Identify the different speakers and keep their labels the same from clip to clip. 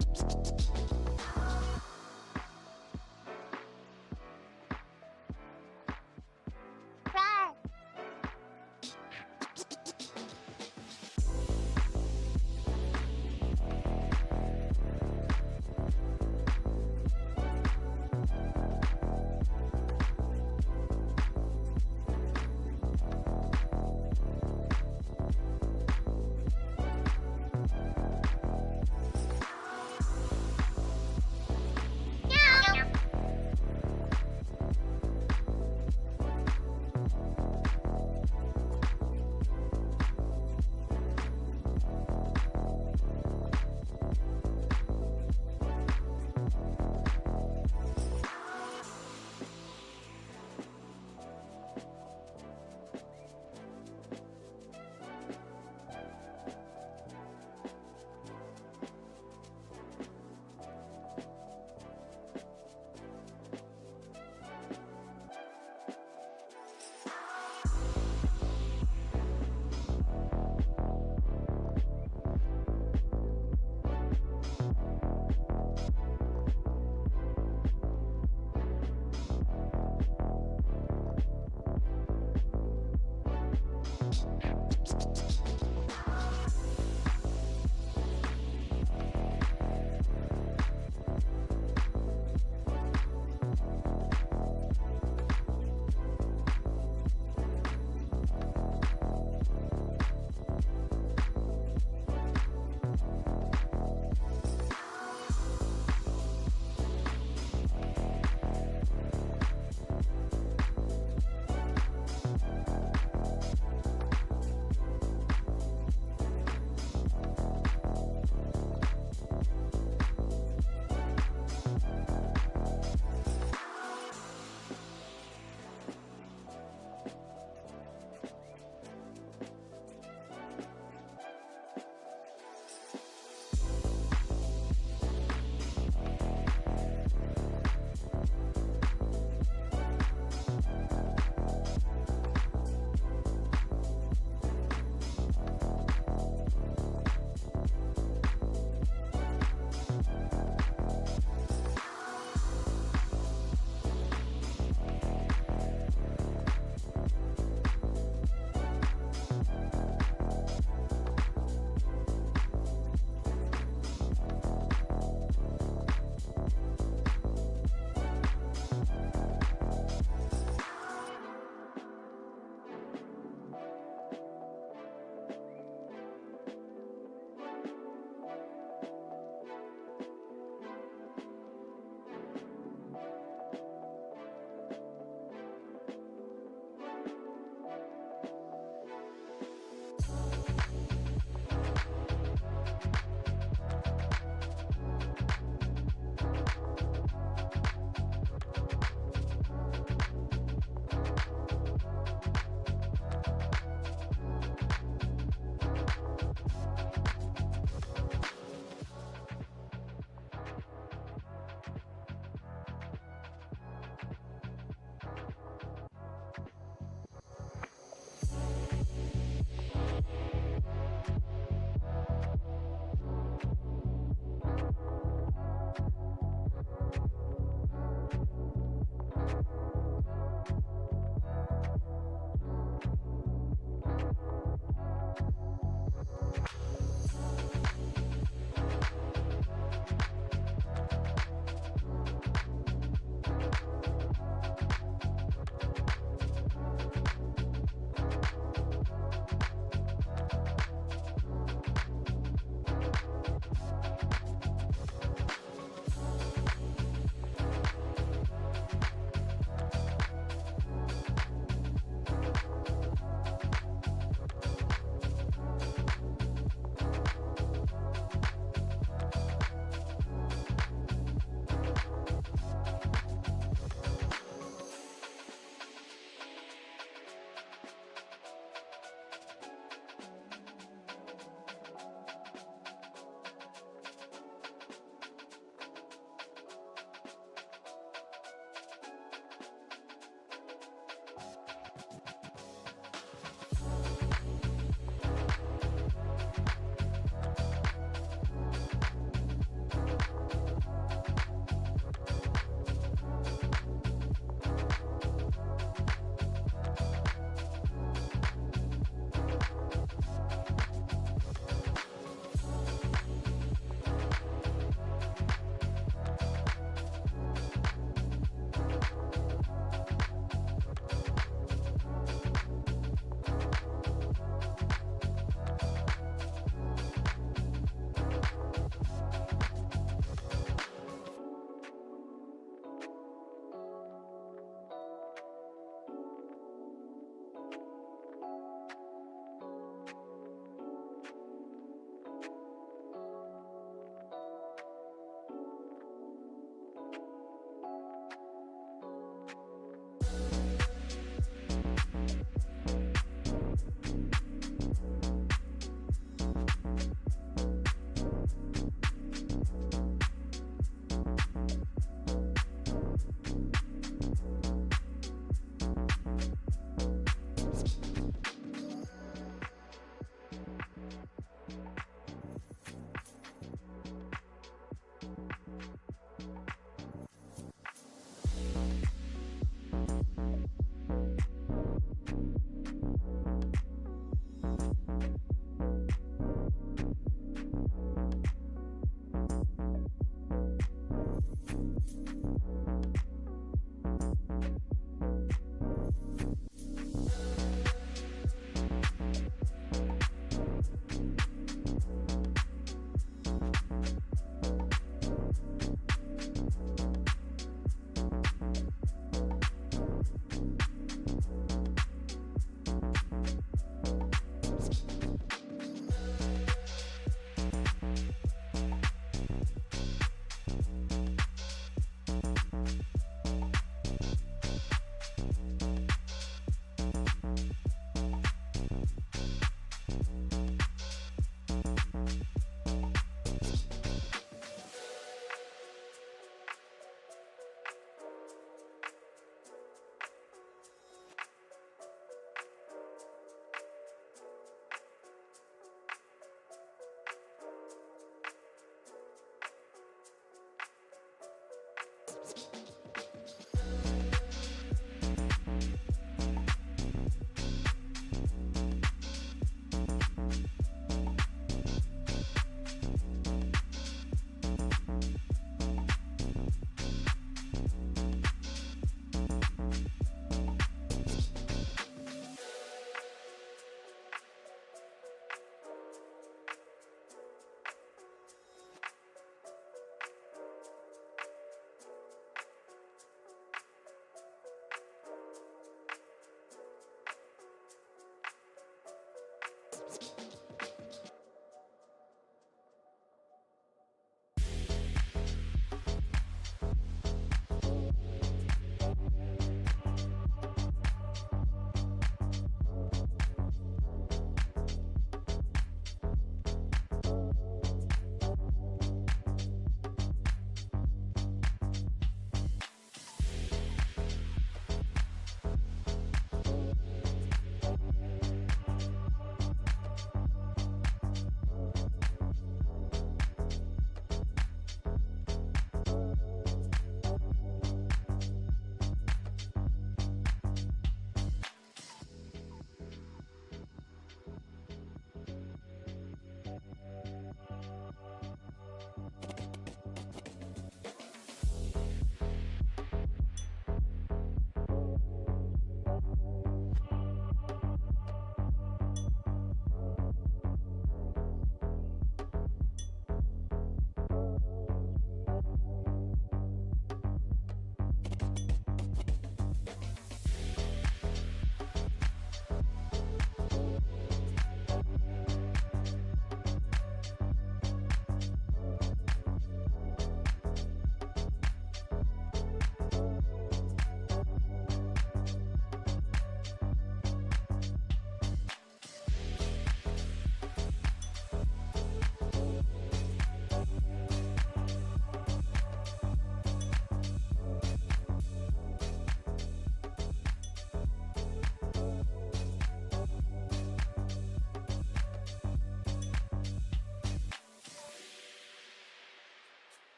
Speaker 1: Run!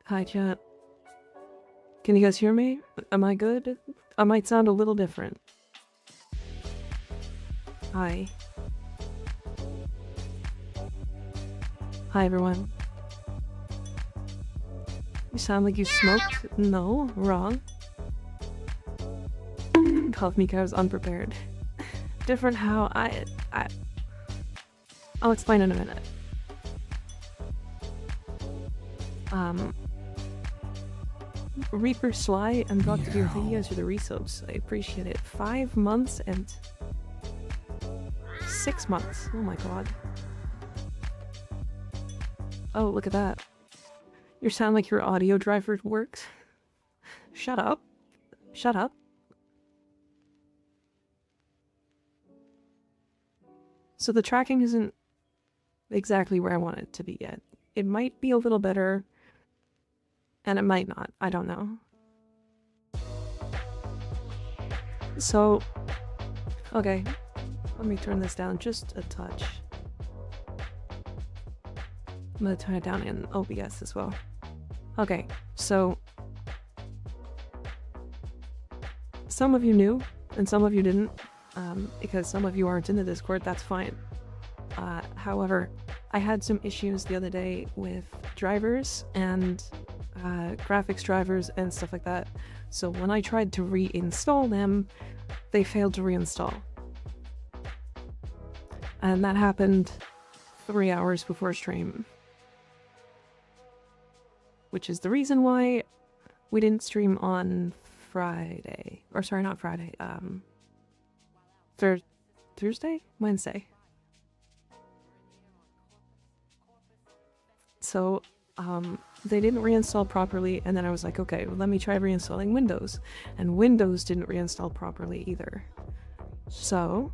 Speaker 1: Hi, chat. Can you guys hear me? Am I good? I might sound a little different. Hi. Hi, everyone. You sound like you smoked? No, wrong. Called me I was unprepared. Different how I'll explain in a minute. Reaper Sly and Dr. Deer, thank you guys for the resubs. I appreciate it. 5 months and 6 months. Oh my god. Oh, look at that. You sound like your audio driver works. Shut up. Shut up. So the tracking isn't exactly where I want it to be yet. It might be a little better, and it might not. I don't know. So, okay. Let me turn this down just a touch. I'm gonna turn it down in OBS as well. Okay, so some of you knew, and some of you didn't, because some of you aren't in the Discord, that's fine. However, I had some issues the other day with drivers and graphics drivers and stuff like that. So when I tried to reinstall them, they failed to reinstall. And that happened 3 hours before stream. Which is the reason why we didn't stream on Friday. Or sorry, not Friday. Thursday? Wednesday. So, they didn't reinstall properly, and then I was like, okay, well, let me try reinstalling Windows. And Windows didn't reinstall properly either. So,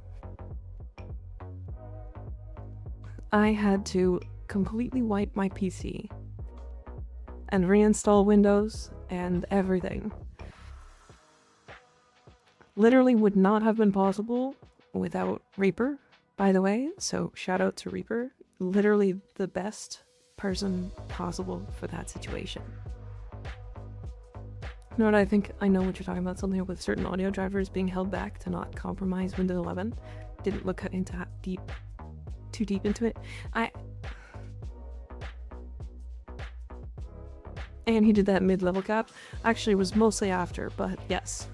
Speaker 1: I had to completely wipe my PC and reinstall Windows and everything. Literally would not have been possible without Reaper, by the way, so shout out to Reaper. Literally the best person possible for that situation. You know what, I think I know what you're talking about, something with certain audio drivers being held back to not compromise Windows 11. Didn't look into too deep into it. And he did that mid-level cap. Actually, it was mostly after, but yes.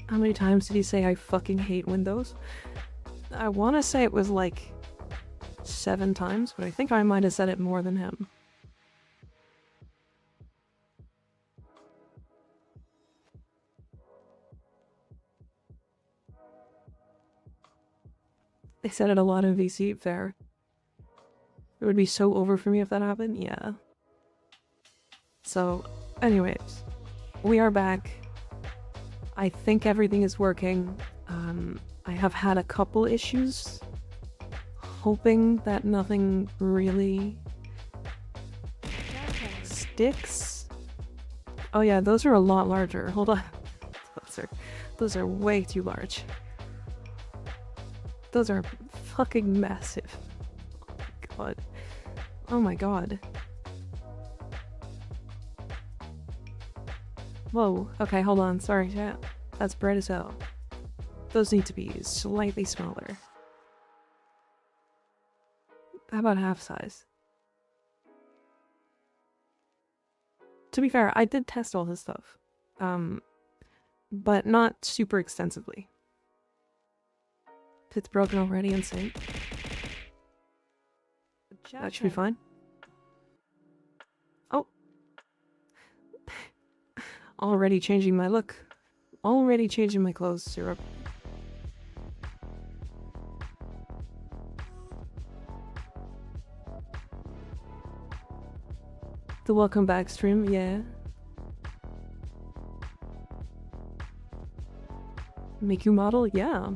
Speaker 1: How many times did he say I fucking hate Windows? I want to say it was like 7 times, but I think I might have said it more than him. They said it a lot in VC Fair. It would be so over for me if that happened, yeah. So, anyways, we are back. I think everything is working. I have had a couple issues. Hoping that nothing really sticks. Oh yeah, those are a lot larger. Hold on. Those are way too large. Those are fucking massive. Oh my god. Oh my god. Whoa. Okay, hold on. Sorry, chat. That's bright as hell. Those need to be slightly smaller. How about half size? To be fair, I did test all this stuff. But not super extensively. It's broken already, insane. That should be fine. Oh. Already changing my look. Already changing my clothes, Syrup. The welcome back stream, yeah. Make you model? Yeah.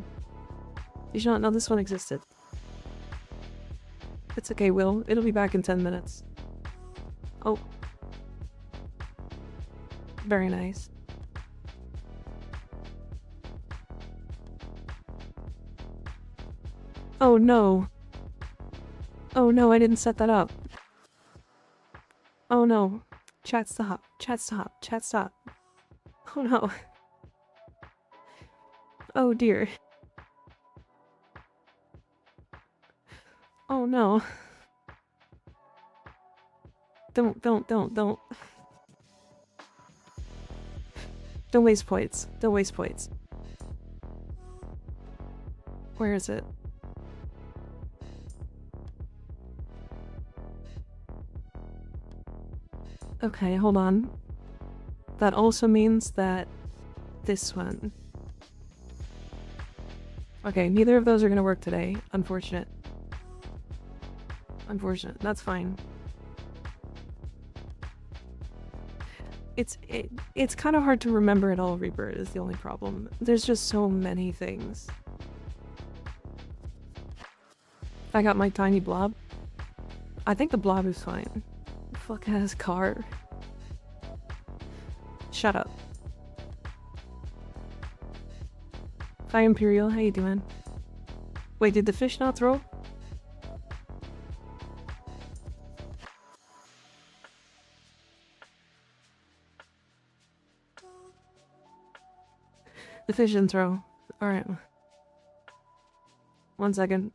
Speaker 1: You should not know this one existed. It's okay, Will. It'll be back in 10 minutes. Oh. Very nice. Oh no. Oh no, I didn't set that up. Oh no. Chat stop. Chat stop. Chat stop. Oh no. Oh dear. Oh no. Don't. Don't waste points. Don't waste points. Where is it? Okay, hold on. That also means that this one. Okay, neither of those are gonna work today. Unfortunate. Unfortunate. That's fine. It's kind of hard to remember it all, Reaper, is the only problem. There's just so many things. I got my tiny blob. I think the blob is fine. Fuck ass car. Shut up. Hi Imperial, how you doing? Wait, did the fish not throw? The fish didn't throw. Alright. 1 second.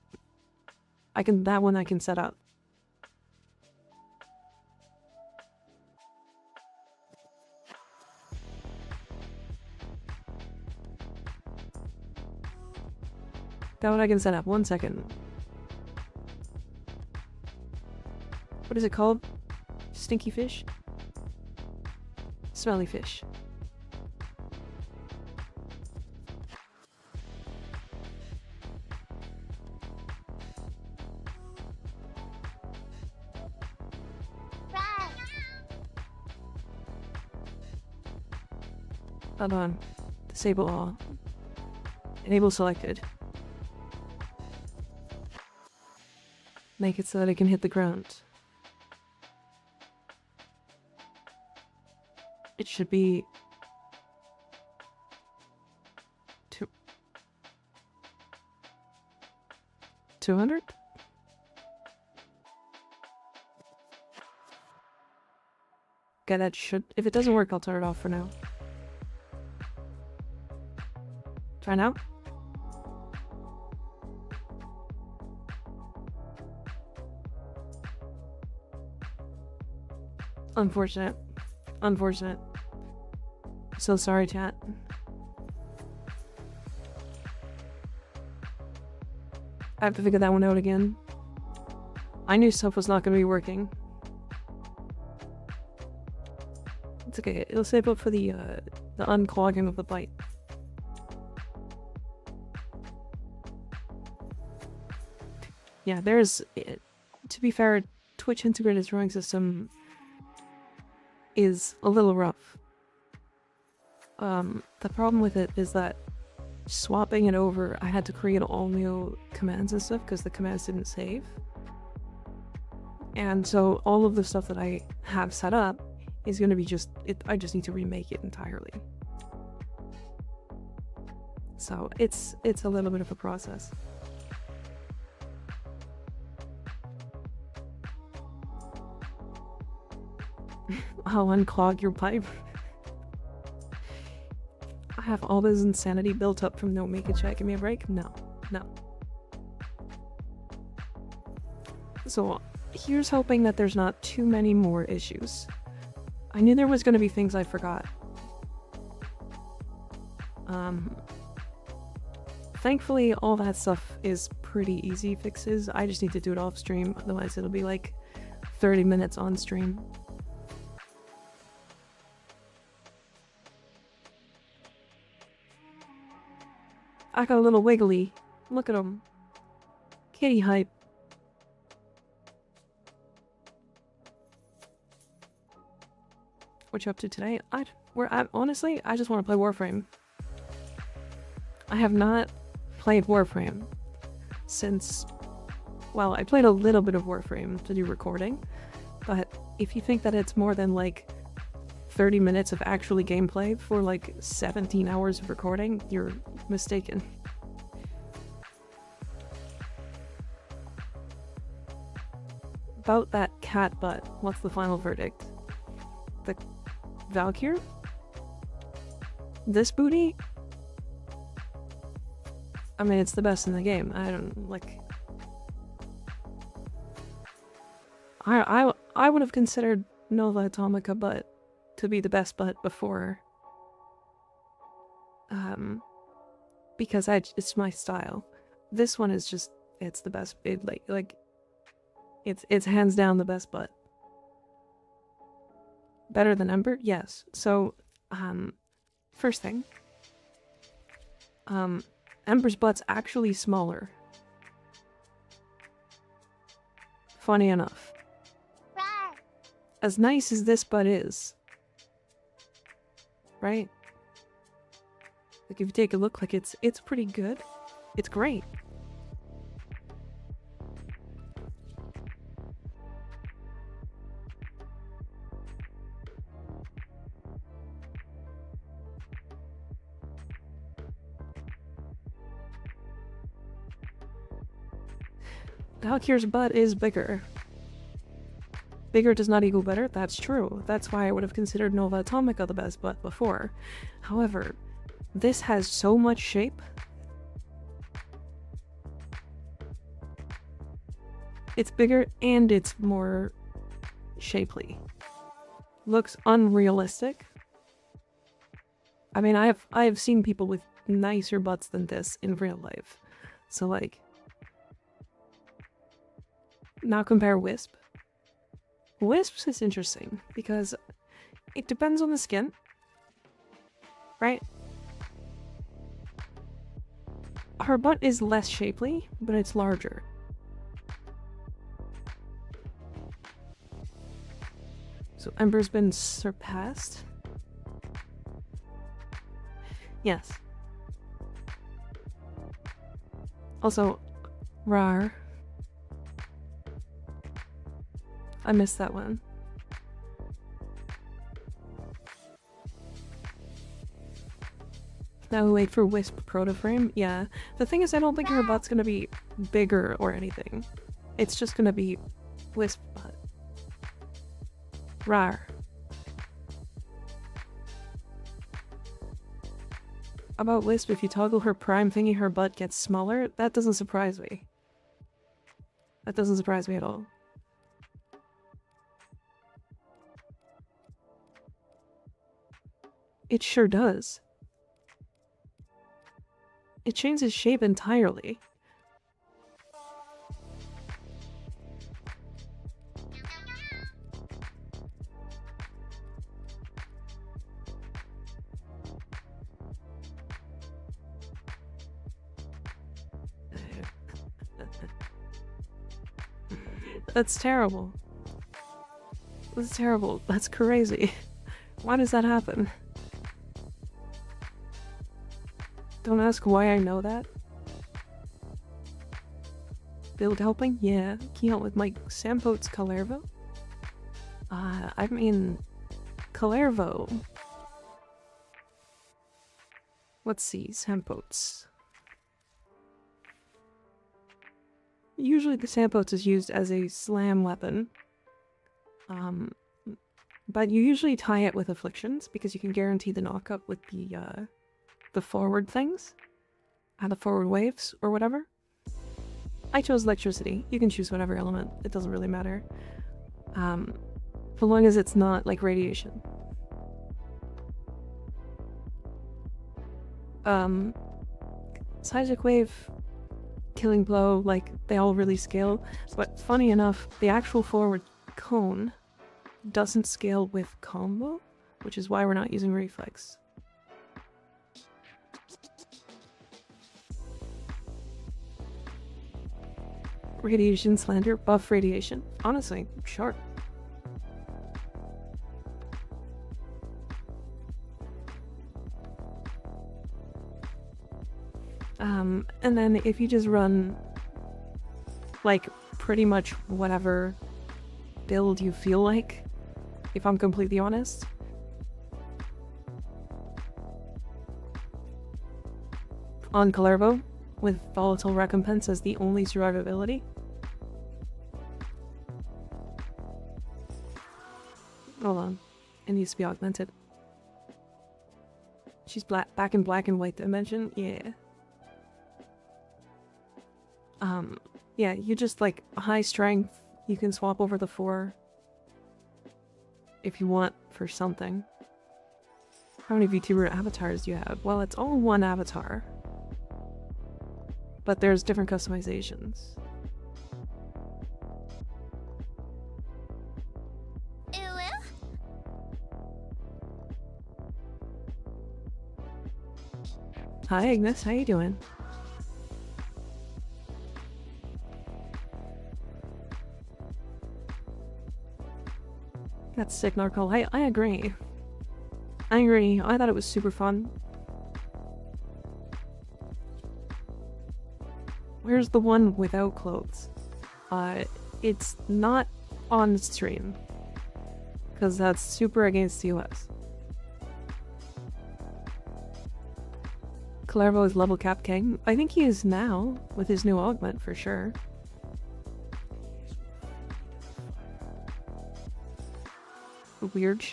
Speaker 1: That one I can set up. That one I can set up. 1 second. What is it called? Stinky fish? Smelly fish. Hold on. Disable all. Enable selected. Make it so that it can hit the ground. It should be... 200? Okay, that should... If it doesn't work, I'll turn it off for now. Try now? Unfortunate. Unfortunate. So sorry, chat. I have to figure that one out again. I knew stuff was not going to be working. It's okay. It'll save up for the unclogging of the bite. Yeah, there's... To be fair, Twitch integrated drawing system is a little rough. The problem with it is that swapping it over, I had to create all new commands and stuff because the commands didn't save. And so all of the stuff that I have set up is going to be just... I just need to remake it entirely. So it's a little bit of a process. I'll unclog your pipe. I have all this insanity built up from no make a check. Give me a break? No. No. So here's hoping that there's not too many more issues. I knew there was going to be things I forgot. Thankfully all that stuff is pretty easy fixes. I just need to do it off stream, otherwise it'll be like 30 minutes on stream. I got a little wiggly. Look at him. Kitty hype. What you up to today? Honestly, I just want to play Warframe. I have not played Warframe since... Well, I played a little bit of Warframe to do recording, but if you think that it's more than like 30 minutes of actually gameplay for like 17 hours of recording, you're mistaken. About that cat butt, what's the final verdict? The Valkyr? This booty? I mean, it's the best in the game. I don't, like... I would have considered Nova Atomica butt to be the best butt before. Because it's my style. This one is just, it's the best. It's hands down the best butt. Better than Ember? Yes. So, first thing. Ember's butt's actually smaller. Funny enough. As nice as this butt is, right? Like if you take a look, like it's pretty good. It's great. Valkyr's butt is bigger. Bigger does not equal better, that's true. That's why I would have considered Nova Atomica the best butt before. However, this has so much shape. It's bigger and it's more shapely. Looks unrealistic. I mean, I have seen people with nicer butts than this in real life. So like, now compare Wisp. Wisps is interesting because it depends on the skin, right? Her butt is less shapely, but it's larger. So Ember's been surpassed? Yes. Also, rar. I missed that one. Now we wait for Wisp Protoframe. Yeah. The thing is, I don't think her butt's gonna be bigger or anything. It's just gonna be Wisp butt. Rar. About Wisp, if you toggle her prime thingy, her butt gets smaller. That doesn't surprise me. That doesn't surprise me at all. It sure does. It changes shape entirely. That's terrible. That's terrible. That's crazy. Why does that happen? Don't ask why I know that. Build helping? Yeah. Can you help with my Sampote's Calervo? I mean... Calervo. Let's see, Sampotes. Usually the Sampotes is used as a slam weapon. But you usually tie it with afflictions because you can guarantee the knockup with the forward things. The forward waves or whatever. I chose electricity. You can choose whatever element. It doesn't really matter. So long as it's not like radiation. Seismic wave, killing blow, like they all really scale. But funny enough, the actual forward cone doesn't scale with combo, which is why we're not using reflex. Radiation slander, buff radiation. Honestly, sure. And then if you just run like pretty much whatever build you feel like, if I'm completely honest. On Calervo, with volatile recompense as the only survivability. Hold on, it needs to be augmented. She's back in black and white dimension, yeah. Yeah, you just like high strength, you can swap over the 4 if you want for something. How many VTuber avatars do you have? Well, it's all one avatar. But there's different customizations. Hi Ignis, how you doing? That's sick, Narco. I agree. I agree. I thought it was super fun. Where's the one without clothes? It's not on stream. Because that's super against the US. Calervo is level cap king. I think he is now, with his new augment for sure. Weird.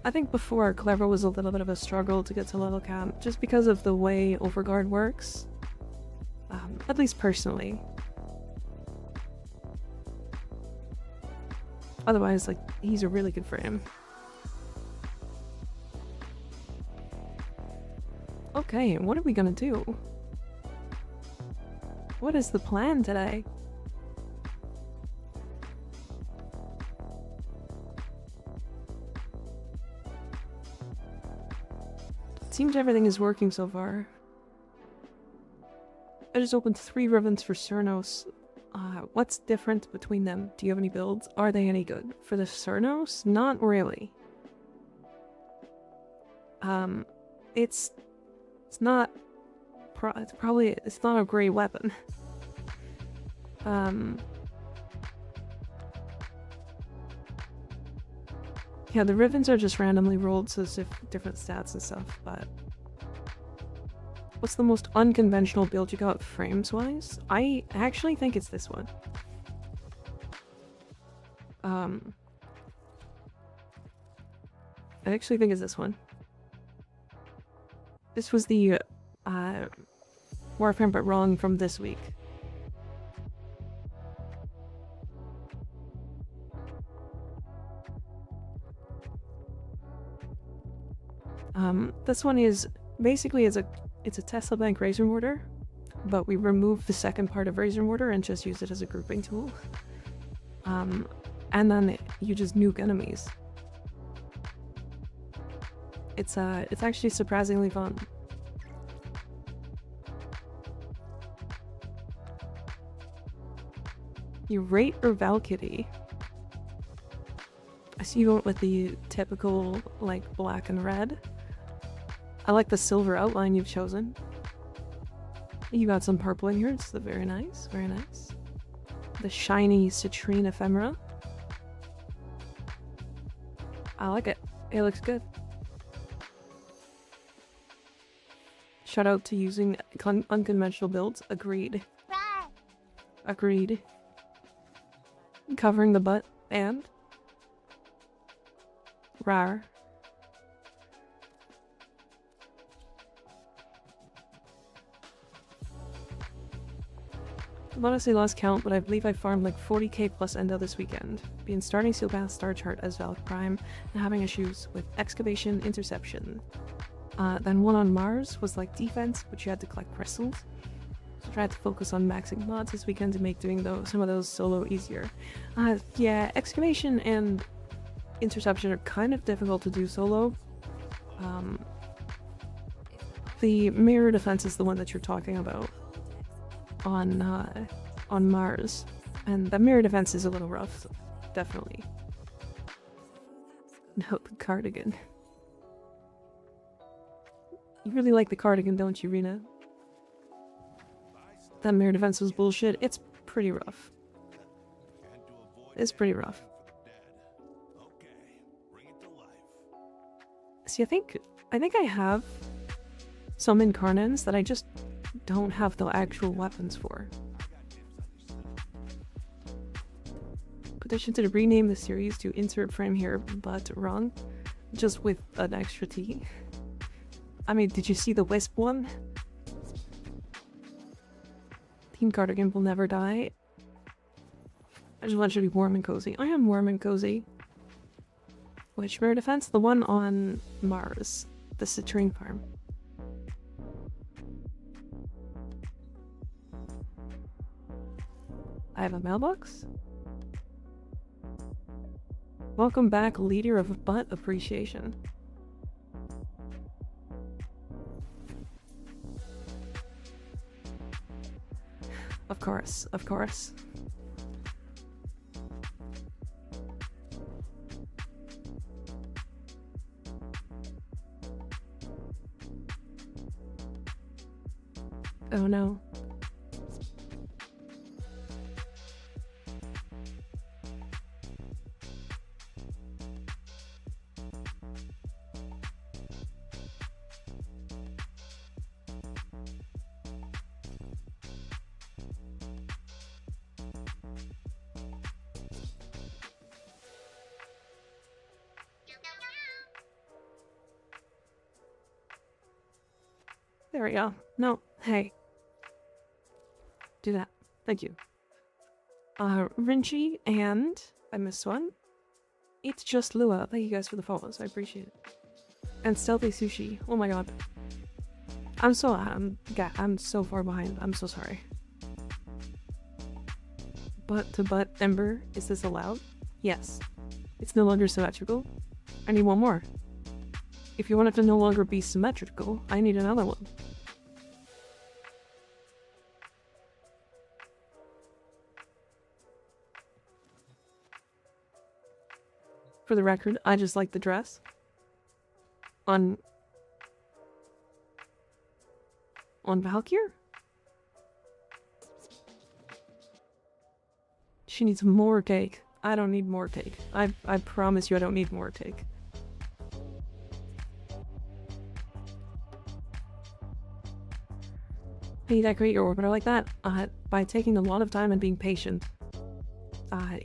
Speaker 1: I think before, Calervo was a little bit of a struggle to get to level cap, just because of the way Overguard works. At least personally. Otherwise, like, he's a really good frame. Okay, what are we gonna do? What is the plan today? It seems everything is working so far. I just opened 3 ribbons for Cernos. What's different between them? Do you have any builds? Are they any good? For the Cernos? Not really. It's not it's not a great weapon. Yeah, the ribbons are just randomly rolled, so it's different stats and stuff, but... What's the most unconventional build you got frames-wise? I actually think it's this one. I actually think it's this one. This was the, Warframe But Wrong from this week. This one is basically it's a Tesla Bank Razor Mortar, but we removed the second part of Razor Mortar and just used it as a grouping tool. and then you just nuke enemies. It's actually surprisingly fun. You rate or Valkyrie? I see you went with the typical, like, black and red. I like the silver outline you've chosen. You got some purple in here, it's very nice, very nice. The shiny citrine ephemera. I like it. It looks good. Shout out to using unconventional builds. Agreed. Agreed. Covering the butt and rar. I've honestly lost count, but I believe I farmed like 40k plus endo this weekend. Been starting Seal Path Star Chart as Valk Prime and having issues with excavation, interception. Then one on Mars was like defense, but you had to collect crystals. So I tried to focus on maxing mods this weekend to make doing some of those solo easier. Yeah, excavation and interception are kind of difficult to do solo. The mirror defense is the one that you're talking about on Mars, and the mirror defense is a little rough, definitely. No, the cardigan. You really like the cardigan, don't you, Rena? That mirror defense was bullshit. It's pretty rough. It's pretty rough. See, I think I have some incarnans that I just don't have the actual weapons for. Petition to rename the series to Insert Frame Here, but wrong. Just with an extra T. I mean, did you see the Wisp one? Team Cardigan will never die. I just want you to be warm and cozy. I am warm and cozy. Which mirror defense? The one on Mars. The citrine farm. I have a mailbox. Welcome back, leader of butt appreciation. Of course, of course. Oh no. There we go. No, hey. Do that. Thank you. Rinchi and I missed one. It's just Lua. Thank you guys for the follows. I appreciate it. And Stealthy Sushi. Oh my god. I'm so far behind. I'm so sorry. Butt to butt Ember. Is this allowed? Yes. It's no longer symmetrical. I need one more. If you want it to no longer be symmetrical, I need another one. For the record, I just like the dress. On Valkyr? She needs more cake. I don't need more cake. I promise you I don't need more cake. How you decorate your orbiter like that? By taking a lot of time and being patient.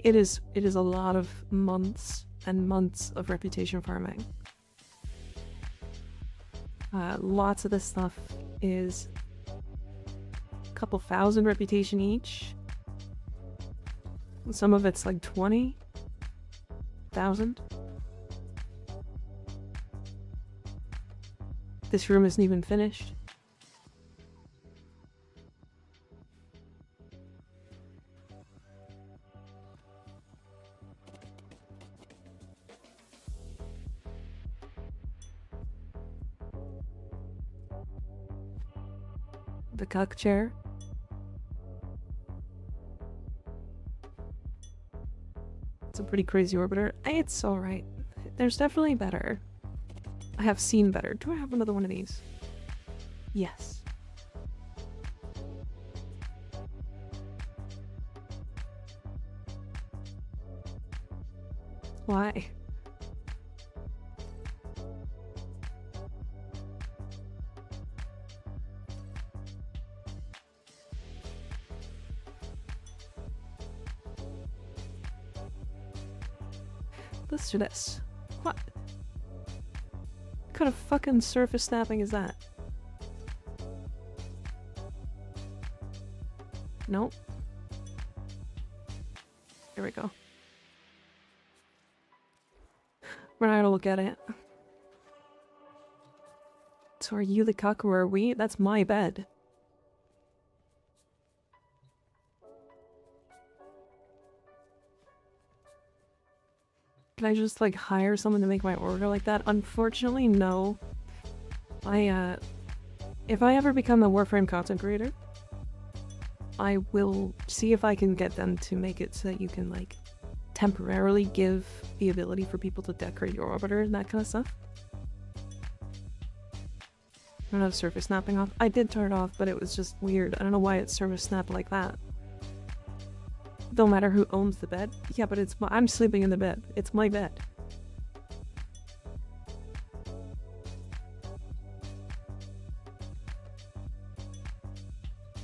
Speaker 1: It is a lot of months and months of reputation farming. Lots of this stuff is a couple thousand reputation each. Some of it's like 20,000. This room isn't even finished. The cuck chair. It's a pretty crazy orbiter. It's alright. There's definitely better. I have seen better. Do I have another one of these? Yes. Why? Let's do this. What? What kind of fucking surface snapping is that? Nope. Here we go. We're not gonna look at it. So are you the cuck or are we? That's my bed. Can I just like hire someone to make my order like that? Unfortunately, no. If I ever become a Warframe content creator, I will see if I can get them to make it so that you can like temporarily give the ability for people to decorate your orbiter and that kind of stuff. I don't have surface snapping off. I did turn it off, but it was just weird. I don't know why it surface snapped like that. Don't matter who owns the bed. Yeah, but I'm sleeping in the bed. It's my bed.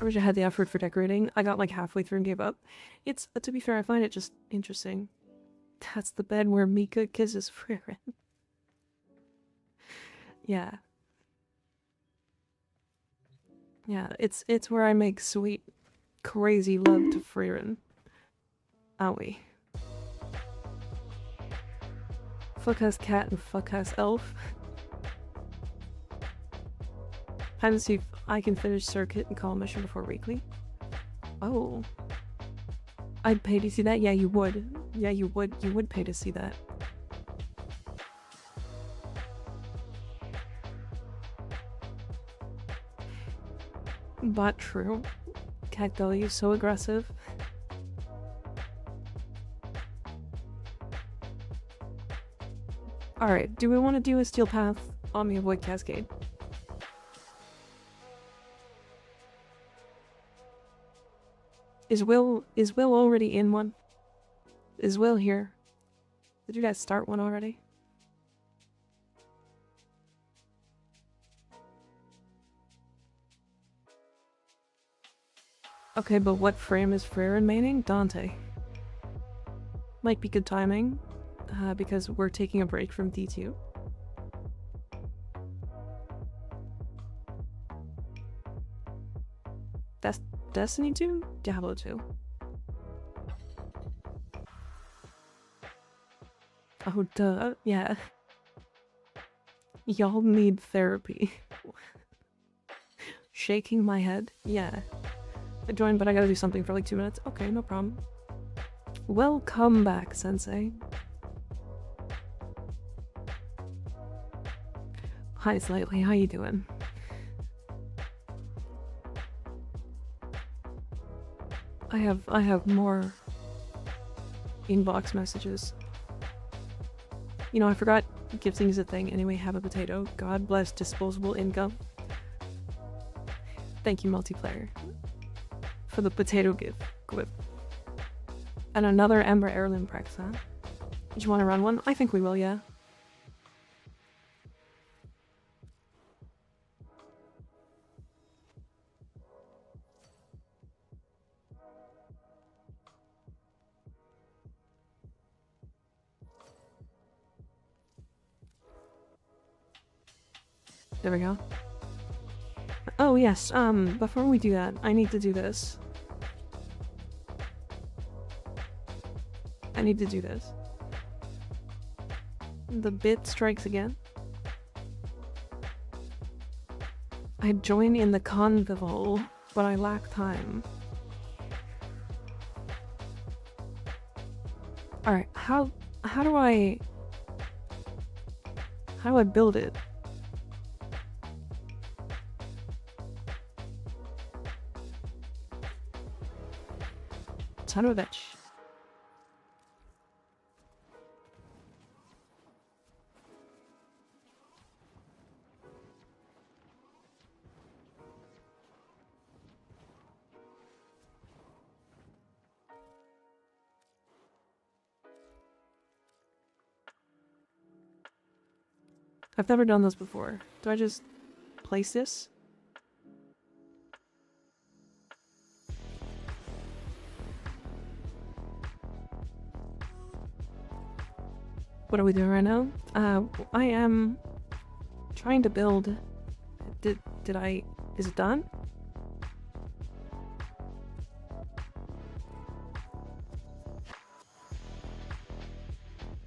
Speaker 1: I wish I had the effort for decorating. I got like halfway through and gave up. It's, to be fair, I find it just interesting. That's the bed where Mika kisses Frieren. Yeah. Yeah, it's where I make sweet, crazy love to Frieren. Owie. Fuck has cat and fuck has elf. Time to see if I can finish circuit and call a mission before weekly. Oh. I'd pay to see that? Yeah, you would. Yeah, you would. You would pay to see that. But true. Cactelli is so aggressive. Alright, do we want to do a steel path on the avoid cascade? Is Will already in one? Is Will here? Did you guys start one already? Okay, but what frame is Frieren maining? Dante. Might be good timing, because we're taking a break from D2. That's Destiny 2? Diablo 2. Oh, duh. Yeah. Y'all need therapy. Shaking my head? Yeah. I joined, but I gotta do something for like 2 minutes. Okay, no problem. Welcome back, Sensei. Hi, Slightly. How you doing? I have more inbox messages. You know, I forgot gifting is a thing. Anyway, have a potato. God bless disposable income. Thank you, multiplayer, for the potato gift. Quip. And another Ember Heirloom Prex, huh? Did you want to run one? I think we will, yeah. There we go. Oh yes, before we do that, I need to do this. I need to do this. The bit strikes again. I join in the convival, but I lack time. Alright, how do I build it? son of a bitch. I've never done this before. Do I just place this? What are we doing right now? I am trying to build. Did I? Is it done?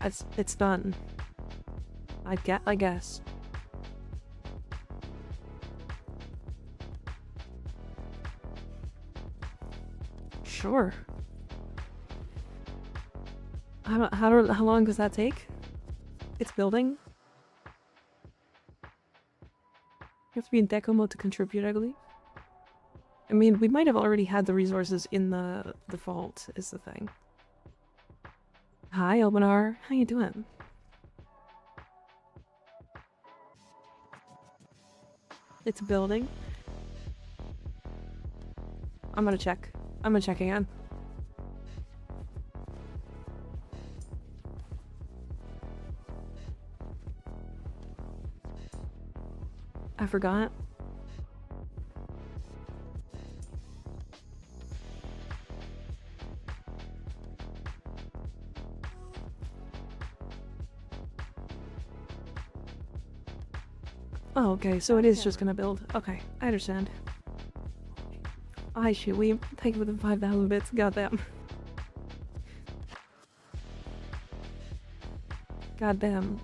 Speaker 1: It's done. I guess. Sure. How long does that take? It's building. You have to be in deco mode to contribute, I believe. I mean, we might have already had the resources in the vault, is the thing. Hi, Elbinar. How you doing? It's building. I'm gonna check. I'm gonna check again. I forgot. Oh, okay, so it is just gonna build. Okay, I understand. Hi, shoot, we thank you for the 5,000 bits. Goddamn. Goddamn.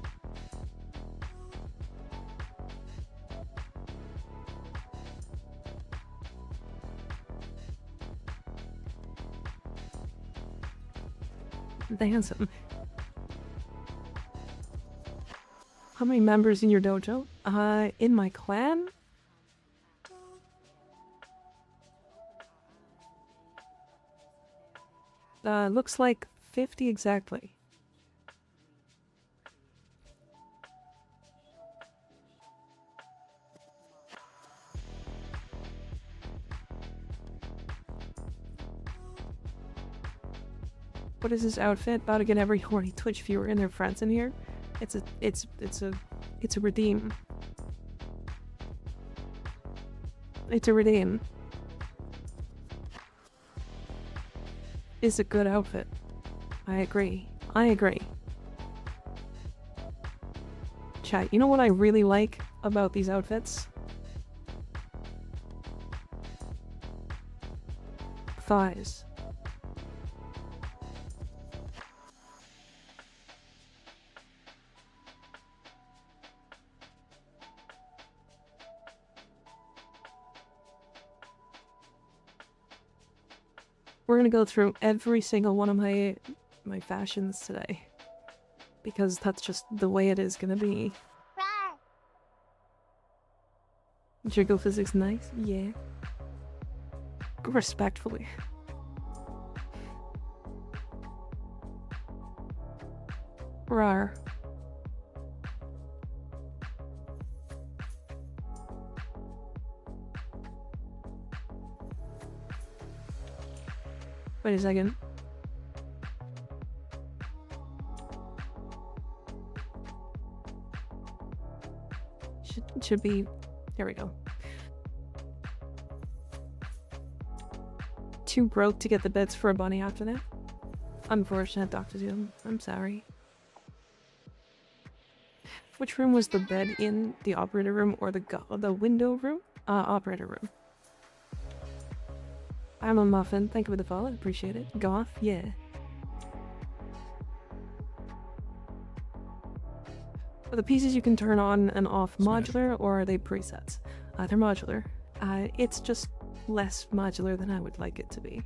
Speaker 1: Handsome. How many members in your dojo? In my clan? Looks like 50 exactly. What is this outfit? About to get every horny Twitch viewer and their friends in here. It's a redeem. It's a redeem. It's a good outfit. I agree. I agree. Chat, you know what I really like about these outfits? Thighs. We're gonna go through every single one of my fashions today. Because that's just the way it is gonna be. Jiggle physics nice? Yeah. Respectfully. Rar. Wait a second. Should be... There we go. Too broke to get the beds for a bunny after that? Unfortunate, Dr. Zoom. I'm sorry. Which room was the bed in? The operator room or the window room? Operator room. I'm a muffin. Thank you for the follow. Appreciate it. Goth? Yeah. Are the pieces you can turn on and off modular, or are they presets? They're modular. It's just less modular than I would like it to be.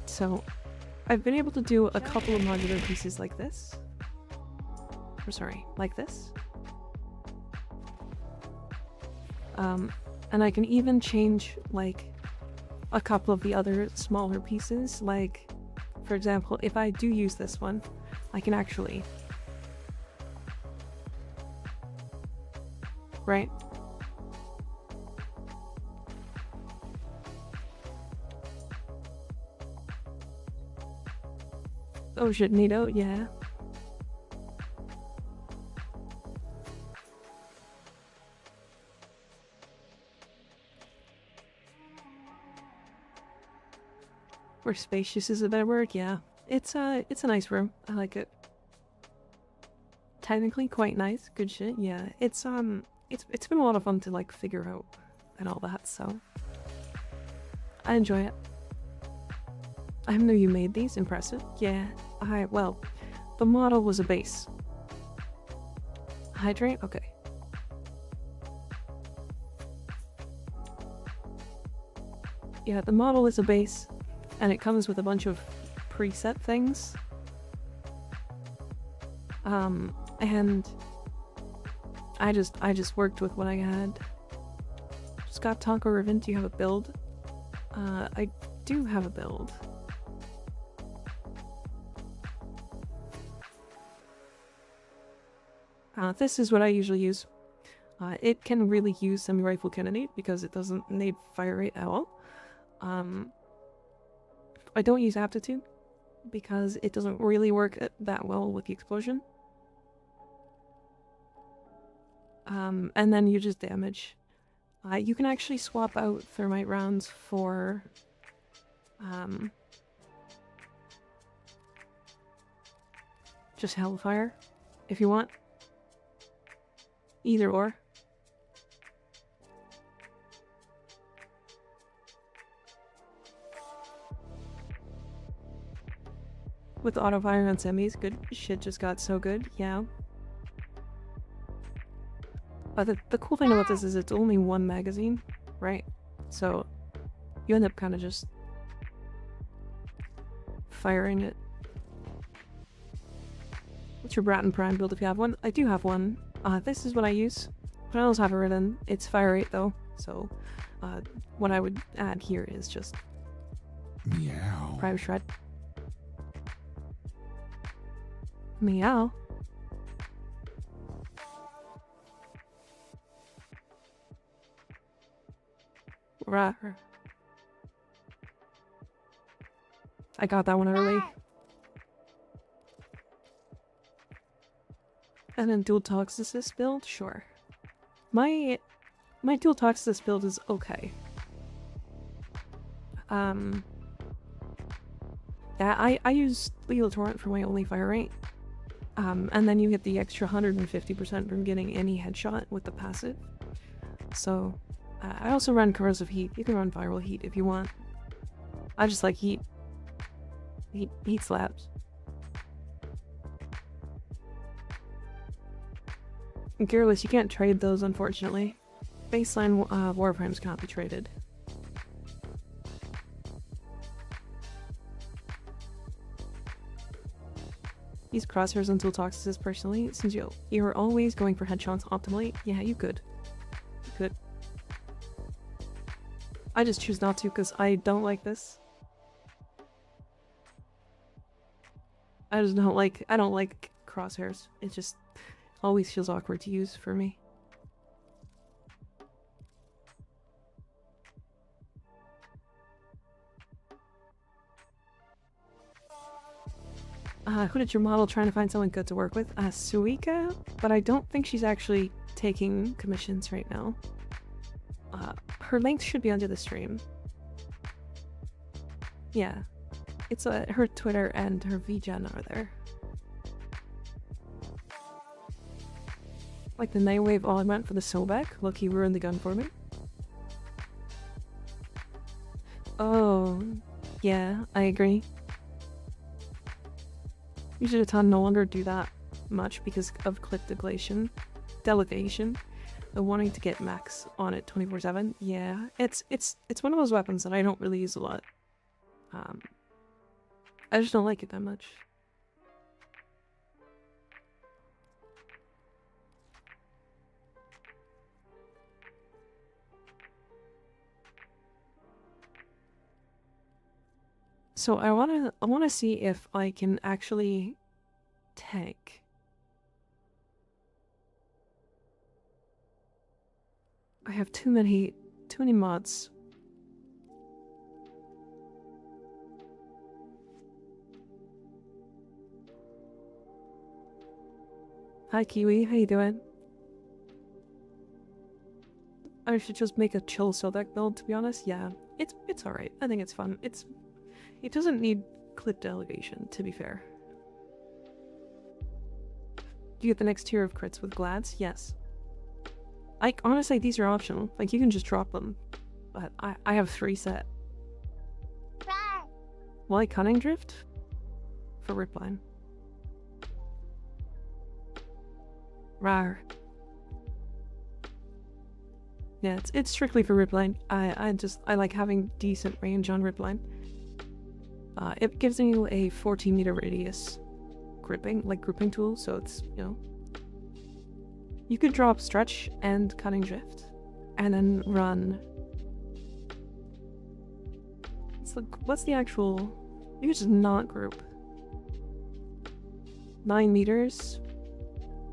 Speaker 1: So I've been able to do a couple of modular pieces like this. Or sorry, like this. And I can even change, like, a couple of the other smaller pieces. Like, for example, if I do use this one, I can actually... Right? Oh shit, neato, yeah. Or spacious is a better word, yeah. It's a nice room. I like it. Technically quite nice, good shit, yeah. It's been a lot of fun to like figure out and all that, so I enjoy it. I know you made these, impressive. Yeah, well, the model was a base. Hydrate? Okay. Yeah, the model is a base, and it comes with a bunch of preset things. And I just worked with what I had. Scott Tonko Riven, do you have a build? I do have a build. This is what I usually use. It can really use semi-rifle cannonade because it doesn't need fire rate at all. I don't use aptitude because it doesn't really work that well with the explosion. And then you just damage. You can actually swap out thermite rounds for just hellfire if you want. Either or. With auto fire on semis, good shit just got so good, yeah. But the cool thing about this is it's only one magazine, right? So you end up kind of just firing it. What's your Bratton Prime build if you have one? I do have one. This is what I use. But I also have it written. It's fire rate though, so what I would add here is just
Speaker 2: Meow.
Speaker 1: Prime Shred. Meow. Rah. I got that one early. And then dual toxicist build? Sure. My dual toxicist build is okay. Yeah, I use Lethal Torrent for my only fire rate. And then you get the extra 150% from getting any headshot with the passive. So, I also run Corrosive Heat. You can run Viral Heat if you want. I just like heat. Heat slaps. Gearless, you can't trade those, unfortunately. Baseline Warframes cannot be traded. Use crosshairs until toxicist personally, since you're always going for headshots optimally. Yeah, you could. You could. I just choose not to because I don't like this. I don't like crosshairs. It just always feels awkward to use for me. Who did your model trying to find someone good to work with? Suika? But I don't think she's actually taking commissions right now. Her link should be under the stream. Yeah. It's her Twitter and her VGen are there. Like the Nightwave all I went for the Sobek. Look, he ruined the gun for me. Oh, yeah, I agree. Usually a ton no longer do that much because of clip delegation. The wanting to get max on it 24/7. Yeah, it's one of those weapons that I don't really use a lot. I just don't like it that much. So I wanna see if I can actually tank. I have too many mods. Hi Kiwi, how you doing? I should just make a chill Sodak build, to be honest. Yeah, it's alright. I think it's fun. It doesn't need clipped elevation, to be fair. Do you get the next tier of crits with glads? Yes. Honestly, these are optional. Like, you can just drop them. But I have 3 set. Why Cunning Drift? For Ripline. Rar. Yeah, it's strictly for Ripline. I like having decent range on Ripline. It gives you a 14-meter radius gripping tool, so it's, you know. You could drop Stretch and Cunning Drift, and then run. It's like, what's the actual? You could just not group. 9 meters,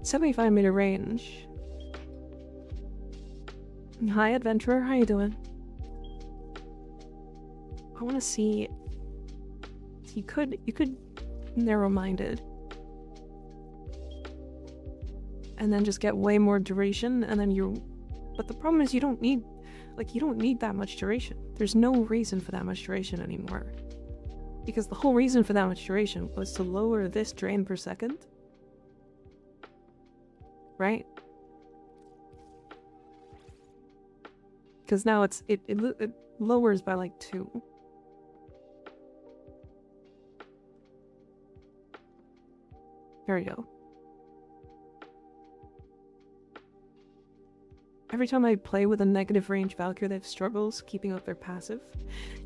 Speaker 1: 75-meter range. Hi, adventurer. How you doing? I want to see. You could narrow-minded, and then just get way more duration, and then you. But the problem is you don't need that much duration. There's no reason for that much duration anymore, because the whole reason for that much duration was to lower this drain per second, right? Because now it lowers by like 2. There we go. Every time I play with a negative range Valkyrie, they have struggles keeping up their passive.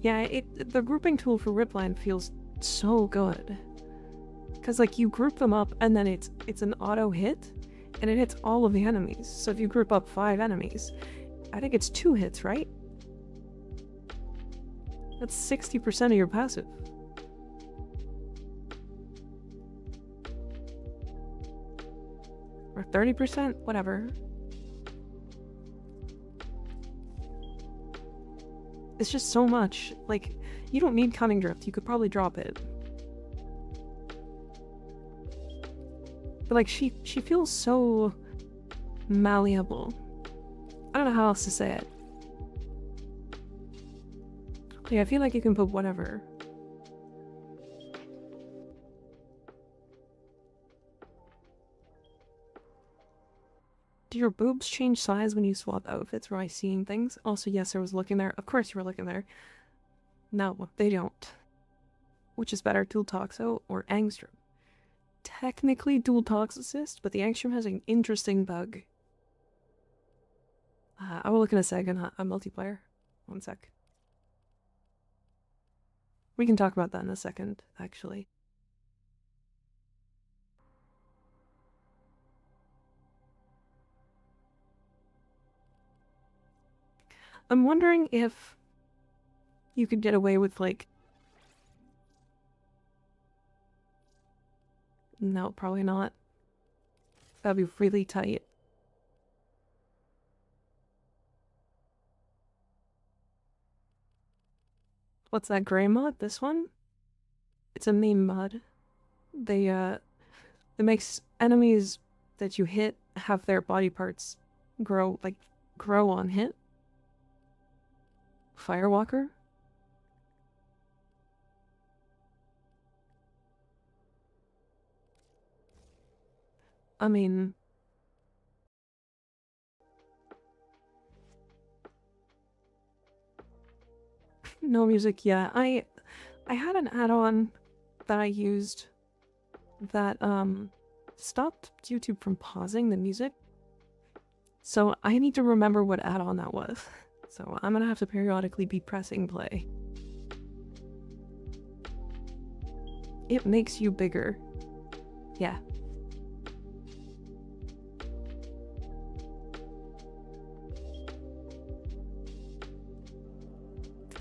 Speaker 1: Yeah, the grouping tool for Ripline feels so good. Because like you group them up and then it's an auto hit, and it hits all of the enemies. So if you group up 5 enemies, I think it's 2 hits, right? That's 60% of your passive. Or 30%, whatever. It's just so much. Like, you don't need Cunning Drift. You could probably drop it. But like, she feels so malleable. I don't know how else to say it. Yeah, I feel like you can put whatever. Do your boobs change size when you swap outfits? Were I seeing things? Also, yes, I was looking there. Of course you were looking there. No, they don't. Which is better, Dual Toxo or Angstrom? Technically Dual Tox Assist, but the Angstrom has an interesting bug. I will look in a second at multiplayer. 1 sec. We can talk about that in a second, actually. I'm wondering if you could get away with, like... No, probably not. That'd be really tight. What's that gray mod? This one? It's a meme mod. It makes enemies that you hit have their body parts grow on hit. Firewalker? I mean... No music, yeah. I had an add-on that I used that, stopped YouTube from pausing the music. So I need to remember what add-on that was. So I'm gonna have to periodically be pressing play. It makes you bigger. Yeah.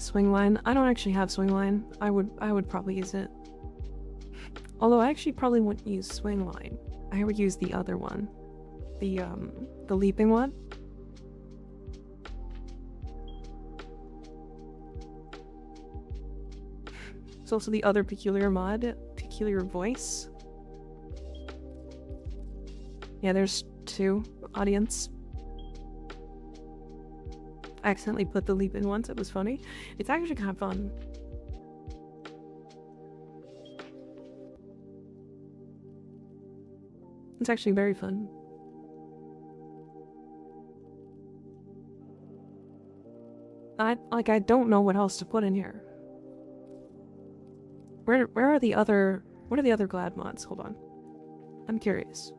Speaker 1: Swing line. I don't actually have swing line. I would probably use it. Although I actually probably wouldn't use swing line. I would use the other one. The leaping one. It's also the other peculiar mod, peculiar voice. Yeah, there's two audience. I accidentally put the leap in once, it was funny. It's actually kind of fun. It's actually very fun. I don't know what else to put in here. Where are the other... What are the other Glad mods? Hold on. I'm curious.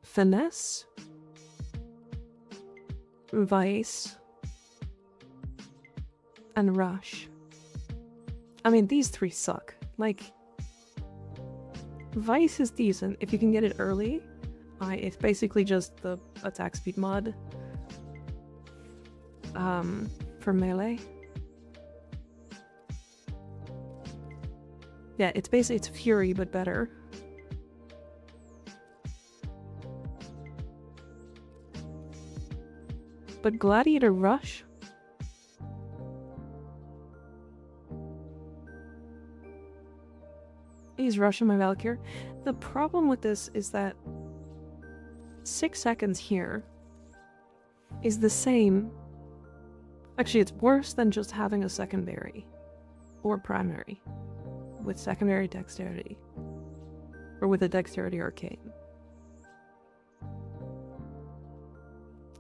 Speaker 1: Finesse? Vice? And Rush. I mean, these three suck. Like... Vice is decent if you can get it early. It's basically just the attack speed mod. For melee. Yeah, it's basically, it's Fury, but better. But Gladiator Rush? He's rushing my Valkyr. The problem with this is that 6 seconds here is the same. Actually, it's worse than just having a secondary or primary with secondary dexterity or with a dexterity arcane.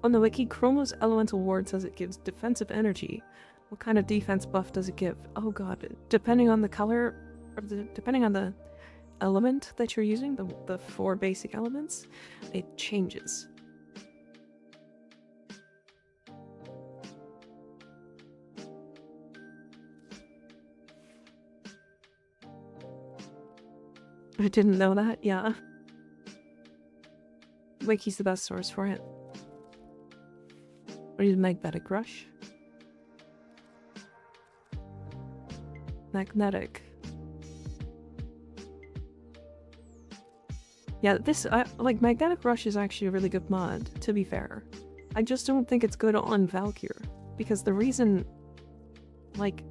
Speaker 1: On the wiki, Chroma's elemental ward says it gives defensive energy. What kind of defense buff does it give? Oh god, depending on the color, or depending on the element that you're using, the 4 basic elements, it changes. I didn't know that, yeah. Wiki's the best source for it. Or use Magnetic Rush. Magnetic. Yeah, this, like, Magnetic Rush is actually a really good mod, to be fair. I just don't think it's good on Valkyr. Because the reason, like,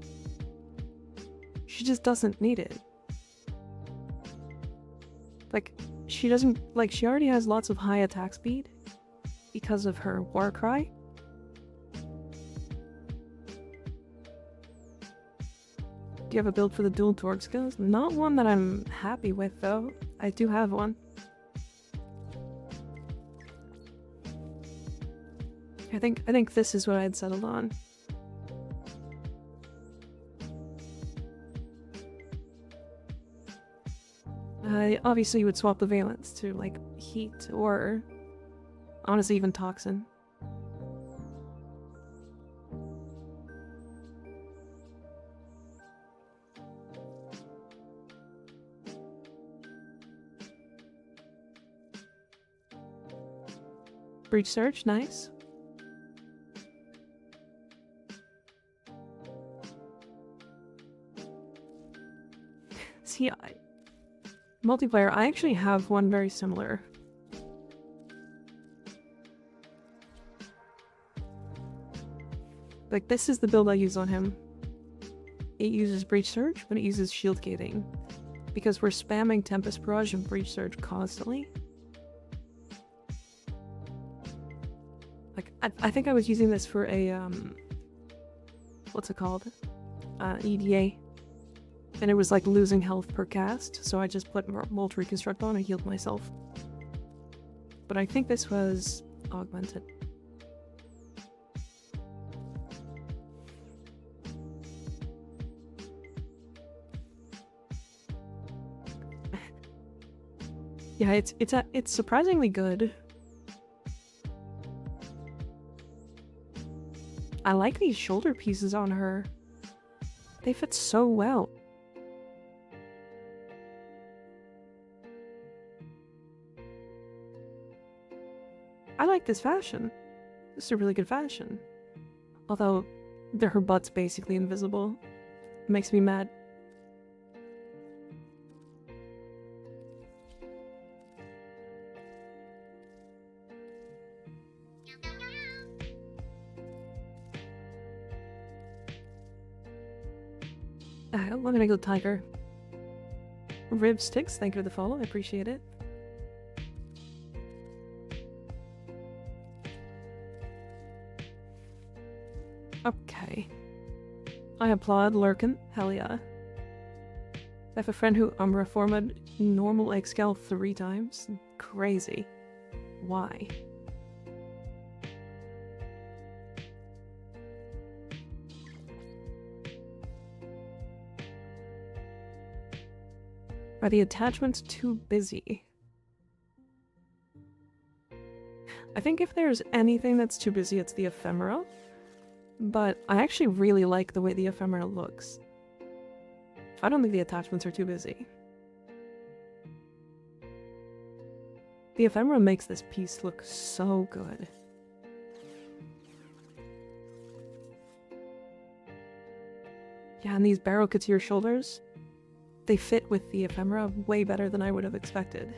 Speaker 1: she just doesn't need it. Like, she doesn't, like, she already has lots of high attack speed because of her War Cry. Do you have a build for the dual torque skills? Not one that I'm happy with, though. I do have one. I think this is what I'd settled on. Obviously you would swap the valence to, like, heat or honestly even toxin. Breach Surge, nice. See, multiplayer, I actually have one very similar. Like, this is the build I use on him. It uses Breach Surge, but it uses shield gating. Because we're spamming Tempest Barrage and Breach Surge constantly. Like, I think I was using this for a, what's it called? EDA. And it was like losing health per cast, so I just put Molt Reconstruct on and healed myself. But I think this was augmented. Yeah, it's surprisingly good. I like these shoulder pieces on her. They fit so well. I like this fashion. This is a really good fashion. Although, her butt's basically invisible. It makes me mad. Let me go tiger. Rib Sticks, thank you for the follow, I appreciate it. Okay. I applaud Lurkin, hell yeah. I have a friend who Umbra formed normal egg scale 3 times. Crazy. Why? Are the attachments too busy? I think if there's anything that's too busy, it's the ephemera. But I actually really like the way the ephemera looks. I don't think the attachments are too busy. The ephemera makes this piece look so good. Yeah, and these barrel couture shoulders, they fit with the ephemera way better than I would have expected.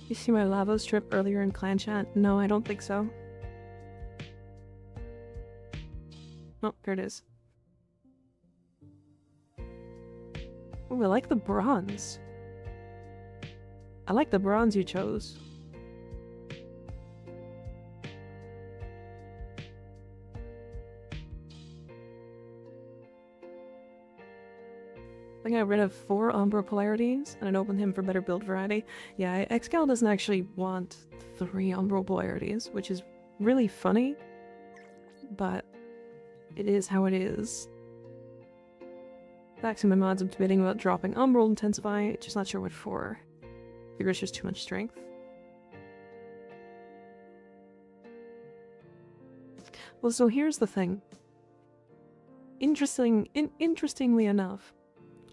Speaker 1: You see my lava strip earlier in clan chat? No, I don't think so. Oh, there it is. Ooh, I like the bronze. I like the bronze you chose. I got rid of 4 Umbra polarities and it opened him for better build variety. Yeah, Excal doesn't actually want 3 Umbral polarities, which is really funny, but it is how it is. Back to my mods, I'm debating about dropping Umbral Intensify, just not sure what for. Figure it's just too much strength. Well, so here's the thing. Interestingly enough,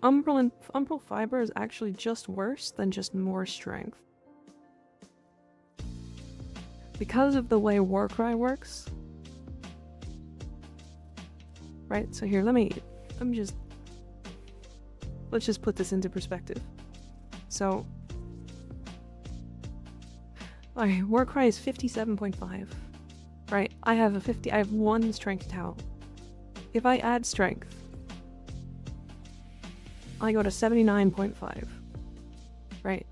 Speaker 1: Umbral Fiber is actually just worse than just more strength. Because of the way Warcry works. Right, so here, let's just put this into perspective. So, alright, Warcry is 57.5. Right, I have 1 strength towel. If I add strength, I go to 79.5. Right,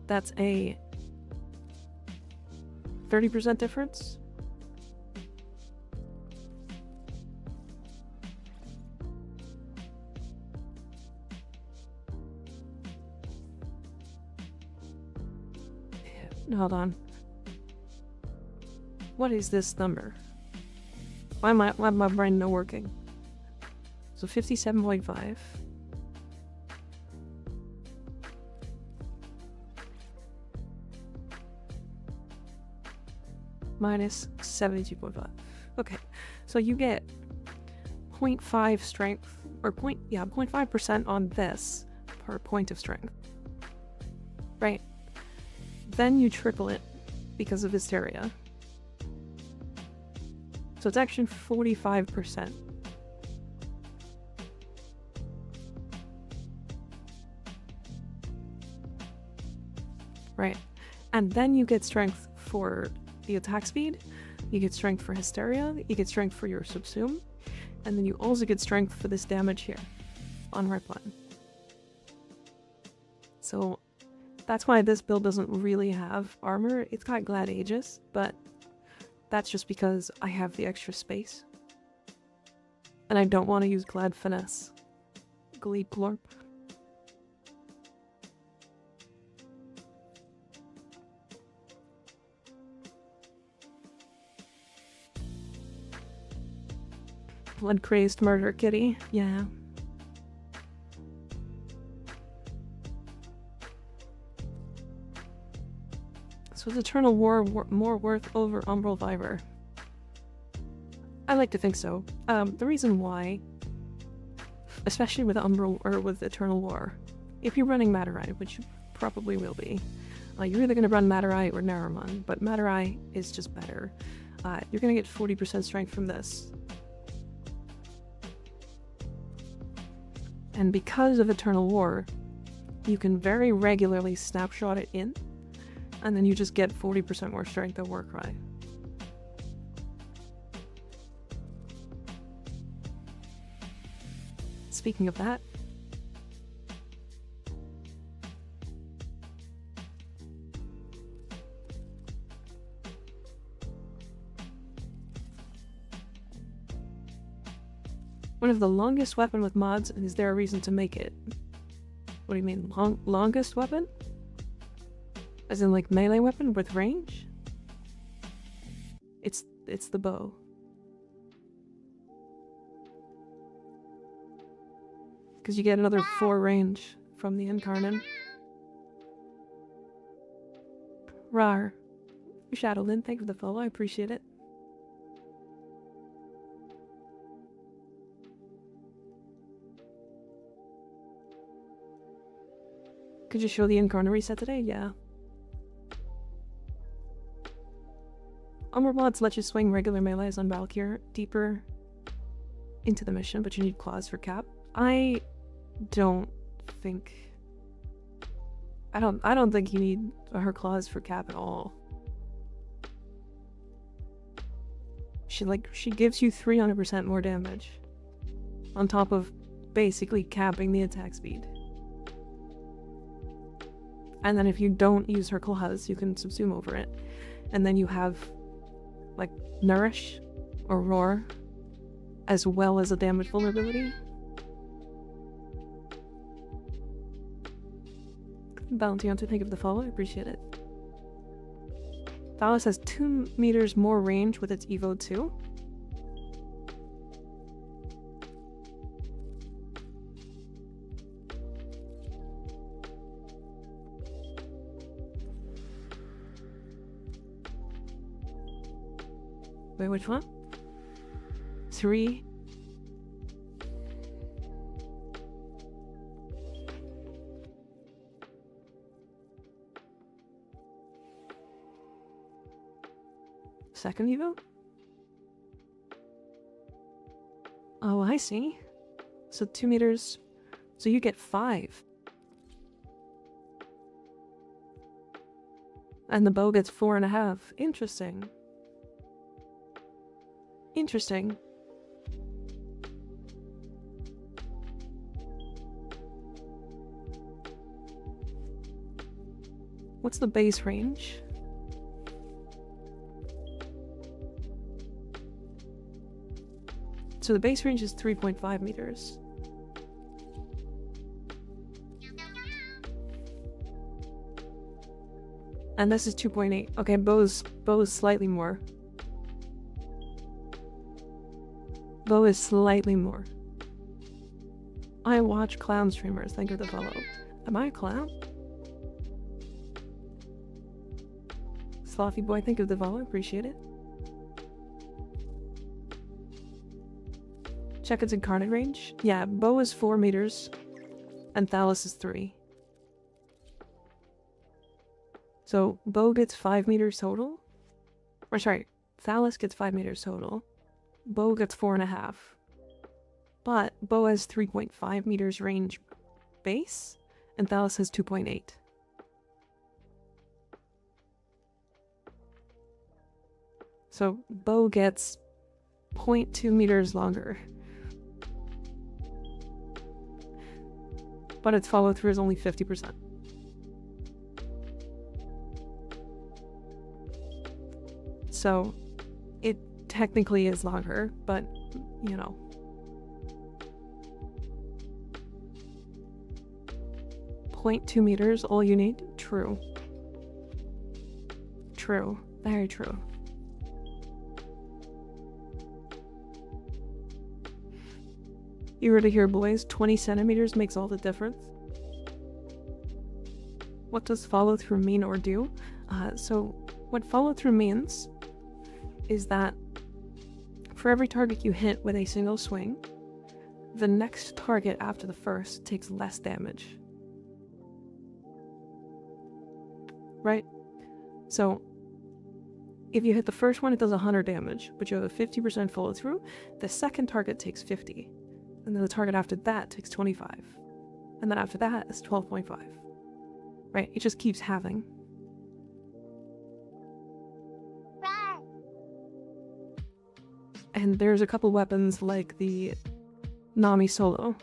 Speaker 1: that's a 30% difference. Hold on. What is this number? Why am my brain not working? So 57.5. Minus 72.5. Okay, so you get 0.5 strength, or 0.5% on this per point of strength. Right? Then you triple it because of Hysteria. So it's actually 45%. Right. And then you get strength for the attack speed, you get strength for Hysteria, you get strength for your subsume, and then you also get strength for this damage here on right button. So that's why this build doesn't really have armor. It's got Glad Aegis, but that's just because I have the extra space. And I don't want to use Glad Finesse. Gleep Glorp. Blood Crazed Murder Kitty, yeah. So So is Eternal War more worth over Umbral Fiber? I like to think so. The reason why, especially with Umbral or with Eternal War, if you're running Materite, which you probably will be, you're either going to run Materite or Naramon, but Materite is just better. You're going to get 40% strength from this. And because of Eternal War, you can very regularly snapshot it in, and then you just get 40% more strength of Warcry. Speaking of that, one of the longest weapon with mods, and is there a reason to make it? What do you mean, longest weapon? As in like melee weapon with range? It's the bow. Because you get another 4 range from the Incarnate. Rar. Shadowlin, thank you for the follow, I appreciate it. Could you show the Incarnate reset today? Yeah. Umbral mods let you swing regular melees on Valkyr deeper into the mission, but you need claws for cap. I don't think you need her claws for cap at all. She gives you 300% more damage on top of basically capping the attack speed. And then if you don't use her claws, you can subsume over it. And then you have like Nourish or Roar as well as a damage vulnerability. Bounty Hunter, think of the follow, I appreciate it. Thalos has 2 meters more range with its Evo 2. Wait, which one? 3. Second Evo? Oh, I see. So 2 meters. So you get 5. And the bow gets 4.5. Interesting. Interesting. What's the base range? So the base range is 3.5 meters. And this is 2.8. Okay, bow is slightly more. Bow is slightly more. I watch clown streamers, thank you for the follow. Am I a clown? Slothy boy, thank you for the follow, appreciate it. Check its Incarnate range. Yeah, bow is 4 meters, and Thalos is 3. So bow gets 5 meters total. Or sorry, Thalos gets 5 meters total. Bow gets 4.5. But bow has 3.5 meters range base, and Thalos has 2.8. So bow gets 0.2 meters longer. But its follow through is only 50%. So it technically is longer, but you know. .2 meters, all you need? True. True. Very true. You were to hear, boys, 20 centimeters makes all the difference. what does follow through mean or do? So what follow through means is that for every target you hit with a single swing, the next target after the first takes less damage. Right? So if you hit the first one, it does 100 damage, but you have a 50% follow through. The second target takes 50, and then the target after that takes 25, and then after that is 12.5. Right? It just keeps halving. And there's a couple weapons like the Nami Solo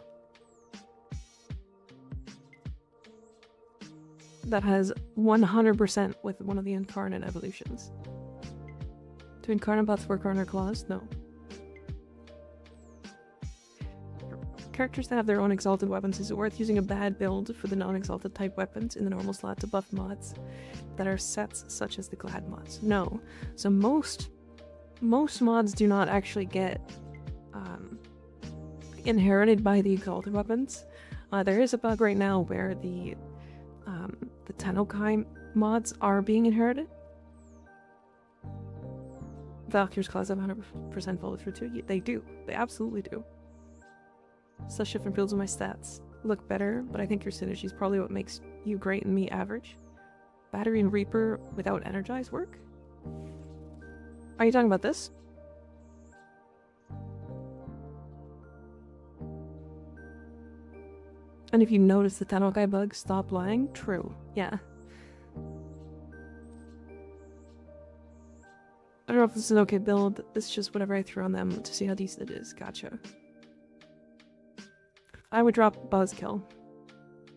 Speaker 1: that has 100% with one of the Incarnate evolutions. Do Incarnate bots work on our claws? No. Characters that have their own exalted weapons, is it worth using a bad build for the non-exalted type weapons in the normal slot to buff mods that are sets such as the Glad mods? No. So most mods do not actually get inherited by the exalted weapons. There is a bug right now where the Tennokai mods are being inherited. Valkyr's class have 100% follow through too. They do. They absolutely do. Such shift improves my stats. Look better, but I think your synergy is probably what makes you great and me average. Battery and Reaper without Energize work? Are you talking about this? And if you notice the Tennokai bug, stop lying? True. Yeah. I don't know if this is an okay build. It's just whatever I throw on them to see how decent it is. Gotcha. I would drop Buzzkill.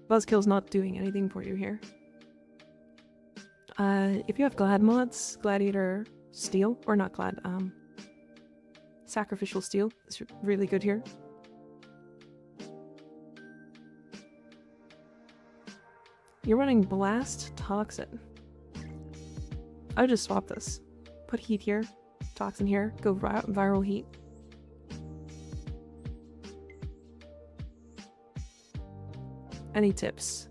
Speaker 1: Buzzkill's not doing anything for you here. If you have Glad mods, Gladiator Steel, or not Glad, Sacrificial Steel is really good here. You're running Blast Toxin. I would just swap this. Put heat here, toxin here, go viral heat. Any tips?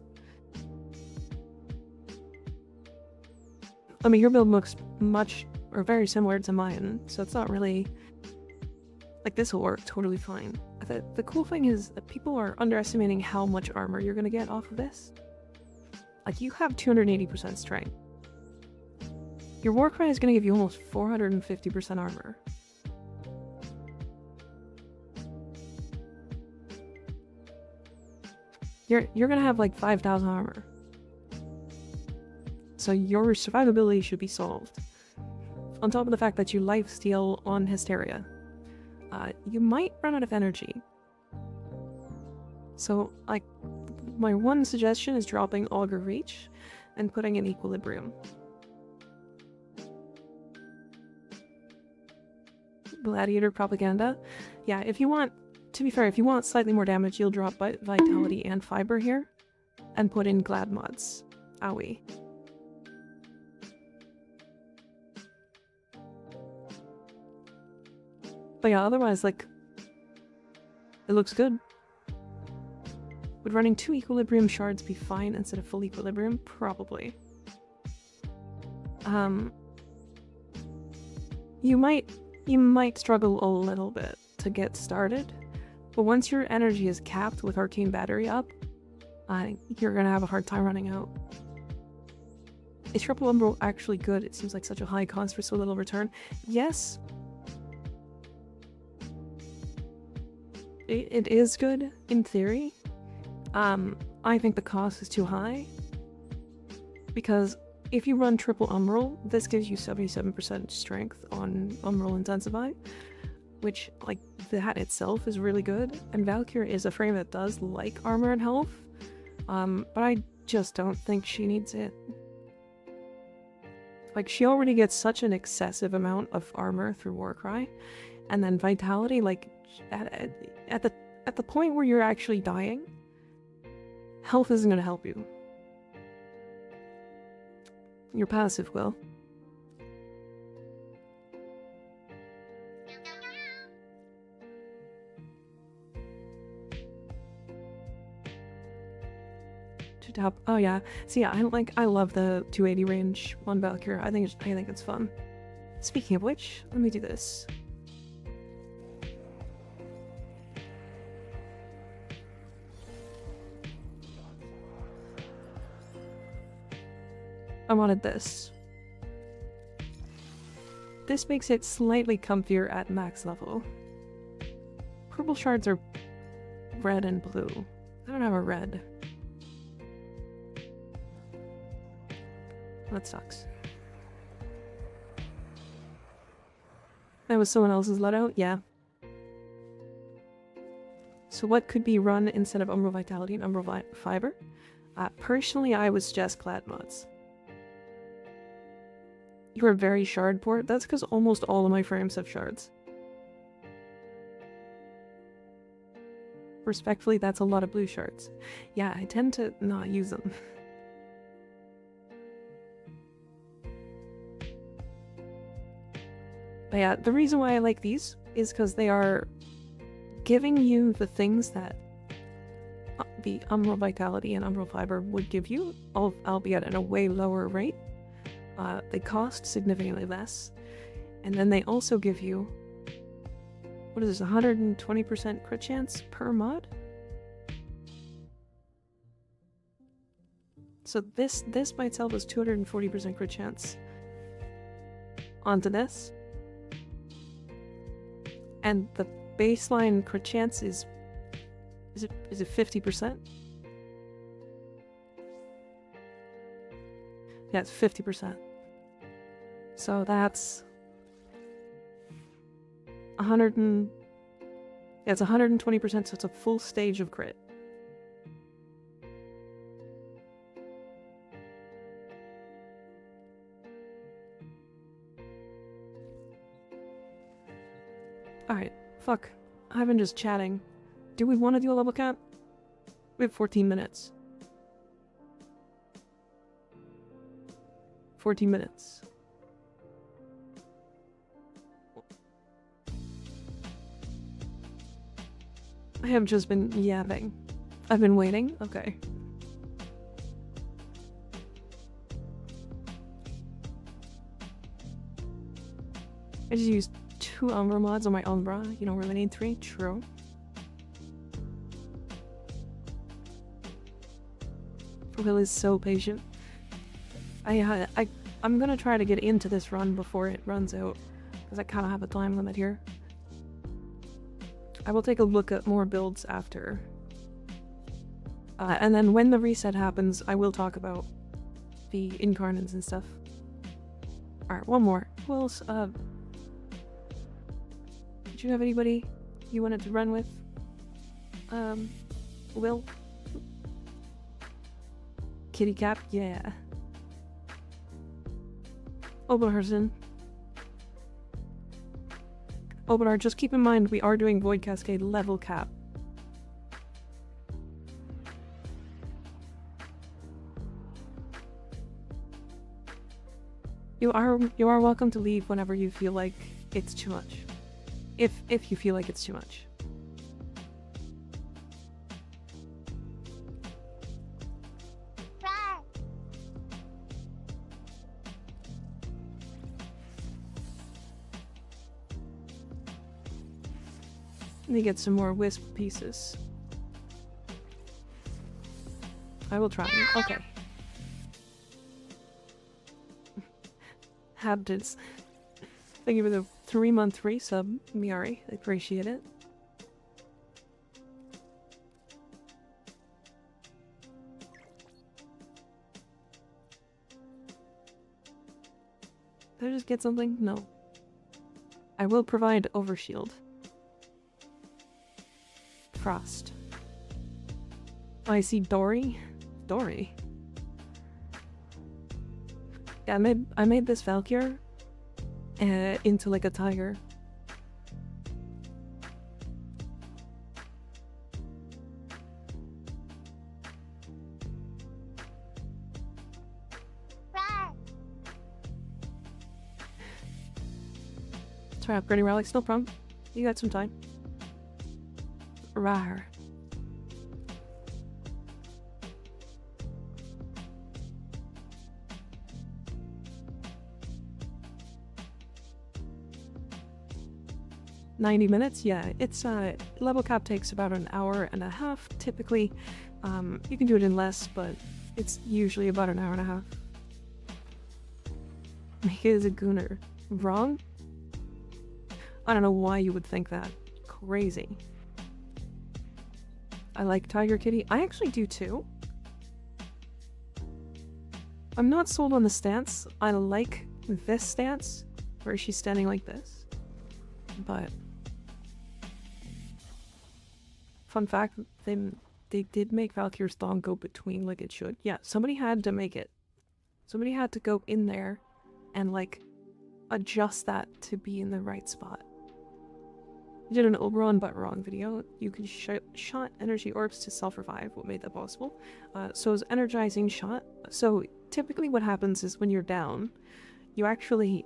Speaker 1: I mean, your build looks much or very similar to mine, so it's not really like this will work totally fine. The cool thing is that people are underestimating how much armor you're gonna get off of this. Like, you have 280% strength. Your Warcry is going to give you almost 450% armor. You're going to have like 5,000 armor. So your survivability should be solved. On top of the fact that you lifesteal on Hysteria. You might run out of energy. So, like, my one suggestion is dropping Augur Reach and putting in Equilibrium. Gladiator Propaganda. Yeah, if you want, to be fair, if you want slightly more damage, you'll drop Vitality and Fiber here and put in Glad mods. Owie. But yeah, otherwise, like, it looks good. Would running 2 Equilibrium shards be fine instead of full Equilibrium? Probably. You might struggle a little bit to get started, but once your energy is capped with Arcane Battery up, you're gonna have a hard time running out. Is Triple Umbral actually good? It seems like such a high cost for so little return. Yes. It is good, in theory. I think the cost is too high. Because if you run Triple Umbral, this gives you 77% strength on Umbral Intensify. Which, like, that itself is really good. And Valkyrie is a frame that does like armor and health. But I just don't think she needs it. Like, she already gets such an excessive amount of armor through Warcry. And then Vitality, like, at the point where you're actually dying, health isn't going to help you. Your passive will. top. Oh yeah. See, I love the 280 range on Valkyr. I think it's fun. Speaking of which, let me do this. I wanted this. This makes it slightly comfier at max level. Purple shards are red and blue. I don't have a red. That sucks. That was someone else's loadout? Yeah. So what could be run instead of Umbral Vitality and Umbral Fiber? Personally, I would suggest Clad Mods. You are very shard poor. That's because almost all of my frames have shards. Respectfully, that's a lot of blue shards. Yeah, I tend to not use them. But yeah, the reason why I like these is because they are giving you the things that the Umbral Vitality and Umbral Fiber would give you, albeit at a way lower rate. They cost significantly less, and then they also give you, what is this, 120% crit chance per mod? So this by itself is 240% crit chance onto this, and the baseline crit chance is it 50%? Yeah, it's 50%. So that's 120%, so it's a full stage of crit. Alright, fuck. I've been just chatting. Do we want to do a level cap? We have 14 minutes. 14 minutes. I have just been yapping. I've been waiting? Okay. I just used 2 Umbra mods on my Umbra. You don't really need 3. True. Will is so patient. I'm gonna try to get into this run before it runs out, because I kind of have a time limit here. I will take a look at more builds after. And then when the reset happens, I will talk about the incarnates and stuff. Alright, one more. Who else? Did you have anybody you wanted to run with? Will? Kitty Cap? Yeah. Oberhausen. Obenar, just keep in mind we are doing Void Cascade level cap. You are welcome to leave whenever you feel like it's too much. If you feel like it's too much. Let me get some more wisp pieces. I will try. Okay. Habits. Thank you for the 3-month resub, Miari. I appreciate it. Did I just get something? No. I will provide overshield. Frost. Oh, I see Dory. Dory. Yeah, I made this Valkyr into like a tiger. Try upgrading relics, no problem. You got some time. Rawr. 90 minutes? Yeah, it's level cap takes about an hour and a half typically. You can do it in less, but it's usually about an hour and a half. Mika is a gooner. Wrong? I don't know why you would think that. Crazy. I like Tiger Kitty. I actually do too. I'm not sold on the stance. I like this stance, where she's standing like this. But fun fact, they did make Valkyr's thong go between like it should. Yeah, somebody had to make it. Somebody had to go in there and like adjust that to be in the right spot. I did an Oberon but wrong video. You can shot energy orbs to self-revive. What made that possible? So it's energizing shot. So typically what happens is when you're down, you actually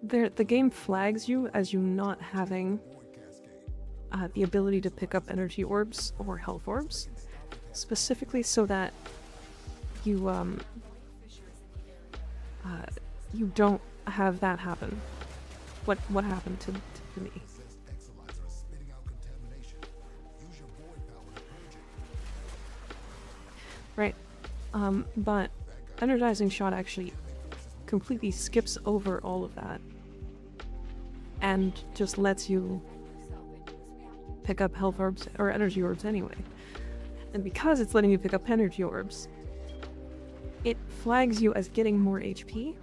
Speaker 1: the game flags you as you not having the ability to pick up energy orbs or health orbs, specifically so that you you don't have that happen. What happened to me? Right. But energizing shot actually completely skips over all of that and just lets you pick up health orbs or energy orbs anyway. And because it's letting you pick up energy orbs, it flags you as getting more HP,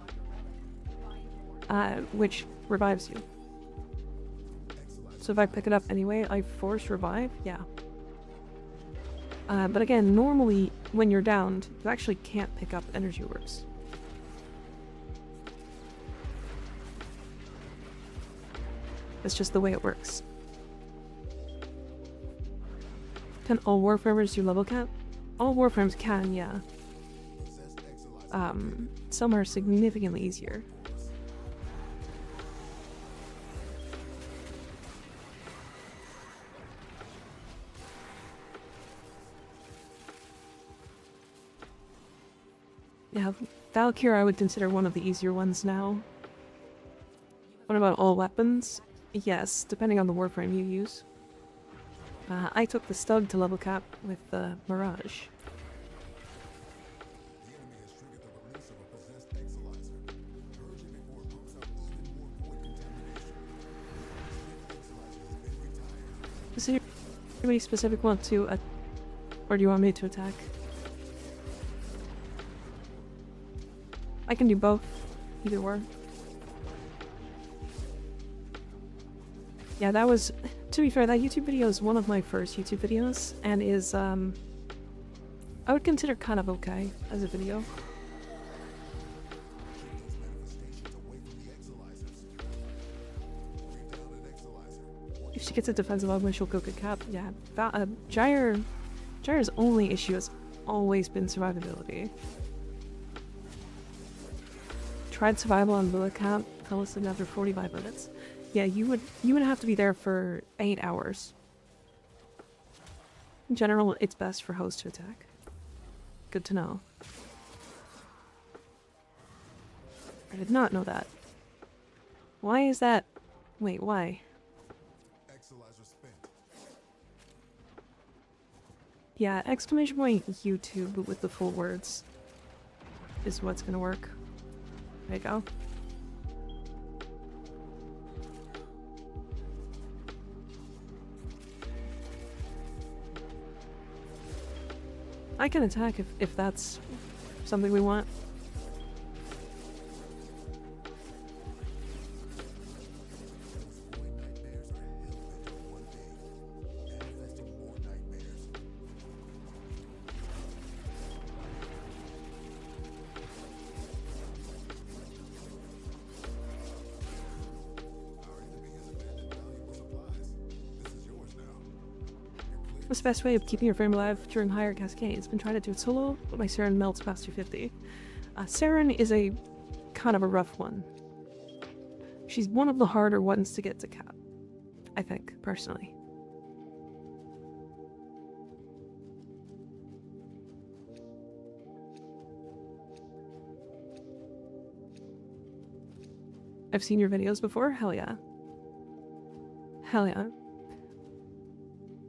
Speaker 1: which revives you. So if I pick it up anyway, I force revive, yeah. But again, normally when you're downed, you actually can't pick up energy orbs. That's just the way it works. Can all Warframers do level cap? All Warframes can, yeah. Some are significantly easier. Yeah, Valkyr I would consider one of the easier ones now. What about all weapons? Yes, depending on the Warframe you use. I took the Stug to level cap with the Mirage. Is there anybody specific want to, or do you want me to attack? I can do both, either or. Yeah, that was, to be fair, that YouTube video is one of my first YouTube videos, and is, I would consider kind of okay as a video. If she gets a defensive augment, she'll go good cap. Yeah, Gyre's only issue has always been survivability. Tried survival on Lula cap, fell asleep after 45 minutes. Yeah, you would have to be there for 8 hours. In general, it's best for host to attack. Good to know. I did not know that. Why is that? Wait, why? Yeah, exclamation point YouTube with the full words is what's gonna work. There you go. I can attack if that's something we want. What's the best way of keeping your frame alive during higher cascades? Been trying to do it solo, but my Saren melts past 250. Saren is a kind of a rough one. She's one of the harder ones to get to cap, I think, personally. I've seen your videos before. Hell yeah. Hell yeah.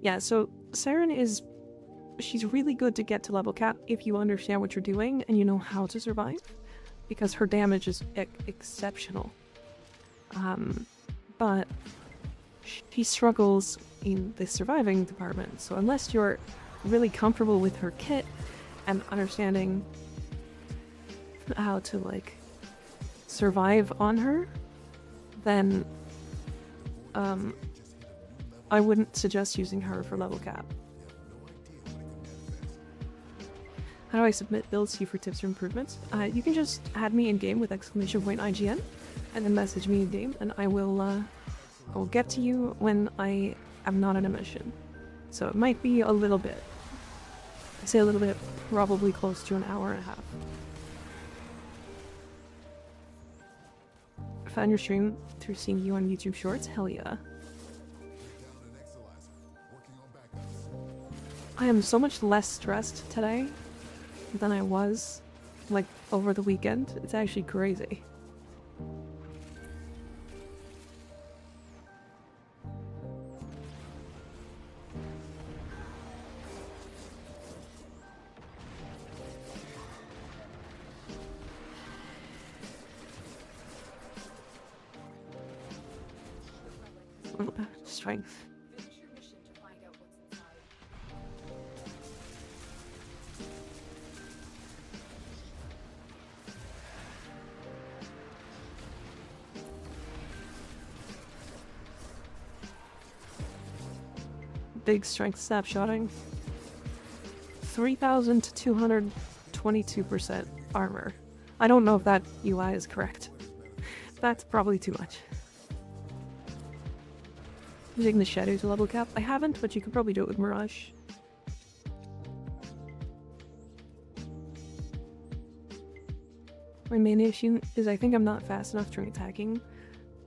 Speaker 1: Yeah, so Siren is... she's really good to get to level cap if you understand what you're doing and you know how to survive. Because her damage is exceptional. But she struggles in the surviving department, so unless you're really comfortable with her kit and understanding how to, like, survive on her, then I wouldn't suggest using her for level cap. How do I submit builds to you for tips or improvements? You can just add me in game with !IGN and then message me in game, and I will get to you when I am not in a mission. So it might be a little bit. I say a little bit, probably close to an hour and a half. Found your stream through seeing you on YouTube Shorts? Hell yeah. I am so much less stressed today than I was, like, over the weekend. It's actually crazy. Strength. Big strength snapshotting. 3,000 to 222% armor. I don't know if that UI is correct. That's probably too much. Using the shadow to level cap? I haven't, but you could probably do it with Mirage. My main issue is I think I'm not fast enough during attacking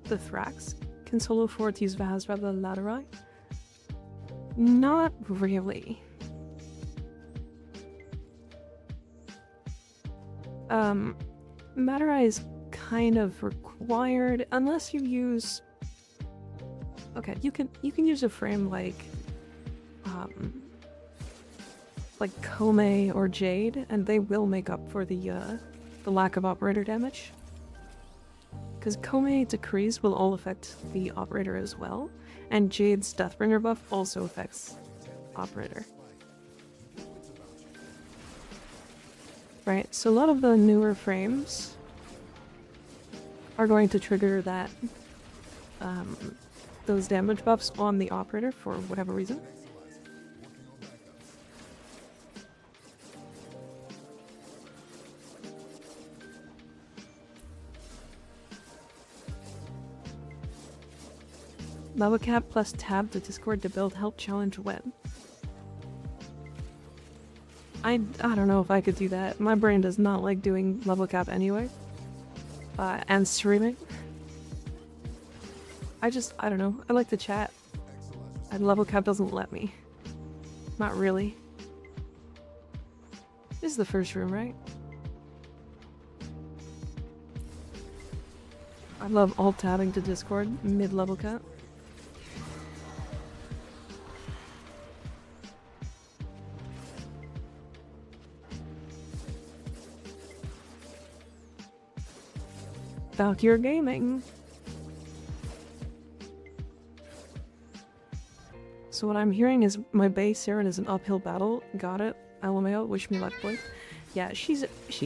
Speaker 1: the Thrax. Can solo forward use Vaz rather than Laterai? Not really. Laterai is kind of required unless you use... Okay, you can use a frame like Kome or Jade, and they will make up for the lack of operator damage. Because Kome decrees will all affect the operator as well, and Jade's Deathbringer buff also affects operator. Right, so a lot of the newer frames are going to trigger that those damage buffs on the operator for whatever reason. Level cap plus tab to Discord to build help challenge when. I don't know if I could do that. My brain does not like doing level cap anyway. And streaming. I don't know. I like to chat. And level cap doesn't let me. Not really. This is the first room, right? I love alt-tabbing to Discord mid-level cap. Valkyrie Gaming. So what I'm hearing is my base Siren is an uphill battle. Got it. LMAO, wish me luck, boy. Yeah, she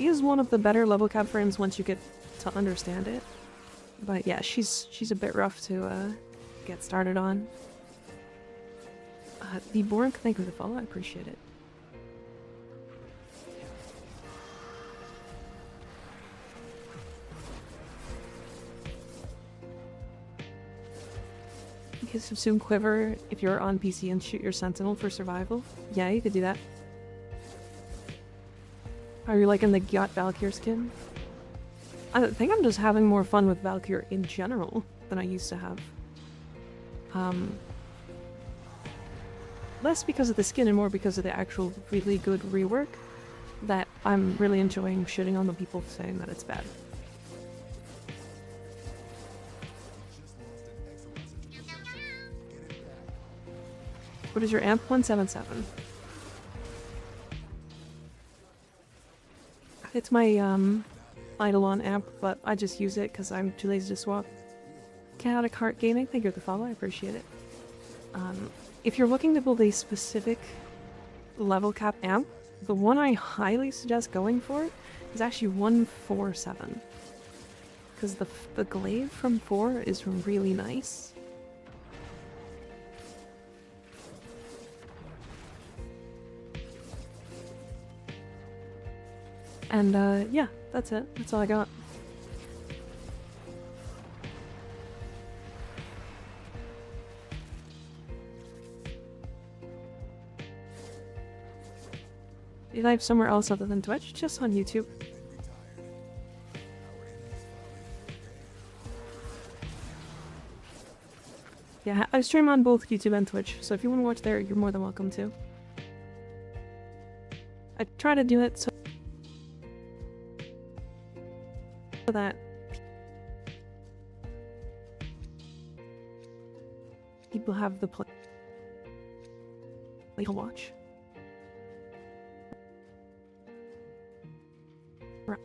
Speaker 1: is one of the better level cap frames once you get to understand it. But yeah, she's a bit rough to get started on. The Bork, thank you for the follow, I appreciate it. You can subsume Quiver if you're on PC and shoot your Sentinel for survival. Yeah, you could do that. Are you liking the Gyat Valkyrie skin? I think I'm just having more fun with Valkyrie in general than I used to have. Less because of the skin and more because of the actual really good rework that I'm really enjoying shitting on the people saying that it's bad. What is your amp? 177. It's my Eidolon amp, but I just use it because I'm too lazy to swap. Chaotic Heart Gaming, thank you for the follow, I appreciate it. If you're looking to build a specific level cap amp, the one I highly suggest going for is actually 147. Because the glaive from 4 is really nice. And yeah, that's it. That's all I got. You live somewhere else other than Twitch? Just on YouTube. Yeah, I stream on both YouTube and Twitch, so if you want to watch there, you're more than welcome to. I try to do it so that people have the play to watch. Right.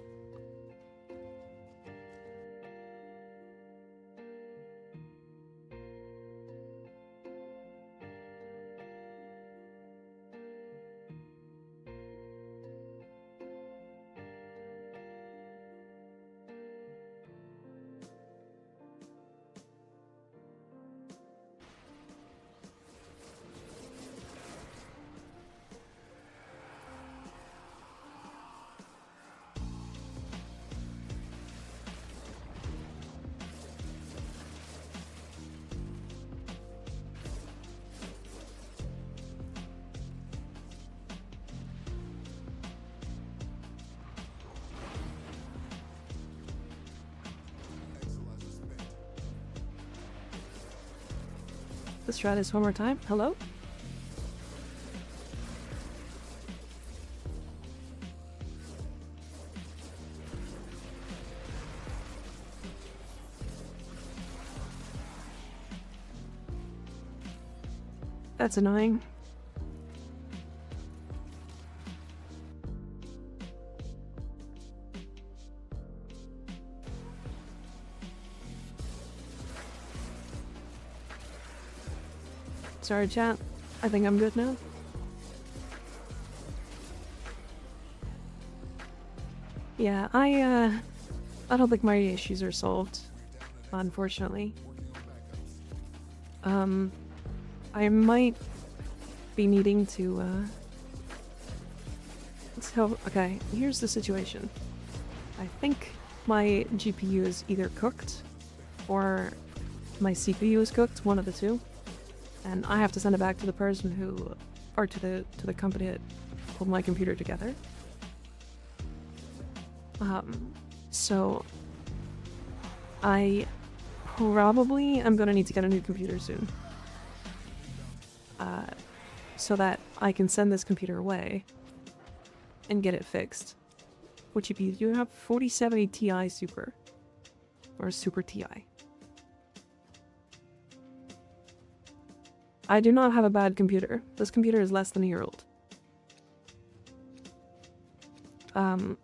Speaker 1: Let's try this one more time. Hello? That's annoying. Sorry, chat. I think I'm good now. Yeah, I don't think my issues are solved, unfortunately. I might be needing to, So, okay, here's the situation. I think my GPU is either cooked, or my CPU is cooked, one of the two. And I have to send it back to the person who, or to the company that pulled my computer together. So I probably am gonna need to get a new computer soon. So that I can send this computer away and get it fixed. What GPU do you have? 4070 Ti Super. Or Super Ti. I do not have a bad computer. This computer is less than a year old. I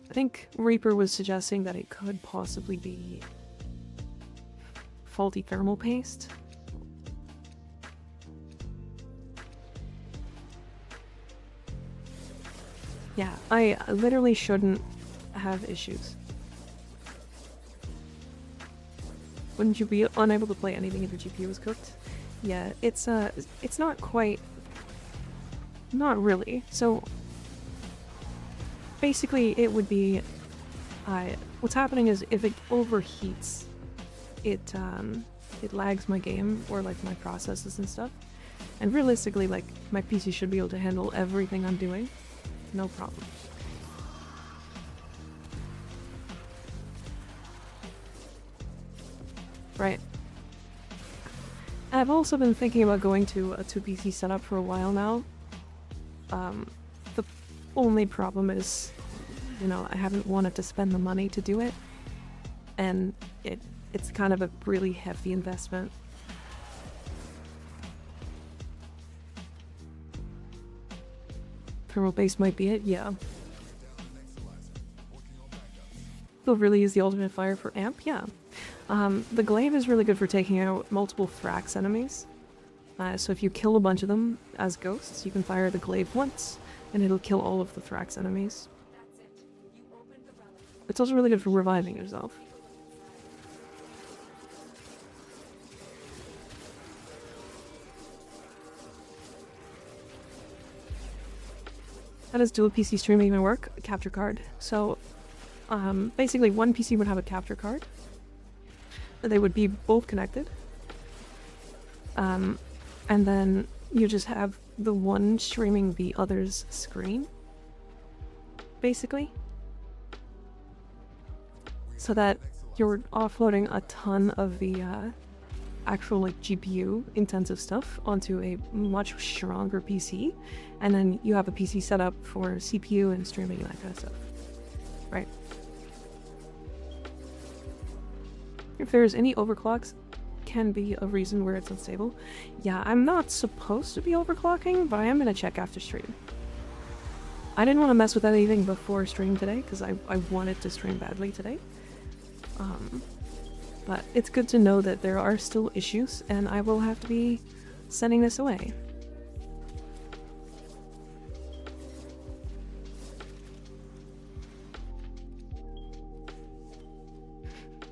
Speaker 1: think Reaper was suggesting that it could possibly be faulty thermal paste. Yeah, I literally shouldn't have issues. Wouldn't you be unable to play anything if your GPU was cooked? Yeah, it's not quite... Not really. So, basically it would be... what's happening is if it overheats, it lags my game, or like my processes and stuff. And realistically, like, my PC should be able to handle everything I'm doing. No problem. Right. I've also been thinking about going to a 2PC setup for a while now. The only problem is, you know, I haven't wanted to spend the money to do it. And it's kind of a really heavy investment. Thermal base might be it, yeah. They'll really use the ultimate fire for amp, yeah. The glaive is really good for taking out multiple Thrax enemies. So if you kill a bunch of them as ghosts, you can fire the glaive once, and it'll kill all of the Thrax enemies. It's also really good for reviving yourself. How does dual PC streaming even work? A capture card. So, basically one PC would have a capture card. They would be both connected. And then you just have the one streaming the other's screen. Basically. So that you're offloading a ton of the actual like GPU intensive stuff onto a much stronger PC, and then you have a PC set up for CPU and streaming and that kind of stuff. Right. If there's any overclocks, can be a reason where it's unstable. Yeah, I'm not supposed to be overclocking, but I am gonna check after stream. I didn't want to mess with anything before stream today because I wanted to stream badly today. But it's good to know that there are still issues, and I will have to be sending this away.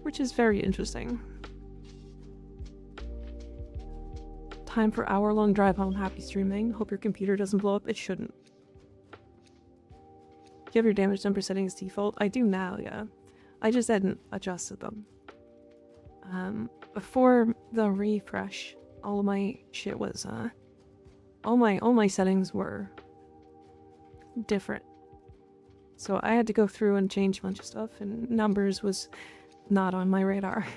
Speaker 1: Which is very interesting. Time for hour-long drive home. Happy streaming. Hope your computer doesn't blow up. It shouldn't. Do you have your damage number settings default? I do now, yeah. I just hadn't adjusted them. Before the refresh, all my shit was, all my settings were different. So I had to go through and change a bunch of stuff, and numbers was not on my radar.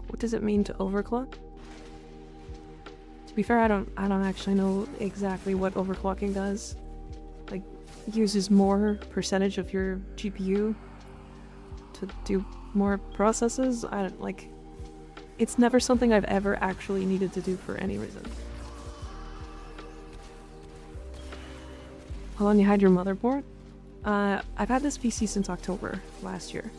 Speaker 1: What does it mean to overclock? To be fair, I don't actually know exactly what overclocking does. Like, uses more percentage of your GPU to do more processes. I don't like. It's never something I've ever actually needed to do for any reason. How long you had your motherboard? I've had this PC since October last year.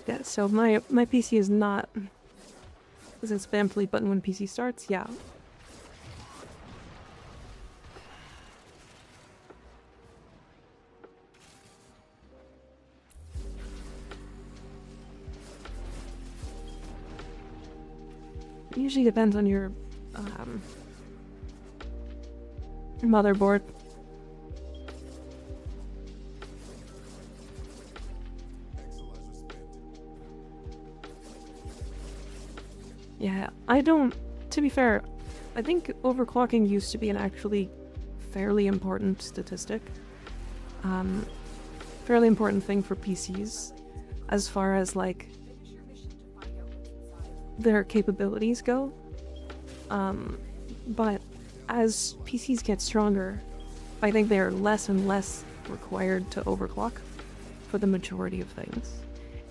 Speaker 1: Yeah, so my PC is not... Is it spam delete button when PC starts? Yeah. It usually depends on your motherboard. Yeah, I don't... To be fair, I think overclocking used to be an actually fairly important statistic. Fairly important thing for PCs, as far as, like, their capabilities go. But as PCs get stronger, I think they're less and less required to overclock for the majority of things.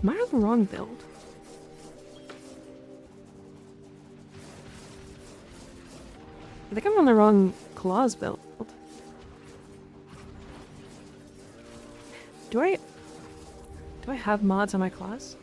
Speaker 1: Am I on the wrong build? I think I'm on the wrong claws build. Do I have mods on my claws?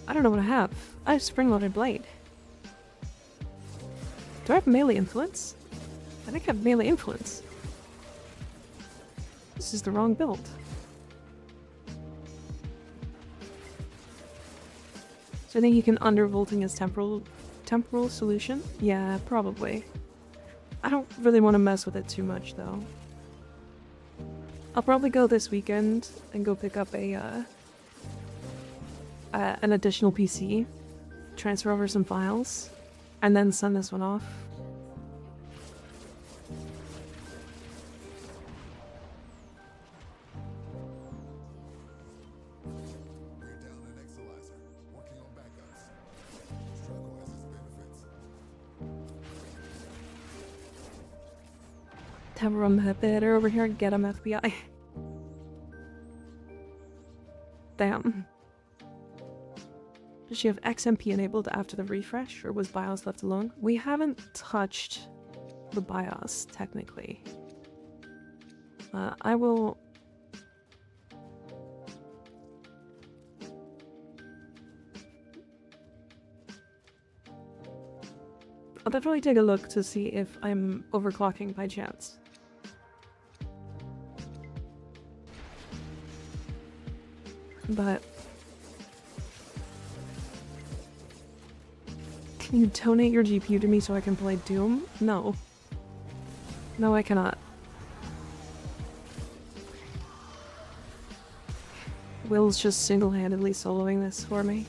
Speaker 1: I don't know what I have. I have spring-loaded blade. Do I have melee influence? I think I have melee influence. This is the wrong build. So I think you can undervolting as temporal solution? Yeah, probably. I don't really want to mess with it too much though. I'll probably go this weekend and go pick up an additional PC, transfer over some files, and then send this one off. Have a better over here and get him, FBI. Damn. Does she have XMP enabled after the refresh, or was BIOS left alone? We haven't touched the BIOS, technically. I will... I'll definitely take a look to see if I'm overclocking by chance. But... Can you donate your GPU to me so I can play Doom? No. No, I cannot. Will's just single-handedly soloing this for me.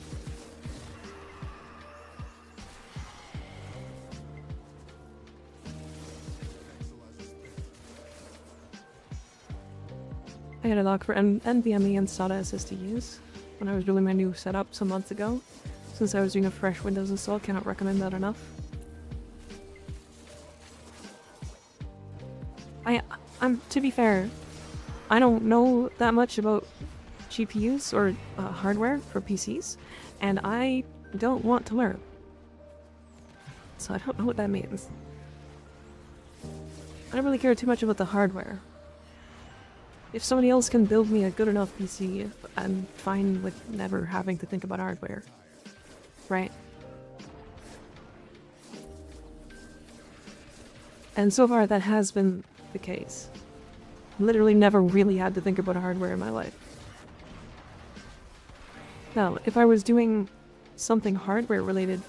Speaker 1: I had a lock for NVMe and SATA assist to use when I was building my new setup some months ago. Since I was doing a fresh Windows install, cannot recommend that enough. To be fair, I don't know that much about GPUs or hardware for PCs, and I don't want to learn. So I don't know what that means. I don't really care too much about the hardware. If somebody else can build me a good enough PC, I'm fine with never having to think about hardware. Right? And so far that has been the case. Literally never really had to think about hardware in my life. Now, if I was doing something hardware related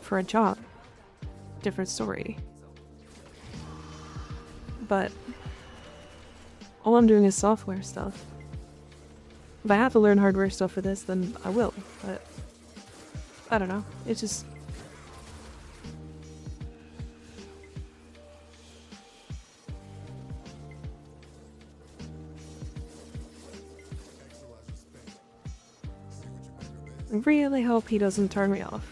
Speaker 1: for a job, different story. But all I'm doing is software stuff. If I have to learn hardware stuff for this, then I will, but I don't know. It's just... I really hope he doesn't turn me off.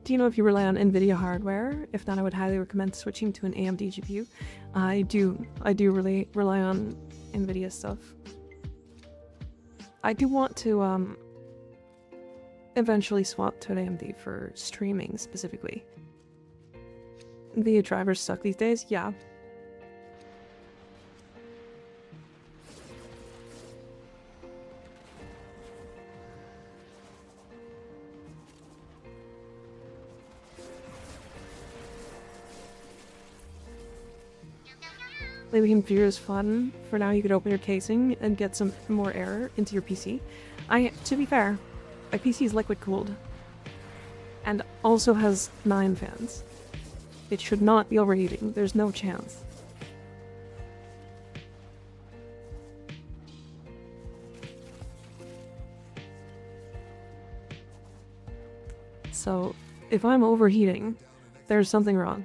Speaker 1: Do you know if you rely on NVIDIA hardware? If not, I would highly recommend switching to an AMD GPU. I do really rely on NVIDIA stuff. I do want to eventually swap to an AMD for streaming specifically. NVIDIA drivers suck these days? Yeah. Maybe Configure is fun. For now, you could open your casing and get some more air into your PC. To be fair, my PC is liquid cooled. And also has 9 fans. It should not be overheating. There's no chance. So, if I'm overheating, there's something wrong.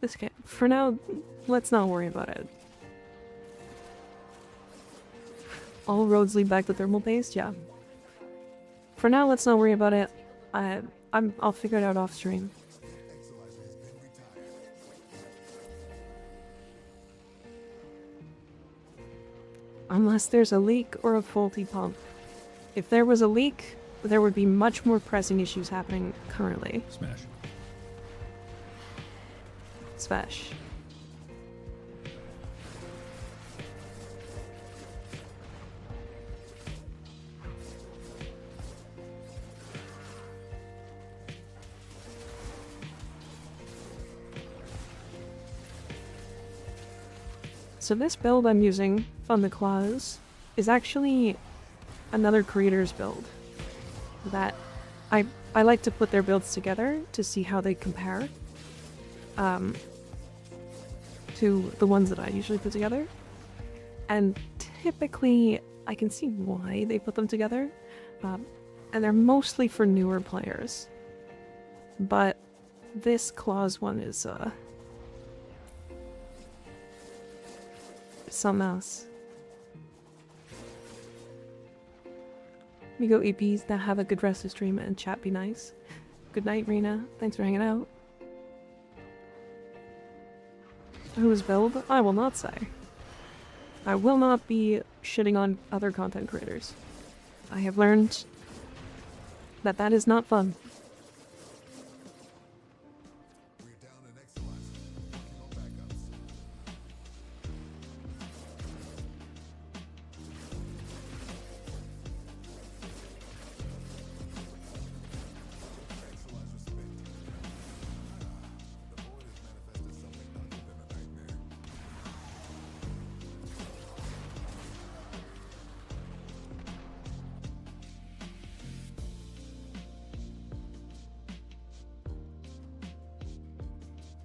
Speaker 1: This can't. For now, let's not worry about it. All roads lead back to thermal paste? Yeah. For now, let's not worry about it. I'll figure it out off stream. Unless there's a leak or a faulty pump. If there was a leak, there would be much more pressing issues happening currently.
Speaker 2: Smash.
Speaker 1: Smash. So this build I'm using, Fun the Claws, is actually another creator's build that I like to put their builds together to see how they compare to the ones that I usually put together. And typically I can see why they put them together, and they're mostly for newer players. But this Claws one is something else. We go EPs, now have a good rest of stream and chat be nice. Good night, Rena. Thanks for hanging out. Whose build? I will not say. I will not be shitting on other content creators. I have learned that that is not fun.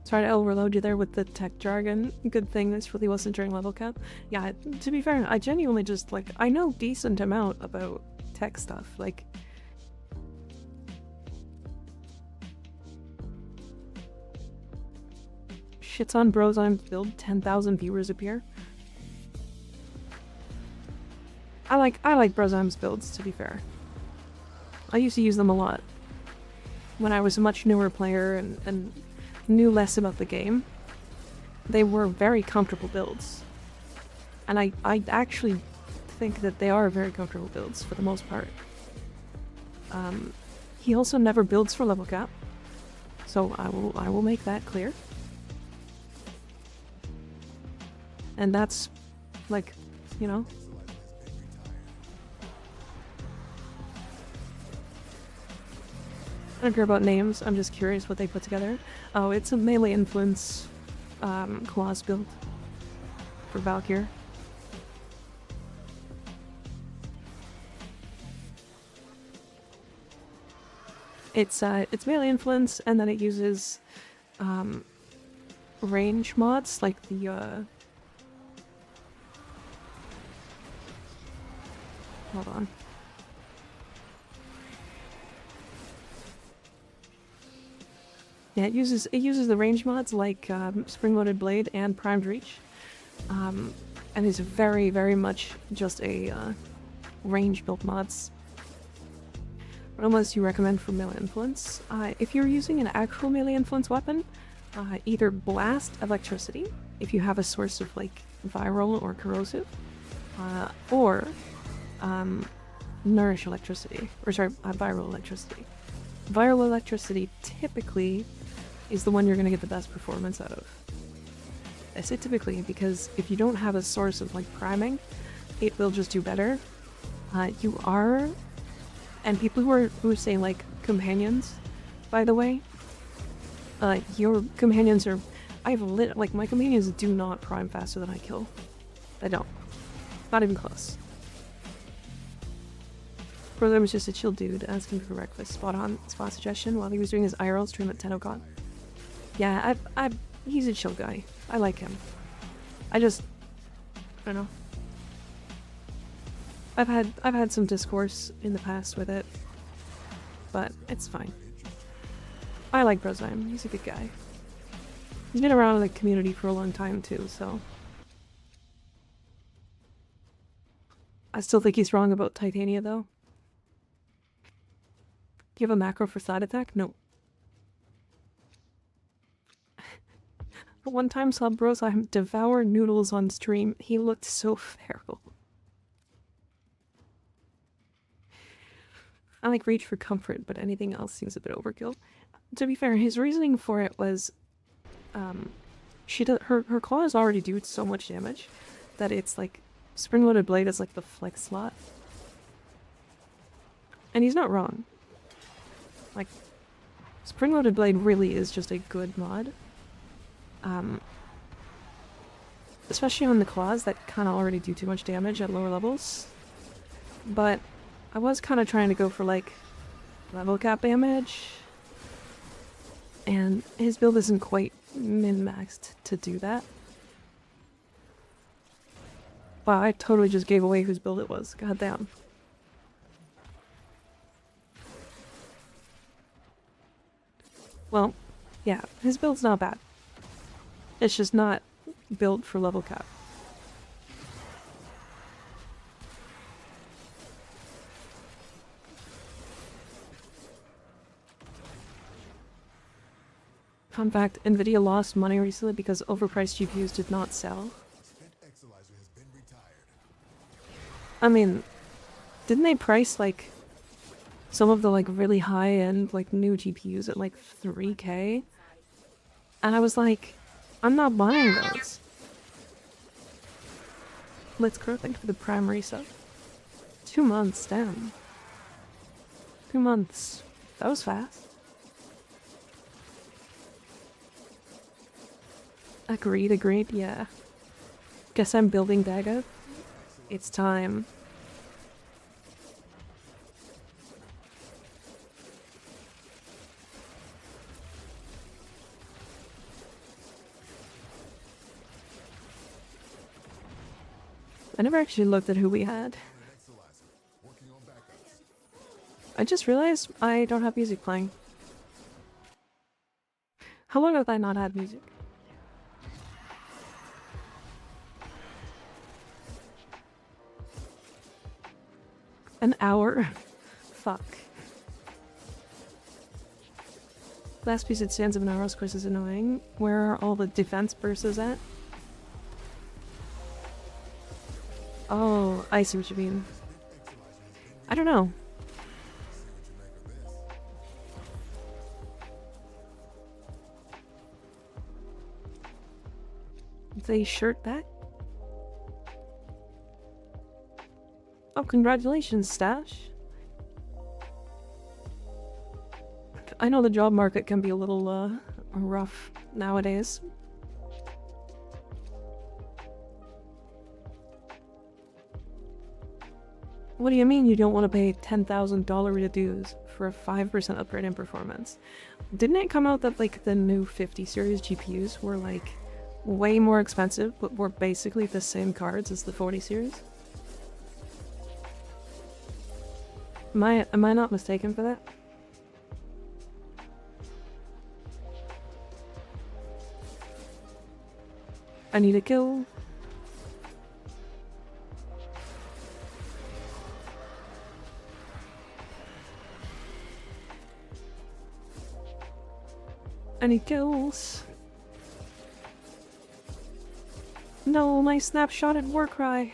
Speaker 1: Sorry to overload you there with the tech jargon. Good thing this really wasn't during level cap. Yeah, to be fair, I genuinely just, like, I know decent amount about tech stuff. Like, shits on bros on build, 10,000 viewers appear. I like Brozyme's builds, to be fair. I used to use them a lot when I was a much newer player and knew less about the game. They were very comfortable builds. And I actually think that they are very comfortable builds for the most part. He also never builds for level cap, so I will make that clear. And that's, like, you know, I don't care about names, I'm just curious what they put together. Oh, it's a melee influence Claws build for Valkyr. It's melee influence, and then it uses range mods like the hold on. Yeah, it uses the range mods like Spring-Loaded Blade and Primed Reach, and is very, very much just a range build mods. What else you recommend for melee influence? If you're using an actual melee influence weapon, either blast electricity if you have a source of like viral or corrosive, or nourish electricity, or sorry, viral electricity. Viral electricity typically is the one you're going to get the best performance out of. I say typically because if you don't have a source of like priming, it will just do better. You are, and people who are saying like companions, by the way, your companions are, like my companions do not prime faster than I kill. They don't. Not even close. Brother was just a chill dude asking for breakfast. Spot on. Spot suggestion while he was doing his IRL stream at 10 o'clock. Yeah, he's a chill guy. I like him. I don't know. I've had some discourse in the past with it, but it's fine. I like Brozyme. He's a good guy. He's been around in the community for a long time too, so I still think he's wrong about Titania though. Do you have a macro for side attack? No. One time saw Brozyme devour noodles on stream. He looked so feral. I like reach for comfort, but anything else seems a bit overkill. To be fair, his reasoning for it was, her claws already do so much damage that it's like spring-loaded blade is like the flex slot, and he's not wrong. Like, spring-loaded blade really is just a good mod, especially on the claws that kind of already do too much damage at lower levels. But I was kind of trying to go for like level cap damage, and his build isn't quite min-maxed to do that. Wow, I totally just gave away whose build it was. God damn. Well, yeah, his build's not bad. It's just not built for level cap. Fun fact, Nvidia lost money recently because overpriced GPUs did not sell. I mean, didn't they price like some of the like really high-end like new GPUs at like 3K? And I was like, I'm not buying those. Let's grow, thank you for the prime resub. 2 months, damn. 2 months. That was fast. Agreed, agreed, yeah. Guess I'm building Daga. It's time. I never actually looked at who we had. I just realized I don't have music playing. How long have I not had music? An hour? Fuck. Last piece it stands of an hour, of course, is annoying. Where are all the defense bursts at? Oh, I see what you mean. I don't know. They shirt back? Oh, congratulations, Stash. I know the job market can be a little, rough nowadays. What do you mean you don't want to pay $10,000 dues for a 5% upgrade in performance? Didn't it come out that, like, the new 50 series GPUs were, like, way more expensive, but were basically the same cards as the 40 series? Am I not mistaken for that? I need a kill. I need kills. No, my snapshotted Warcry.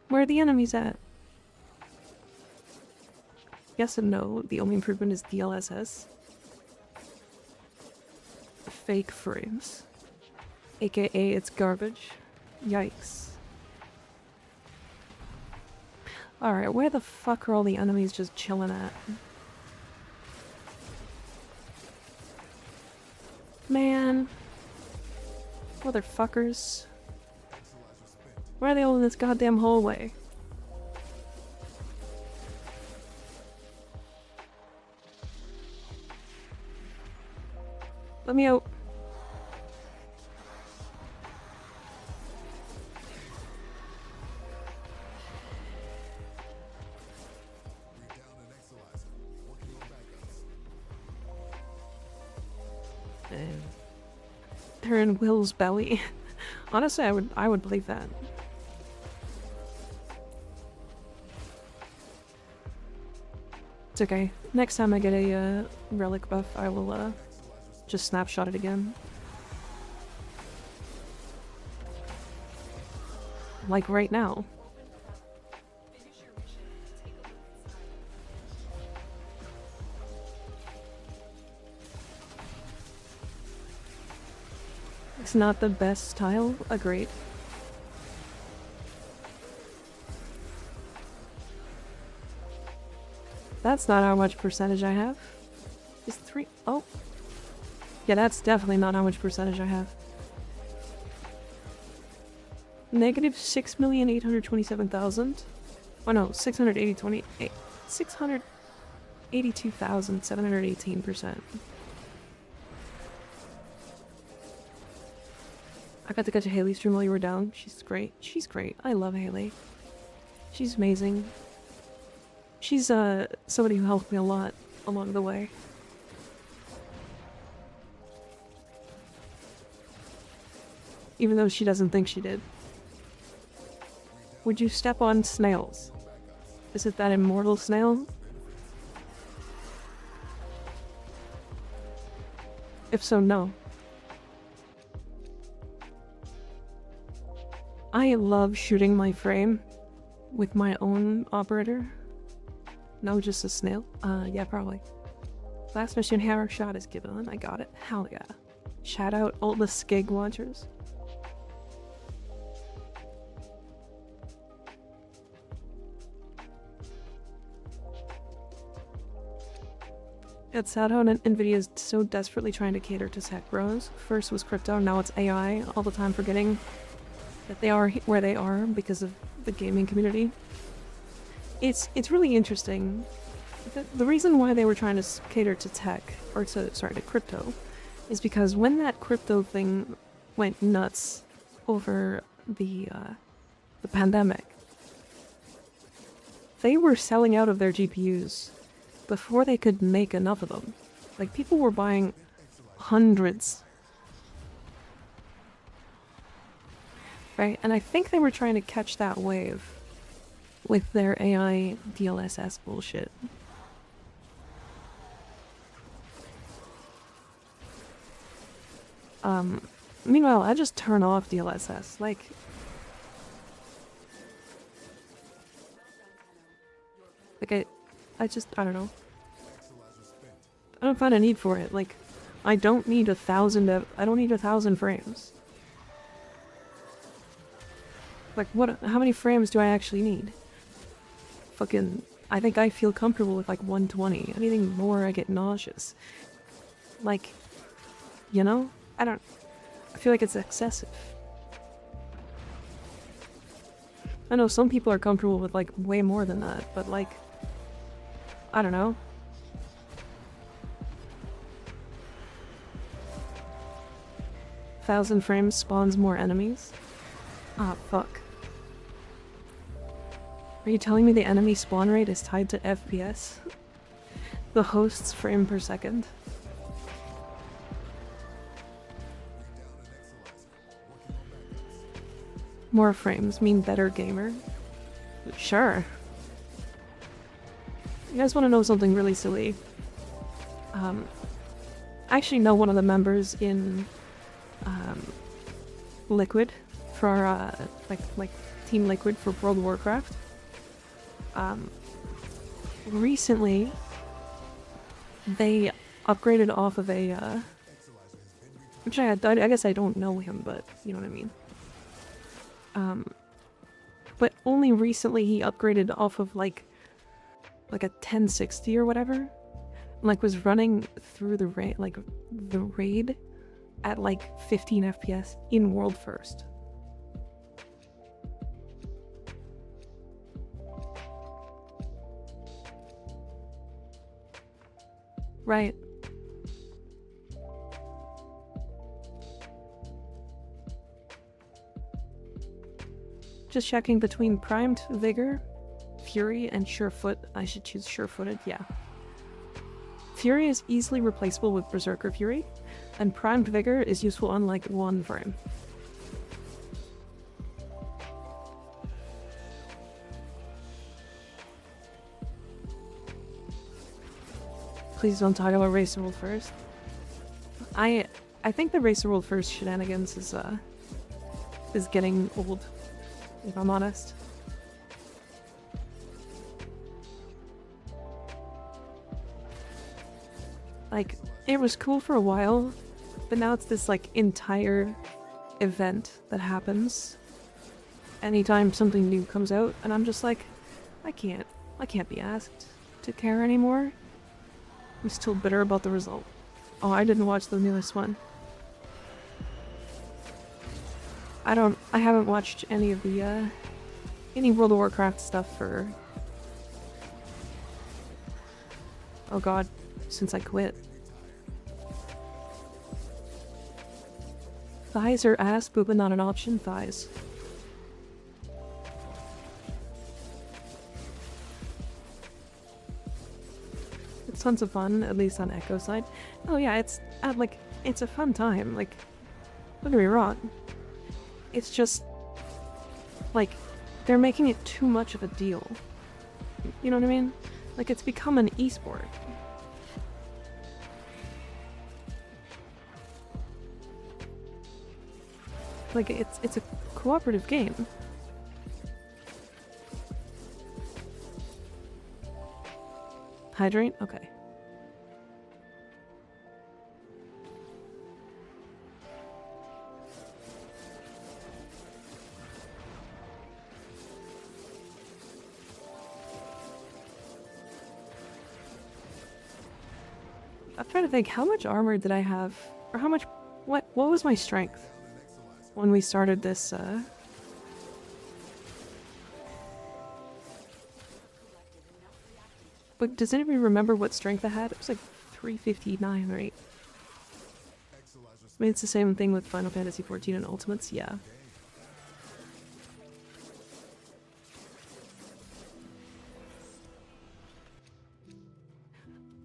Speaker 1: Where are the enemies at? Yes and no. The only improvement is DLSS. Fake frames. AKA it's garbage. Yikes. Alright, where the fuck are all the enemies just chilling at? Man. Motherfuckers. Why are they all in this goddamn hallway? Let me out. They're in Will's belly. Honestly, I would believe that. It's okay. Next time I get a relic buff, I will just snapshot it again. Like right now. It's not the best style, agreed. That's not how much percentage I have. Is 3? Oh. Yeah, that's definitely not how much percentage I have. Negative 6,827,000. Oh no, 682,718%. I got to catch a Haley stream while you were down. She's great. She's great. I love Haley. She's amazing. She's somebody who helped me a lot along the way. Even though she doesn't think she did. Would you step on snails? Is it that immortal snail? If so, no. I love shooting my frame with my own operator. No, just a snail. Yeah, probably. Last mission hammer shot is given on. I got it. Hell yeah. Shout out all the skig watchers. It's sad how Nvidia is so desperately trying to cater to tech bros. First was crypto, now it's AI, all the time forgetting that they are where they are because of the gaming community. It's really interesting. The reason why they were trying to cater to tech, or to crypto, is because when that crypto thing went nuts over the pandemic, they were selling out of their GPUs before they could make enough of them. Like, people were buying hundreds. Right? And I think they were trying to catch that wave with their AI DLSS bullshit. Meanwhile, I just turn off DLSS. Like, I don't know. I don't find a need for it. Like, I don't need 1,000 frames. Like, how many frames do I actually need? Fucking, I think I feel comfortable with like 120. Anything more, I get nauseous. Like, you know? I feel like it's excessive. I know some people are comfortable with like way more than that, but like, I don't know. Thousand frames spawns more enemies? Ah, fuck. Are you telling me the enemy spawn rate is tied to FPS? The host's frame per second? More frames mean better gamer? Sure. You guys want to know something really silly? I actually know one of the members in Liquid for our, like Team Liquid for World of Warcraft. Recently they upgraded off of a which I guess I don't know him, but you know what I mean. But only recently he upgraded off of like a 1060 or whatever, and like was running through the raid at like 15 FPS in world first. Right. Just checking between primed vigor, fury, and surefoot. I should choose surefooted, yeah. Fury is easily replaceable with berserker fury, and primed vigor is useful on like 1 frame. Please don't talk about Racer World first. I think the Racer World first shenanigans is getting old, if I'm honest. Like, it was cool for a while, But now it's this like entire event that happens anytime something new comes out, and I'm just like, I can't be asked to care anymore. I'm still bitter about the result. Oh, I didn't watch the newest one. I haven't watched any of the, any World of Warcraft stuff for, oh god, since I quit. Thighs or ass, boobing not an option, thighs. It's tons of fun, at least on Echo side. Oh yeah, it's, like, it's a fun time, like, don't get me wrong. It's just, like, they're making it too much of a deal. You know what I mean? Like, it's become an esport. Like, it's a cooperative game. Hydrate? Okay. I'm trying to think, how much armor did I have? Or how much, what was my strength when we started this, But does anybody remember what strength I had? It was like 359, right? I mean, it's the same thing with Final Fantasy XIV and Ultimates, yeah.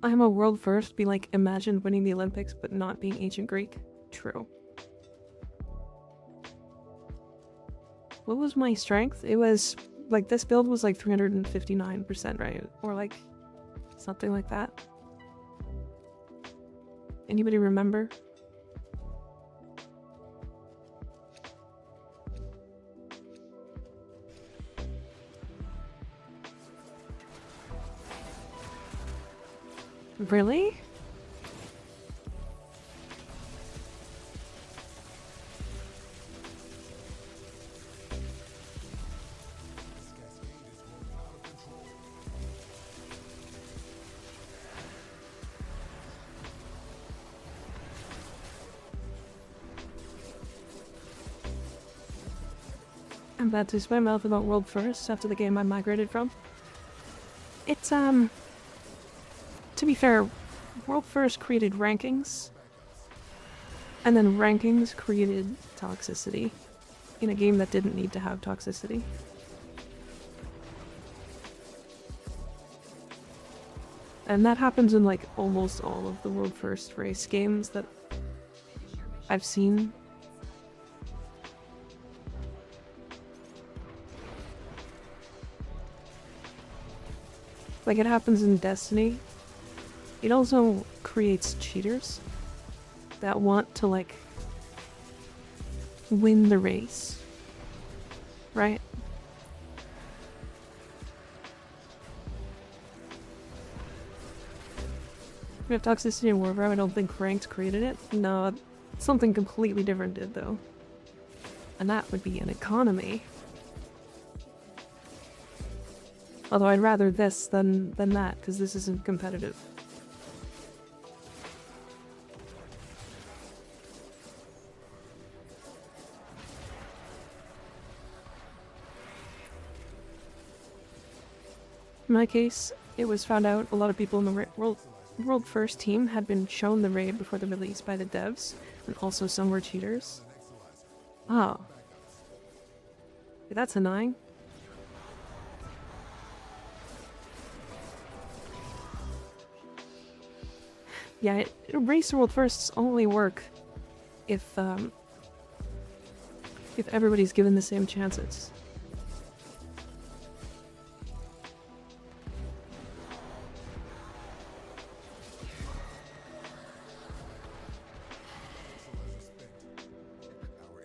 Speaker 1: I'm a world first, be like, imagine winning the Olympics but not being ancient Greek. True. What was my strength? It was, like, this build was like 359%, right? Or like, something like that. Anybody remember? Really? I'm about to swim mouth about World First after the game I migrated from. It's, to be fair, World First created rankings, and then rankings created toxicity in a game that didn't need to have toxicity. And that happens in like almost all of the World First race games that I've seen. Like, it happens in Destiny. It also creates cheaters that want to, like, win the race. Right? We have toxicity in Warfare. I don't think ranked created it. No, something completely different did, though. And that would be an economy. Although I'd rather this than that, because this isn't competitive. In my case, it was found out a lot of people in the World First team had been shown the raid before the release by the devs, and also some were cheaters. Oh. That's annoying. Yeah, race World Firsts only work if everybody's given the same chances.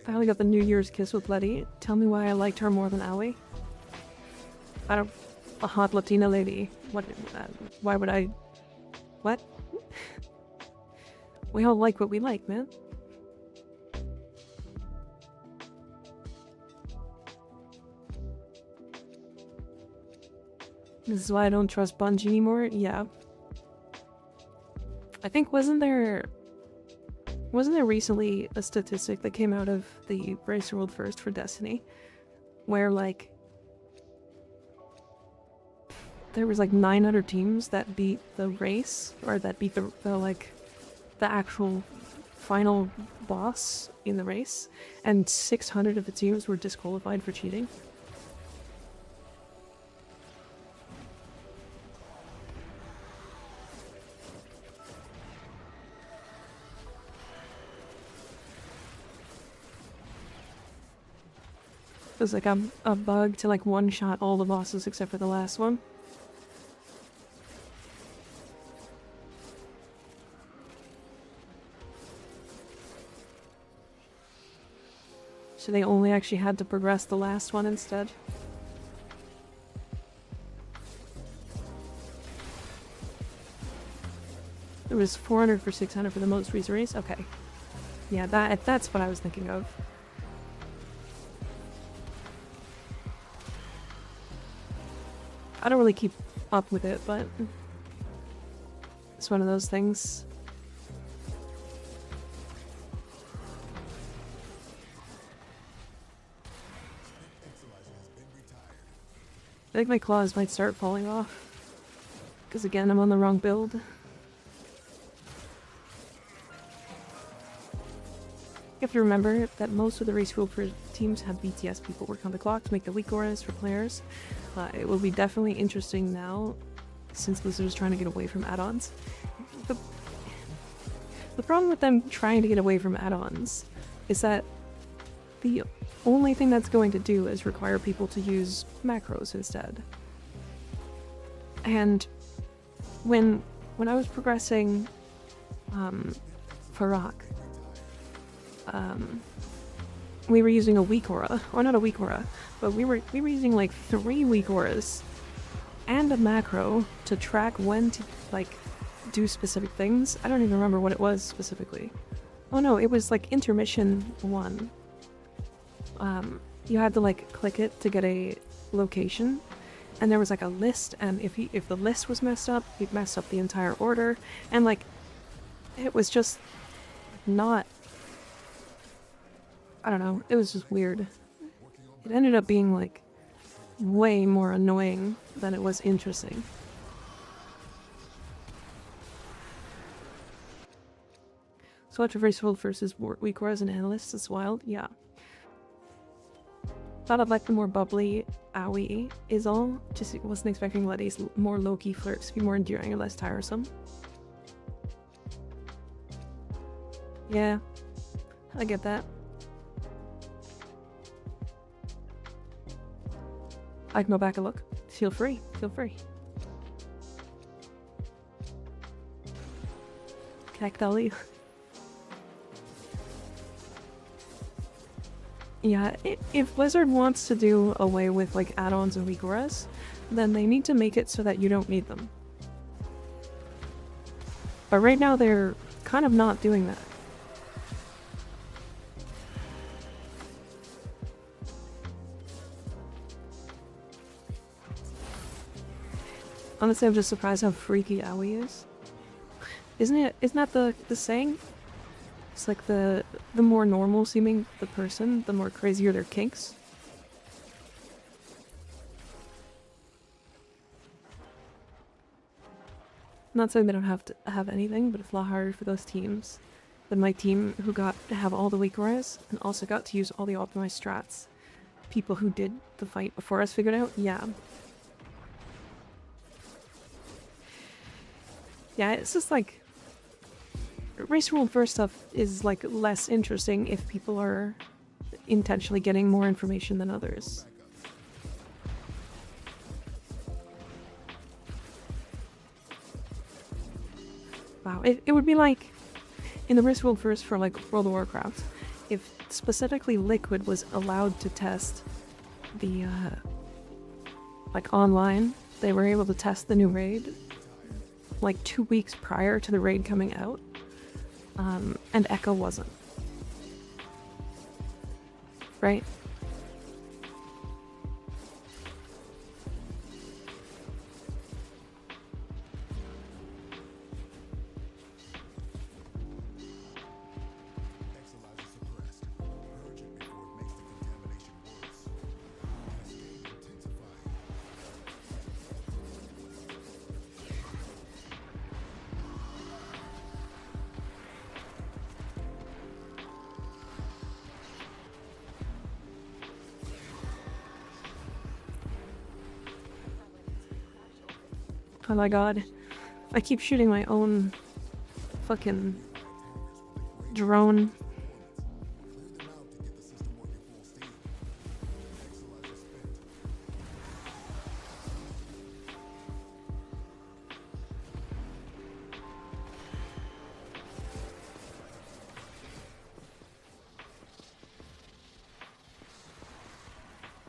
Speaker 1: I only got the New Year's kiss with Letty. Tell me why I liked her more than Aoi. A hot Latina lady. What? Why would I? What? We all like what we like, man. This is why I don't trust Bungie anymore. Yeah. I think wasn't there recently a statistic that came out of the Race World First for Destiny where like there was like 9 other teams that beat the race, or that beat the actual final boss in the race, and 600 of the teams were disqualified for cheating. It was like a bug to like one-shot all the bosses except for the last one. So they only actually had to progress the last one instead. It was 400 for 600 for the most recent race? Okay. Yeah, that's what I was thinking of. I don't really keep up with it, but it's one of those things. I think my claws might start falling off. Because again, I'm on the wrong build. You have to remember that most of the race rule for teams have BTS people work on the clock to make the weak auras for players. It will be definitely interesting now, since Blizzard is trying to get away from add-ons. The problem with them trying to get away from add-ons is that the only thing that's going to do is require people to use macros instead. And when I was progressing Farak, we were using a weak aura, or not a weak aura, but we were using like 3 weak auras and a macro to track when to like do specific things. I don't even remember what it was specifically. Oh no, it was like intermission 1. You had to like click it to get a location, and there was like a list, and if the list was messed up, it messed up the entire order, and like it was just not, I don't know, it was just weird. It ended up being like way more annoying than it was interesting. So watch Race World versus weak auras and analysts is wild, yeah. Thought I'd like the more bubbly owie is all. Just wasn't expecting Letty's more low-key flirts to be more endearing and less tiresome. Yeah, I get that. I can go back and look. Feel free, feel free. Cactali. Yeah, if Blizzard wants to do away with like add-ons and weak auras, then they need to make it so that you don't need them. But right now they're kind of not doing that. Honestly, I'm just surprised how freaky Aoi is. Isn't that the saying? It's like the more normal seeming the person, the more crazier their kinks. Not saying they don't have to have anything, but it's a lot harder for those teams than my team, who got to have all the weak auras and also got to use all the optimized strats. People who did the fight before us figured out, yeah. Yeah, it's just like Race World First stuff is like less interesting if people are intentionally getting more information than others. Wow, it would be like in the Race World First for like World of Warcraft, if specifically Liquid was allowed to test the like online, they were able to test the new raid like 2 weeks prior to the raid coming out. And Echo wasn't. Right? Oh my god. I keep shooting my own fucking drone.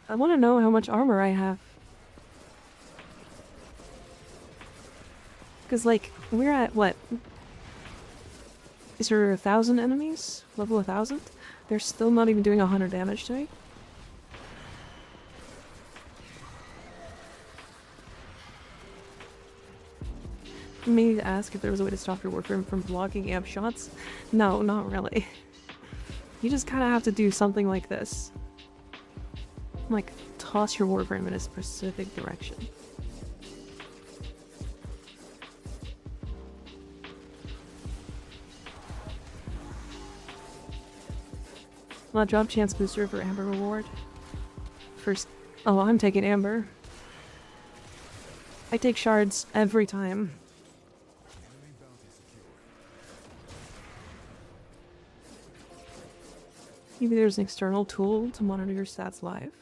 Speaker 1: I want to know how much armor I have. Because, like, we're at, what? Is there 1,000 enemies? Level 1,000? They're still not even doing 100 damage to me? Maybe ask if there was a way to stop your warframe from blocking amp shots? No, not really. You just kind of have to do something like this. Like, toss your warframe in a specific direction. Well, drop chance booster for Amber reward. First. Oh, I'm taking Amber. I take shards every time. Maybe there's an external tool to monitor your stats live.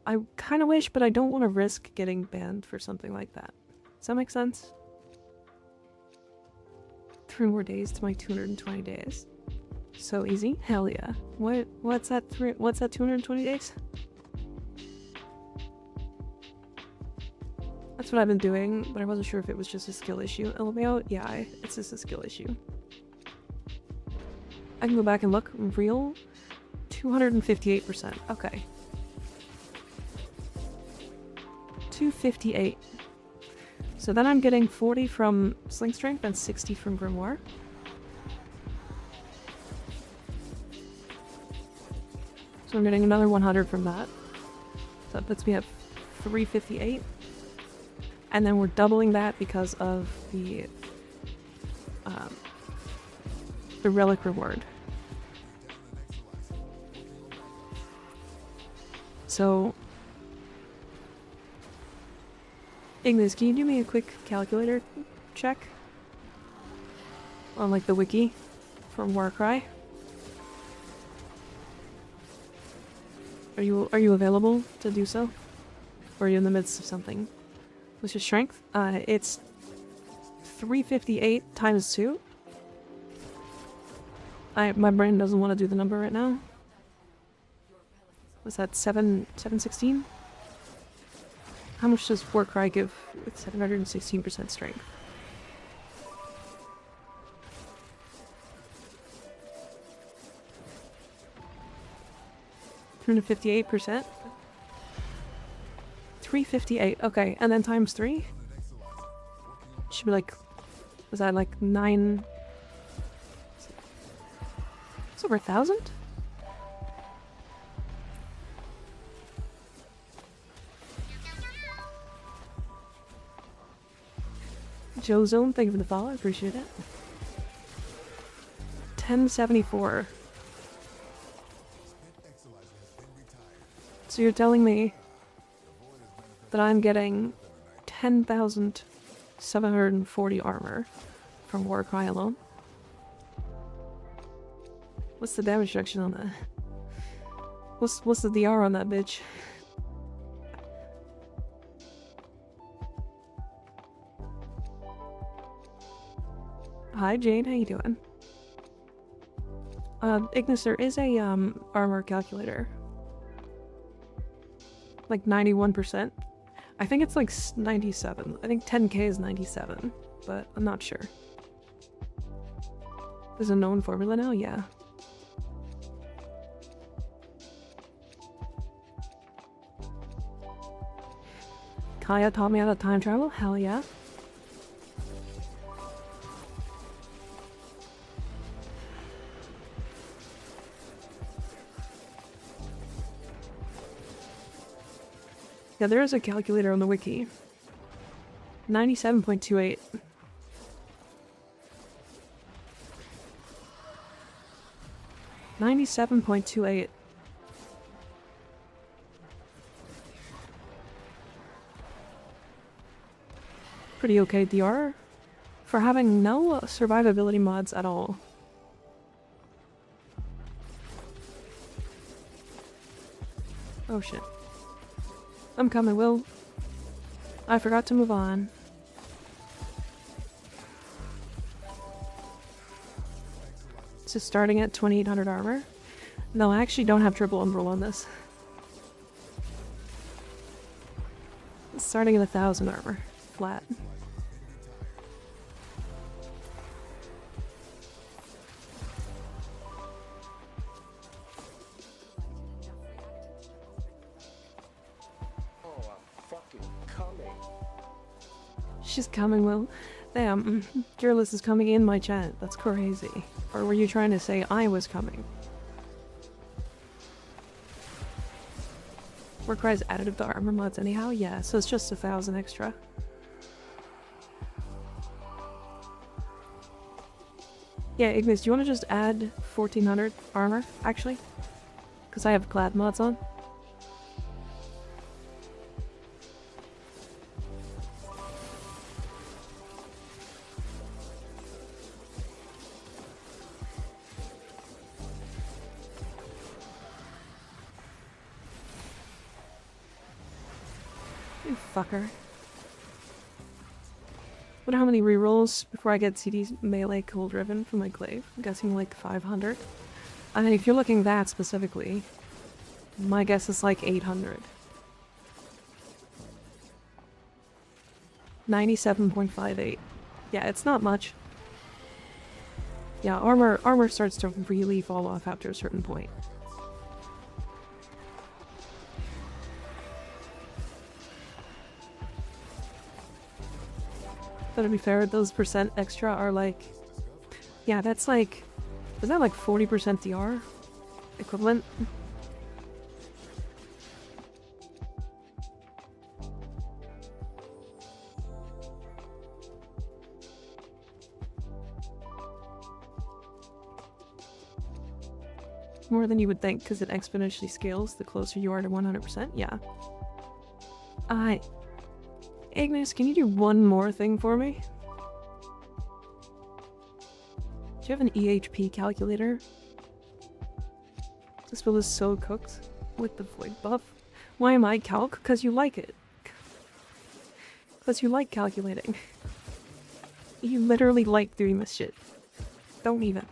Speaker 1: I kind of wish, but I don't want to risk getting banned for something like that. Does that make sense? 3 more days to my 220 days. So easy? Hell yeah. What's that 220 days? That's what I've been doing, but I wasn't sure if it was just a skill issue. LMAO? Yeah, it's just a skill issue. I can go back and look. Real? 258%. Okay. 258. So then I'm getting 40 from Sling Strength and 60 from Grimoire. So I'm getting another 100 from that. So that puts me at 358. And then we're doubling that because of the relic reward. So Ignis, can you do me a quick calculator check on like the wiki from Warcry? Are you available to do so? Or are you in the midst of something? What's your strength? It's 358 times 2. My brain doesn't want to do the number right now. Was that 716? How much does Warcry give with 716% strength? $358%? 358, okay, and then times 3? Should be like, was that like 9? It's over 1,000? Joe Zone, thank you for the follow, I appreciate it. 1074. So you're telling me that I'm getting 10,740 armor from Warcry alone? What's the damage reduction on that? What's the DR on that bitch? Hi Jane, how you doing? Ignis, there is a armor calculator. Like 91%. I think it's like 97. I think 10k is 97, but I'm not sure. There's a known formula now? Yeah. Kaya taught me how to time travel? Hell yeah. Yeah, there is a calculator on the wiki. 97.28. pretty okay DR for having no survivability mods at all. Oh shit. I'm coming, Will. I forgot to move on. So starting at 2800 armor. No, I actually don't have triple umbral on this. Starting at 1000 armor. Flat. She's coming, Will. Damn, Gearless is coming in my chat. That's crazy. Or were you trying to say I was coming? Requires additive to armor mods anyhow? Yeah, so it's just 1000 extra. Yeah, Ignis, do you want to just add 1400 armor, actually? Because I have clad mods on. You fucker. Wonder how many rerolls before I get CD's melee cold driven from my glaive? I'm guessing like 500. I mean, if you're looking that specifically, my guess is like 800. 97.58. Yeah, it's not much. Yeah, armor starts to really fall off after a certain point. But to be fair, those percent extra are like... Yeah, that's like... Is that like 40% DR? Equivalent? More than you would think, because it exponentially scales the closer you are to 100%. Yeah. Ignis, can you do one more thing for me? Do you have an EHP calculator? This build is so cooked with the void buff. Why am I calc? Because you like it. Because you like calculating. You literally like doing this shit. Don't even.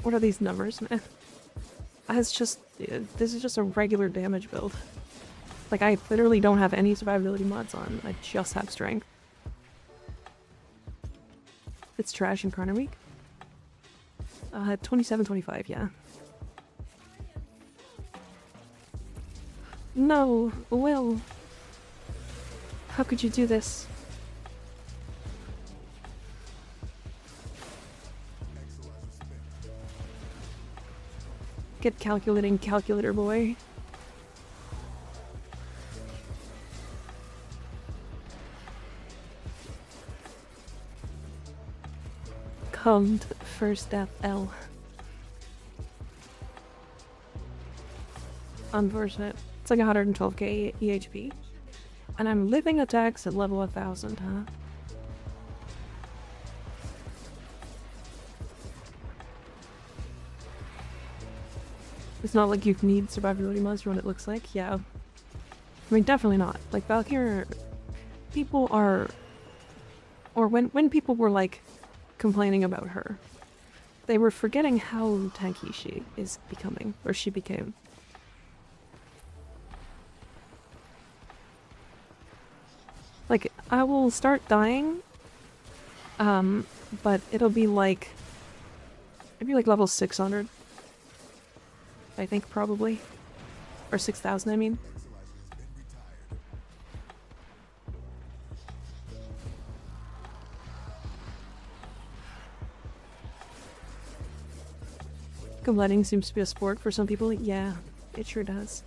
Speaker 1: What are these numbers, man? It's just... This is just a regular damage build. Like, I literally don't have any survivability mods on. I just have strength. It's trash in Corner Week. 27-25, yeah. No, Will. How could you do this? Get calculating, calculator boy. Called first death L. Unfortunate. It's like 112k EHP. And I'm living attacks at level 1000, huh? It's not like you need survivability mods for what it looks like, yeah. I mean, definitely not. Like, Valkyr... People are... Or when people were, like, complaining about her, they were forgetting how tanky she is becoming, or she became. Like, I will start dying, but it'll be like... Maybe like level 600. I think, probably. Or 6,000, I mean. Completing seems to be a sport for some people. Yeah, it sure does.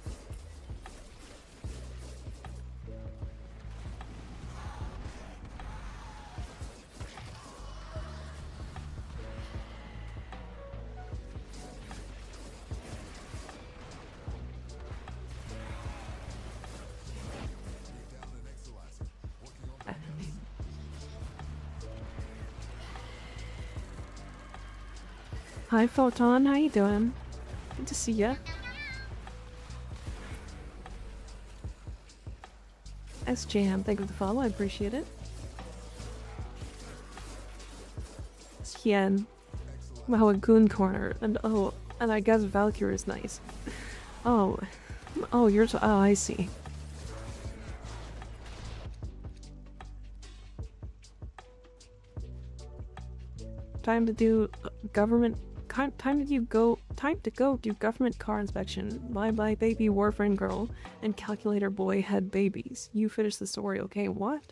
Speaker 1: Hi, Photon. How you doing? Good to see ya. SJM, thank you for the follow. I appreciate it. Hien. Wow, a goon corner. And oh, and I guess Valkyrie is nice. Oh. Oh, you're so. Oh, I see. Time to do government. Time to go do government car inspection. Bye bye, baby warframe girl and calculator boy had babies. You finish the story, okay? What?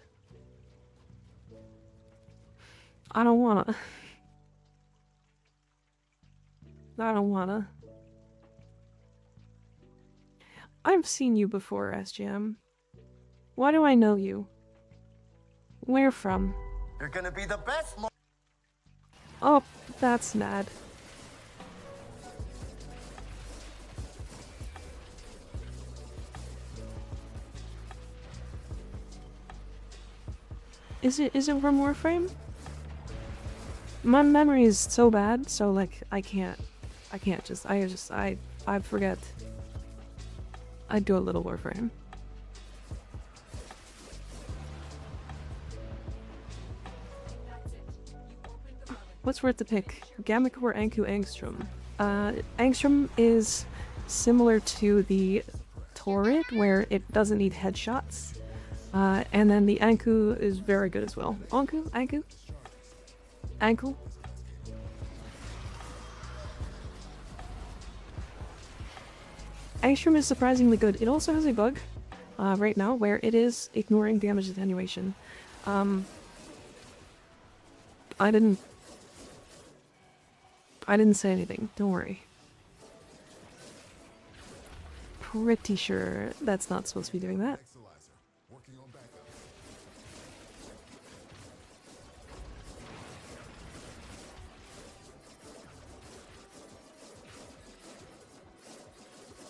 Speaker 1: I don't wanna. I don't wanna. I've seen you before, SGM. Why do I know you? Where from?
Speaker 3: You're gonna be the best.
Speaker 1: Oh, that's Nad. Is it from Warframe? My memory is so bad, so like I forget. I do a little Warframe. What's worth to pick? Gamik or Anku Angstrom? Angstrom is similar to the Torrid, where it doesn't need headshots. And then the Anku is very good as well. Anku? Anku? Ankle? Angstrom is surprisingly good. It also has a bug right now where it is ignoring damage attenuation. I didn't say anything, don't worry. Pretty sure that's not supposed to be doing that.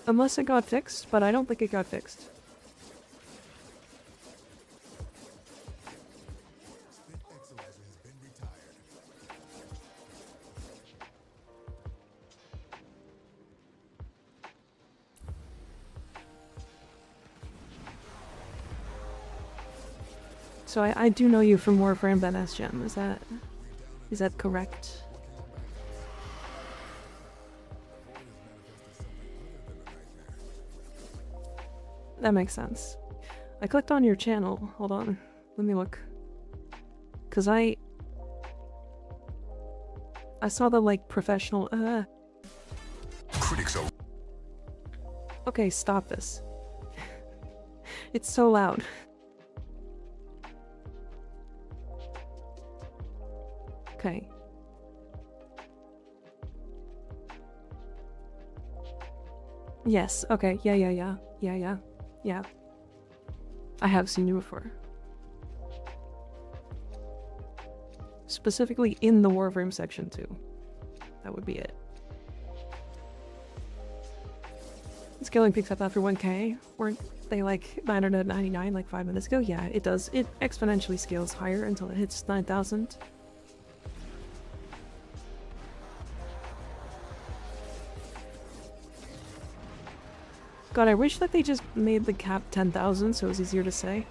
Speaker 1: Unless it got fixed, but I don't think it got fixed. So I do know you from Warframe Ben SGem, is that correct? That makes sense. I clicked on your channel. Hold on. Let me look. Cause I saw the like professional
Speaker 2: Critics are
Speaker 1: Okay, stop this. It's so loud. Okay. Yes, okay, yeah. I have seen you before. Specifically in the Warframe section too. That would be it. Scaling picks up after 1k. Weren't they like 999 like 5 minutes ago? Yeah, it does. It exponentially scales higher until it hits 9,000. God, I wish that they just made the cap 10,000 so it was easier to say.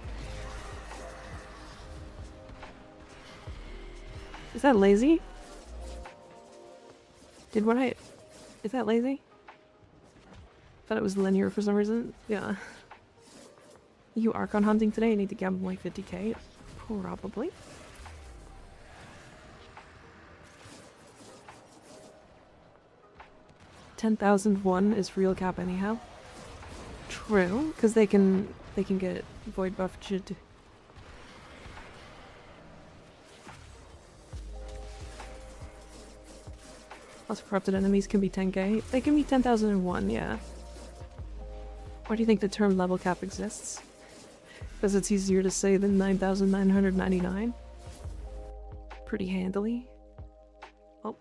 Speaker 1: Is that lazy? Is that lazy? Thought it was linear for some reason. Yeah. You Archon hunting today? I need to gamble like 50k? Probably. $10,001 is real cap anyhow. True, because they can get void buffed. Also corrupted enemies can be 10k. They can be 10,001, yeah. Why do you think the term level cap exists? Because it's easier to say than 9,999. Pretty handily. Oh.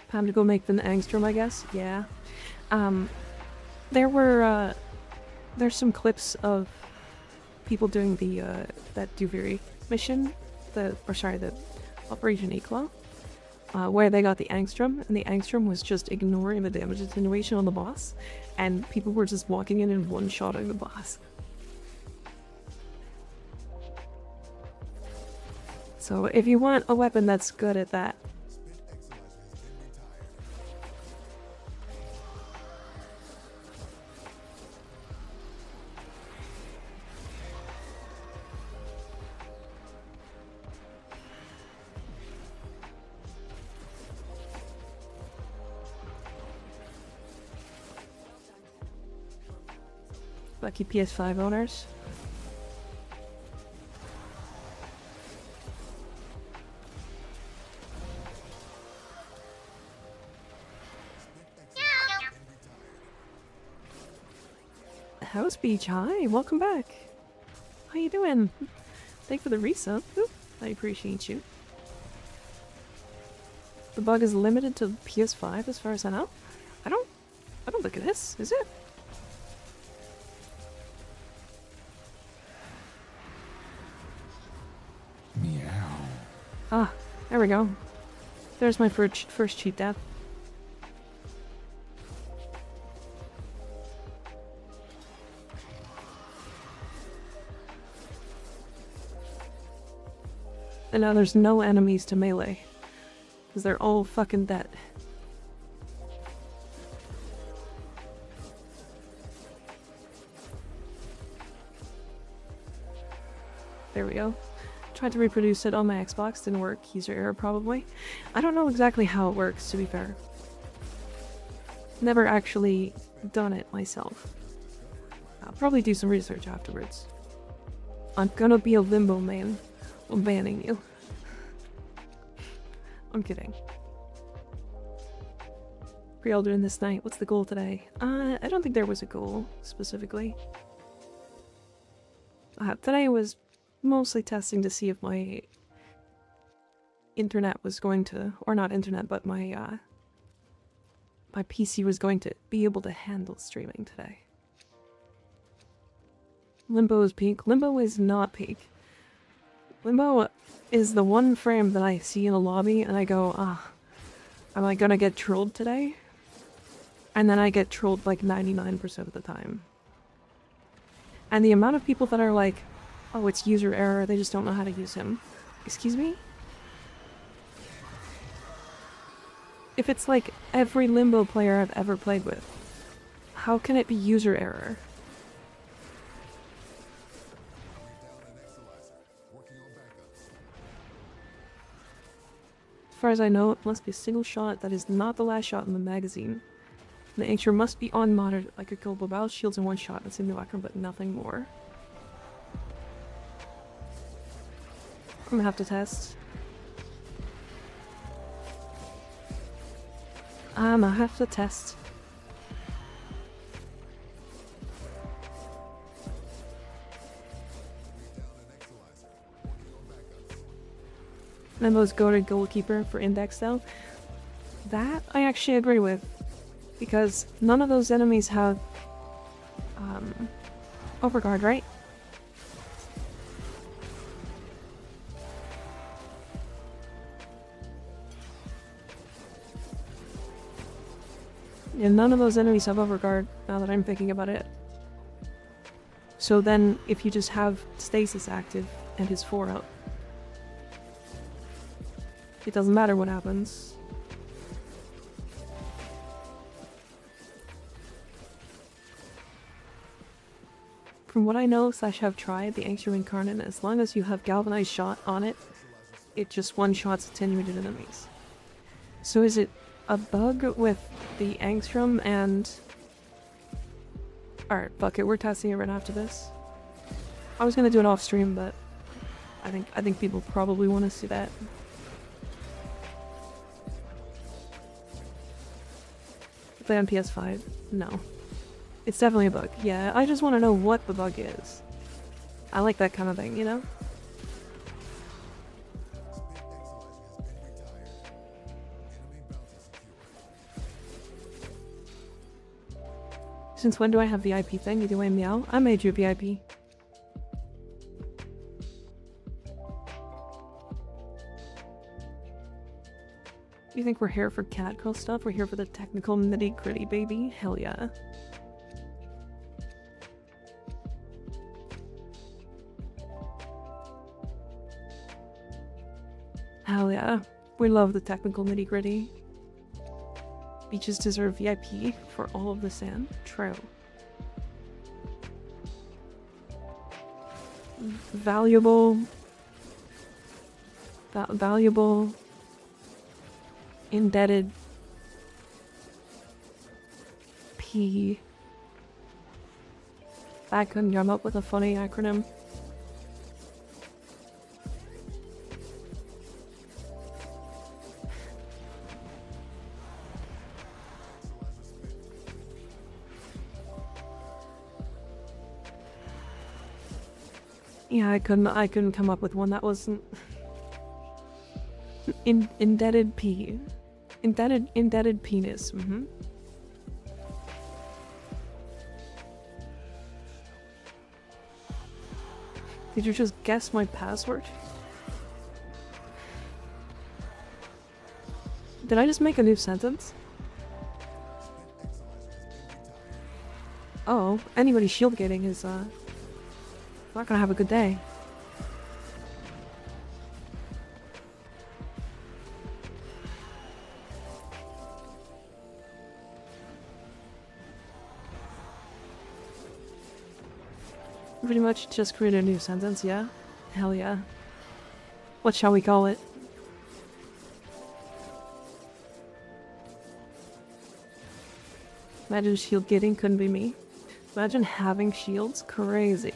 Speaker 1: Time to go make the Angstrom, I guess? Yeah. There's some clips of people doing the that Duviri mission, the Operation Equa, where they got the Angstrom, and the Angstrom was just ignoring the damage attenuation on the boss, and people were just walking in and one-shotting the boss. So if you want a weapon that's good at that, lucky PS5 owners. House Beach, hi, welcome back. How you doing? Thanks for the resub. Ooh, I appreciate you. The bug is limited to PS5 as far as I know. I don't think it is it?
Speaker 2: Meow.
Speaker 1: Ah, there we go. There's my first cheat death. And now there's no enemies to melee. Because they're all fucking dead. There we go. Tried to reproduce it on my Xbox, didn't work. User error probably. I don't know exactly how it works, to be fair. Never actually done it myself. I'll probably do some research afterwards. I'm gonna be a limbo man. I'm banning you. I'm kidding. Pre-ordering this night. What's the goal today? I don't think there was a goal, specifically. Today was mostly testing to see if my internet was going to, or not internet, but my my PC was going to be able to handle streaming today. Limbo is peak. Limbo is not peak. Limbo is the one frame that I see in a lobby and I go, am I gonna get trolled today? And then I get trolled like 99% of the time. And the amount of people that are like, oh, it's user error, they just don't know how to use him. Excuse me? If it's like every Limbo player I've ever played with, how can it be user error? As far as I know, it must be a single shot that is not the last shot in the magazine. The Angstrom must be unmonitored, like a killable battle shields in one shot. That's in the background, but nothing more. I'm gonna have to test. I'm gonna have to test. Limbo's goated goalkeeper for index though. That I actually agree with. Because none of those enemies have overguard, right? Yeah, none of those enemies have overguard, now that I'm thinking about it. So then, if you just have stasis active and his 4 out, it doesn't matter what happens. From what I know / have tried, the Angstrom Incarnate, as long as you have Galvanized Shot on it, it just one-shots attenuated enemies. So is it a bug with the Angstrom and... Alright, fuck it, we're testing it right after this. I was gonna do it off stream, but I think people probably want to see that. Play on PS5? No. It's definitely a bug. Yeah, I just want to know what the bug is. I like that kind of thing, you know? Since when do I have VIP thing? Do I meow? I made you a VIP. You think we're here for catgirl stuff? We're here for the technical nitty gritty, baby? Hell yeah. Hell yeah. We love the technical nitty gritty. Beaches deserve VIP for all of the sand. True. Valuable. Valuable. Indebted. P. I couldn't come up with a funny acronym. Yeah, I couldn't come up with one that wasn't indebted P. Indebted penis. Did you just guess my password? Did I just make a new sentence? Oh, anybody shield gating is not gonna have a good day. Pretty much just create a new sentence, yeah? Hell yeah. What shall we call it? Imagine shield getting couldn't be me. Imagine having shields. Crazy.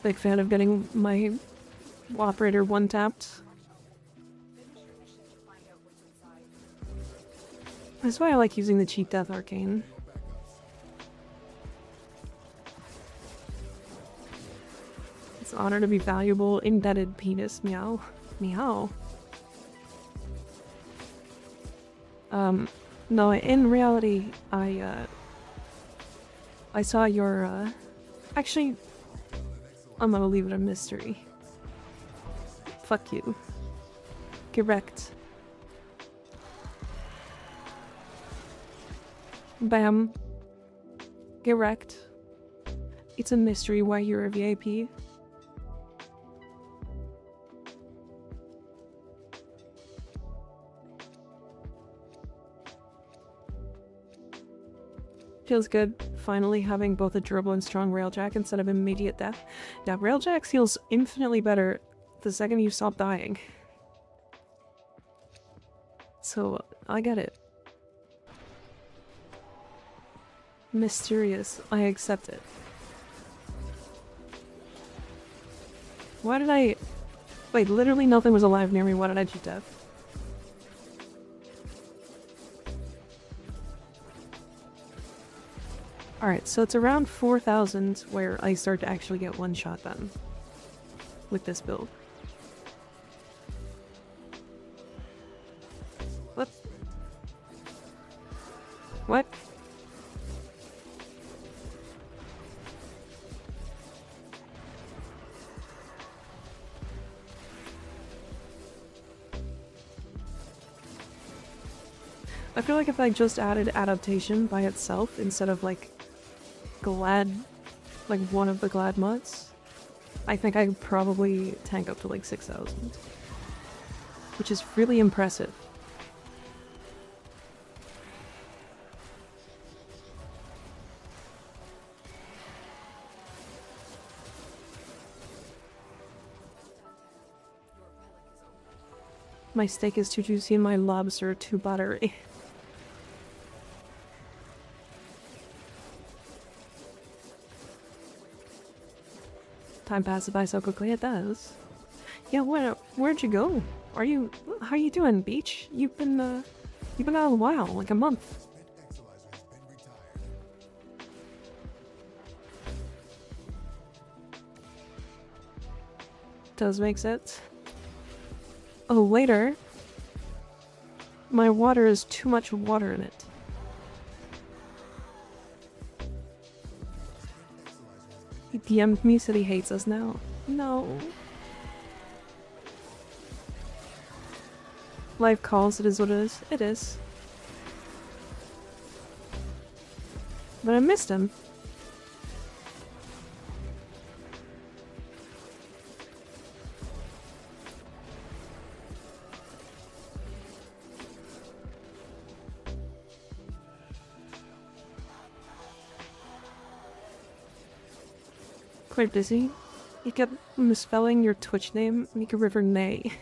Speaker 1: Big fan of getting my operator one-tapped. That's why I like using the cheat death arcane. It's an honor to be valuable, indebted penis. Meow. Meow. No, in reality, I saw your, actually, I'm gonna leave it a mystery. Fuck you. Correct. Bam. Correct. It's a mystery why you're a VIP. Feels good, finally having both a durable and strong railjack instead of immediate death. Yeah, railjack feels infinitely better the second you stop dying. So, I get it. Mysterious, I accept it. Why did I... Wait, literally nothing was alive near me, why did I cheat death? Alright, so it's around 4,000 where I start to actually get one shot then. With this build. What? What? I feel like if I just added adaptation by itself instead of like glad, like one of the glad mods, I think I could probably tank up to like 6,000, which is really impressive. My steak is too juicy and my lobster too buttery. Time passes by so quickly, it does. Yeah, where'd you go? How you doing, Beach? You've been out a while, like a month. does make sense. Oh, later. My water is too much water in it. He DM'd me, said he hates us now. No. Life calls, it is what it is. It is. But I missed him. Quite busy. You kept misspelling your Twitch name, Mika River Nay.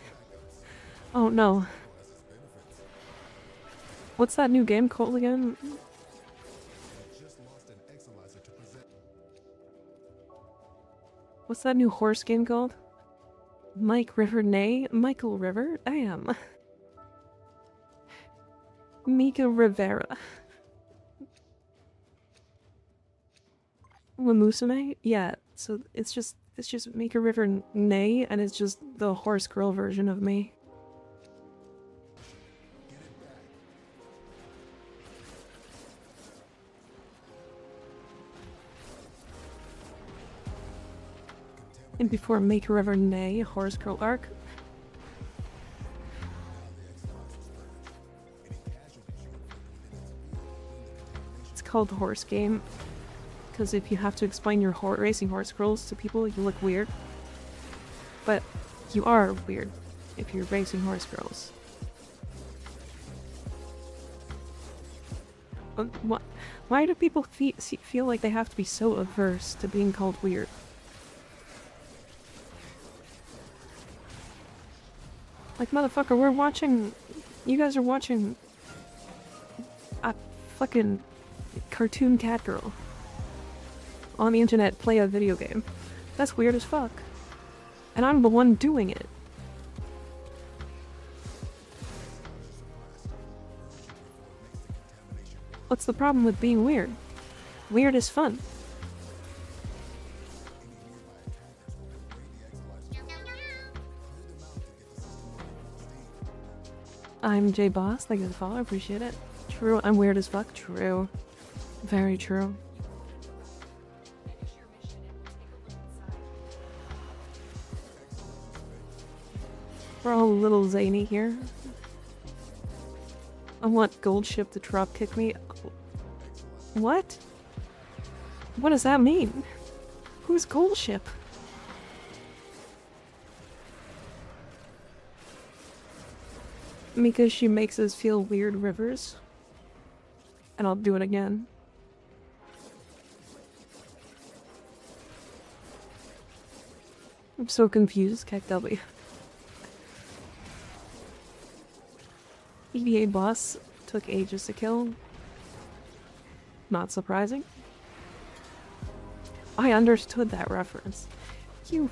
Speaker 1: Oh no. What's that new game called again? What's that new horse game called? Mike River Nay? Michael River? Damn. Mika Rivera. Wamusame? Yeah, so it's just Mika River Nay, and it's just the horse girl version of me. And before Mika River Nay, horse girl arc. It's called the horse game. Because if you have to explain your racing horse girls to people, you look weird. But you are weird if you're racing horse girls. Why do people feel like they have to be so averse to being called weird? Like, motherfucker, we're watching... You guys are watching... a fucking cartoon cat girl on the internet play a video game. That's weird as fuck. And I'm the one doing it. What's the problem with being weird? Weird is fun. I'm J Boss, thank you for the follow, I appreciate it. True, I'm weird as fuck. True. Very true. We're all a little zany here. I want Goldship to drop kick me. What? What does that mean? Who's Goldship? Because she makes us feel weird rivers. And I'll do it again. I'm so confused, KW. EVA boss took ages to kill. Not surprising. I understood that reference. You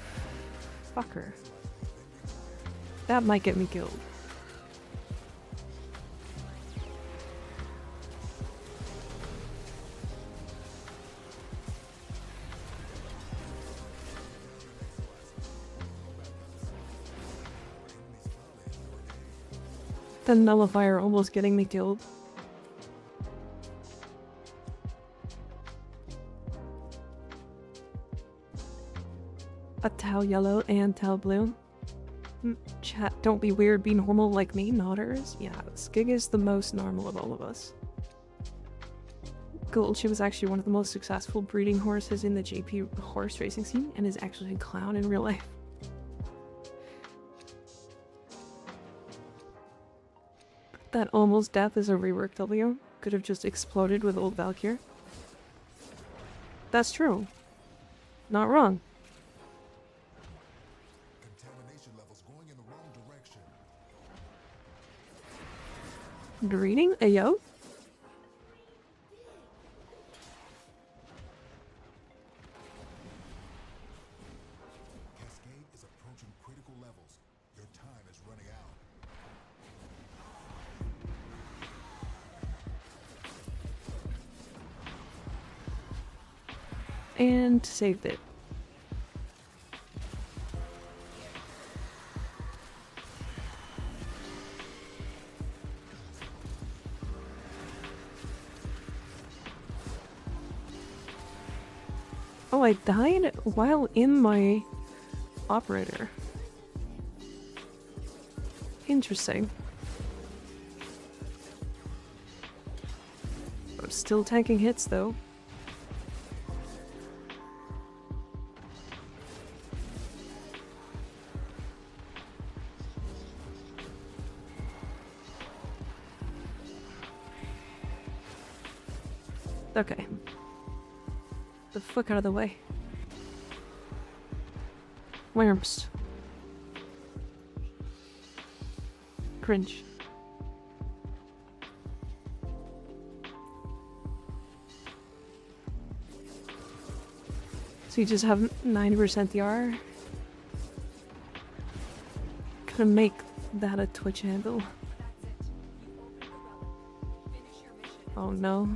Speaker 1: fucker. That might get me killed. The nullifier almost getting me killed. A Tau yellow and Tau blue. Chat, don't be weird, be normal like me, nodders. Yeah, Skig is the most normal of all of us. Goldship was actually one of the most successful breeding horses in the JP horse racing scene and is actually a clown in real life. That almost death is a rework W. Could have just exploded with old Valkyr. That's true. Not wrong.
Speaker 2: Contamination levels going in the wrong direction.
Speaker 1: Reading? Ayo?
Speaker 2: Cascade is approaching critical levels. Your time is running out.
Speaker 1: And saved it. Oh, I died while in my operator. Interesting. I'm still tanking hits though. Okay. The fuck out of the way. Wimps. Cringe. So you just have 90% DR? Gonna make that a Twitch handle. Oh no.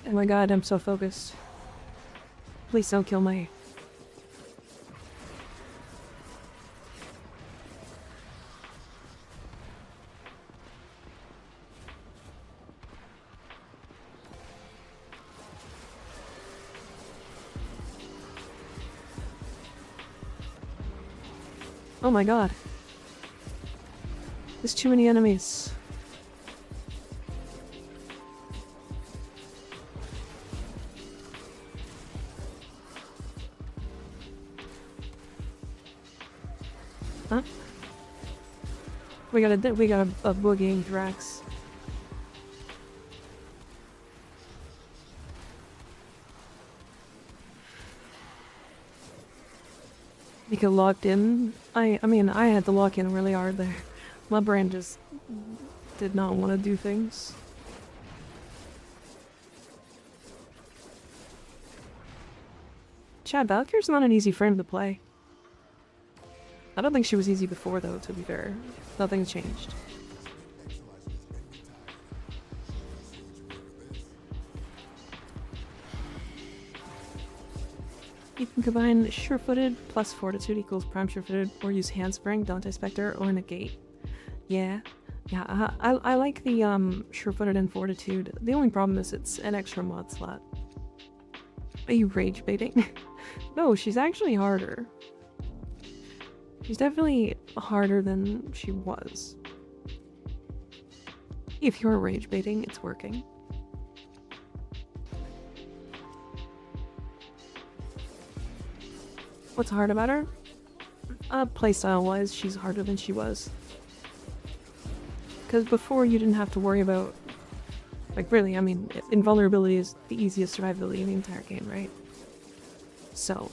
Speaker 1: Oh my god, I'm so focused. Please don't kill my... Oh my god. There's too many enemies. Huh? We got a boogieing Drax. Mika locked in. I mean, I had to lock in really hard there. My brain just did not want to do things. Chad, Valkyrie's not an easy frame to play. I don't think she was easy before, though, to be fair. Nothing's changed. You can combine sure-footed plus fortitude equals prime sure-footed, or use handspring, Dante Spectre, or negate. Yeah. Yeah, I like the sure-footed and fortitude. The only problem is it's an extra mod slot. Are you rage baiting? No, she's actually harder. She's definitely harder than she was. If you're rage baiting, it's working. What's hard about her? Playstyle-wise, she's harder than she was. Because before you didn't have to worry about... Like, really, I mean, invulnerability is the easiest survivability in the entire game, right? So...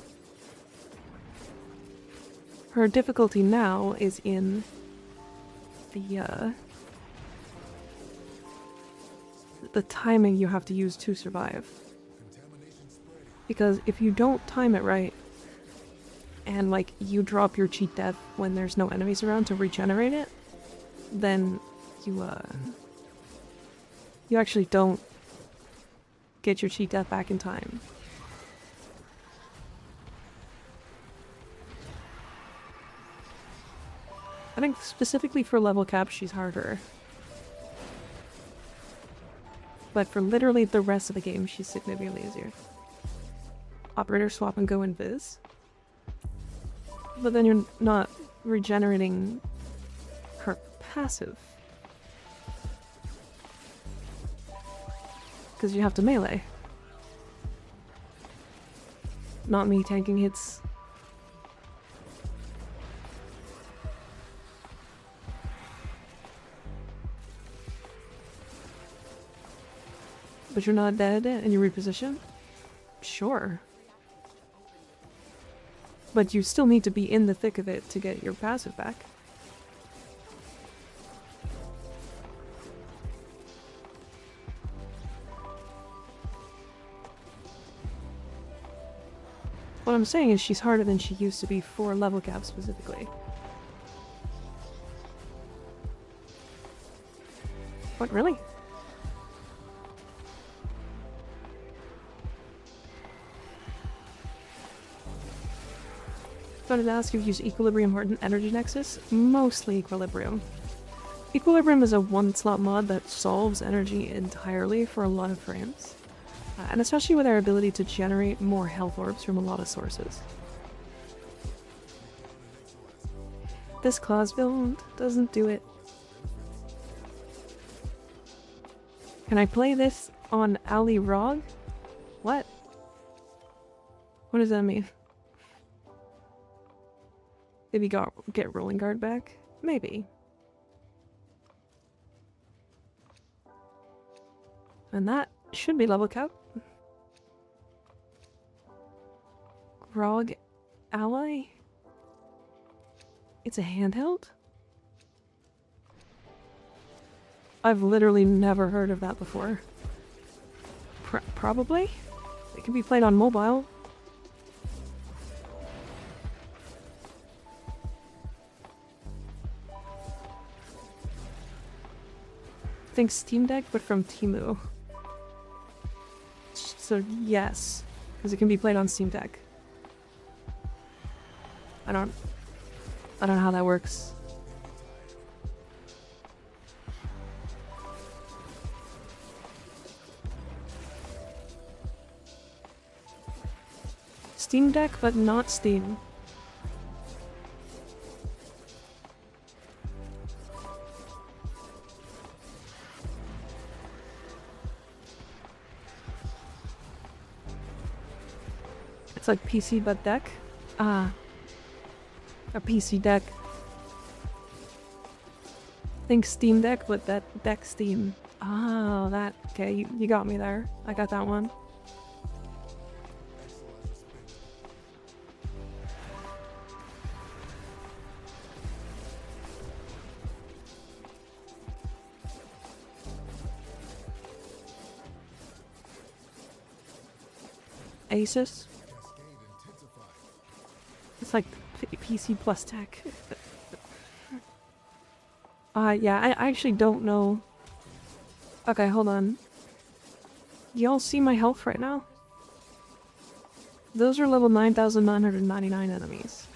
Speaker 1: her difficulty now is in the timing you have to use to survive. Because if you don't time it right, and like you drop your cheat death when there's no enemies around to regenerate it, then you actually don't get your cheat death back in time. I think specifically for level cap, she's harder. But for literally the rest of the game, she's significantly easier. Operator swap and go invis. But then you're not regenerating her passive. Because you have to melee. Not me tanking hits. But you're not dead and you reposition? Sure. But you still need to be in the thick of it to get your passive back. What I'm saying is she's harder than she used to be for level cap specifically. What, really? Started to ask if you use Equilibrium or Energy Nexus. Mostly Equilibrium. Equilibrium is a one-slot mod that solves energy entirely for a lot of frames. And especially with our ability to generate more health orbs from a lot of sources. This clause build doesn't do it. Can I play this on Ali Rog? What? What does that mean? Maybe get Rolling Guard back? Maybe. And that should be level cap. Rog Ally? It's a handheld? I've literally never heard of that before. Probably? It can be played on mobile. Think Steam Deck, but from Temu. So yes, because it can be played on Steam Deck. I don't know how that works. Steam Deck, but not Steam. It's like PC but deck. A PC deck. Think Steam Deck, but that deck Steam. Oh, that. Okay, you got me there. I got that one. Asus. It's like PC plus tech. Yeah, I actually don't know. Okay, hold on. Y'all see my health right now? Those are level 9,999 enemies.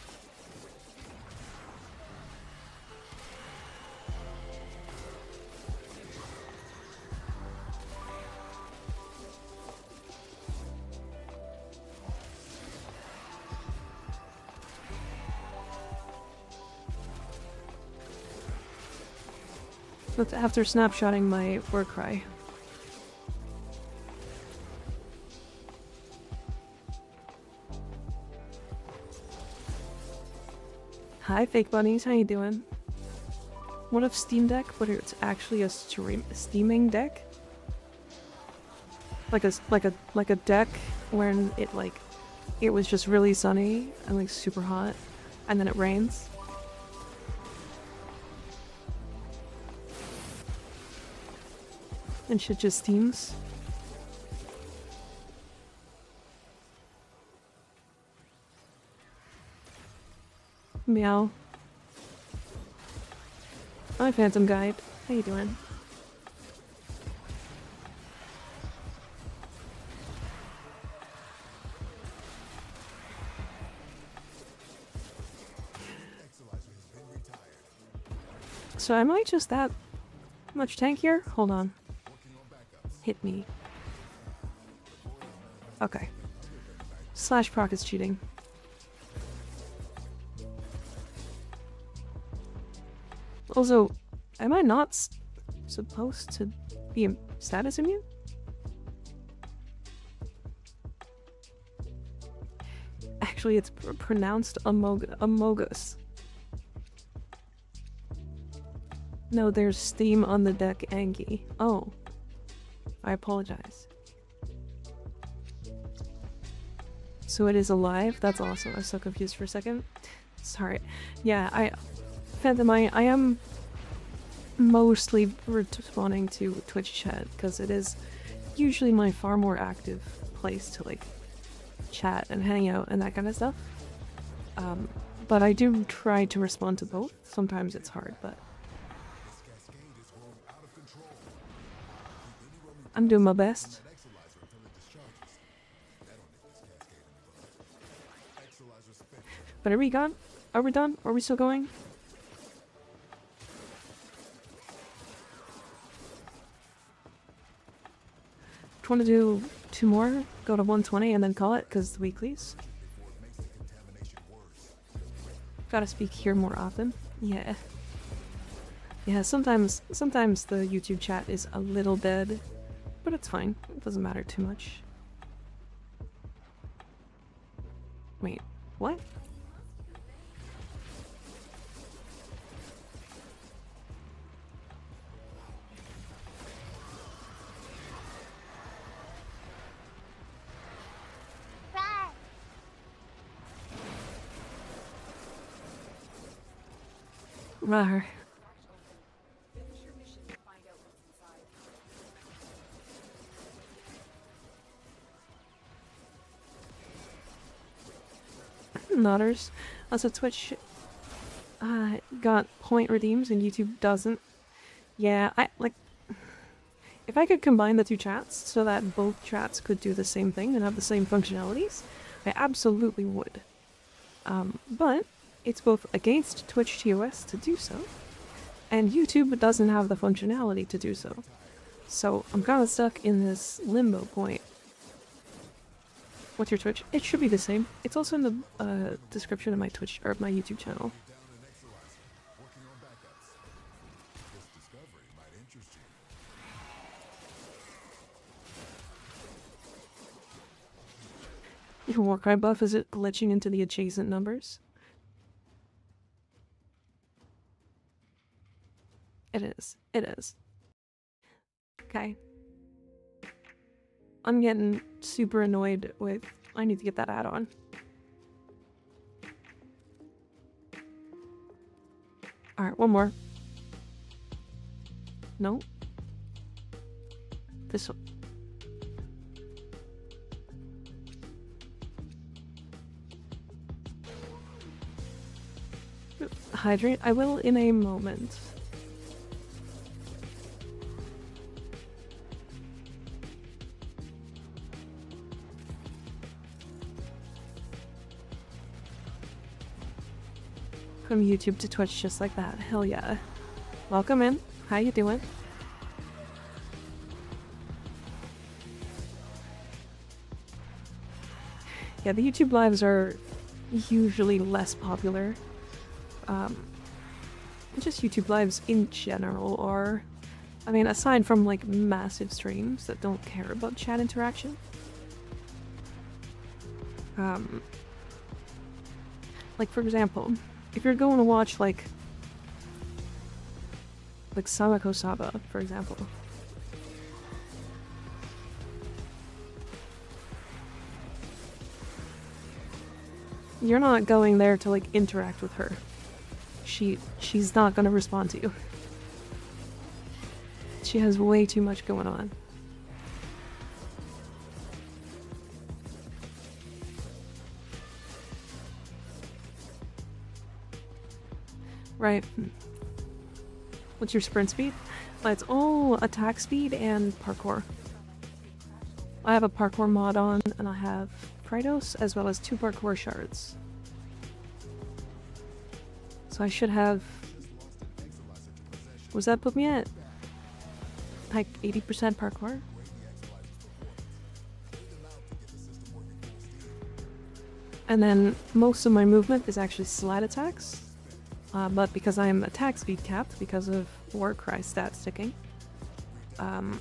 Speaker 1: That's after snapshotting my war cry. Hi, fake bunnies. How you doing? What if Steam Deck, but it's actually a steaming deck? Like a deck when it was just really sunny and like super hot, and then it rains. And shit just steams. Meow. Hi, Phantom Guide. How you doing? So am I just that much tankier? Hold on. Hit me. Okay. Slash proc is cheating. Also, am I not supposed to be status immune? Actually, it's pronounced Amogus. No, there's Steam on the deck, Angie. Oh. I apologize. So it is alive? That's awesome. I was so confused for a second. Sorry. Yeah, Phantom, I am mostly responding to Twitch chat, because it is usually my far more active place to, like, chat and hang out and that kind of stuff. But I do try to respond to both. Sometimes it's hard, but I'm doing my best. But are we gone? Are we done? Are we still going? Do you want to do 2 more? Go to 120 and then call it, because the weeklies. Gotta speak here more often. Yeah. Yeah, sometimes the YouTube chat is a little dead, but it's fine. It doesn't matter too much. Wait, what? Rawr. Nodders. Also, Twitch got point redeems and YouTube doesn't. Yeah, if I could combine the 2 chats so that both chats could do the same thing and have the same functionalities, I absolutely would. But it's both against Twitch TOS to do so, and YouTube doesn't have the functionality to do so. So I'm kind of stuck in this limbo point. What's your Twitch? It should be the same. It's also in the description of my Twitch or my YouTube channel. Your Warcry buff, is it glitching into the adjacent numbers? It is. It is. Okay. I'm getting super annoyed with... I need to get that add-on. Alright, one more. No. This one. Hydrate? I will in a moment. From YouTube to Twitch just like that. Hell yeah. Welcome in. How you doing? Yeah, the YouTube lives are usually less popular. Just YouTube lives in general are... I mean, aside from like massive streams that don't care about chat interaction. Like for example, if you're going to watch like Samako Saba, for example. You're not going there to like interact with her. She's not gonna respond to you. She has way too much going on. Right. What's your sprint speed? It's all attack speed and parkour. I have a parkour mod on, and I have Krytos as well as 2 parkour shards. So I should have... Was that put me at? Like 80% parkour? And then most of my movement is actually slide attacks. But because I am attack speed capped because of Warcry stat sticking, I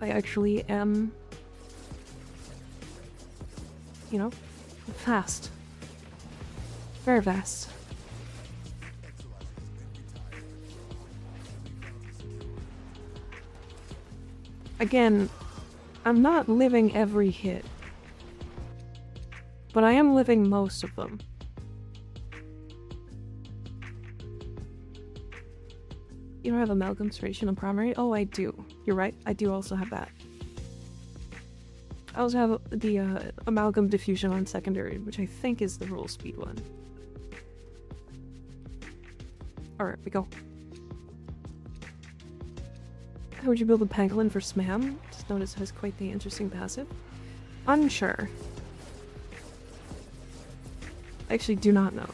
Speaker 1: actually am, you know, fast. Very fast. Again, I'm not living every hit, but I am living most of them. You don't have amalgamation on primary? Oh, I do. You're right. I do also have that. I also have the amalgam diffusion on secondary, which I think is the rule speed one. Alright, we go. How would you build a pangolin for Smam? Just notice it has quite the interesting passive. Unsure. I actually do not know.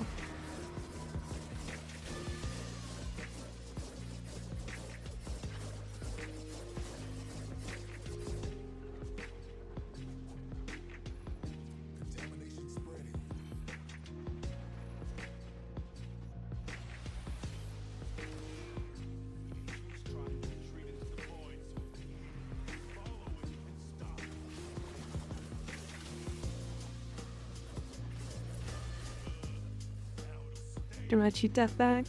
Speaker 2: Contamination spreading.
Speaker 1: Do my cheat death back.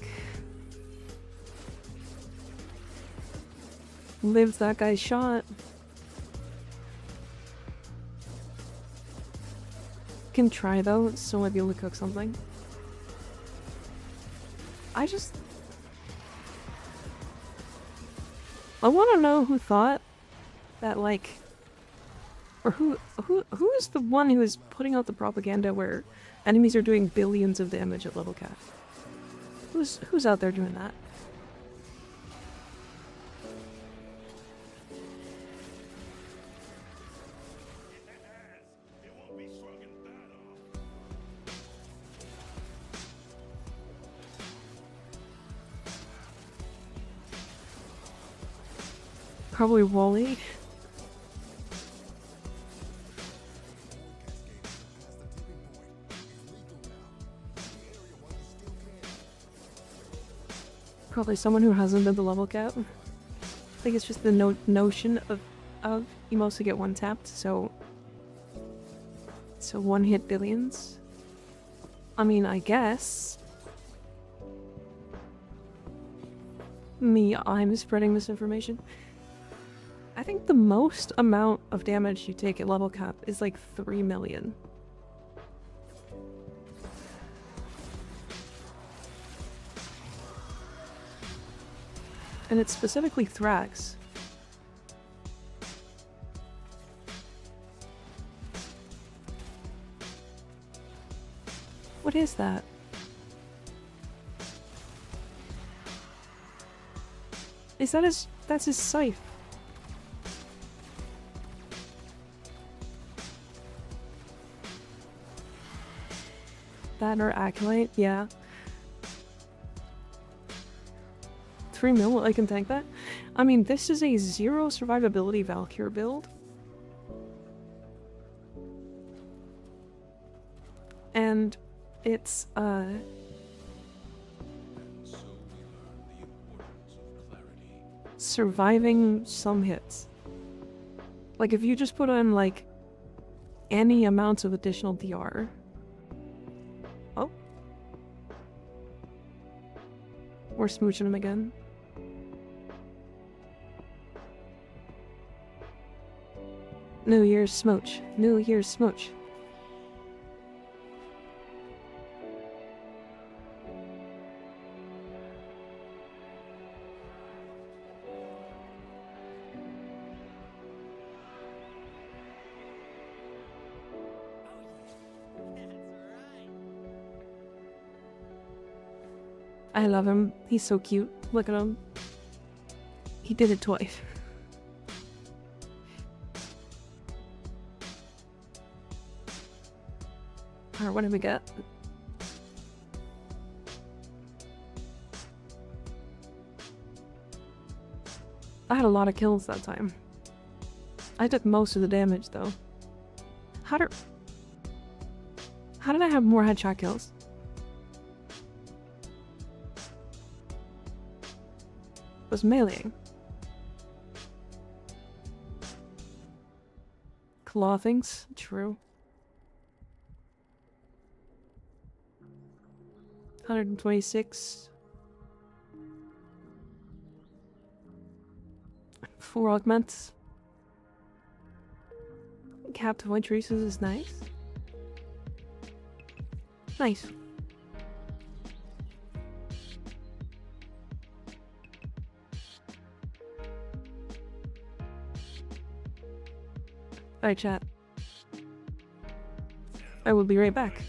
Speaker 1: Lives that guy's shot. Can try though, so might be able to cook something. I want to know who thought that, like, or who is the one who is putting out the propaganda where enemies are doing billions of damage at level cap? Who's out there doing that? Probably Wally. Probably someone who hasn't been the level cap. I think it's just the notion of you mostly get one tapped, so one hit billions. I mean, I guess. I'm spreading misinformation. I think the most amount of damage you take at level cap is like 3 million. And it's specifically Thrax. What is that? Is that his... that's his scythe. That or Acolyte, yeah. 3 mil, I can tank that. I mean, this is a 0 survivability Valkyr build. And it's, surviving some hits. Like, if you just put on, like, any amounts of additional DR. Oh. We're smooching him again. New Year's smooch. New Year's smooch. I love him. He's so cute. Look at him. He did it twice. Alright, what did we get? I had a lot of kills that time. I took most of the damage though. How did I have more headshot kills? Was meleeing. Clothings, true. 126. 4 augments. Capped white traces is nice. Nice. Alright, chat. I will be right back.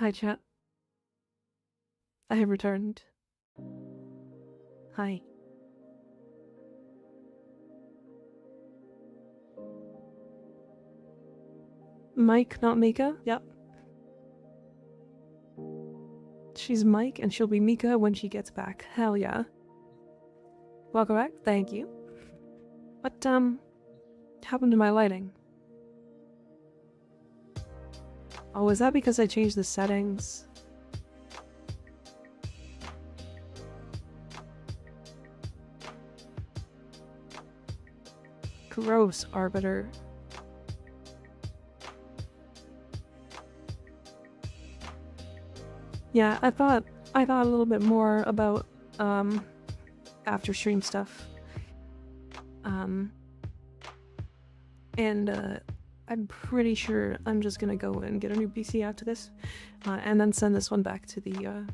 Speaker 1: Hi, chat. I have returned. Hi. Mike, not Mika? Yep. She's Mike, and she'll be Mika when she gets back. Hell yeah. Welcome back. Thank you. What, happened to my lighting? Oh, is that because I changed the settings? Gross, Arbiter. Yeah, I thought a little bit more about, after stream stuff. I'm pretty sure I'm just gonna go and get a new PC after this, and then send this one back to the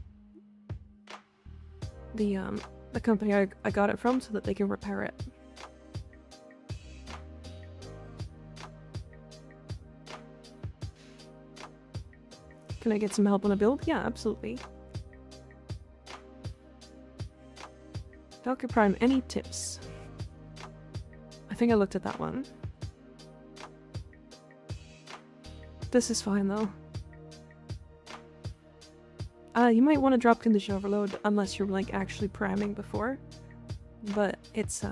Speaker 1: company I got it from so that they can repair it. Can I get some help on a build? Yeah, absolutely. Valkyrie Prime, any tips? I think I looked at that one. This is fine though. You might want to drop condition overload unless you're like actually priming before. But it's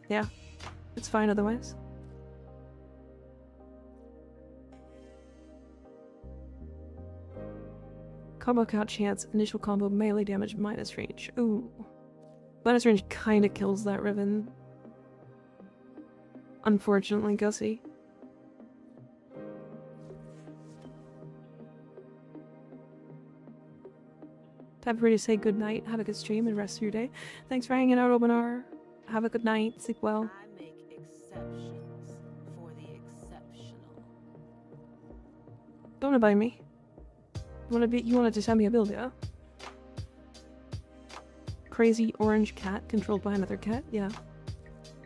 Speaker 1: yeah, it's fine otherwise. Combo count chance, initial combo melee damage minus range. Ooh. Minus range kinda kills that Riven. Unfortunately, Gussie. Time for me to say good night, have a good stream, and rest of your day. Thanks for hanging out, Obenar. Have a good night, sleep well.
Speaker 4: I make exceptions for the exceptional.
Speaker 1: Don't invite me. You wanted to send me a build, yeah? Crazy orange cat controlled by another cat? Yeah.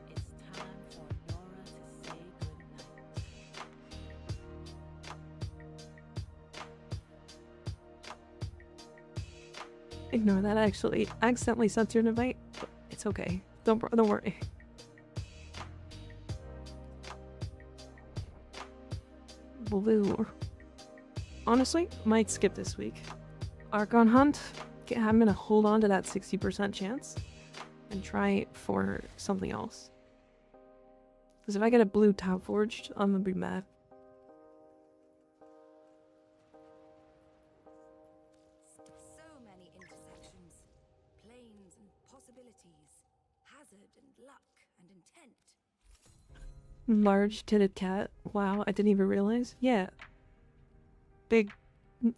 Speaker 4: It's time for Nora to say goodnight.
Speaker 1: Ignore that, actually. I accidentally sent you an invite. It's okay. Don't worry. Blue. Honestly, might skip this week. Archon Hunt, I'm gonna hold on to that 60% chance and try for something else. Because if I get a blue top forged, I'm gonna be mad.
Speaker 5: So many intersections, planes and possibilities, hazard and luck and intent.
Speaker 1: Large titted cat. Wow, I didn't even realize. Yeah. The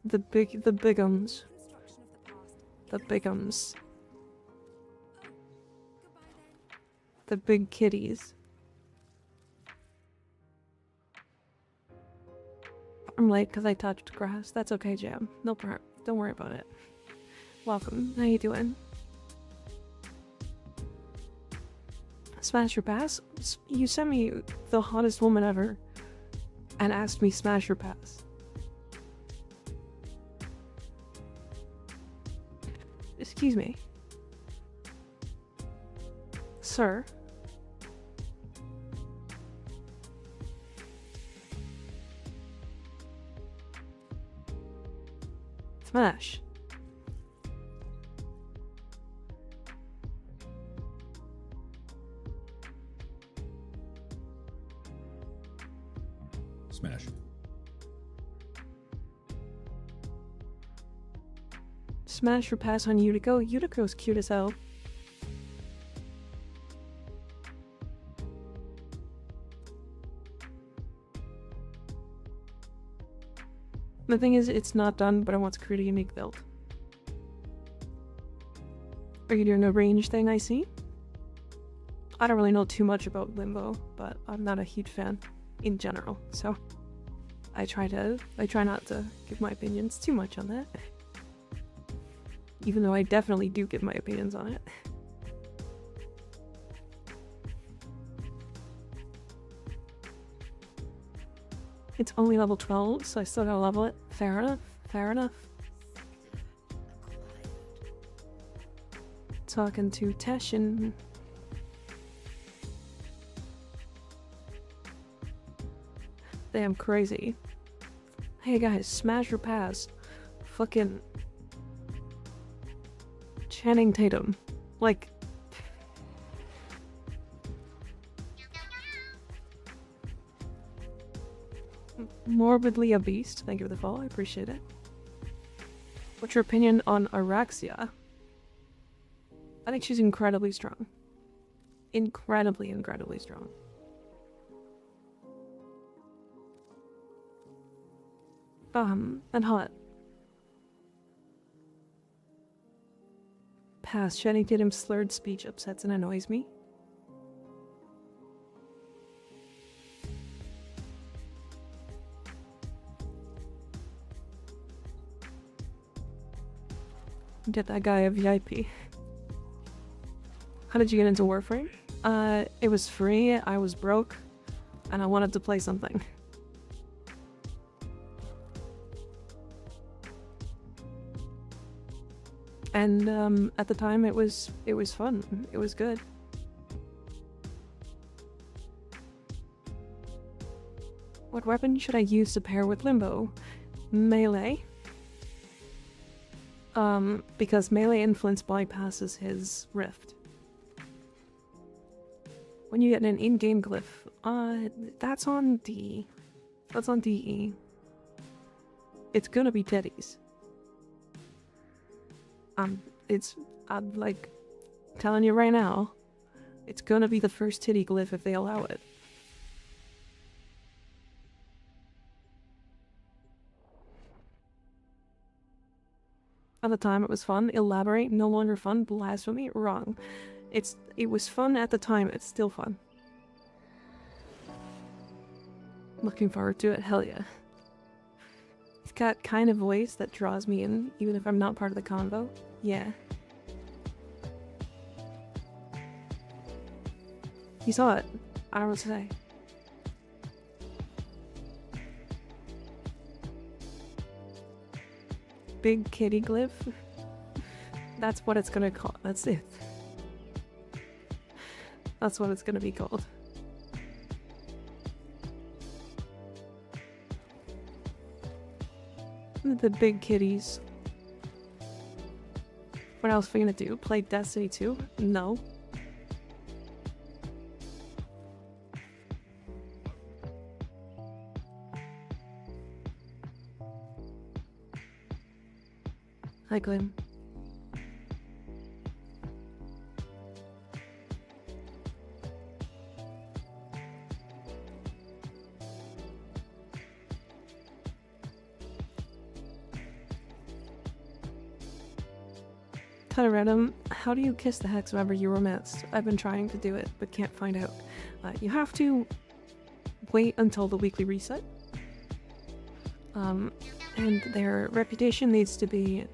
Speaker 1: bigums.
Speaker 5: Construction of the past.
Speaker 1: The bigums.
Speaker 5: Oh, goodbye then.
Speaker 1: The big kitties. I'm late because I touched grass. That's okay, Jam. No problem. Don't worry about it. Welcome. How you doing? Smash your pass? You sent me the hottest woman ever and asked me smash your pass. Excuse me. Sir? Smash.
Speaker 2: Smash.
Speaker 1: Smash or pass on Yuriko? Yuriko's cute as hell. The thing is, it's not done, but I want to create a unique build. Are you doing a range thing, I see? I don't really know too much about Limbo, but I'm not a huge fan in general, so I try not to give my opinions too much on that. Even though I definitely do give my opinions on it. It's only level 12, so I still gotta level it. Fair enough. Fair enough. Talking to Teshin. Damn crazy. Hey guys, smash or pass? Fucking Channing Tatum. Like, morbidly a beast. Thank you for the follow. I appreciate it. What's your opinion on Araxia? I think she's incredibly strong. Incredibly strong. And hot. Pass. Channing Tatum's slurred speech upsets and annoys me. Get that guy a VIP. How did you get into Warframe? It was free, I was broke, and I wanted to play something. And at the time it was fun. It was good. What weapon should I use to pair with Limbo? Melee. Because melee influence bypasses his rift. When you get an in-game glyph, that's on D. That's on DE. It's gonna be teddies. I'm like telling you right now, it's gonna be the first titty glyph if they allow it. At the time it was fun. Elaborate, no longer fun. Blasphemy, wrong. It was fun at the time, it's still fun. Looking forward to it, hell yeah. It's got kind of voice that draws me in, even if I'm not part of the convo. Yeah. You saw it. I don't know what to say. Big kitty glyph? That's what it's gonna call. That's it. That's what it's gonna be called. The big kitties. What else are we gonna do? Play Destiny 2? No. Hi, Glim. Random, how do you kiss the hex member you romanced? I've been trying to do it, but can't find out. You have to wait until the weekly reset. And their reputation needs to be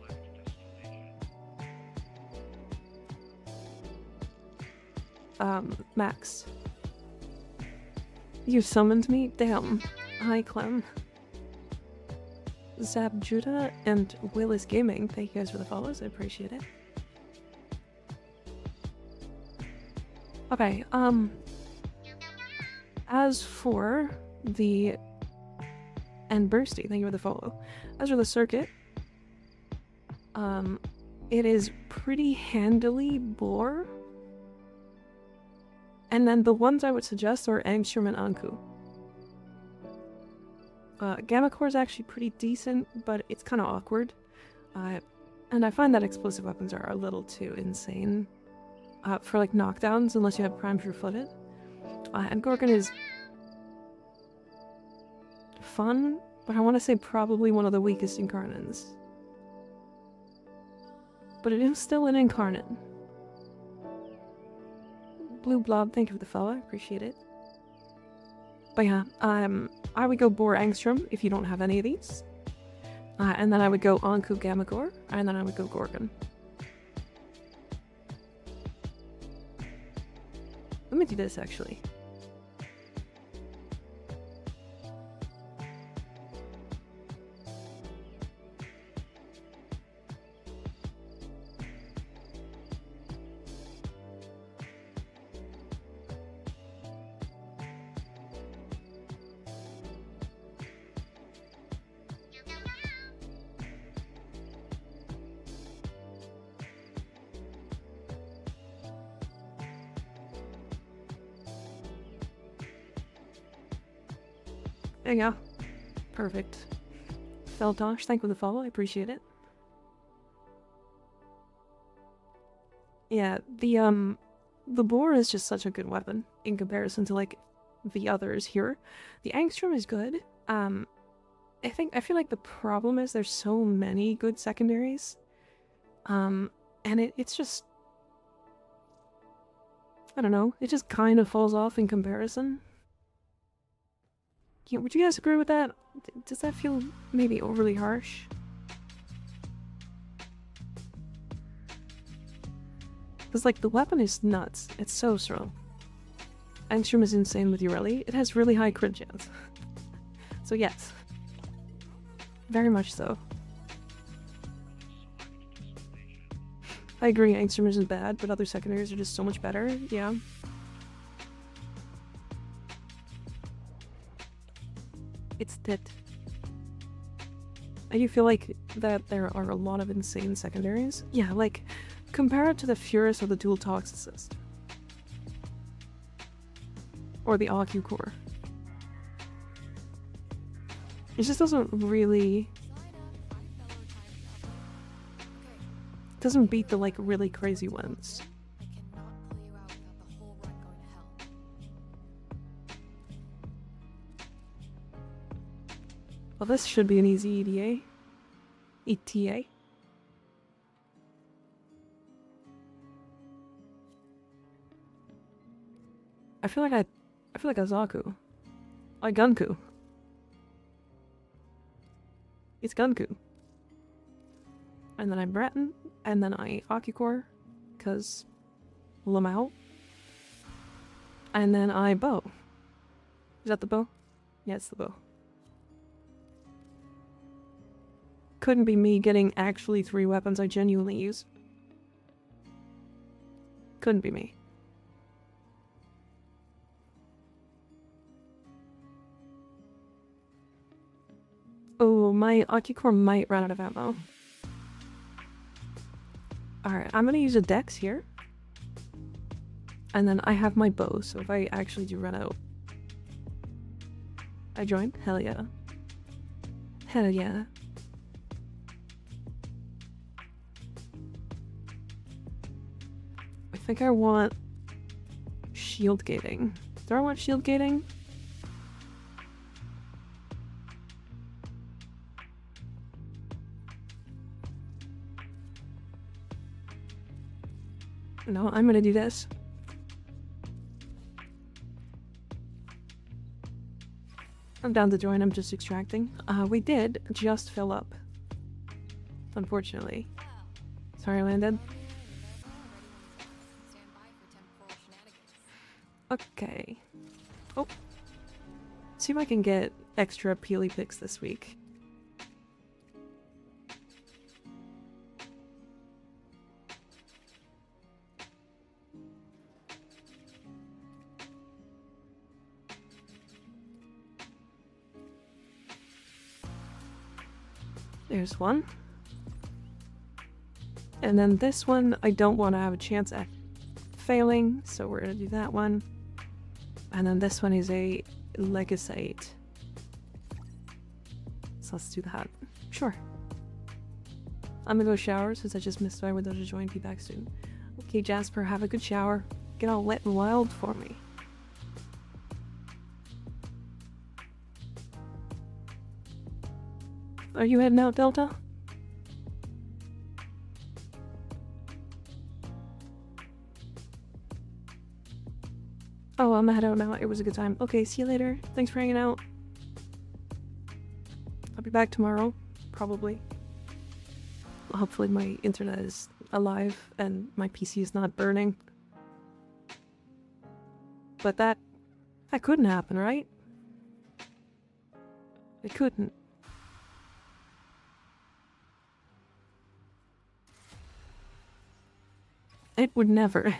Speaker 1: max. You summoned me? Damn. Hi, Clem. Zab Judah and Willis Gaming, thank you guys for the follows, I appreciate it. Okay, as for the... And Bursty, thank you for the follow. As for the circuit, it is pretty handily bore. And then the ones I would suggest are Angstrom and Anku. Gamma Core is actually pretty decent, but it's kind of awkward. And I find that explosive weapons are a little too insane for like knockdowns, unless you have Prime Pure Footed. And Gorgon is fun, but I want to say probably one of the weakest incarnates. But it is still an incarnate. Blue Blob, thank you for the follow, I appreciate it. But yeah, I would go Boar Angstrom if you don't have any of these. And then I would go Anku Gamagor, and then I would go Gorgon. Let me do this actually. There you go. Perfect. Feltosh, thank you for the follow. I appreciate it. Yeah, the boar is just such a good weapon in comparison to like the others here. The angstrom is good. I feel like the problem is there's so many good secondaries. And it's just, I don't know, it just kind of falls off in comparison. Yeah, would you guys agree with that? Does that feel maybe overly harsh? Because, like, the weapon is nuts. It's so strong. Angstrom is insane with Urelli. It has really high crit chance. So yes. Very much so. I agree, Angstrom isn't bad, but other secondaries are just so much better. Yeah. It's TITTED. I do feel like that there are a lot of insane secondaries. Yeah, like, compare it to the Furus or the Dual Toxicist. Or the AQ Core. It just doesn't really... doesn't beat the, like, really crazy ones.
Speaker 5: I cannot pull you out without the whole run going to hell.
Speaker 1: Well, this should be an easy EDA. ETA. I feel like a Zaku. Like Gunku. It's Gunku. And then I Breton, and then I Akikor, because Lamau. And then I Bow. Is that the bow? Yeah, it's the bow. Couldn't be me getting actually 3 weapons I genuinely use. Couldn't be me. Oh, my Akikor might run out of ammo. Alright, I'm gonna use a dex here. And then I have my bow, so if I actually do run out... I join? Hell yeah. Hell yeah. I think I want... shield gating. Do I want shield gating? No, I'm gonna do this. I'm down to join, I'm just extracting. We did just fill up. Unfortunately. Sorry, I landed. Okay. Oh. See if I can get extra peely picks this week. There's one. And then this one, I don't want to have a chance at failing, so we're gonna do that one. And then this one is a Legasite. So let's do that. Sure. I'm gonna go shower since I just missed my window to join. Be back soon. Okay, Jasper, have a good shower. Get all wet and wild for me. Are you heading out, Delta? Oh, I'm gonna head out now. It was a good time. Okay, see you later. Thanks for hanging out. I'll be back tomorrow, probably. Hopefully my internet is alive and my PC is not burning. But that couldn't happen, right? It couldn't. It would never.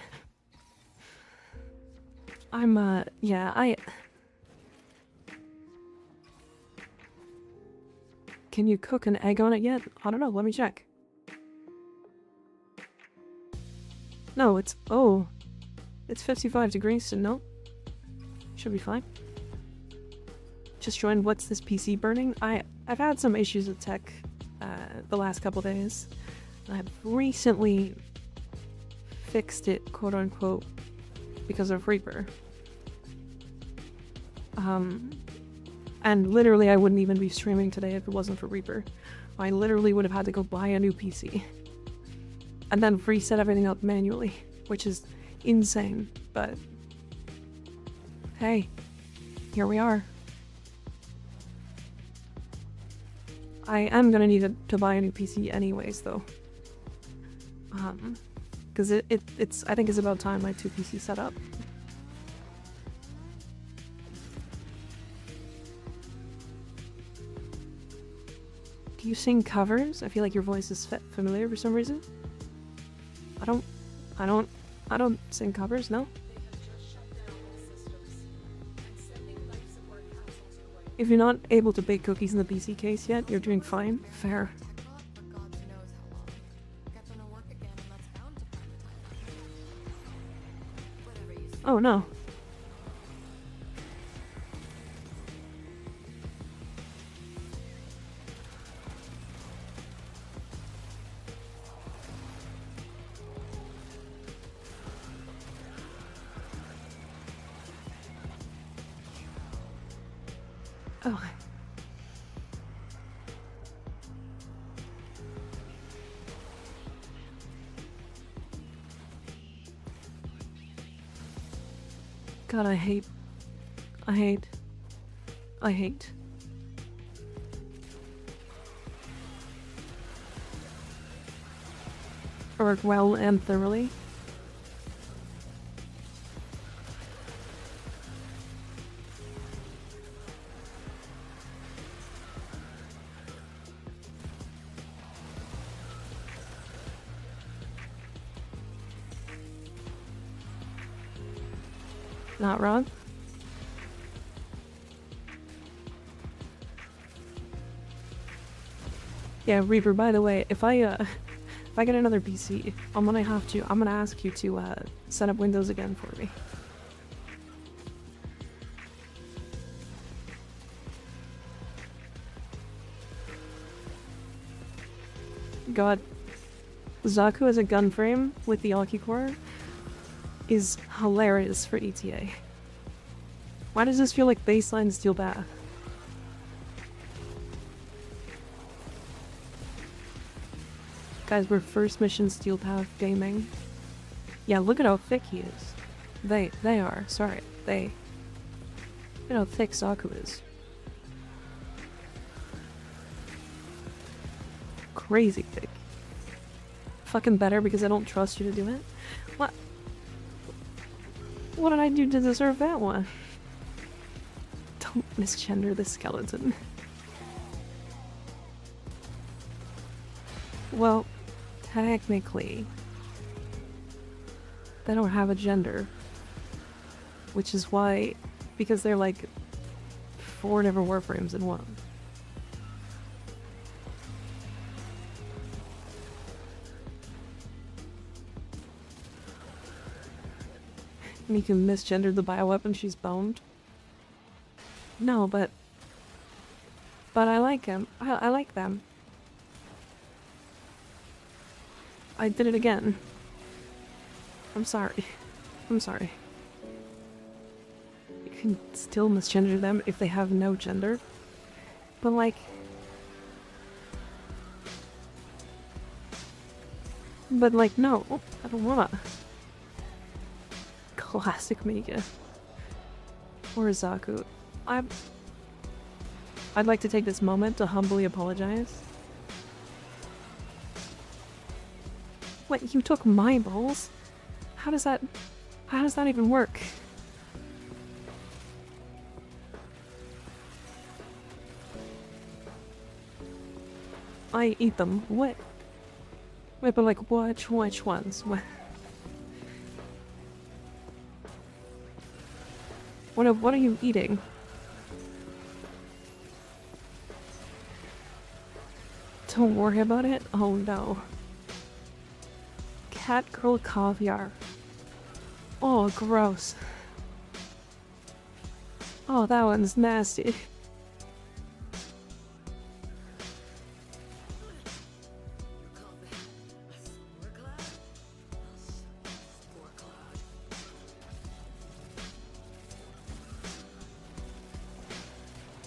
Speaker 1: Yeah, Can you cook an egg on it yet? I don't know, let me check. No, it's 55 degrees, so no. Should be fine. just joined What's This PC Burning. I've had some issues with tech the last couple days. I've recently fixed it, quote unquote, because of Reaper. And literally I wouldn't even be streaming today if it wasn't for Reaper. I literally would have had to go buy a new PC. And then reset everything up manually, which is insane, but hey, here we are. I am gonna need to buy a new PC anyways, though. Because it's I think it's about time my two PC set up. Do you sing covers? I feel like your voice is familiar for some reason. I don't sing covers, no? If you're not able to bake cookies in the PC case yet, you're doing fine. Fair.
Speaker 5: For God knows how long. Get them to work again, and that's bound to find the time. Whatever you say.
Speaker 1: Oh no. Oh. God, I hate. Or well and thoroughly. Not wrong. Yeah, Reaper, by the way, if I get another PC, I'm gonna ask you to set up Windows again for me. God, Zaku as a gun frame with the Aki core is hilarious for ETA. Why does this feel like baseline Steel Bath? Guys, we're first mission Steel Path gaming. Yeah, look at how thick he is. They are, sorry, they. Look at how thick Zaku is. Crazy thick. Fucking better because I don't trust you to do it? What? What did I do to deserve that one? Don't misgender the skeleton. Well, technically, they don't have a gender. Which is why, because they're like 4 different warframes in one. And you can misgender the bioweapon, she's boned. No, but I like him. I like them. I did it again. I'm sorry. I'm sorry. You can still misgender them if they have no gender. But like... no. I don't wanna. Classic Mega. Or Zaku. I'd like to take this moment to humbly apologize. What, you took my balls? How does that even work? I eat them. What? Wait, but like which ones? What are you eating? Don't worry about it. Oh no. Cat girl caviar. Oh, gross. Oh, that one's nasty.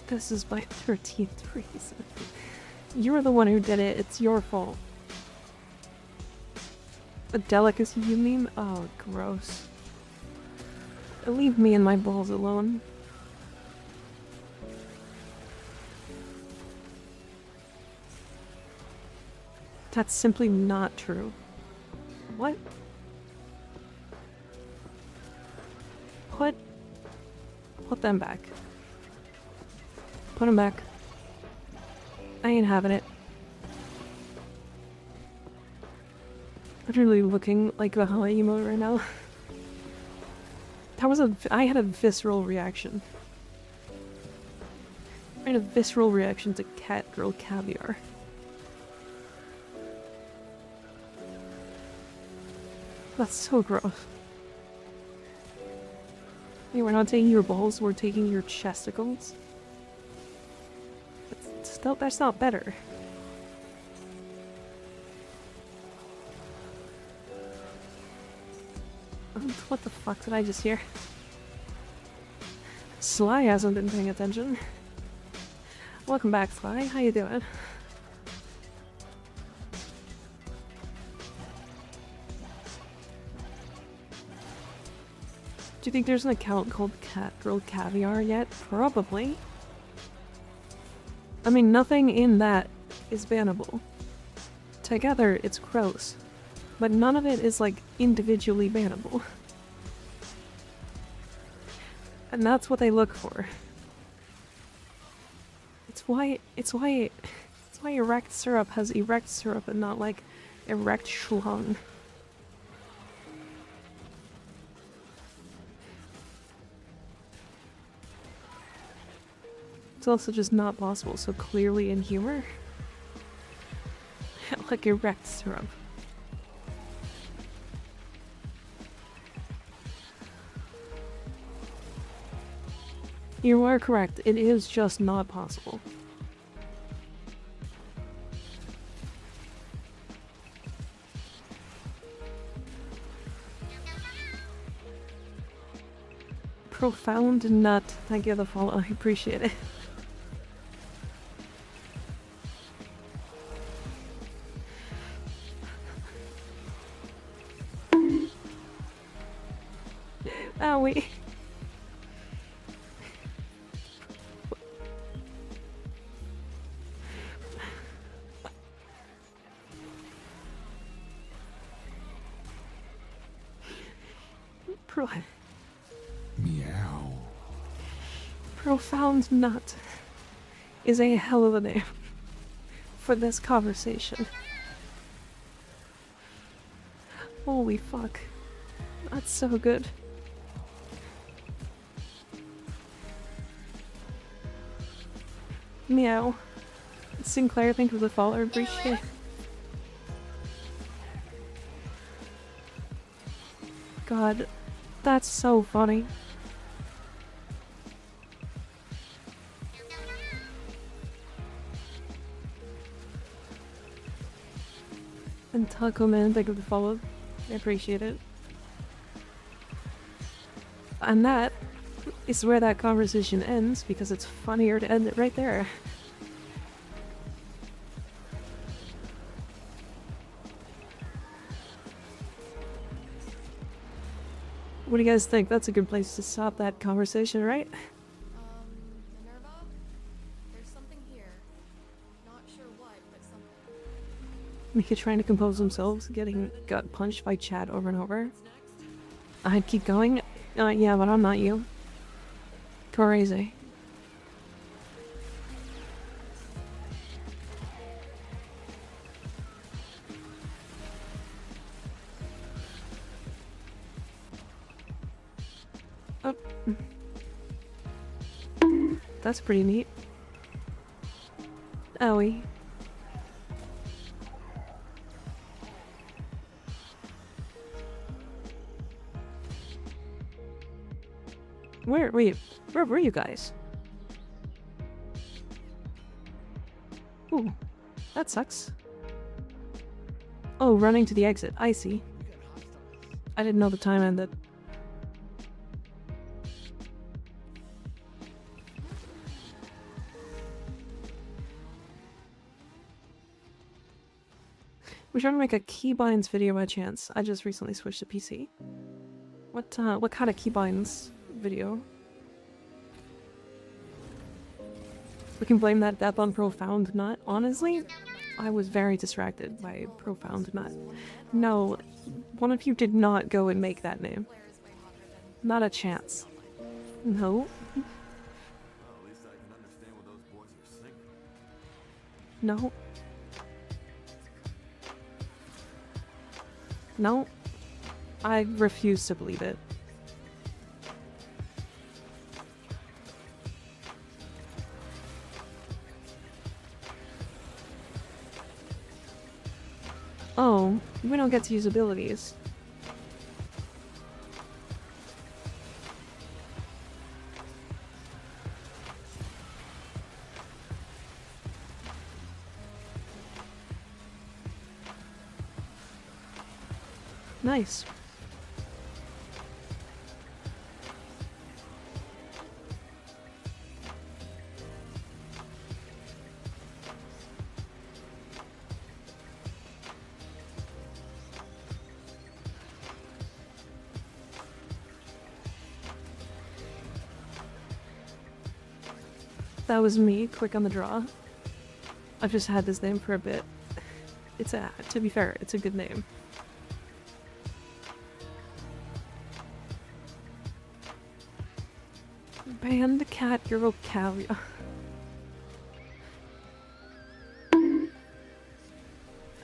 Speaker 1: This is my 13th reason. You're the one who did it. It's your fault. A delicacy, you mean? Oh, gross. Leave me and my balls alone. That's simply not true. What? Put them back. Put them back. I ain't having it. Literally looking like the high emo right now. That was I had a visceral reaction. I had a visceral reaction to cat girl caviar. That's so gross. Hey, we're not taking your balls, we're taking your chesticles. That's not better. What the fuck did I just hear? Sly hasn't been paying attention. Welcome back, Sly. How you doing? Do you think there's an account called Cat Girl Caviar yet? Probably. I mean, nothing in that is bannable. Together, it's gross. But none of it is, like, individually bannable. And that's what they look for. It's why erect syrup has erect syrup and not, like, erect schlong. It's also just not possible, so clearly in humor. Like erect syrup. You are correct, it is just not possible. Profound nut. Thank you for the follow, I appreciate it. Owie.
Speaker 2: Meow.
Speaker 1: Profound nut is a hell of a name for this conversation. Holy fuck. That's so good. Meow. Sinclair, thank you for the follow, appreciate it. God, that's so funny. And Taco Man, thank you for the follow. I appreciate it. And that is where that conversation ends, because it's funnier to end it right there. What do you guys think? That's a good place to stop that conversation, right?
Speaker 5: Minerva? There's something here. Not sure what, but something.
Speaker 1: Mika trying to compose themselves, getting gut punched by Chad over and over. I'd keep going. Yeah, but I'm not you. Crazy. Oh. That's pretty neat. Owie. Where were you guys? Ooh, that sucks. Oh, running to the exit. I see. I didn't know the time ended. We trying to make a keybinds video by chance. I just recently switched to PC. What kind of keybinds video? We can blame that death on Profound Nut. Honestly, I was very distracted by Profound Nut. No, one of you did not go and make that name. Not a chance. No.
Speaker 6: Well, at least I can understand what those boys are singing.
Speaker 1: No. No. I refuse to believe it. Oh, we don't get to use abilities. Nice. That was me, quick on the draw. I've just had this name for a bit. To be fair, it's a good name. Ban the cat, your vocabulary.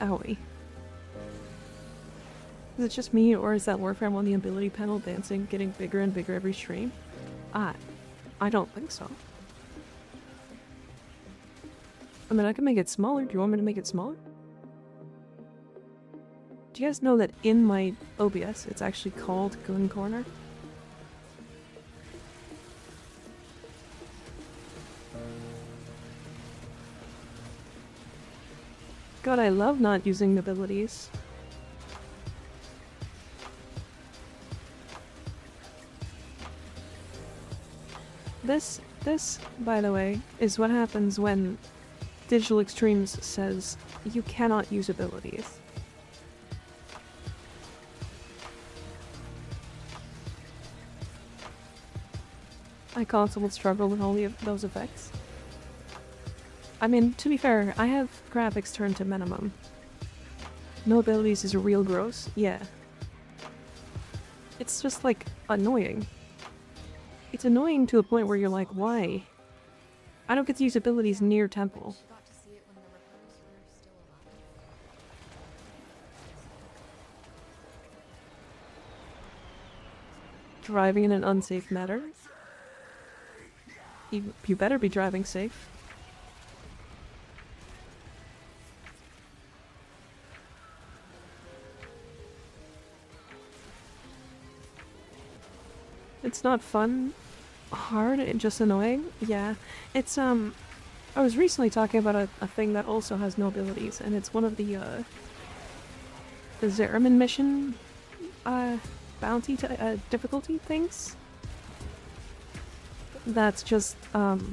Speaker 1: Owie. Is it just me, or is that Warframe on the ability panel dancing getting bigger and bigger every stream? I don't think so. I mean, I can make it smaller. Do you want me to make it smaller? Do you guys know that in my OBS, it's actually called Gun Corner? God, I love not using abilities. This, by the way, is what happens when Digital Extremes says you cannot use abilities. I constantly struggle with all of those effects. I mean, to be fair, I have graphics turned to minimum. No abilities is real gross, yeah. It's just, like, annoying. It's annoying to the point where you're like, why? I don't get to use abilities near Temple.
Speaker 5: She got to see it when the Rippers were still alive.
Speaker 1: Driving in an unsafe manner. You better be driving safe. It's not fun, hard, and just annoying. Yeah, it's I was recently talking about a thing that also has no abilities, and it's one of the Zeramin mission bounty difficulty things. That's just you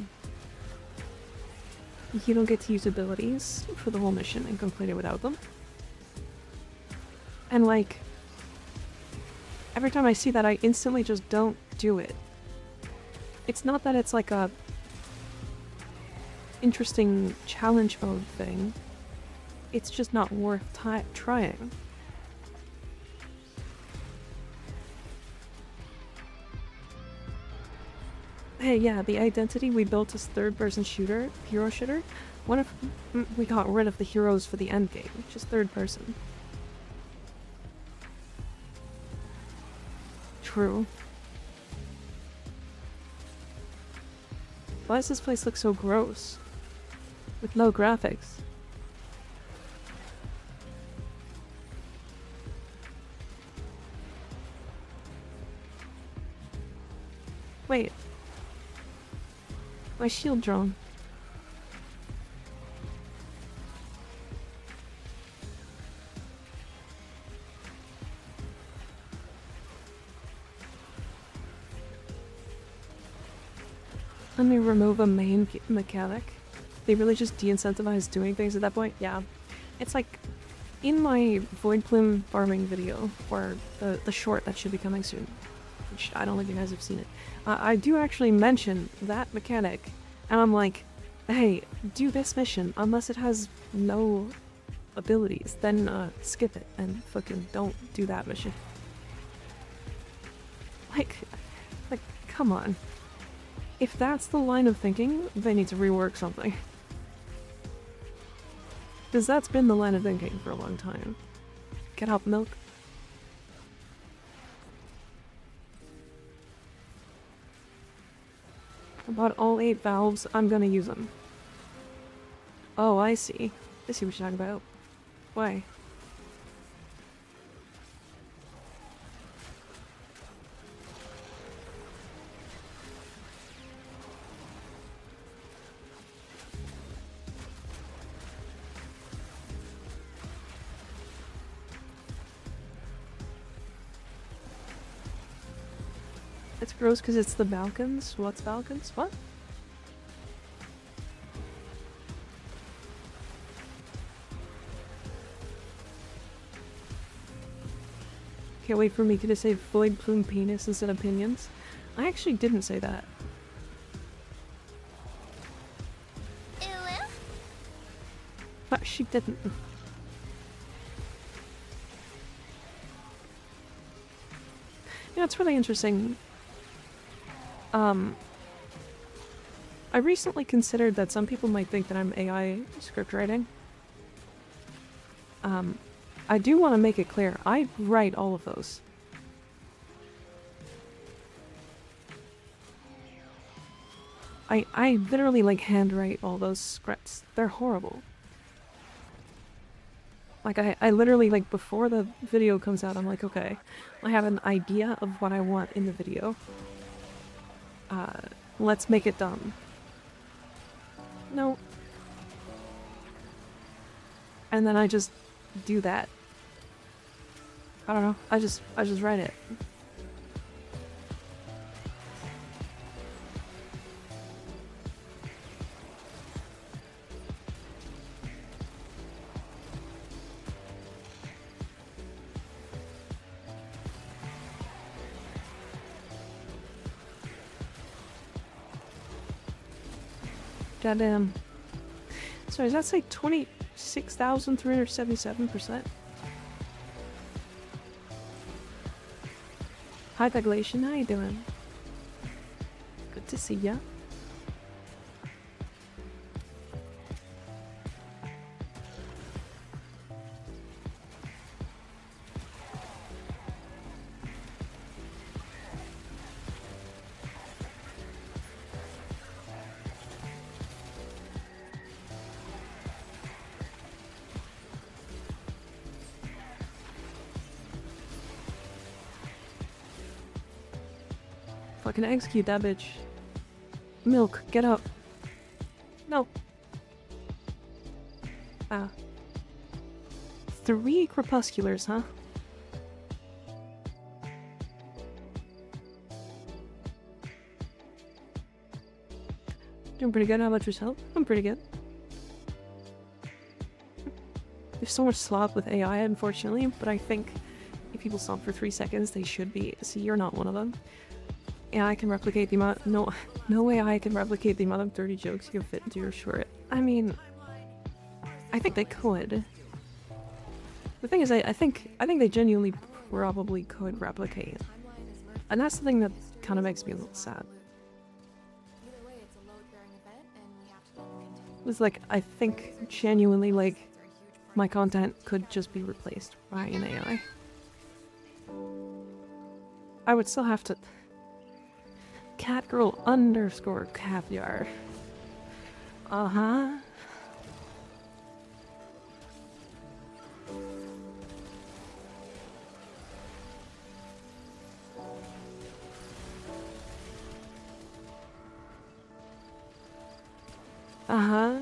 Speaker 1: don't get to use abilities for the whole mission and complete it without them. And like, every time I see that, I instantly just don't do it. It's not that it's like a interesting challenge mode thing. It's just not worth trying. Hey, yeah, the identity we built as third-person shooter, hero shooter. What if we got rid of the heroes for the endgame? Just third person. True. Why does this place look so gross? With low graphics. Wait. My shield drone. Let me remove a main mechanic. They really just de-incentivize doing things at that point. Yeah. It's like, in my Void Plume farming video, or the short that should be coming soon, which I don't think you guys have seen it, I do actually mention that mechanic, and I'm like, hey, do this mission, unless it has no abilities, then skip it, and fucking don't do that mission. Like, come on. If that's the line of thinking, they need to rework something. Because that's been the line of thinking for a long time. Get up, milk. I bought all 8 valves, I'm gonna use them. Oh, I see. I see what you're talking about. Why? It's gross because it's the Balkans? What's Balkans? What? Can't wait for Mika to say Void Plume penis instead of opinions. I actually didn't say that. But she didn't. Yeah, it's really interesting. I recently considered that some people might think that I'm AI script writing. I do want to make it clear, I write all of those. I literally like handwrite all those scripts. They're horrible. Like I literally like before the video comes out, I'm like, okay, I have an idea of what I want in the video. Let's make it dumb. No. And then I just do that. I don't know. I just write it. Goddamn. Sorry, does that say 26,377%? Hi, Pegulation, how you doing? Good to see ya. Fucking execute that bitch. Milk, get up. No. Ah. 3 crepusculars, huh? Doing pretty good. How about yourself? I'm pretty good. There's so much slop with AI, unfortunately, but I think if people stop for 3 seconds, they should be. See, you're not one of them. Yeah, I can replicate the amount. No way I can replicate the amount of dirty jokes you can fit into your short. I mean, I think they could. The thing is, I think they genuinely probably could replicate, and that's the thing that kind of makes me a little sad. It's like I think genuinely like my content could just be replaced by an AI. I would still have to. Catgirl_caviar. Uh-huh. Uh-huh.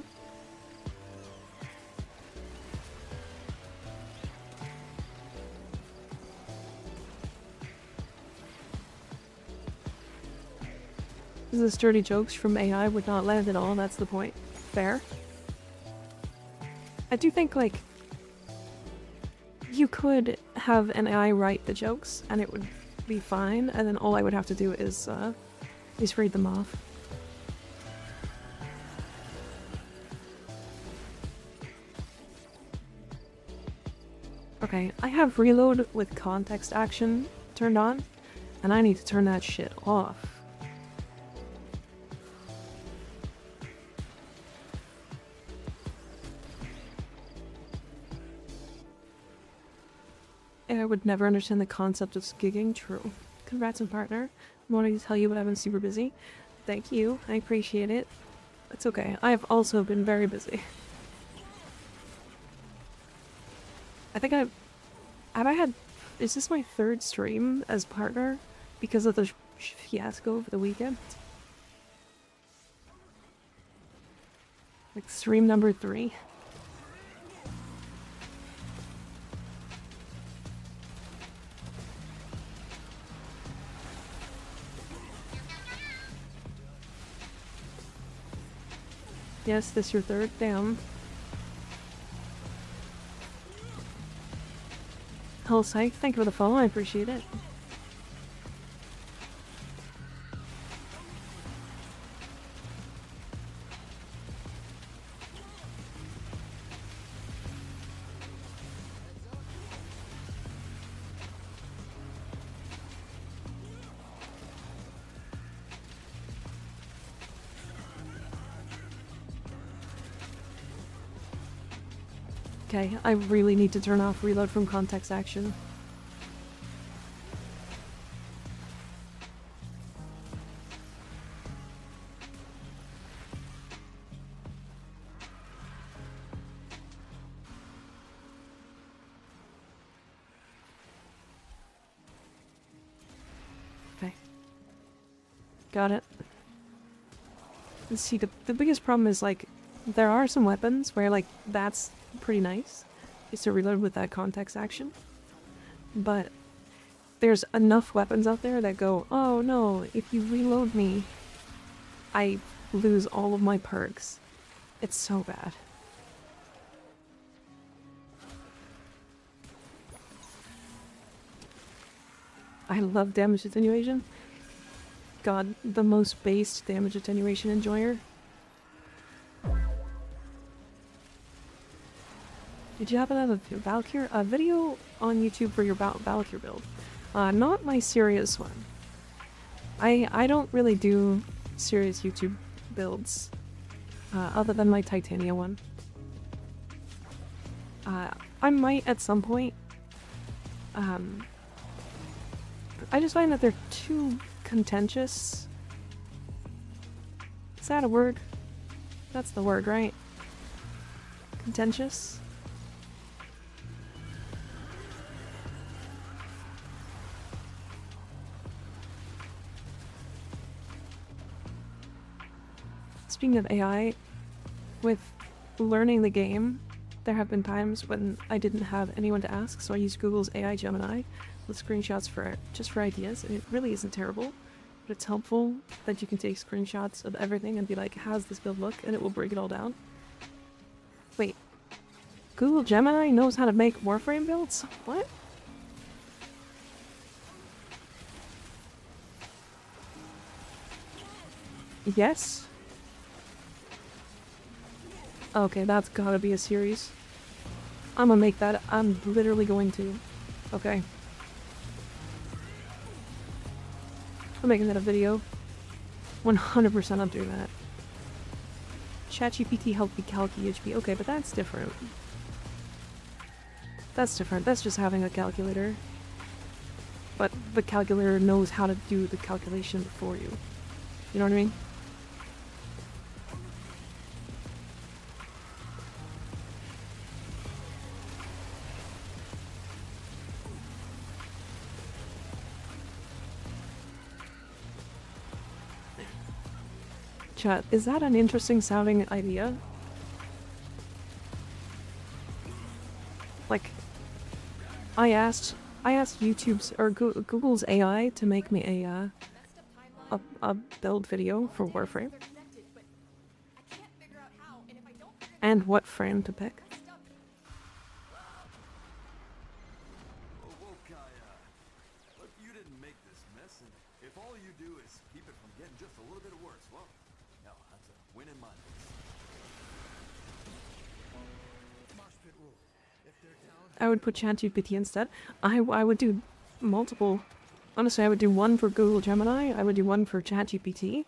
Speaker 1: The dirty jokes from AI would not land at all, that's the point. Fair. I do think, like, You could have an AI write the jokes, and it would be fine, and then all I would have to do is read them off. Okay, I have reload with context action turned on, and I need to turn that shit off. I would never understand the concept of gigging. True. Congrats on partner. I'm wanting to tell you, but I've been super busy. Thank you. I appreciate it. It's okay. I have also been very busy. I think have I had, is this my third stream as partner because of the fiasco over the weekend? Like stream number 3. Yes, this your third? Damn. Hello, Psych. Thank you for the follow. I appreciate it. Okay, I really need to turn off reload from context action. Okay. Got it. Let's see, the biggest problem is, like, there are some weapons where, like, that's pretty nice, is to reload with that context action. But there's enough weapons out there that go, oh no, if you reload me, I lose all of my perks. It's so bad. I love damage attenuation. God, the most based damage attenuation enjoyer. Did you happen to have a Valkyr video on YouTube for your Valkyr build? Not my serious one. I don't really do serious YouTube builds, other than my Titania one. I might at some point. I just find that they're too contentious. Is that a word? That's the word, right? Contentious? Speaking of AI, with learning the game, there have been times when I didn't have anyone to ask, so I used Google's AI Gemini with screenshots just for ideas, and it really isn't terrible, but it's helpful that you can take screenshots of everything and be like, how's this build look? And it will break it all down. Wait, Google Gemini knows how to make Warframe builds? What? Yes? Okay, that's gotta be a series. I'm gonna make that. I'm literally going to. Okay. I'm making that a video. 100% I'm doing that. ChatGPT helped me calculate HP. Okay, but that's different. That's different. That's just having a calculator. But the calculator knows how to do the calculation for you. You know what I mean? Chat, is that an interesting sounding idea? Like, I asked YouTube's or Google's AI to make me a build video for Warframe, and what frame to pick.
Speaker 6: didn't make this mess, and if all you do is keep it from getting just a little bit worse, well, hell, that's a win in my books.
Speaker 2: Mosh pit rule. If they're down,
Speaker 1: I would put ChatGPT instead. I would do multiple. Honestly, I would do one for Google Gemini. I would do one for ChatGPT.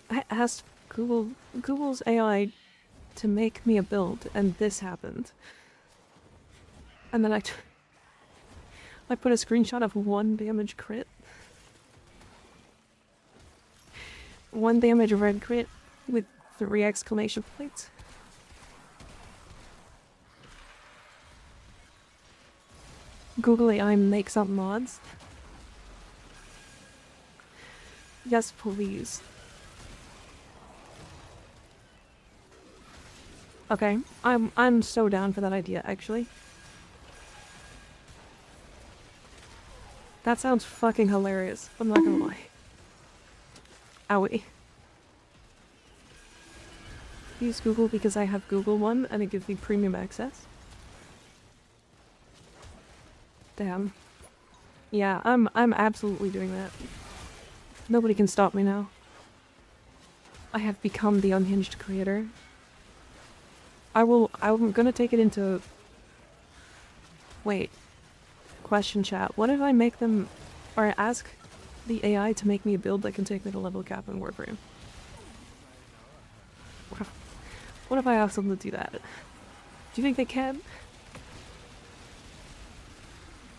Speaker 1: I asked Google's AI to make me a build, and this happened. And then I put a screenshot of 1 damage crit. 1 damage red crit with 3 exclamation points. Google AI makes up mods. Yes, please. Okay, I'm so down for that idea, actually. That sounds fucking hilarious. I'm not gonna lie. Owie. Use Google because I have Google One and it gives me premium access. Damn. Yeah, I'm absolutely doing that. Nobody can stop me now. I have become the unhinged creator. I'm gonna take it into... Wait. Question chat. What if I make them... or ask the AI to make me a build that can take me to level cap in Warframe? What if I ask them to do that? Do you think they can?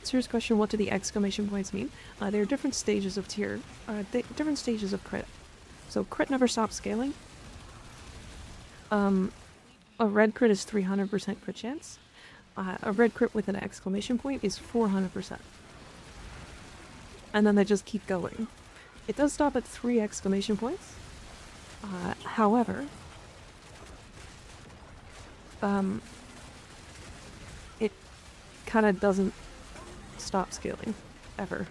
Speaker 1: Serious question, what do the exclamation points mean? There are different stages of tier... different stages of crit. So crit never stops scaling. A red crit is 300% crit chance. A red crit with an exclamation point is 400%. And then they just keep going. It does stop at 3 exclamation points. However, it kind of doesn't stop scaling, ever.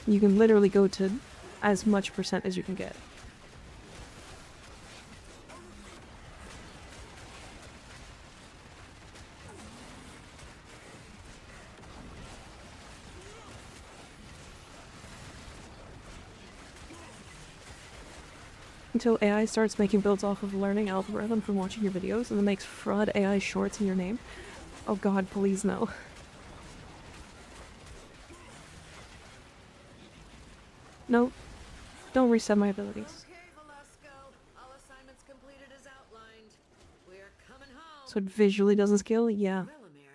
Speaker 1: You can literally go to as much percent as you can get. Until AI starts making builds off of learning algorithm from watching your videos and then makes fraud AI shorts in your name. Oh god, please no. No, don't reset my abilities.
Speaker 4: Okay, Velasco. All assignments completed as outlined. We're coming home.
Speaker 1: So it visually doesn't scale? Yeah.
Speaker 4: Well, Amir,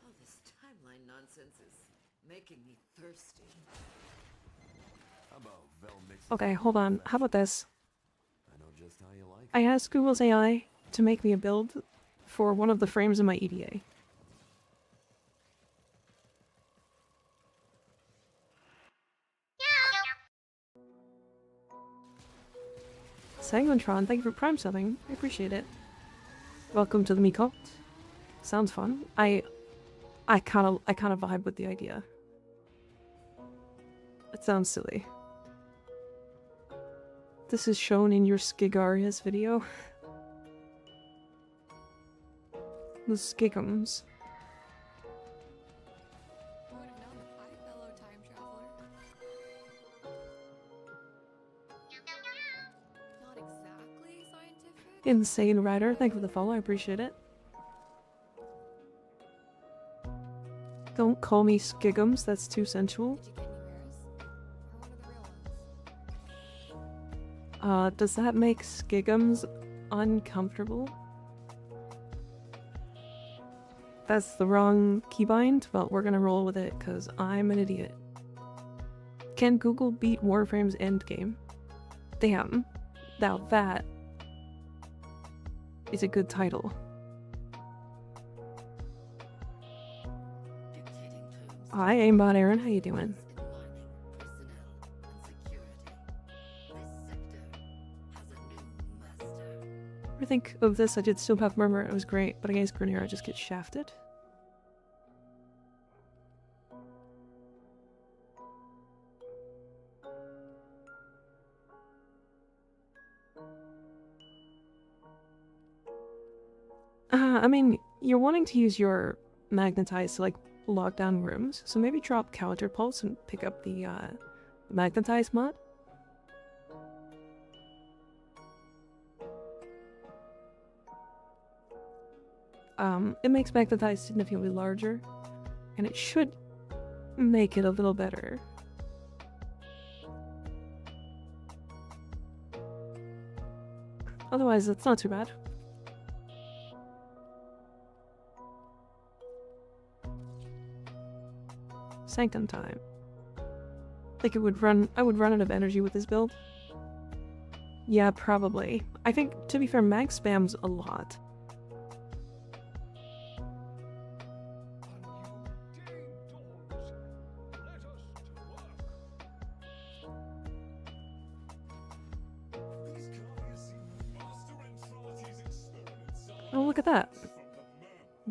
Speaker 4: all this timeline nonsense is making me thirsty.
Speaker 6: How about Vel mixes
Speaker 1: Okay, hold on. How about this?
Speaker 6: I know just how you like it.
Speaker 1: I asked Google's AI to make me a build for one of the frames in my EDA. Sanguintron, thank you for prime subbing. I appreciate it. Welcome to the Me Cult. Sounds fun. I kind of vibe with the idea. It sounds silly. This is shown in your Skigarius video. The Skigums.
Speaker 5: Who would have known that I fellow time traveler? Not exactly scientific.
Speaker 1: Insane Rider, thank you for the follow, I appreciate it. Don't call me Skigums, that's too sensual.
Speaker 5: Did you get any rares? Or what are the real ones?
Speaker 1: Does that make Skigums uncomfortable? That's the wrong keybind, but we're gonna roll with it because I'm an idiot. Can Google beat Warframe's endgame? Damn. Now that is a good title.
Speaker 4: Dictating terms
Speaker 1: Hi, Aimbot Aaron, how you doing?
Speaker 4: in mining, personnel, and security. This sector has a new master.
Speaker 1: I think of this, I did still have Murmur, it was great, but against Grenier I just get shafted. I mean, you're wanting to use your magnetize to like lock down rooms, so maybe drop counter pulse and pick up the magnetize mod. It makes magnetize significantly larger, and it should make it a little better. Otherwise, it's not too bad. Sanctum time. Like I would run out of energy with this build. Yeah, probably. I think, to be fair, mag spams a lot. Oh, look at that.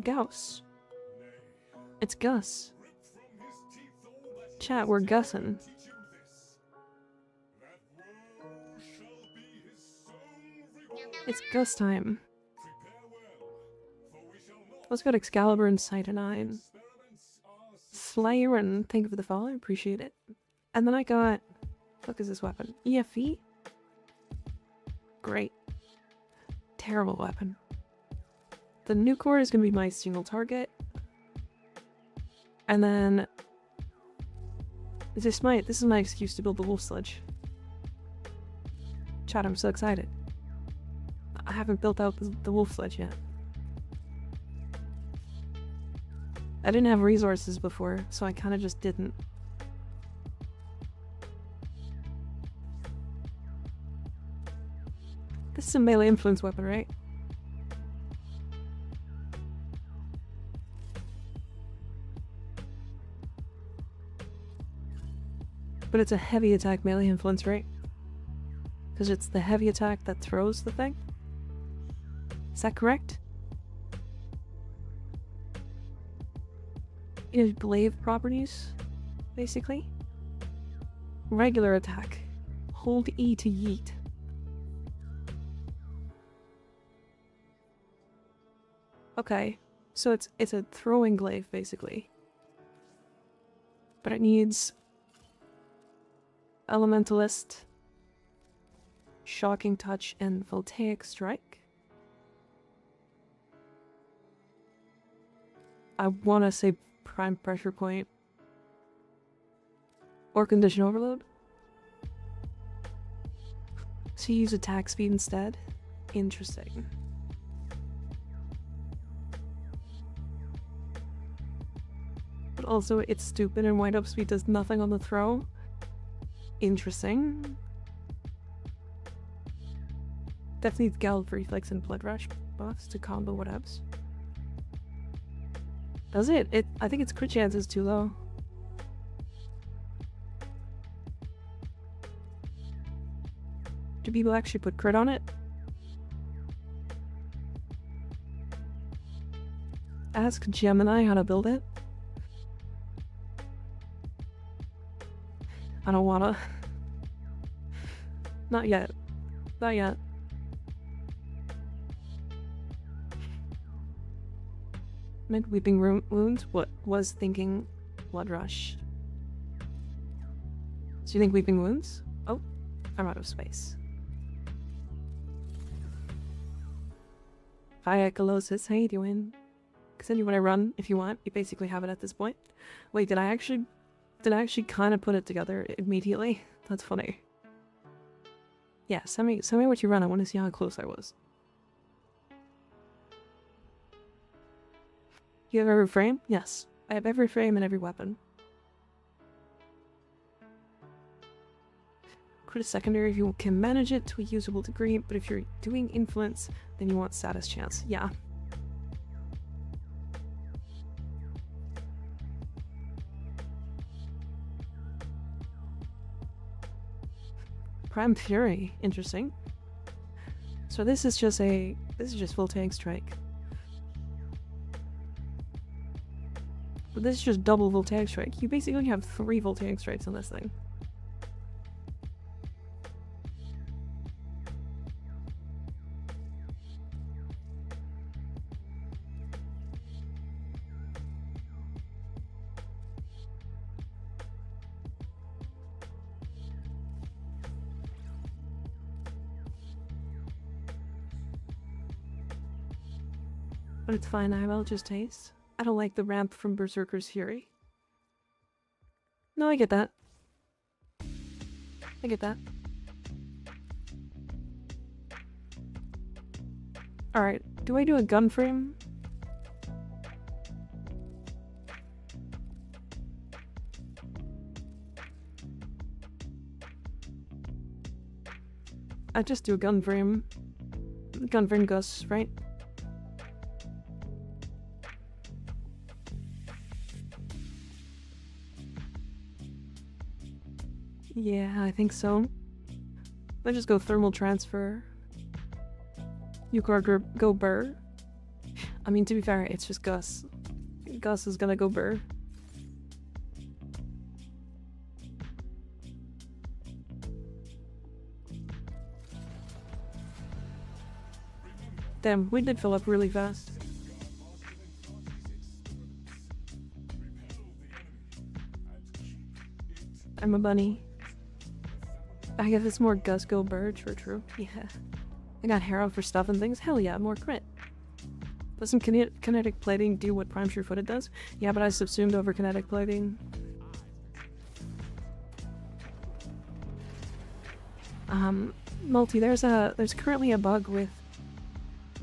Speaker 1: Gauss. It's Gus. Chat, we're Gussin'. It's Gus time. Let's go to Excalibur and Cytonine. Slayer and thank you for the follow, I appreciate it. And then I got... What is this weapon? EFE? Great. Terrible weapon. The new core is gonna be my single target. And then... This is my excuse to build the wolf sledge. Chat, I'm so excited. I haven't built out the wolf sledge yet. I didn't have resources before, so I kind of just didn't. This is a melee influence weapon, right? But it's a heavy attack melee influence, right? Because it's the heavy attack that throws the thing? Is that correct? It has blade properties, basically. Regular attack. Hold E to yeet. Okay, so it's a throwing glaive, basically. But it needs... Elementalist, Shocking Touch, and Voltaic Strike. I want to say Prime Pressure Point. Or Condition Overload. So you use attack speed instead? Interesting. But also it's stupid and wind up speed does nothing on the throw. Interesting. Definitely needs Gallop Reflex and Blood Rush buffs to combo whatevs. Does it? I think its crit chance is too low. Do people actually put crit on it? Ask Gemini how to build it. I don't wanna. Not yet. Not yet. Mid Weeping Wounds? What was thinking Blood Rush? So you think Weeping Wounds? Oh, I'm out of space. Hi, Ecolosis. How you doing? Continue when I run, if you want. You basically have it at this point. Wait, did I actually kind of put it together immediately? That's funny. Yeah, send me what you run. I want to see how close I was. You have every frame? Yes. I have every frame and every weapon. Crit is secondary if you can manage it to a usable degree, but if you're doing influence, then you want status chance. Yeah. Prime Fury, interesting. So this is just Voltaic Strike. But this is just double Voltaic Strike. You basically have 3 Voltaic Strikes on this thing. But it's fine, I will just taste. I don't like the ramp from Berserker's Fury. No, I get that. I get that. Alright, do I do a gun frame? I just do a gun frame. Gun frame Gus, right? Yeah, I think so. Let's just go thermal transfer. You go Burr. I mean, to be fair, it's just Gus. Gus is gonna go Burr. Damn, we did fill up really fast. I'm a bunny. I guess it's more Gus go Burr, true. Yeah. I got Harrow for stuff and things. Hell yeah, more crit. Doesn't kinetic plating do what Prime Sure Footed does? Yeah, but I subsumed over kinetic plating. Multi, there's currently a bug with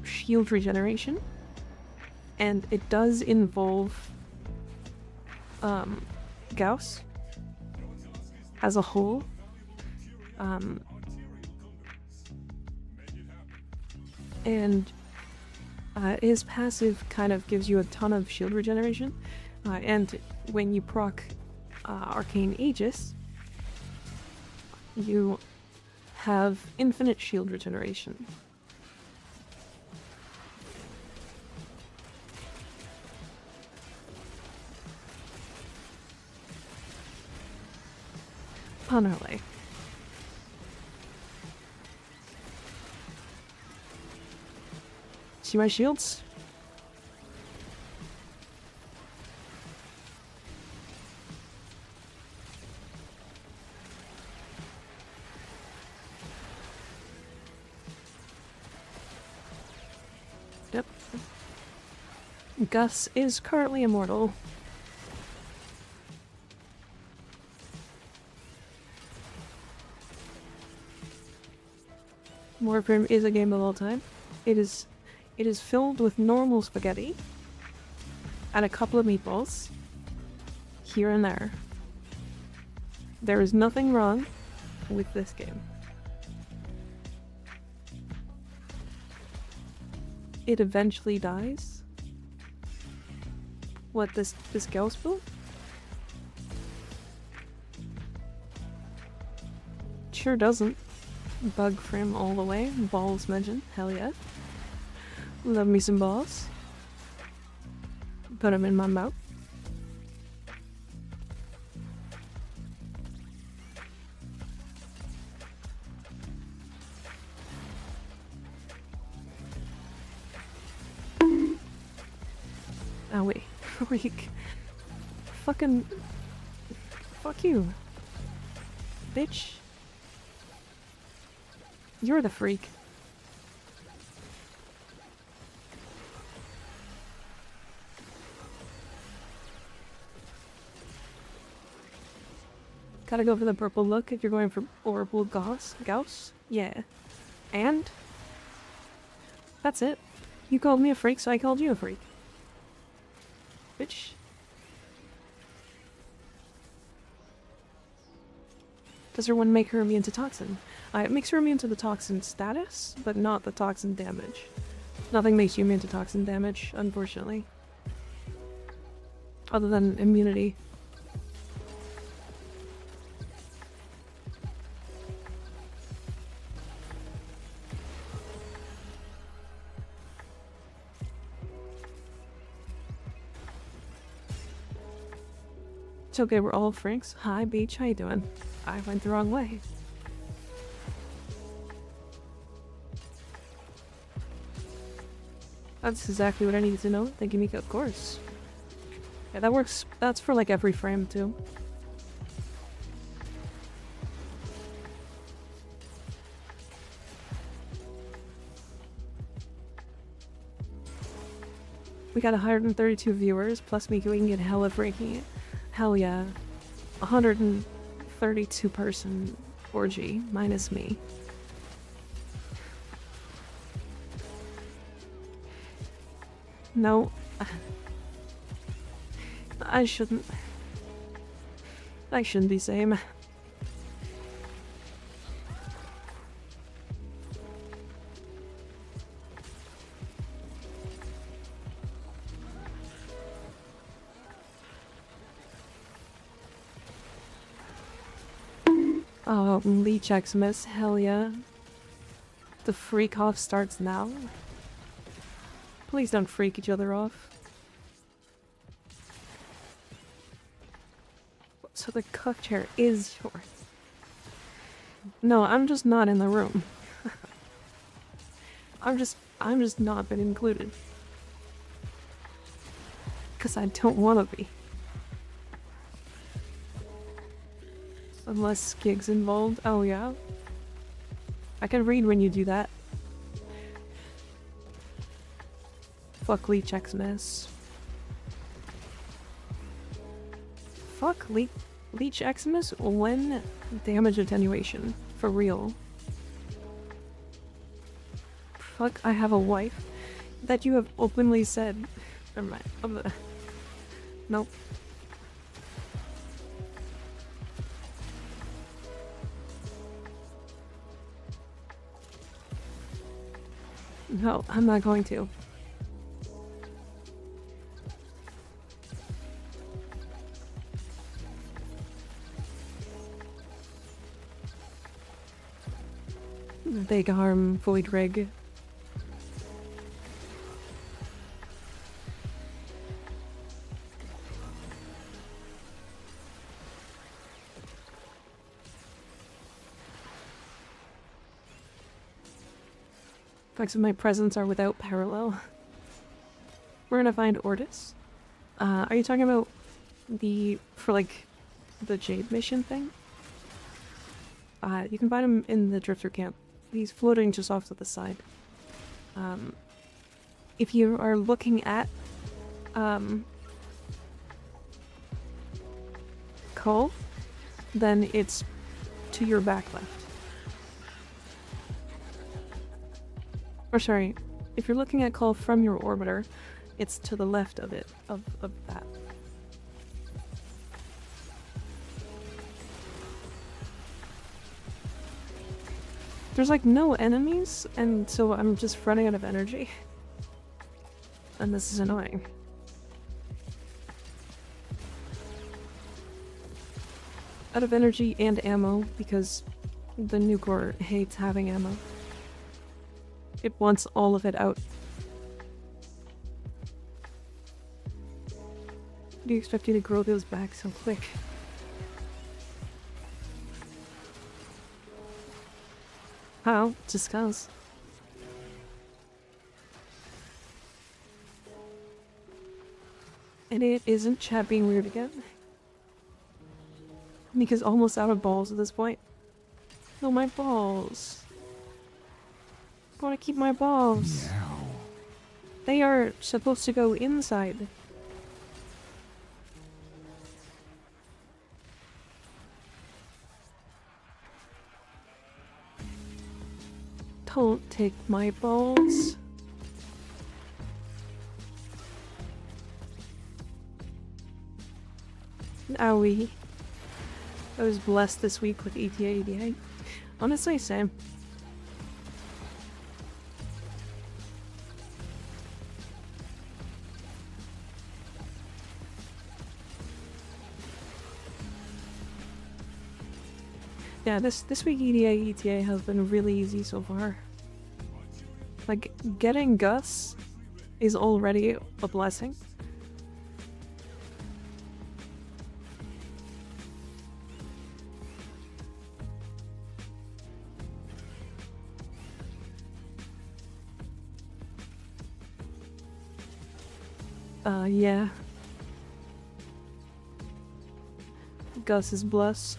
Speaker 1: shield regeneration, and it does involve Gauss as a whole. And his passive kind of gives you a ton of shield regeneration, and when you proc Arcane Aegis, you have infinite shield regeneration. Panerle. See my shields? Yep. Gus is currently immortal. Warframe is a game of all time. It is filled with normal spaghetti and a couple of meatballs here and there. There is nothing wrong with this game. It eventually dies. What, this Gauss build? Sure doesn't. Bug frame all the way. Balls mentioned. Hell yeah. Love me some balls. Put them in my mouth. Oh wait. Freak. Fucking... Fuck you. Bitch. You're the freak. Gotta go for the purple look if you're going for Orbital Gauss? Yeah. And? That's it. You called me a freak, so I called you a freak. Bitch. Does her one make her immune to toxin? It makes her immune to the toxin status, but not the toxin damage. Nothing makes you immune to toxin damage, unfortunately. Other than immunity. It's okay, we're all Franks. Hi, Beach, how you doing? I went the wrong way. That's exactly what I needed to know. Thank you, Mika, of course. Yeah, that works. That's for like every frame, too. We got 132 viewers, plus me going get hella freaky. Hell yeah. 132 person orgy, minus me. No. I shouldn't be same. Oh, Lee checks miss, hell yeah. The freak off starts now. Please don't freak each other off. So the cuck chair is yours. No, I'm just not in the room. I'm just not been included. 'Cause I don't wanna be. Unless Skig's involved. Oh yeah? I can read when you do that. Fuck Leech Xmas. Fuck Leech Xmas when damage attenuation. For real. Fuck, I have a wife that you have openly said. Never mind. Nope. No, I'm not going to. Big arm void rig. Effects of my presence are without parallel. We're gonna find Ortis. Are you talking about for like the Jade mission thing? You can find him in the Drifter camp. He's floating just off to the side. If you are looking at Cole, then it's to your back left. Or sorry, if you're looking at Cole from your orbiter, it's to the left of it, of that. There's like no enemies, and so I'm just running out of energy. And this is annoying. Out of energy and ammo, because the Nucor hates having ammo. It wants all of it out. Do you expect you to grow those back so quick? How? Just cause. And it isn't chat being weird again. Mika's almost out of balls at this point. No, my balls. I want to keep my balls.
Speaker 2: Meow.
Speaker 1: They are supposed to go inside. Don't take my balls. Owie. I was blessed this week with ETA. Honestly, same. Yeah, this week ETA has been really easy so far. Like, getting Gus is already a blessing. Yeah. Gus is blessed.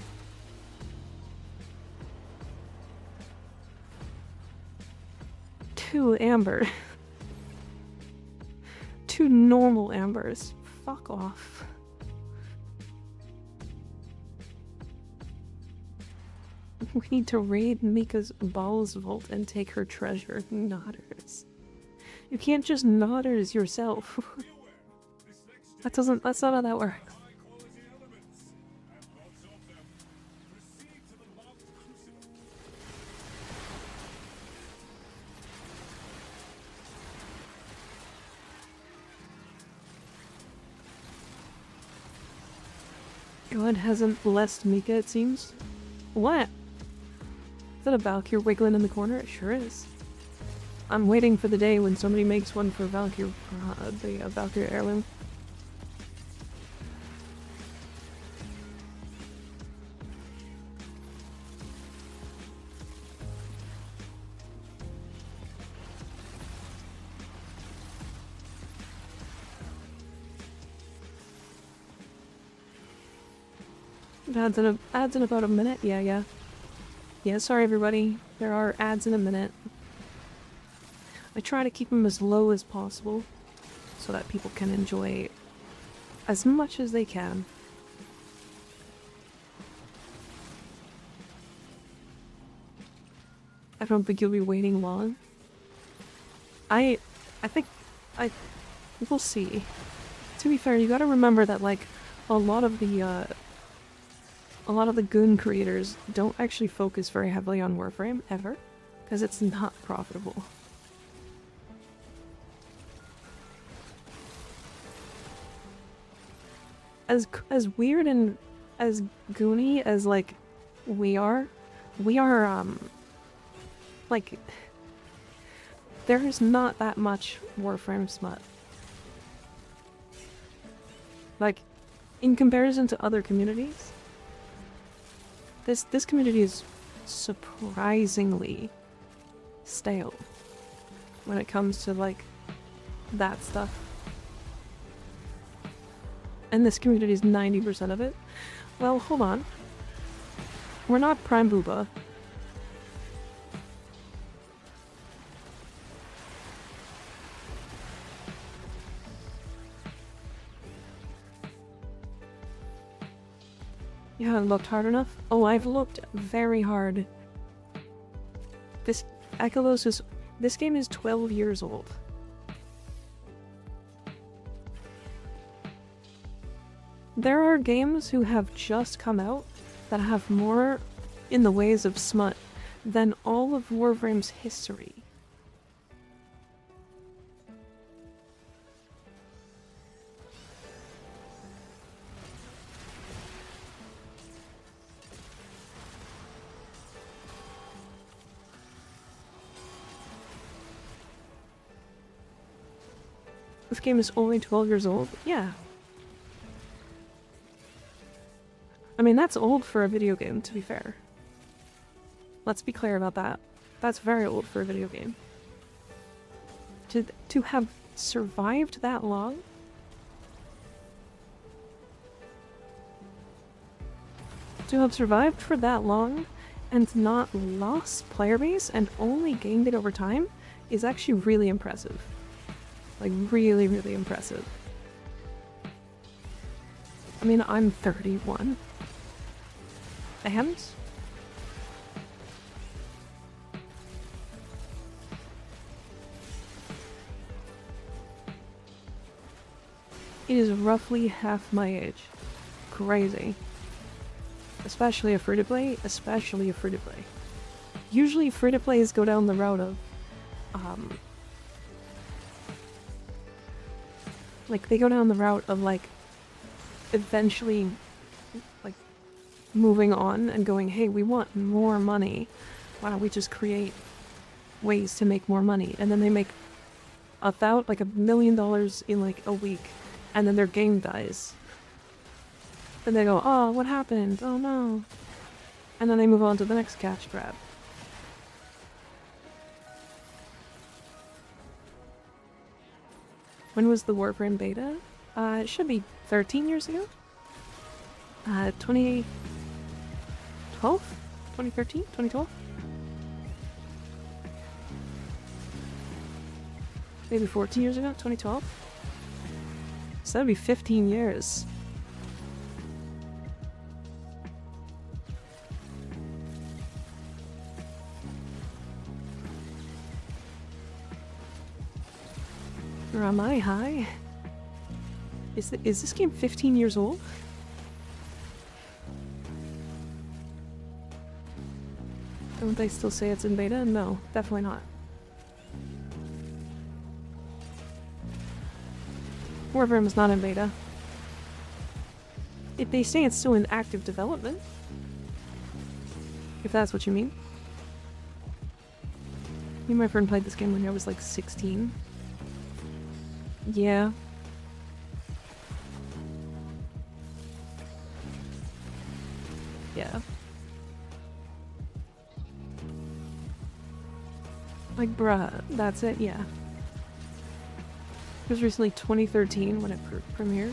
Speaker 1: To Amber. 2 normal ambers. Fuck off. We need to raid Mika's balls vault and take her treasure. Nodders. You can't just nodders yourself. That's not how that works. God hasn't blessed Mika, it seems. What? Is that a Valkyr wiggling in the corner? It sure is. I'm waiting for the day when somebody makes one for Valkyr, the Valkyr heirloom. It adds in about a minute. Yeah. Yeah, sorry everybody. There are ads in a minute. I try to keep them as low as possible so that people can enjoy as much as they can. I don't think you'll be waiting long. I think we'll see. To be fair, you gotta remember that like a lot of the Goon creators don't actually focus very heavily on Warframe, ever, because it's not profitable. As weird and as goony as, like, we are, like, there's not that much Warframe smut. Like, in comparison to other communities, this community is surprisingly stale when it comes to, like, that stuff. And this community is 90% of it. Well, hold on. We're not Prime Booba. You haven't looked hard enough? Oh, I've looked very hard. This game is 12 years old. There are games who have just come out that have more in the ways of smut than all of Warframe's history. This game is only 12 years old? Yeah. I mean, that's old for a video game, to be fair. Let's be clear about that. That's very old for a video game. To have survived that long? To have survived for that long and not lost player base and only gained it over time is actually really impressive. Like, really, really impressive. I mean, I'm 31. And it is roughly half my age. Crazy. Especially a free-to-play, Usually free-to-plays go down the route of, like, they go down the route of, like, eventually, like, moving on and going, hey, we want more money. Why don't we just create ways to make more money? And then they make about, like, $1 million in, like, a week. And then their game dies. Then they go, oh, what happened? Oh, no. And then they move on to the next cash grab. When was the Warframe beta? It should be 13 years ago? 2012? 2013? 2012? Maybe 14 years ago? 2012? So that'd be 15 years. Or am I high? Is this game 15 years old? Don't they still say it's in beta? No, definitely not. Warframe is not in beta. They say it's still in active development. If that's what you mean. Me and my friend played this game when I was like 16. Yeah. Yeah. Like, bruh, that's it, yeah. It was recently 2013 when it premiered.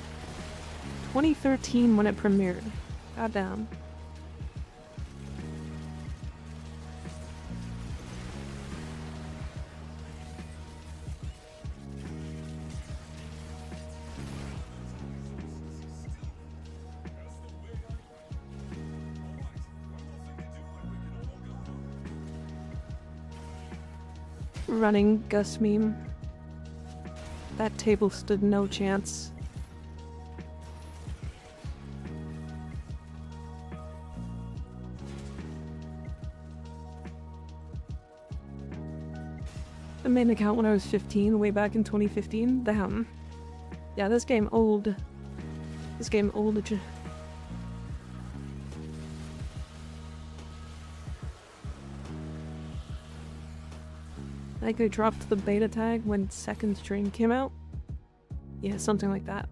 Speaker 1: 2013 when it premiered. Goddamn. Running Gus meme. That table stood no chance. The main account when I was 15, way back in 2015. Damn. Yeah, this game old. This game old. I think they dropped the beta tag when second stream came out. Yeah, something like that.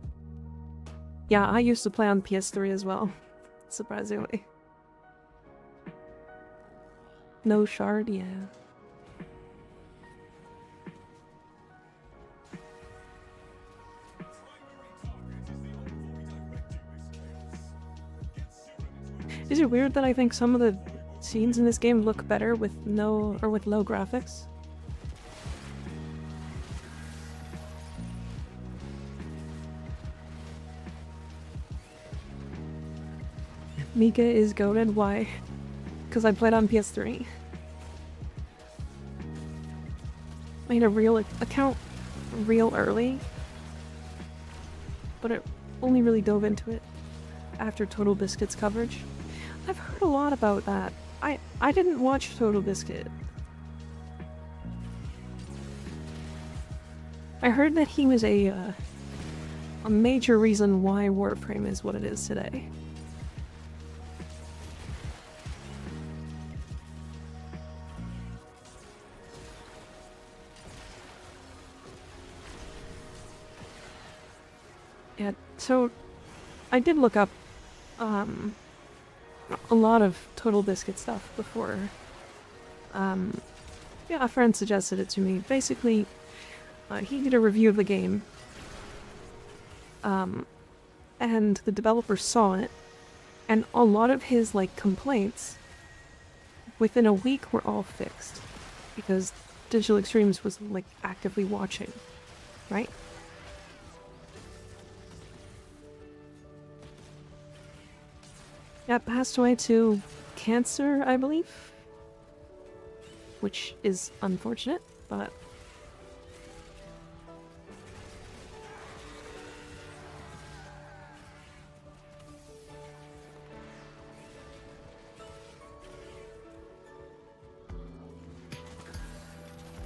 Speaker 1: Yeah, I used to play on PS3 as well. Surprisingly. No shard, yeah. Is it weird that I think some of the scenes in this game look better with no or with low graphics? Mika is goated. Why? Because I played on PS3. Made a real account real early, but it only really dove into it after Total Biscuit's coverage. I've heard a lot about that. I didn't watch Total Biscuit. I heard that he was a major reason why Warframe is what it is today. Yeah, so I did look up a lot of Total Biscuit stuff before. Yeah, a friend suggested it to me. Basically, he did a review of the game, and the developer saw it, and a lot of his like complaints within a week were all fixed because Digital Extremes was like actively watching, right? Yeah, passed away to cancer, I believe. Which is unfortunate, but...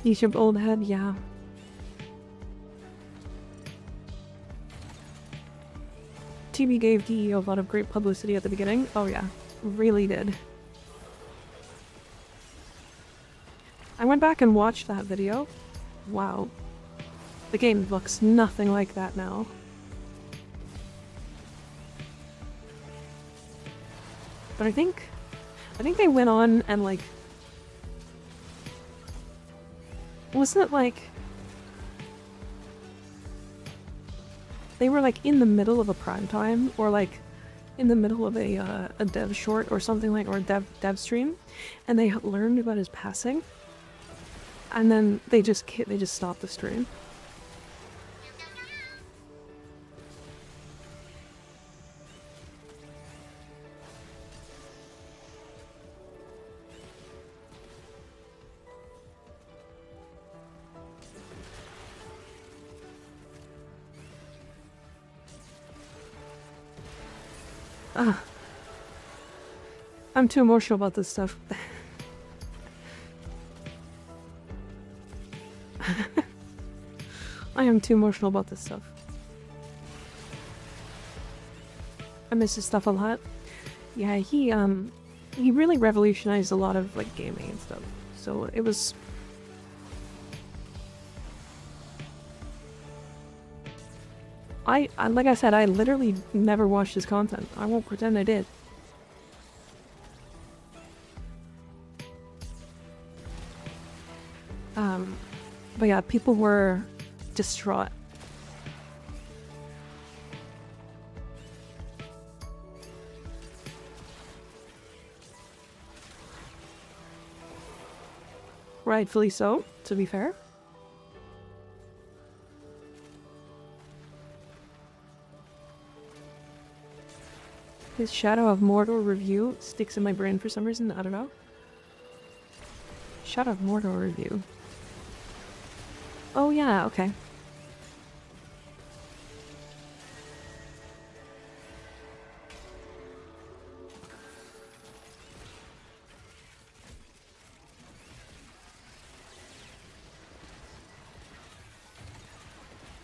Speaker 1: YouTube old head, yeah. TV gave DE a lot of great publicity at the beginning. Oh yeah, really did. I went back and watched that video. Wow. The game looks nothing like that now. But I think they went on and like... Wasn't it like... They were like in the middle of a prime time, or like in the middle of a dev short or something like, or a dev stream, and they learned about his passing, and then they just stopped the stream. I'm too emotional about this stuff. I am too emotional about this stuff. I miss his stuff a lot. Yeah, he really revolutionized a lot of like gaming and stuff. So it was like I said, I literally never watched his content. I won't pretend I did. But yeah, people were distraught. Rightfully so, to be fair. His Shadow of Mordor review sticks in my brain for some reason, I don't know. Shadow of Mordor review. Oh yeah, okay.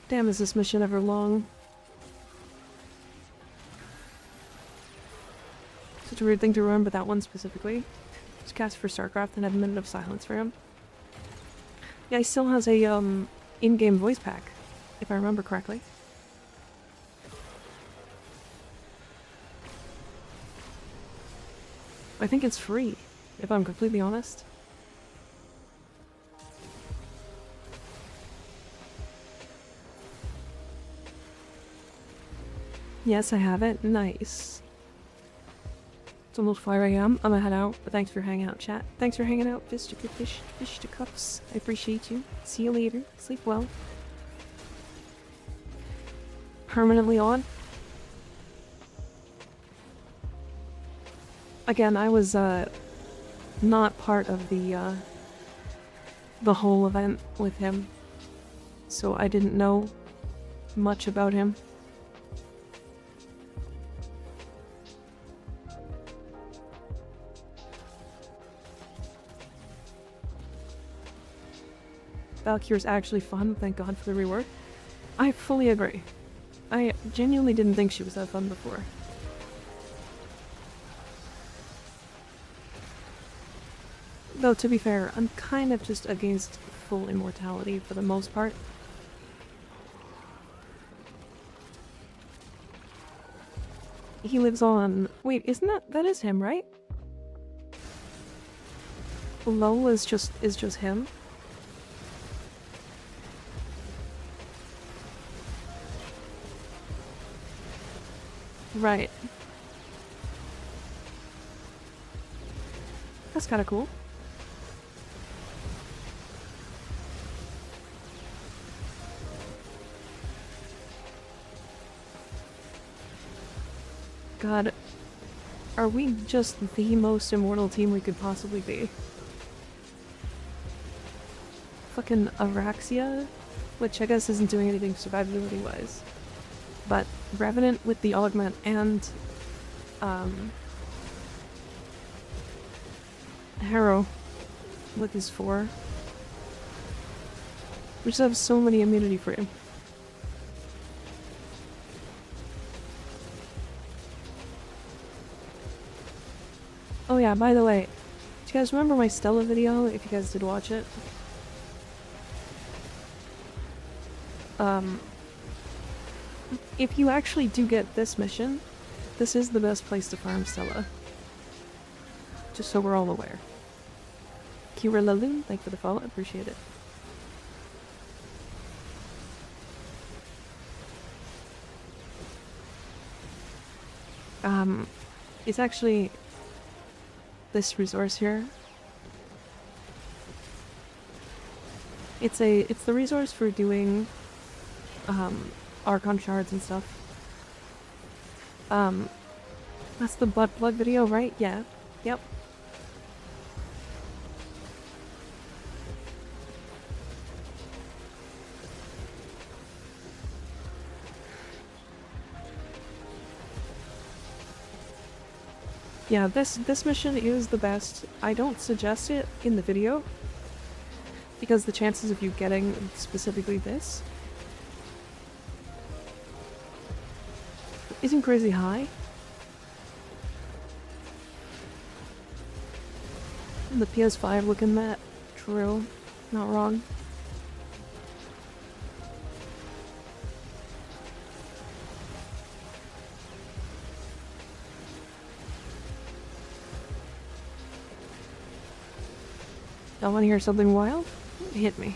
Speaker 1: Damn, is this mission ever long? Such a weird thing to remember that one specifically. Just cast for StarCraft and had a minute of silence for him. Yeah, he still has a in-game voice pack, if I remember correctly. I think it's free, if I'm completely honest. Yes, I have it. Nice. It's almost 5 AM. I'm gonna head out, but thanks for hanging out, chat. Thanks for hanging out, fish to cups. I appreciate you. See you later. Sleep well. Permanently on. Again, I was not part of the whole event with him, so I didn't know much about him. Valkyria's actually fun, thank God for the rework. I fully agree. I genuinely didn't think she was that fun before. Though, to be fair, I'm kind of just against full immortality for the most part. He lives on... Wait, isn't that is him, right? Lol is just him? Right. That's kind of cool. God, are we just the most immortal team we could possibly be? Fucking Araxia, which I guess isn't doing anything survivability-wise. But Revenant with the augment and Harrow with his 4. We just have so many immunity for him. Oh yeah, by the way, do you guys remember my Stella video, if you guys did watch it? If you actually do get this mission, this is the best place to farm Stella. Just so we're all aware. Kira Laloon, thank you for the follow, appreciate it. It's actually this resource here. It's the resource for doing Archon shards and stuff. That's the butt plug video, right? Yeah. Yep. Yeah, this mission is the best. I don't suggest it in the video because the chances of you getting specifically this isn't crazy high. The PS5 looking that true, not wrong. Y'all want to hear something wild? Hit me.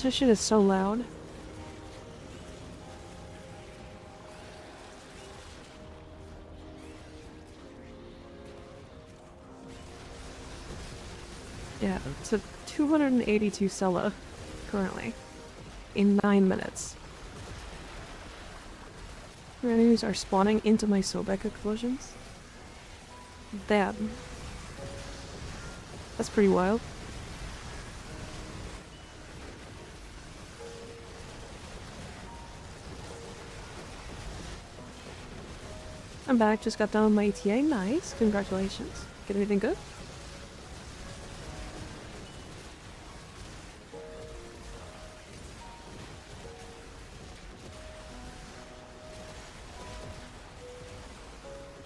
Speaker 1: This shit is so loud. Yeah, it's a 282 Sella currently in 9 minutes. Enemies are spawning into my Sobek explosions. That's pretty wild. I'm back, just got done with my ETA. Nice, congratulations. Get anything good?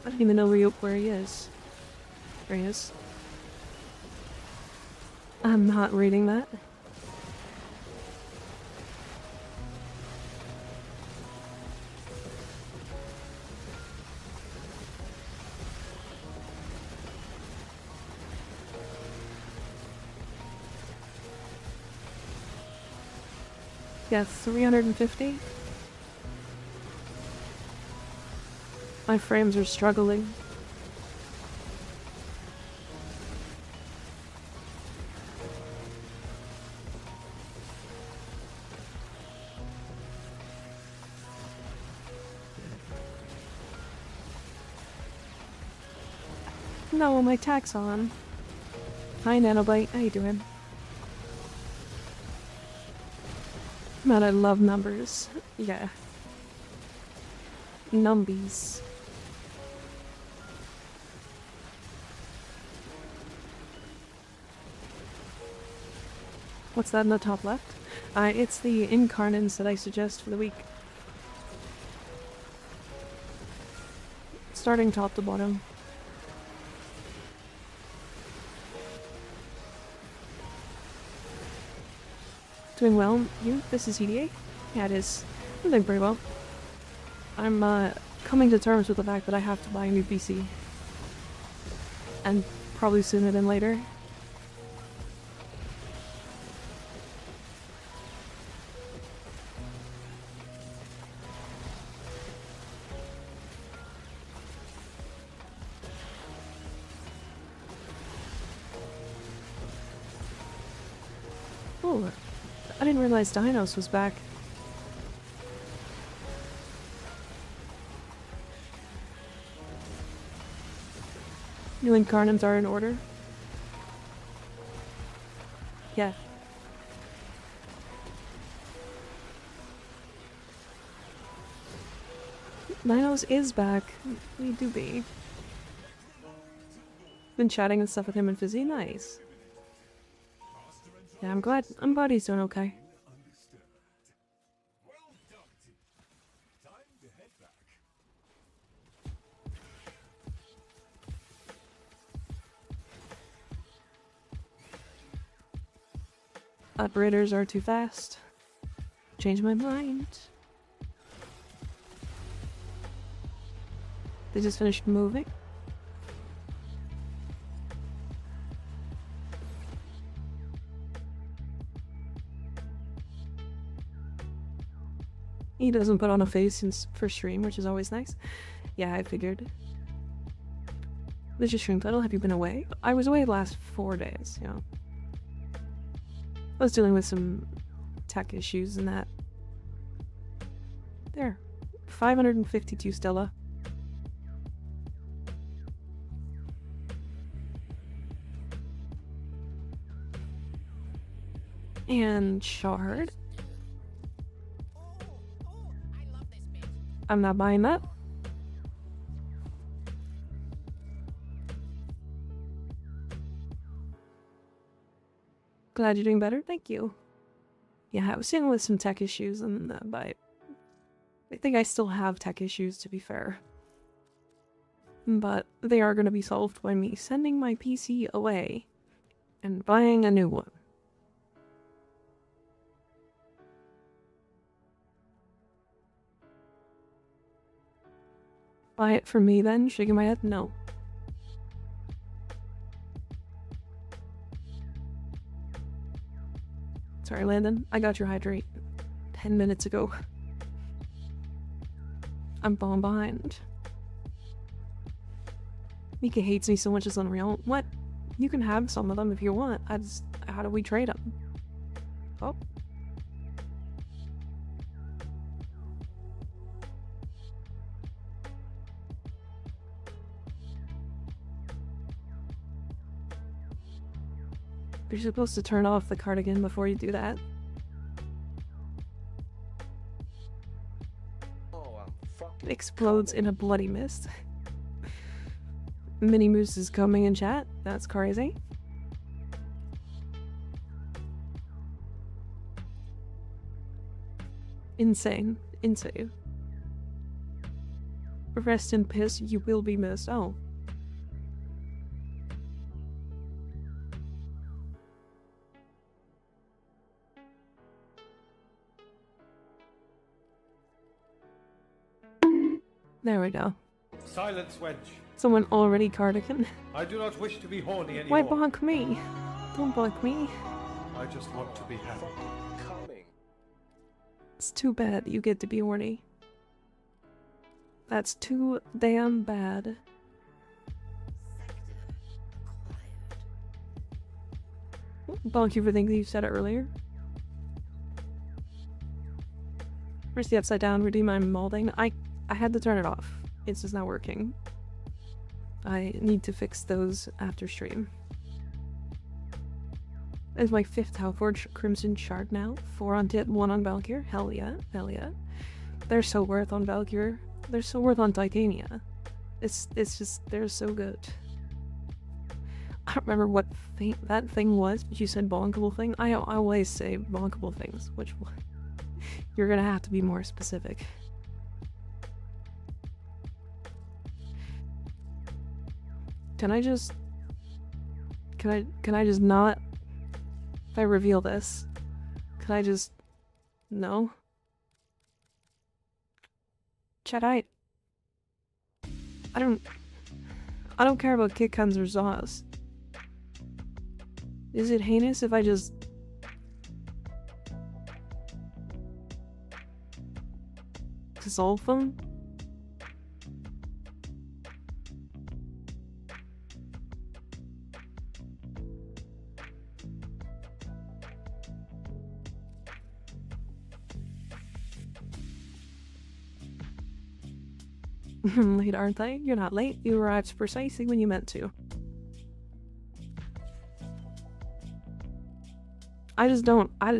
Speaker 1: I don't even know where he is. There he is. I'm not reading that. Yeah, 350. My frames are struggling. No, my tac's on. Hi, Nanobite. How you doing? Man, I love numbers. Yeah. Numbies. What's that in the top left? It's the incarnants that I suggest for the week. Starting top to bottom. Doing well. You? This is EDA? Yeah, it is. I'm doing pretty well. I'm coming to terms with the fact that I have to buy a new PC. And probably sooner than later. Oh, I didn't realize Dinos was back. New incarnants are in order. Yeah. Dinos is back. We do be. Been chatting and stuff with him and Fizzy. Nice. Yeah, I'm glad he's doing okay. Operators are too fast. Change my mind. They just finished moving. He doesn't put on a face since for stream, which is always nice. Yeah, I figured. What's your stream title? Have you been away? I was away the last 4 days, you know. I was dealing with some tech issues and that. There. 552 Stella. And shard. I'm not buying that. Glad you're doing better. Thank you. Yeah, I was dealing with some tech issues, and but I think I still have tech issues, to be fair. But they are going to be solved by me sending my PC away and buying a new one. Buy it for me then? Shaking my head? No. Sorry, Landon. I got your hydrate 10 minutes ago. I'm falling behind. Mika hates me so much it's unreal. What? You can have some of them if you want. How do we trade them? Oh. You're supposed to turn off the cardigan before you do that. It explodes in a bloody mist. Mini Moose is coming in chat. That's crazy. Insane. Insane. Rest in piss, you will be missed. Oh. There we go.
Speaker 7: Silence, wench.
Speaker 1: Someone already cardigan.
Speaker 7: I do not wish to be horny anymore.
Speaker 1: Why bonk me? Don't bonk me.
Speaker 7: I just want to be happy.
Speaker 1: It's too bad you get to be horny. That's too damn bad. Bonk you for thinking you said it earlier. Where's the upside down? Redeem my molding. I had to turn it off. It's just not working. I need to fix those after stream. It's my 5th Howforge Crimson Shard now. 4 on Tit, 1 on Valkyr. Hell yeah, hell yeah. They're so worth on Valkyr. They're so worth on Titania. It's just, they're so good. I don't remember what that thing was, but you said bonkable thing. I always say bonkable things, which you're gonna have to be more specific. Can I just not, if I reveal this, can I just, no? Chat, I don't care about kick guns or Zaws. Is it heinous if I just dissolve them? Late, aren't they? You're not late. You arrived precisely when you meant to. I just don't. I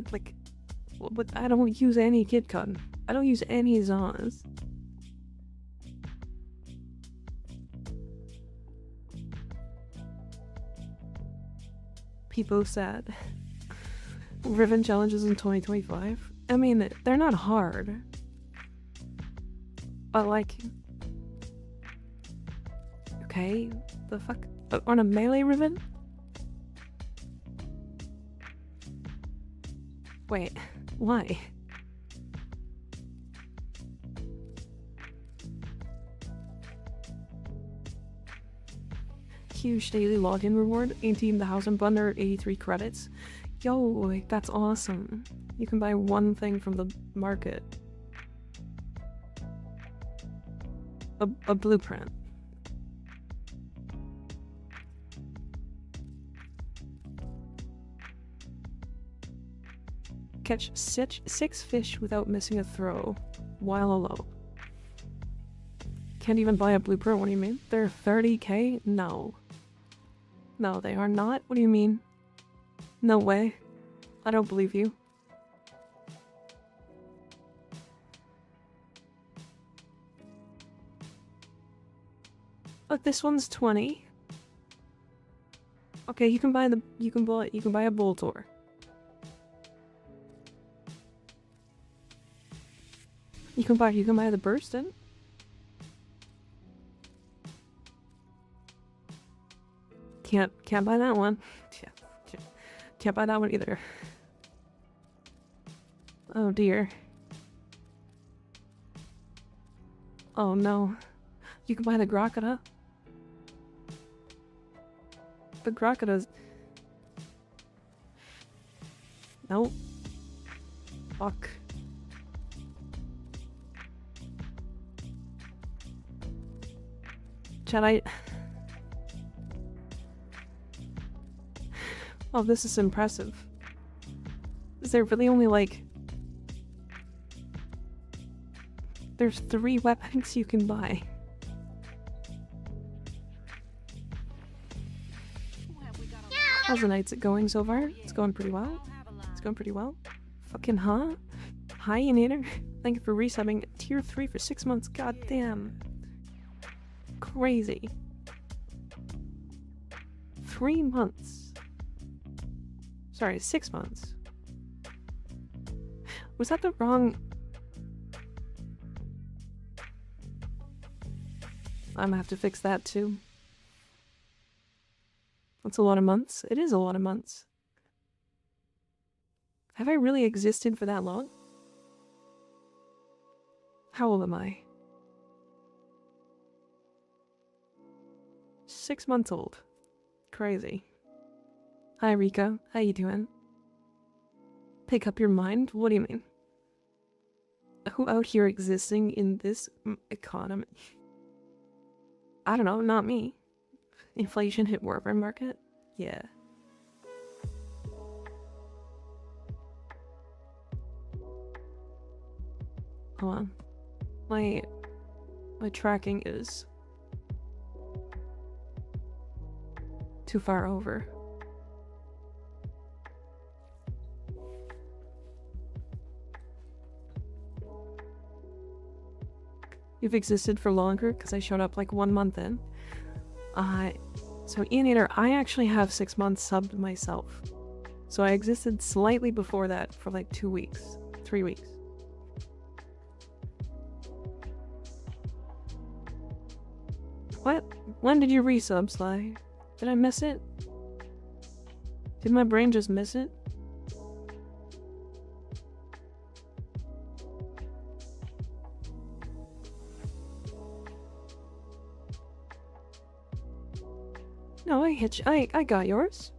Speaker 1: don't use any kid gun. I don't use any Zaws. People said Riven challenges in 2025. I mean, they're not hard. But like, okay, the fuck? On a melee Riven? Wait, why? Huge daily login reward, 18,000 bundle, 83 credits. Yo, like, that's awesome. You can buy one thing from the market. A blueprint. Catch 6 fish without missing a throw while alone. Can't even buy a blueprint, what do you mean? They're 30k? No. No, they are not. What do you mean? No way. I don't believe you. Look, this one's 20. Okay, you can buy a bull tour. You can buy the Burston. Can't buy that one. Can't buy that one either. Oh dear. Oh no. You can buy the Grokata. The Grokata's... Nope. Fuck. Chad, Oh, this is impressive. Is there really only like... There's 3 weapons you can buy. How's the nights going so far? It's going pretty well. It's going pretty well. Fucking huh? Hi, Inator. Thank you for resubbing tier 3 for 6 months. God damn. Crazy. 3 months. Sorry, 6 months. Was that the wrong... I'm gonna have to fix that too. That's a lot of months. It is a lot of months. Have I really existed for that long? How old am I? 6 months old. Crazy. Hi Rika, how you doing? Pick up your mind? What do you mean? Who out here existing in this economy? I don't know, not me. Inflation hit warper market? Yeah. Hold on. My tracking is too far over. You've existed for longer because I showed up like 1 month in. So Ianator, I actually have 6 months subbed myself. So I existed slightly before that for like 2 weeks, 3 weeks. What? When did you resub, Sly? Did I miss it? Did my brain just miss it? No, I got yours.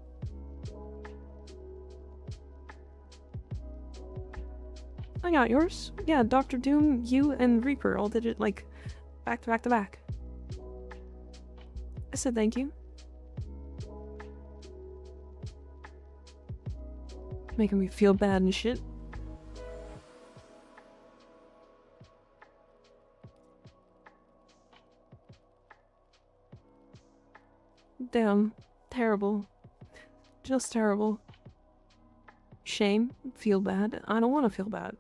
Speaker 1: I got yours. Yeah, Dr. Doom, you, and Reaper all did it like back to back to back. I said thank you. Making me feel bad and shit. Damn. Terrible. Just terrible. Shame. Feel bad. I don't want to feel bad.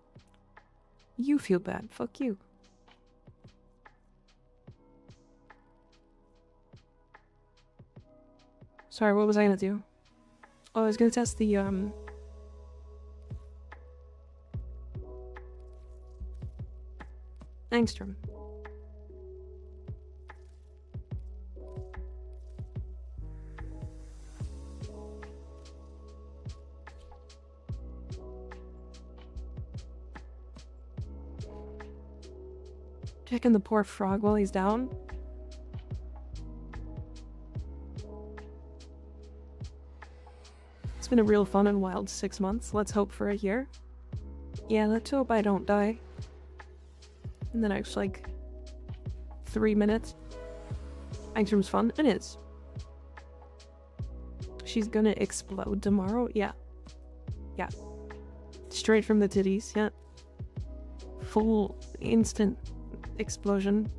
Speaker 1: You feel bad. Fuck you. Sorry, what was I gonna do? Oh, I was gonna test the, Angstrom. Checking the poor frog while he's down. It's been a real fun and wild 6 months. Let's hope for a year. Yeah, let's hope I don't die in the next, like, 3 minutes. Angstrom's fun. It is. She's gonna explode tomorrow? Yeah. Yeah. Straight from the titties, yeah. Full, instant explosion.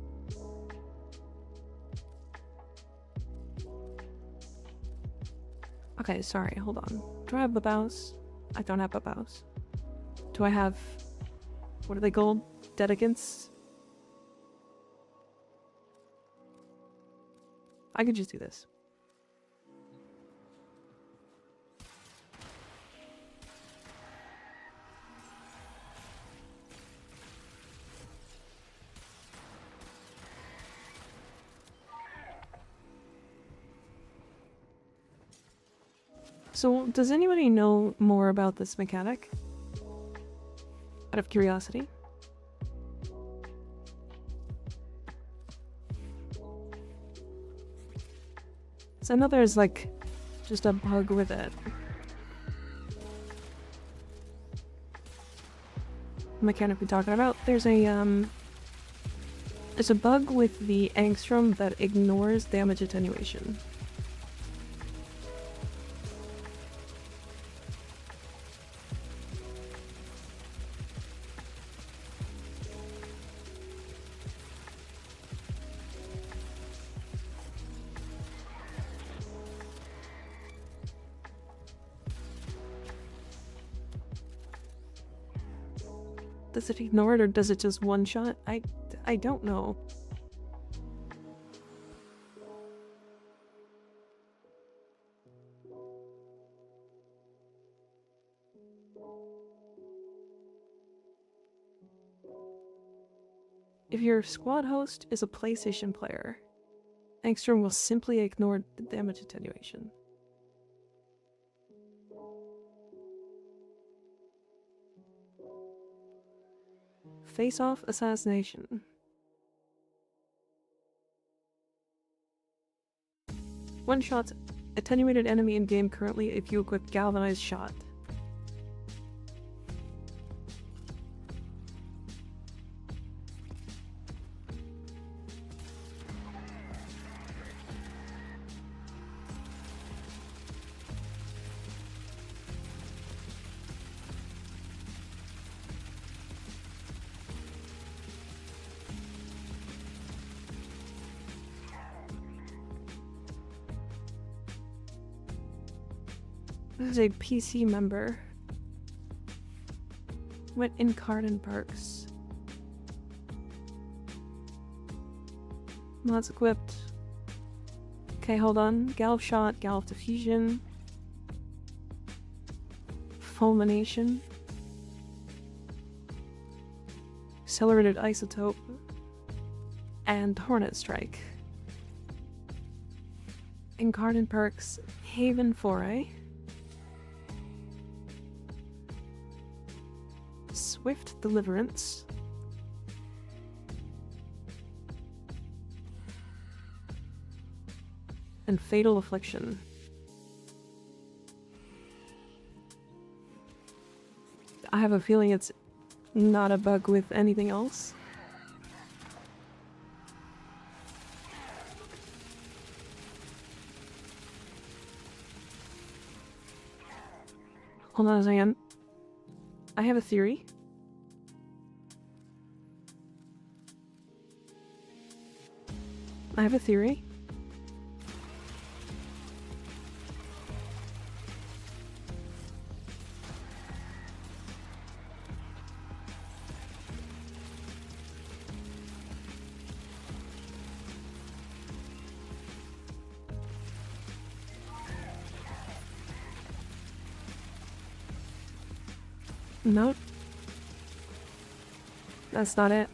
Speaker 1: Okay, sorry, hold on. Do I have the mouse? I don't have bows. Do I have... what are they called? Dedicants? I could just do this. So, does anybody know more about this mechanic? Out of curiosity? So I know there's like just a bug with it. Mechanic we're talking about. There's a bug with the angstrom that ignores damage attenuation. Does it ignore it or does it just one shot? I don't know. If your squad host is a PlayStation player, Angstrom will simply ignore the damage attenuation. Face-off assassination. One shot attenuated enemy in game currently if you equip galvanized shot. This is a PC member. Went in Carden Parks. Mods equipped. Okay, hold on. Galv shot, Galv diffusion. Fulmination. Accelerated isotope. And Hornet Strike. In Carden Parks, Haven Foray. Swift Deliverance. And Fatal Affliction. I have a feeling it's not a bug with anything else. Hold on a second. I have a theory. I have a theory. No. That's not it.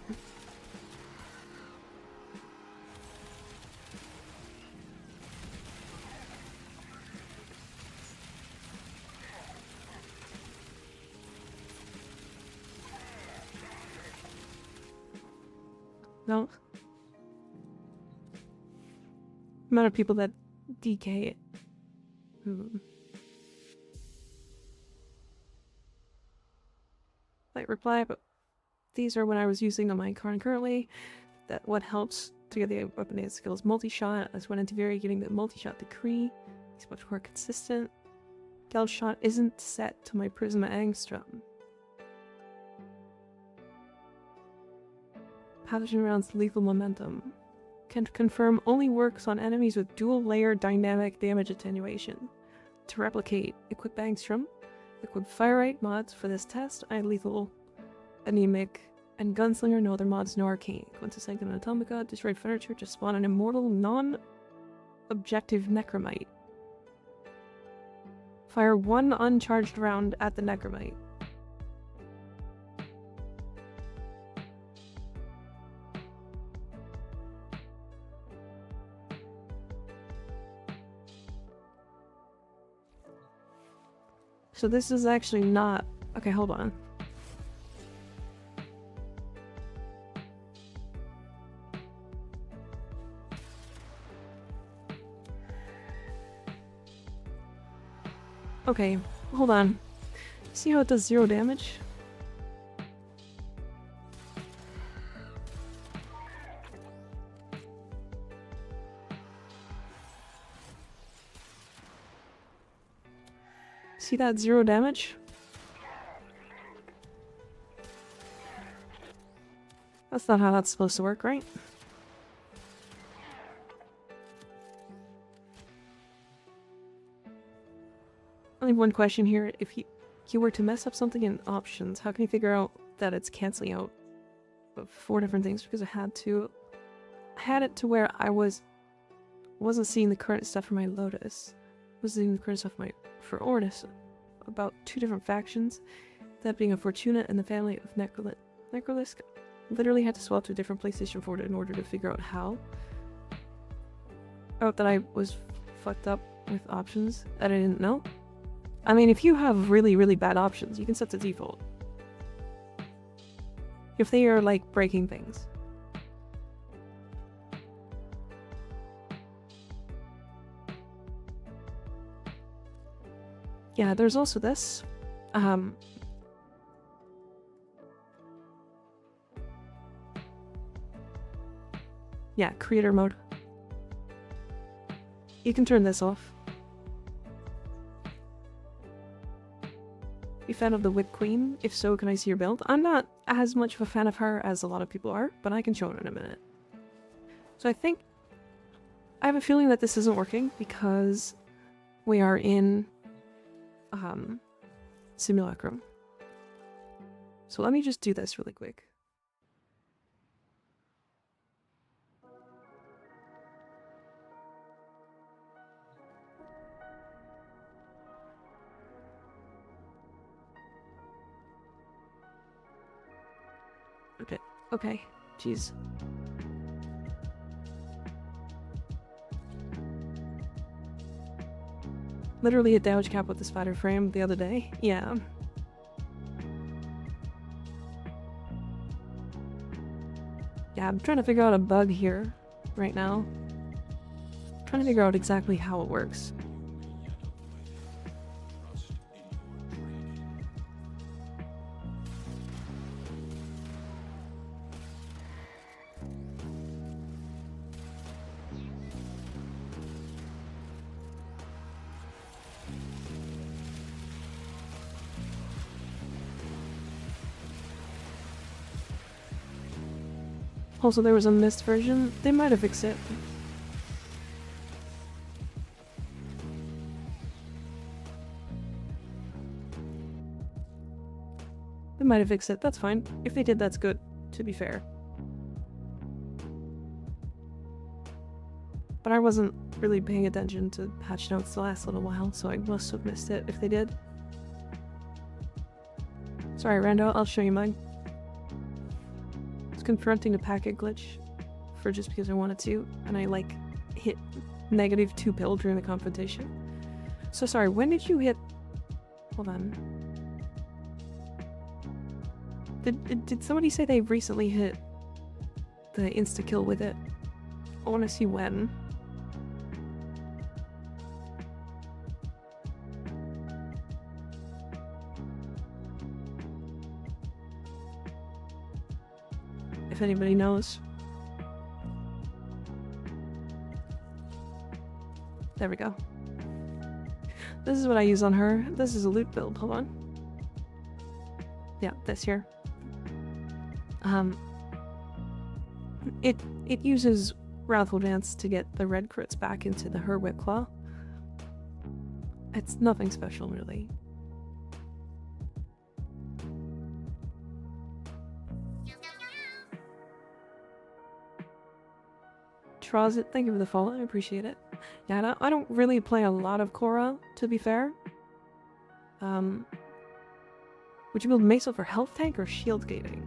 Speaker 1: No. Amount of people that DK it. Like reply, but these are when I was using on my card currently. That what helps to get the weapon skills multi-shot. As when anti-vary getting the multi-shot decree. It's much more consistent. Gal shot isn't set to my Prisma Angstrom. Pathogen rounds lethal momentum. Can confirm only works on enemies with dual layer dynamic damage attenuation. To replicate, equip Angstrom. Liquid Firelight mods for this test. I had Lethal, Anemic, and Gunslinger. No other mods, no Arcane. Quintessential and Atomica. Destroyed Furniture to spawn an immortal, non-objective Necromite. Fire 1 uncharged round at the Necromite. So this is actually not... Okay, hold on. Okay, hold on. See how it does 0 damage? See that 0 damage? That's not how that's supposed to work, right? Only one question here. If you were to mess up something in options, how can you figure out that it's canceling out 4 different things? Because I had it to where I wasn't seeing the current stuff for my Lotus. I was seeing the current stuff for Ornis. About 2 different factions. That being a Fortuna and the family of Necrolisk. Literally had to swap to a different PlayStation 4 in order to figure out how. Oh, that I was fucked up with options that I didn't know. I mean, if you have really, really bad options, you can set the default. If they are, like, breaking things. Yeah, there's also this. Yeah, creator mode. You can turn this off. You a fan of the Whip Queen? If so, can I see your build? I'm not as much of a fan of her as a lot of people are, but I can show it in a minute. So I have a feeling that this isn't working because we are in Simulacrum. So let me just do this really quick. Okay, jeez. Literally a damage cap with the spider frame the other day. Yeah. Yeah, I'm trying to figure out a bug here right now. I'm trying to figure out exactly how it works. Also, there was a missed version. They might have fixed it. They might have fixed it. That's fine. If they did, that's good, to be fair. But I wasn't really paying attention to patch notes the last little while, so I must have missed it if they did. Sorry, Rando, I'll show you mine. Confronting a packet glitch for just because I wanted to, and I like hit -2 pill during the confrontation. So sorry, when did you hit? Hold on. Did somebody say they recently hit the insta kill with it? I want to see when. If anybody knows. There we go. This is what I use on her. This is a loot build. Hold on. Yeah, this here. It uses Wrathful Dance to get the red crits back into her Whip Claw. It's nothing special, really. Trazit, thank you for the follow. I appreciate it. Yeah, I don't really play a lot of Korra, to be fair. Would you build Mesa for health tank or shield gating?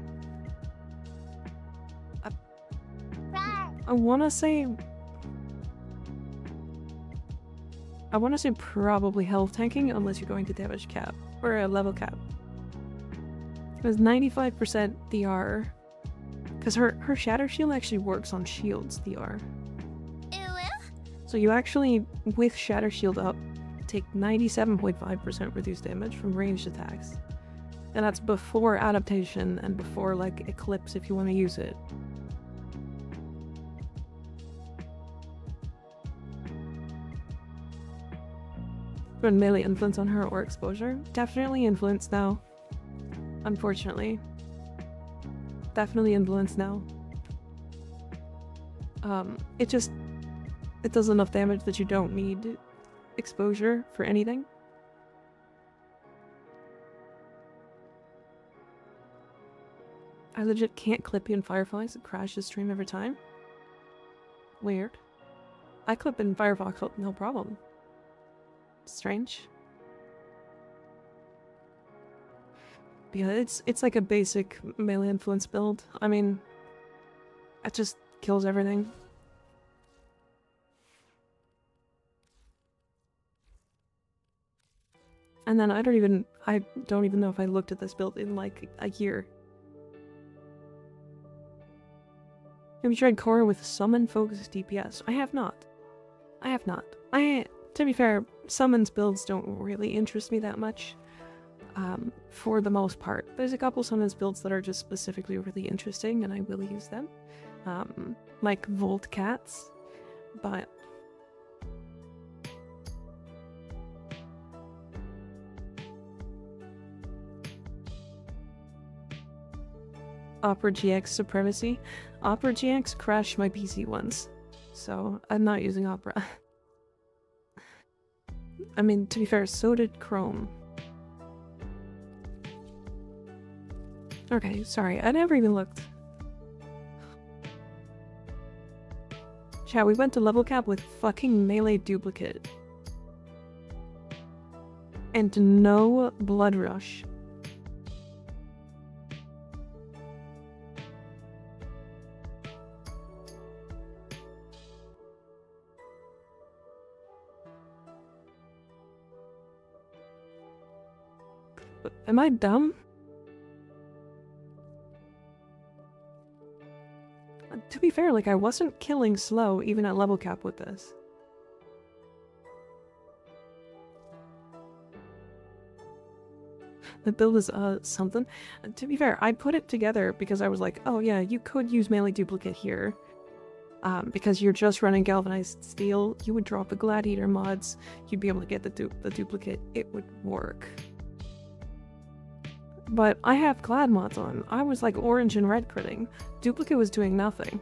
Speaker 1: I wanna say probably health tanking unless you're going to damage cap or a level cap. It was 95% DR. Because her Shatter Shield actually works on shields DR. So you actually, with Shatter Shield up, take 97.5% reduced damage from ranged attacks. And that's before adaptation and before like Eclipse if you want to use it. But melee influence on her or exposure? Definitely influence now. Unfortunately. Definitely influence now. It does enough damage that you don't need exposure for anything. I legit can't clip in Firefox, it crashes stream every time. Weird. I clip in Firefox, no problem. Strange. Yeah, it's like a basic melee influence build. I mean, it just kills everything. And then I don't even know if I looked at this build in like a year. Have you tried Korra with summon focused DPS? I have not. I have not. To be fair, summons builds don't really interest me that much. For the most part. There's a couple summons builds that are just specifically really interesting and I will use them. Like Volt Cats, but Opera GX Supremacy. Opera GX crashed my PC once, so I'm not using Opera. I mean, to be fair, so did Chrome. Okay, sorry, I never even looked. Chat, we went to level cap with fucking melee duplicate. And no blood rush. Am I dumb? To be fair, like, I wasn't killing slow even at level cap with this. The build is, something. To be fair, I put it together because I was like, oh yeah, you could use melee duplicate here. Because you're just running galvanized steel, you would drop the gladiator mods, you'd be able to get the duplicate, it would work. But I have glad mods on. I was like orange and red critting. Duplicate was doing nothing.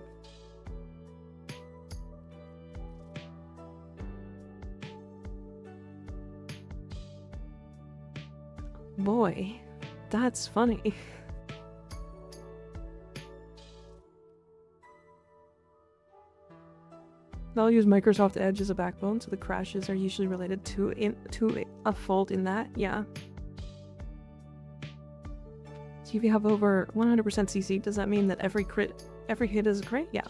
Speaker 1: Boy, that's funny. They'll use Microsoft Edge as a backbone, so the crashes are usually related to a fault in that, yeah. So if you have over 100% CC, does that mean that every hit is a crit? Yeah.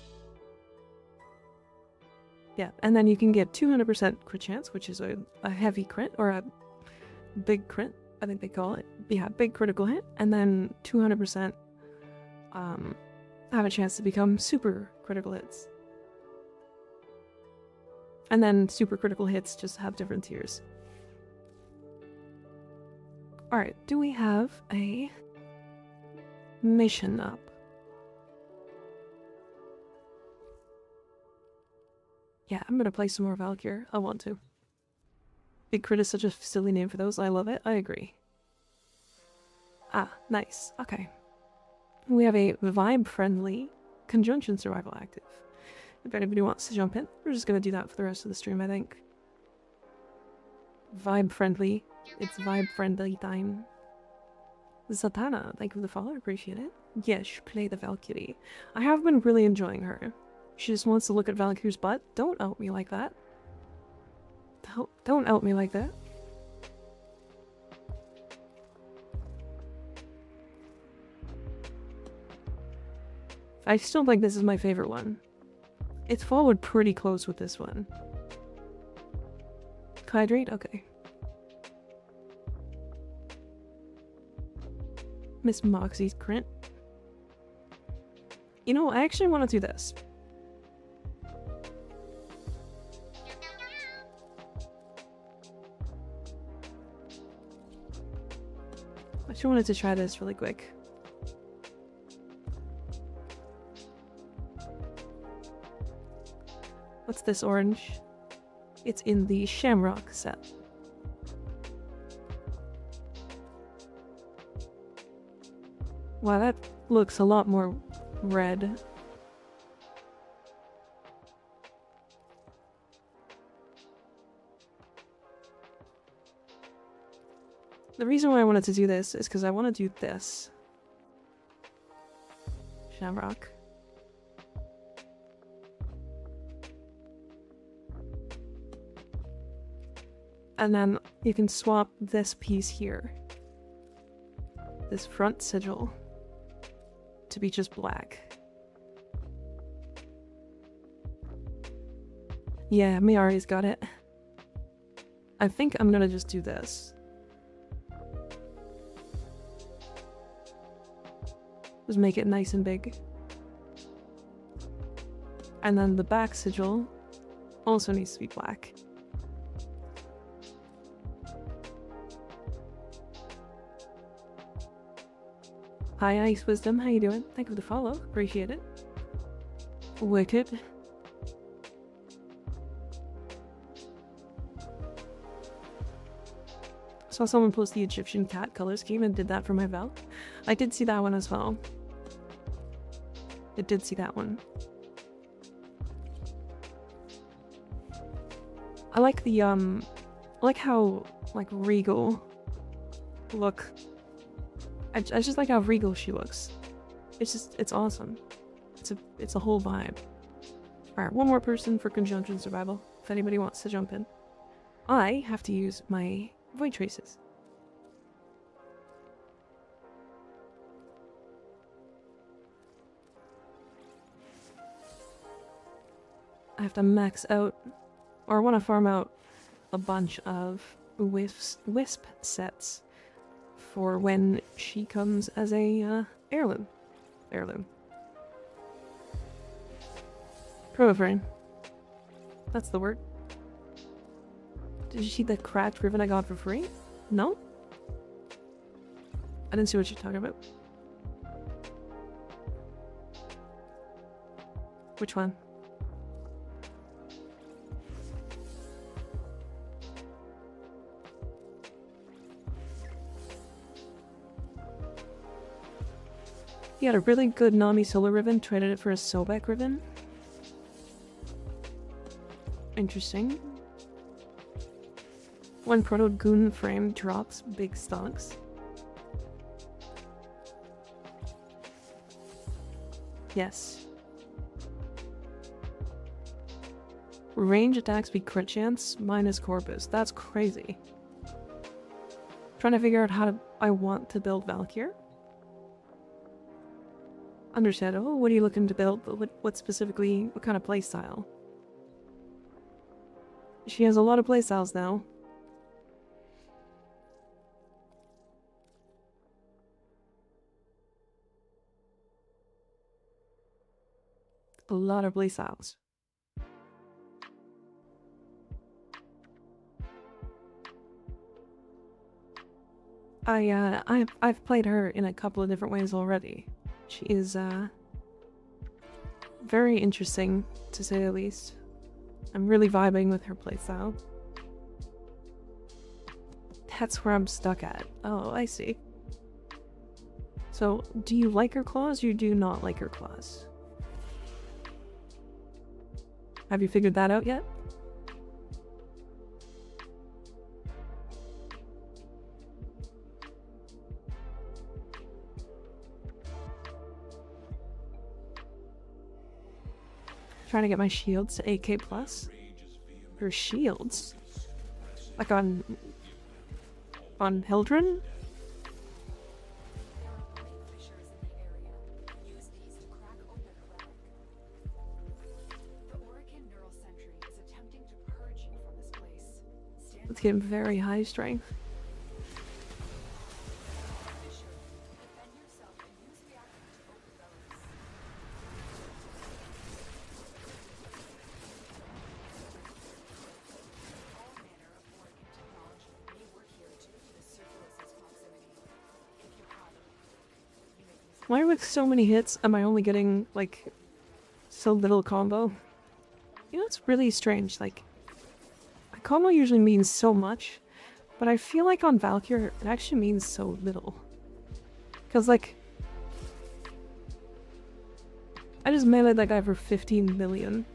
Speaker 1: Yeah, and then you can get 200% crit chance, which is a heavy crit, or a big crit, I think they call it. Yeah, big critical hit, and then 200% have a chance to become super critical hits. And then super critical hits just have different tiers. Alright, do we have a mission up? Yeah, I'm gonna play some more Valkyr. I want to. Big Crit is such a silly name for those. I love it. I agree. Ah, nice. Okay. We have a vibe-friendly conjunction survival active. If anybody wants to jump in, we're just gonna do that for the rest of the stream, I think. Vibe-friendly. It's vibe-friendly time. Zatanna, thank you for the follow, appreciate it. Yes, play the Valkyrie. I have been really enjoying her. She just wants to look at Valkyr's butt. Don't out me like that. Don't out me like that. I still think this is my favorite one. It's followed pretty close with this one. Hydrate? Okay. Miss Moxie's Crint. You know, I actually want to do this. I just wanted to try this really quick. What's this orange? It's in the Shamrock set. Wow, that looks a lot more red. The reason why I wanted to do this is because I want to do this. Shamrock. And then you can swap this piece here. This front sigil. To be just black. Yeah, Miyari's got it. I think I'm gonna just do this. Just make it nice and big. And then the back sigil also needs to be black. Hi Ice Wisdom, how you doing? Thank you for the follow, appreciate it. Wicked. Saw someone post the Egyptian cat color scheme and did that for my Val. I did see that one as well. I did see that one. I like the I like how like regal look. I just like how regal she looks. It's awesome. It's a whole vibe. Alright, one more person for conjunction survival, if anybody wants to jump in. I have to use my void traces. I have to max out, or I want to farm out a bunch of wisp sets for when she comes as a heirloom. Promoframe. That's the word. Did you see the cracked ribbon I got for free? No? I didn't see what you're talking about. Which one? He had a really good Nami solar ribbon, traded it for a Sobek ribbon. Interesting. When Proto Goon frame drops big stocks. Yes. Range attacks be crit chance minus corpus. That's crazy. Trying to figure out how I want to build Valkyr. Understandable. What are you looking to build? What specifically? What kind of playstyle? She has a lot of playstyles now. A lot of playstyles. I've played her in a couple of different ways already. She is very interesting, to say the least. I'm really vibing with her playstyle. That's where I'm stuck at. Oh, I see. So, do you like her claws or do you not like her claws? Have you figured that out yet? Trying to get my shields to 8k plus. Or shields? Like on Hildren?
Speaker 5: There are light fissures in the area. Use these to crack open a relic. The Orican Neural Sentry is attempting to purge you from this place. Stand
Speaker 1: Let's get very high strength.
Speaker 5: fissure. Defend yourself and use reactor to open relics. All manner of Orican technology may work here due to the Circulus's proximity. If you're caught, you may use
Speaker 1: Why with so many hits am I only getting, like, so little combo? You know, it's really strange, like, a combo usually means so much, but I feel like on Valkyr, it actually means so little. Because, like, I just meleeed that guy for 15 million.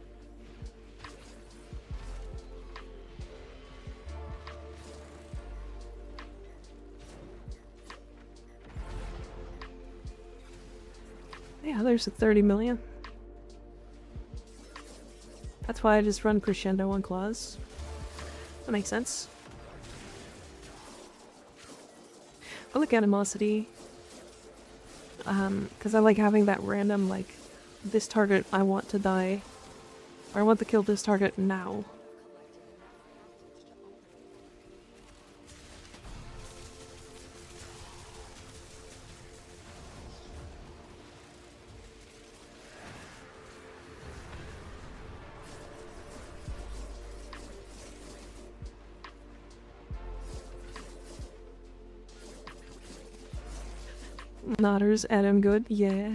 Speaker 1: Yeah, there's a 30 million. That's why I just run crescendo on claws. That makes sense. I like animosity. Because I like having that random, like, this target I want to die. Or I want to kill this target now. Nodders, Adam good, yeah.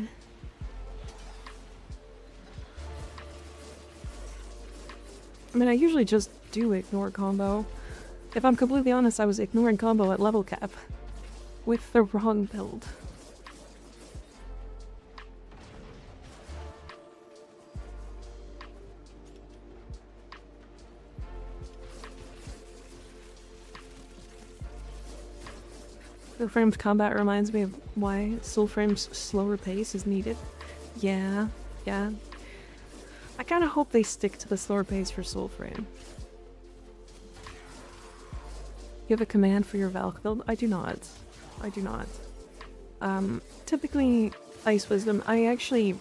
Speaker 1: I mean, I usually just do ignore combo. If I'm completely honest, I was ignoring combo at level cap. With the wrong build. Soulframe's combat reminds me of why Soulframe's slower pace is needed. Yeah, yeah. I kinda hope they stick to the slower pace for Soulframe. You have a command for your Valk build? I do not. I do not. Typically, Ice Wisdom, I actually...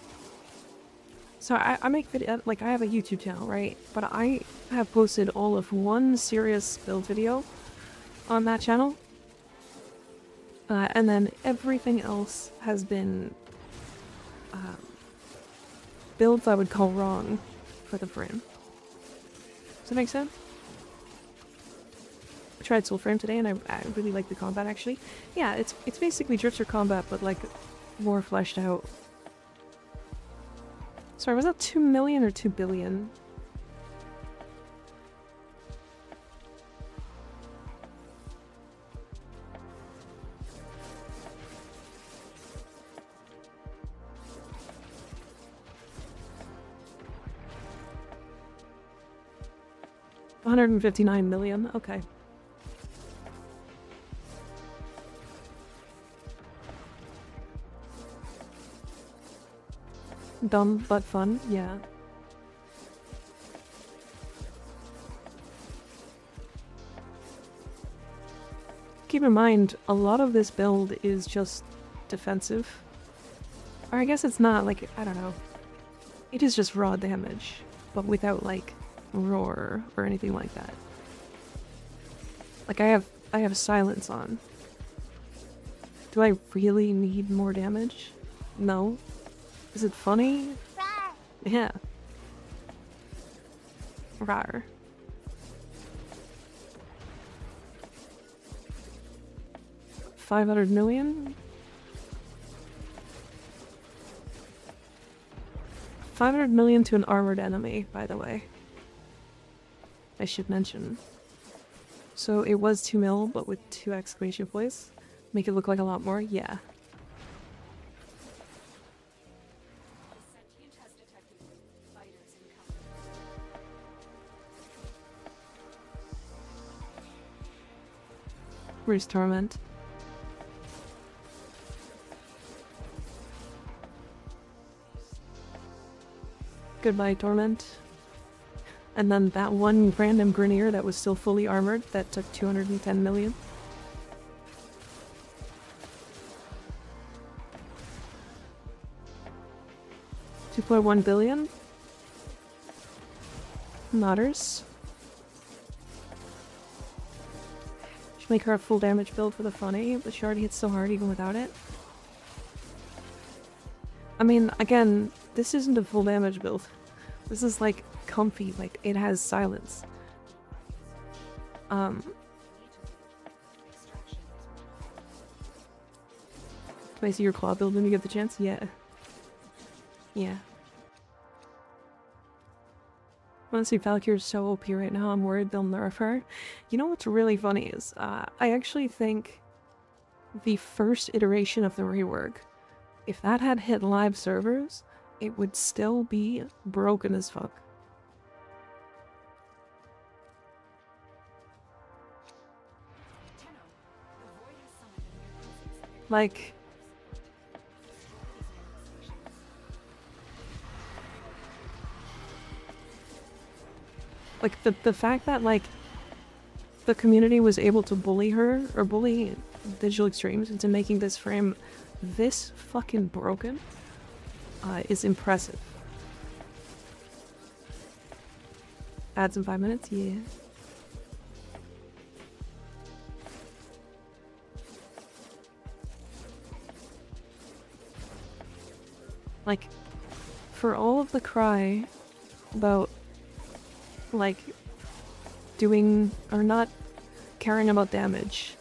Speaker 1: So I make video, like I have a YouTube channel, right? But I have posted all of one serious build video on that channel. And then everything else has been builds I would call wrong for the frame. Does that make sense? I tried Soulframe today and I really like the combat actually. Yeah, it's basically Drifter combat but like more fleshed out. Sorry, was that 2 million or 2 billion? $159 million, okay. Dumb but fun, yeah. Keep in mind, a lot of this build is just defensive. Or I guess it's not, like, I don't know. It is just raw damage, but without, like, roar or anything like that. Like, I have silence on. Do I really need more damage? No. Is it funny? Yeah. Rawr. $500 million? 500 million to an armored enemy, by the way. I should mention. So it was 2 mil, but with 2 exclamation points. Make it look like a lot more? Yeah.
Speaker 5: sentient has detected fighters incoming.
Speaker 1: Where's Torment? Goodbye, Torment. And then that one random Grenier that was still fully armored that took 210 million. $2.1 billion. Matters. Should make her a full damage build for the funny, but she already hits so hard even without it. I mean, again, this isn't a full damage build. This is like comfy, like it has silence. Can I see your claw build when you get the chance? Yeah. Yeah. Honestly, Valkyrie's so OP right now, I'm worried they'll nerf her. You know what's really funny is, I actually think the first iteration of the rework, if that had hit live servers, it would still be broken as fuck. Like... Like, the fact that, like, the community was able to bully her, or bully Digital Extremes into making this frame this fucking broken, is impressive. Ads in 5 minutes? Yeah. Like, for all of the cry about like doing or not caring about damage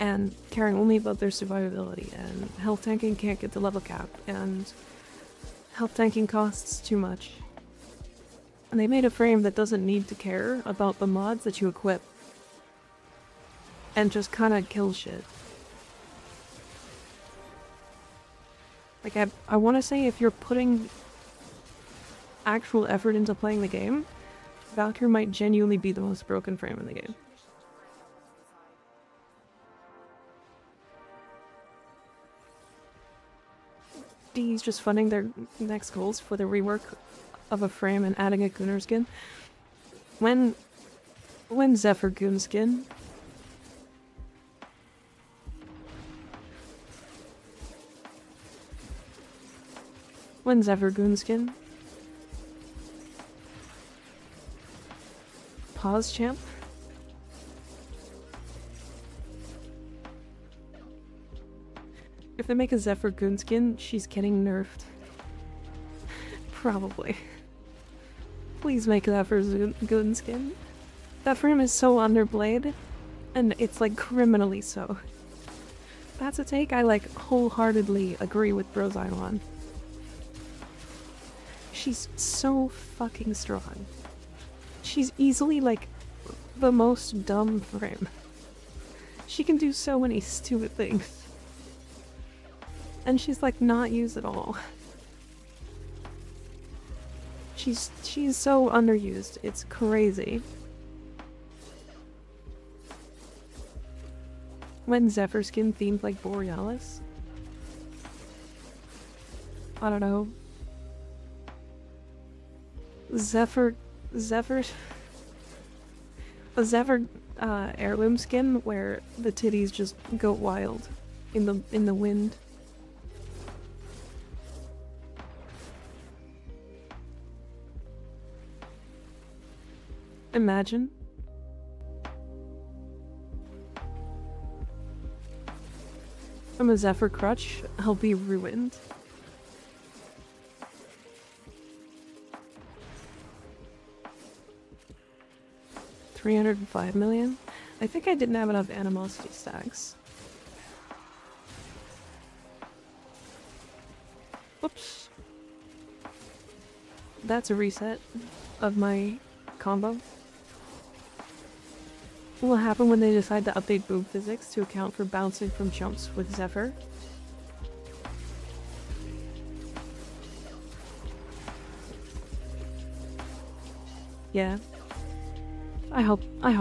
Speaker 1: and caring only about their survivability, and health tanking can't get to level cap, and health tanking costs too much, and they made a frame that doesn't need to care about the mods that you equip and just kind of kill shit. Like, I want to say if you're putting actual effort into playing the game, Valkyrie might genuinely be the most broken frame in the game. D's just funding their next goals for the rework of a frame and adding a Gunner skin. When Zephyr Goon skin? When Zephyr Goon skin? Pause, champ. If they make a Zephyr Goon skin, she's getting nerfed. Probably. Please make Zephyr Goon skin. That frame is so underplayed, and it's like criminally so. That's a take I like wholeheartedly agree with Brozine on. She's so fucking strong. She's easily, like, the most dumb frame. She can do so many stupid things. And she's, like, not used at all. She's so underused. It's crazy. When Zephyr skin themed like Borealis? I don't know. A Zephyr heirloom skin where the titties just go wild in the wind. Imagine. I'm a Zephyr crutch, I'll be ruined. $305 million? I think I didn't have enough animosity stacks. Whoops. That's a reset of my combo. What will happen when they decide to update boob physics to account for bouncing from jumps with Zephyr? Yeah. I hope. I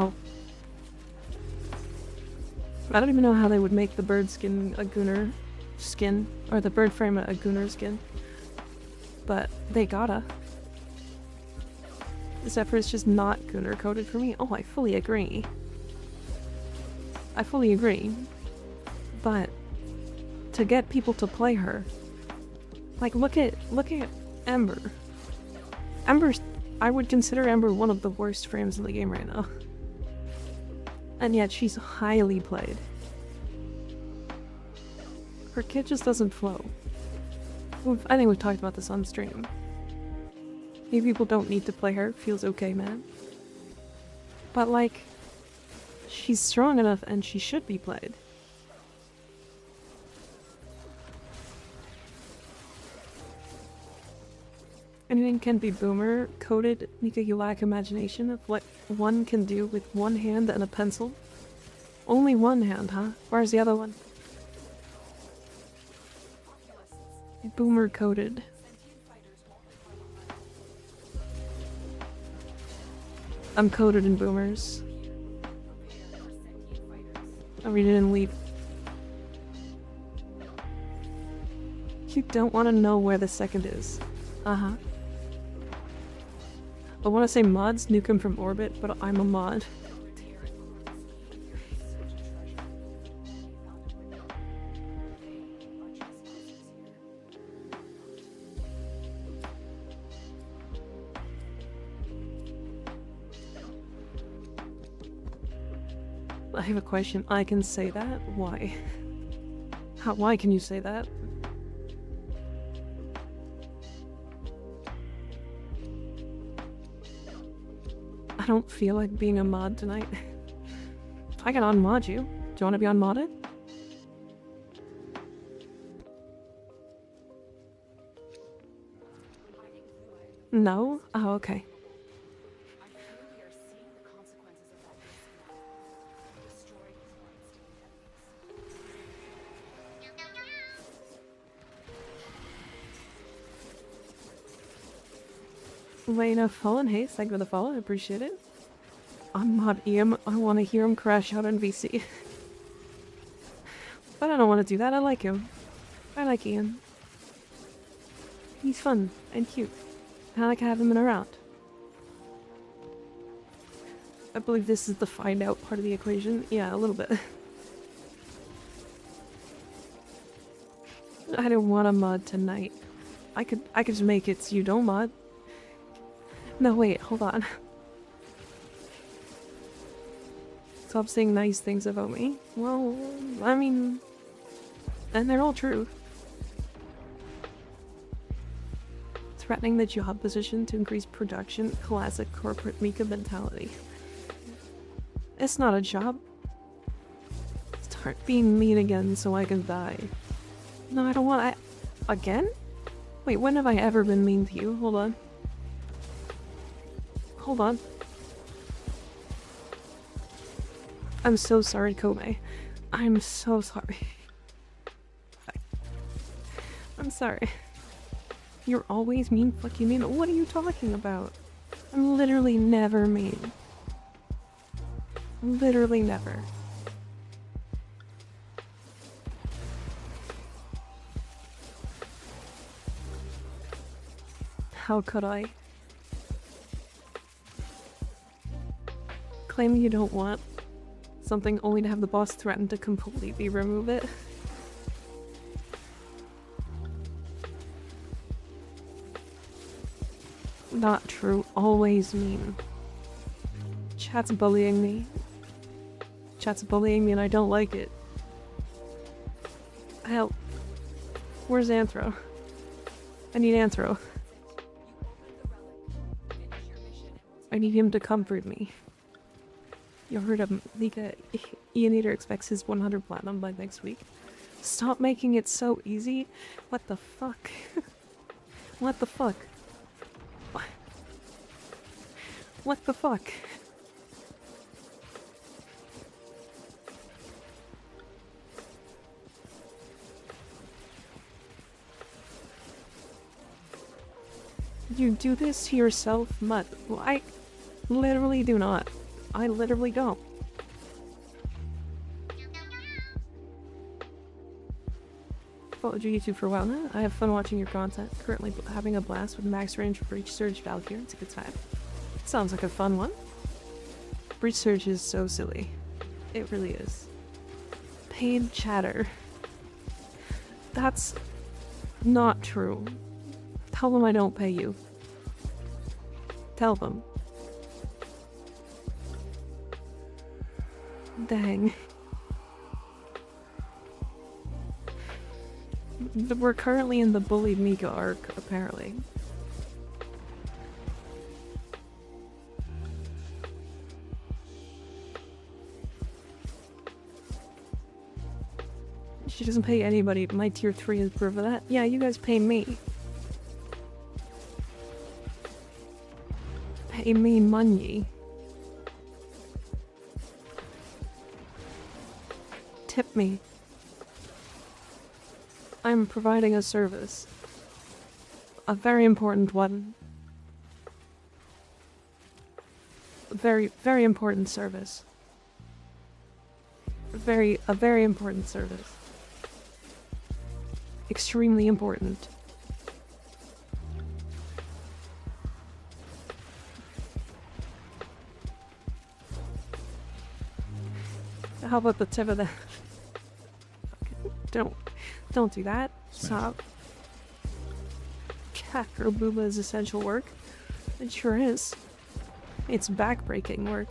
Speaker 1: don't even know how they would make the bird skin a Gunner skin, or the bird frame a Gunner skin. But they gotta. Zephyr is just not Gunner coded for me. Oh, I fully agree. I fully agree. But to get people to play her, like look at Ember. I would consider Ember one of the worst frames in the game right now. And yet she's highly played. Her kit just doesn't flow. I think we've talked about this on stream. Maybe people don't need to play her, feels okay, man. But like, she's strong enough and she should be played. Anything can be boomer coded, Nika, you lack imagination of what one can do with one hand and a pencil. Only one hand, huh? Where's the other one? Boomer coded. I'm coded in boomers. I read it in leap. You don't want to know where the second is. Uh-huh. I want to say mods, nuke him from orbit, but I'm a mod. I have a question. I can say that? Why? Why can you say that? I don't feel like being a mod tonight. I can unmod you. Do you want to be unmodded? No? Oh, okay. Lena Fallen Haste, thank you for the follow, I appreciate it. I'm mod Ian, I want to hear him crash out on VC. But I don't want to do that, I like him. I like Ian. He's fun and cute. And I like having him around. I believe this is the find out part of the equation. Yeah, a little bit. I don't want a mod tonight. I could just make it so you don't mod. No, wait, hold on. Stop saying nice things about me. Well, I mean... And they're all true. Threatening the job position to increase production, classic corporate Mika mentality. It's not a job. Start being mean again so I can die. No, I don't want... Again? Wait, when have I ever been mean to you? Hold on. Hold on. I'm so sorry, Kome. I'm so sorry. I'm sorry. You're always mean, fuck you mean. What are you talking about? I'm literally never mean. Literally never. How could I? Claim you don't want something only to have the boss threaten to completely remove it. Not true. Always mean. Chat's bullying me. Chat's bullying me and I don't like it. Help. Where's Anthro? I need Anthro. I need him to comfort me. You heard him. Nika, Ianator expects his 100 platinum by next week. Stop making it so easy. What the fuck? What the fuck? What the fuck? You do this to yourself, Mutt. Well, I literally do not. I literally don't. Followed your YouTube for a while now. I have fun watching your content. Currently having a blast with Max Range, Breach Surge, Valkyrie. It's a good time. Sounds like a fun one. Research is so silly. It really is. Paid chatter. That's not true. Tell them I don't pay you. Tell them. Dang. We're currently in the bullied Mika arc, apparently. She doesn't pay anybody. My tier 3 is proof of that. Yeah, you guys pay me. Pay me money. Tip me. I'm providing a service. A very important one. A very important service. A very important service. Extremely important. How about the tip of the... Don't do that. Stop. Kakr Booba is essential work. It sure is. It's backbreaking work.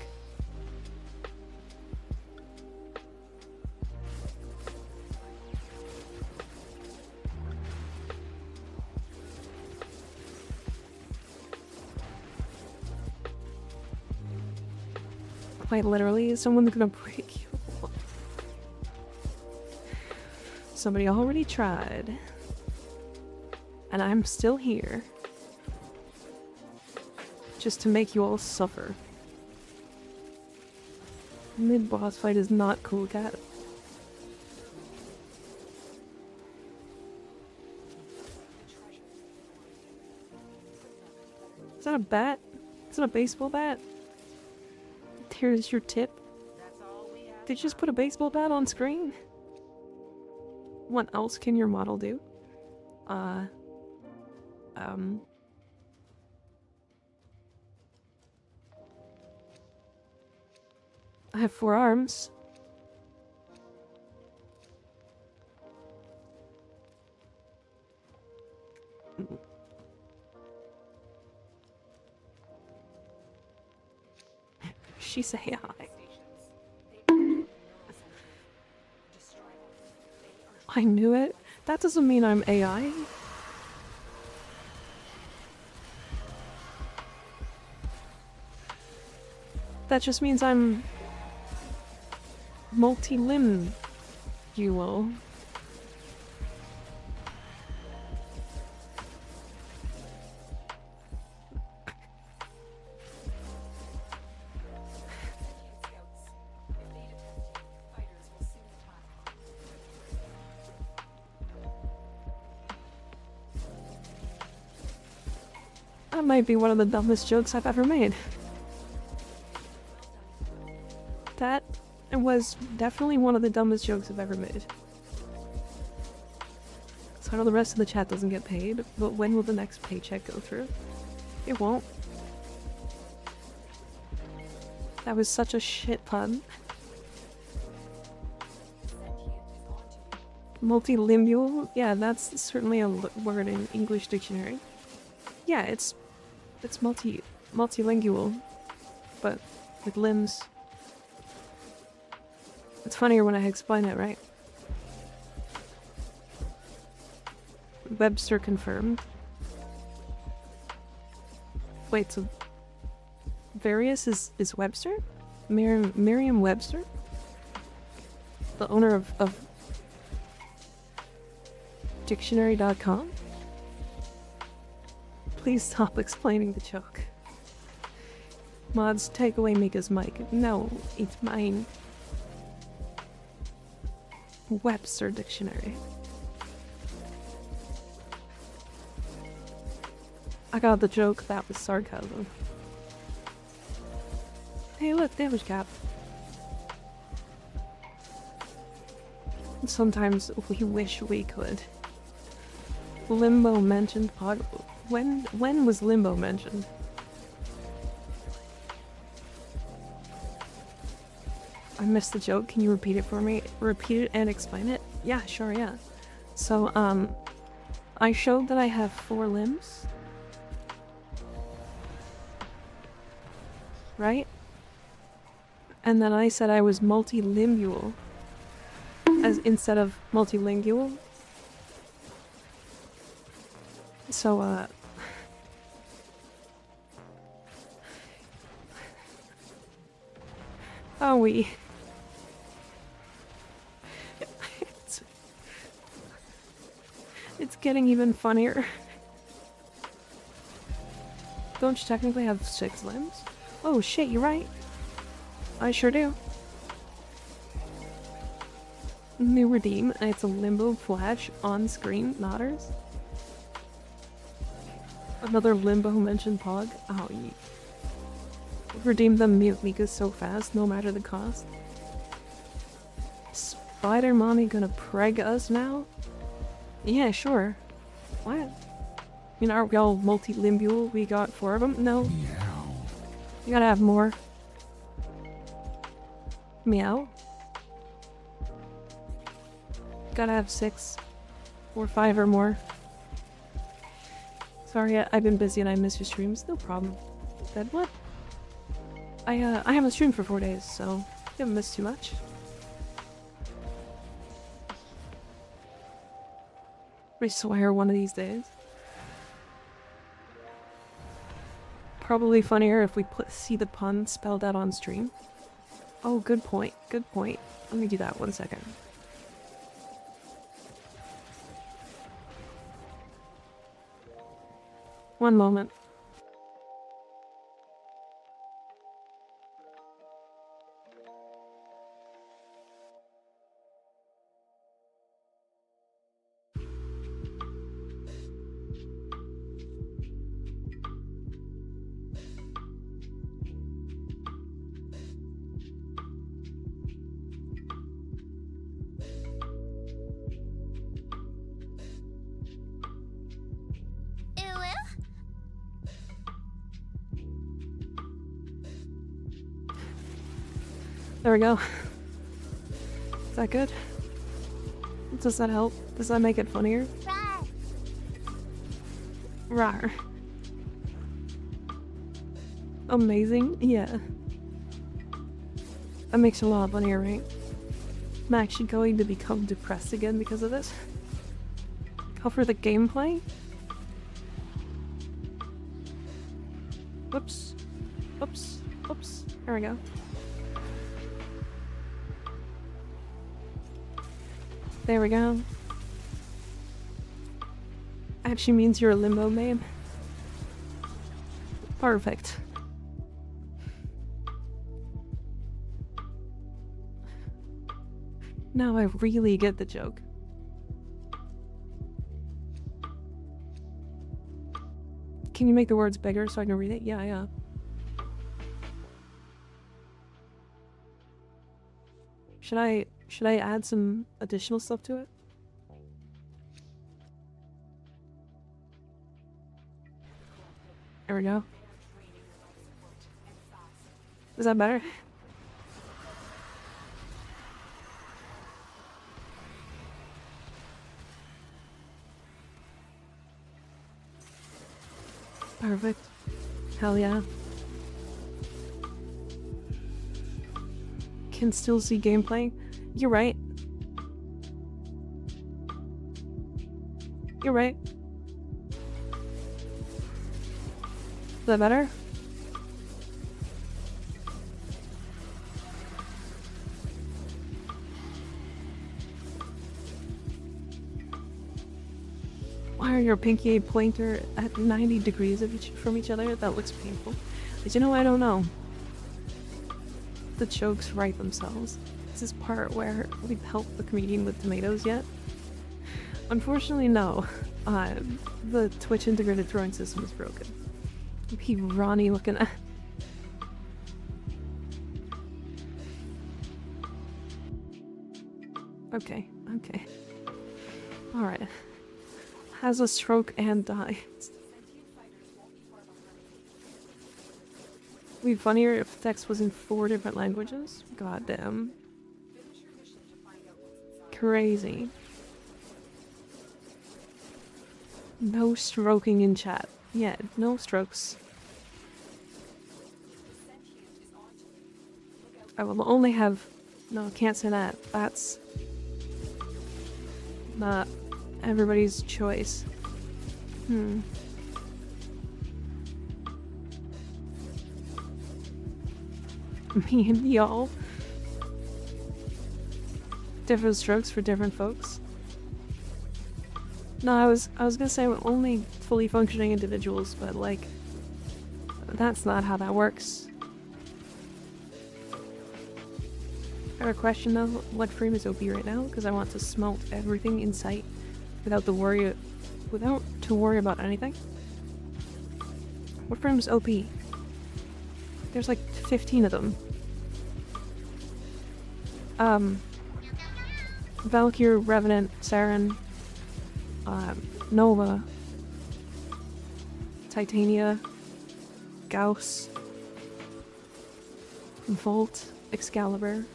Speaker 1: Quite literally, someone's gonna break you. Somebody already tried. And I'm still here. Just to make you all suffer. Mid-boss fight is not cool, cat. Is that a bat? Is that a baseball bat? Here's your tip. Did you just put a baseball bat on screen? What else can your model do? I have 4 arms. She's AI. I knew it. That doesn't mean I'm AI. That just means I'm multi-limb, you will. That might be one of the dumbest jokes I've ever made. That was definitely one of the dumbest jokes I've ever made. So I know the rest of the chat doesn't get paid, but when will the next paycheck go through? It won't. That was such a shit pun. Multilingual? Yeah, that's certainly a word in English dictionary. Yeah, it's multilingual, but with limbs. It's funnier when I explain it, right? Webster confirmed. Wait, so Various is Webster? Merriam-Webster? The owner of dictionary.com? Please stop explaining the joke. Mods, take away Mika's mic. No, it's mine. Webster Dictionary. I got the joke, that was sarcasm. Hey look, damage cap. Sometimes we wish we could. Limbo mentioned When was Limbo mentioned? I missed the joke. Can you repeat it for me? Repeat it and explain it? Yeah, sure, yeah. So, I showed that I have 4 limbs. Right? And then I said I was multilingual. As instead of multilingual. So, oh, it's getting even funnier. Don't you technically have 6 limbs? Oh shit, you're right. I sure do. New redeem, and it's a limbo flash on screen, nodders. Another limbo mentioned pog. Oh, you redeem them Mika so fast, no matter the cost. Spider mommy gonna preg us now? Yeah, sure. What? I mean, aren't we all multilingual? We got 4 of them? No.
Speaker 2: Meow.
Speaker 1: You gotta have more. Meow. Gotta have 6 or 5 or more. Sorry, I've been busy and I miss your streams. No problem. Dead what? I haven't streamed for 4 days, so you haven't missed too much. I swear one of these days. Probably funnier if we see the pun spelled out on stream. Oh, good point. Good point. Let me do that 1 second. One moment. There we go. Is that good? Does that help? Does that make it funnier? Rawr. Amazing? Yeah. That makes it a lot funnier, right? I'm actually going to become depressed again because of this. Cover the gameplay? Whoops. Whoops. Whoops. There we go. There we go. Actually means you're a limbo babe. Perfect. Now I really get the joke. Can you make the words bigger so I can read it? Yeah, yeah. Should I add some additional stuff to it? There we go. Is that better? Perfect. Hell yeah. Can still see gameplay. You're right. You're right. Is that better? Why are your pinky and pointer at 90 degrees of from each other? That looks painful. But you know, I don't know. The jokes write themselves. Is this part where we've helped the comedian with tomatoes yet? Unfortunately, no. The Twitch integrated throwing system is broken. Be Ronnie looking at. Okay, okay. Alright. Has a stroke and dies. It'd be funnier if the text was in 4 different languages. God damn. Crazy. No stroking in chat. Yeah, no strokes. I will only have... No, can't say that. That's not everybody's choice. Me and y'all. Different strokes for different folks. No, I was gonna say only fully functioning individuals, but like that's not how that works. I have a question though, what frame is OP right now? Because I want to smelt everything in sight without to worry about anything. What frame is OP? There's like 15 of them. Valkyr, Revenant, Saren, Nova, Titania, Gauss, Volt, Excalibur,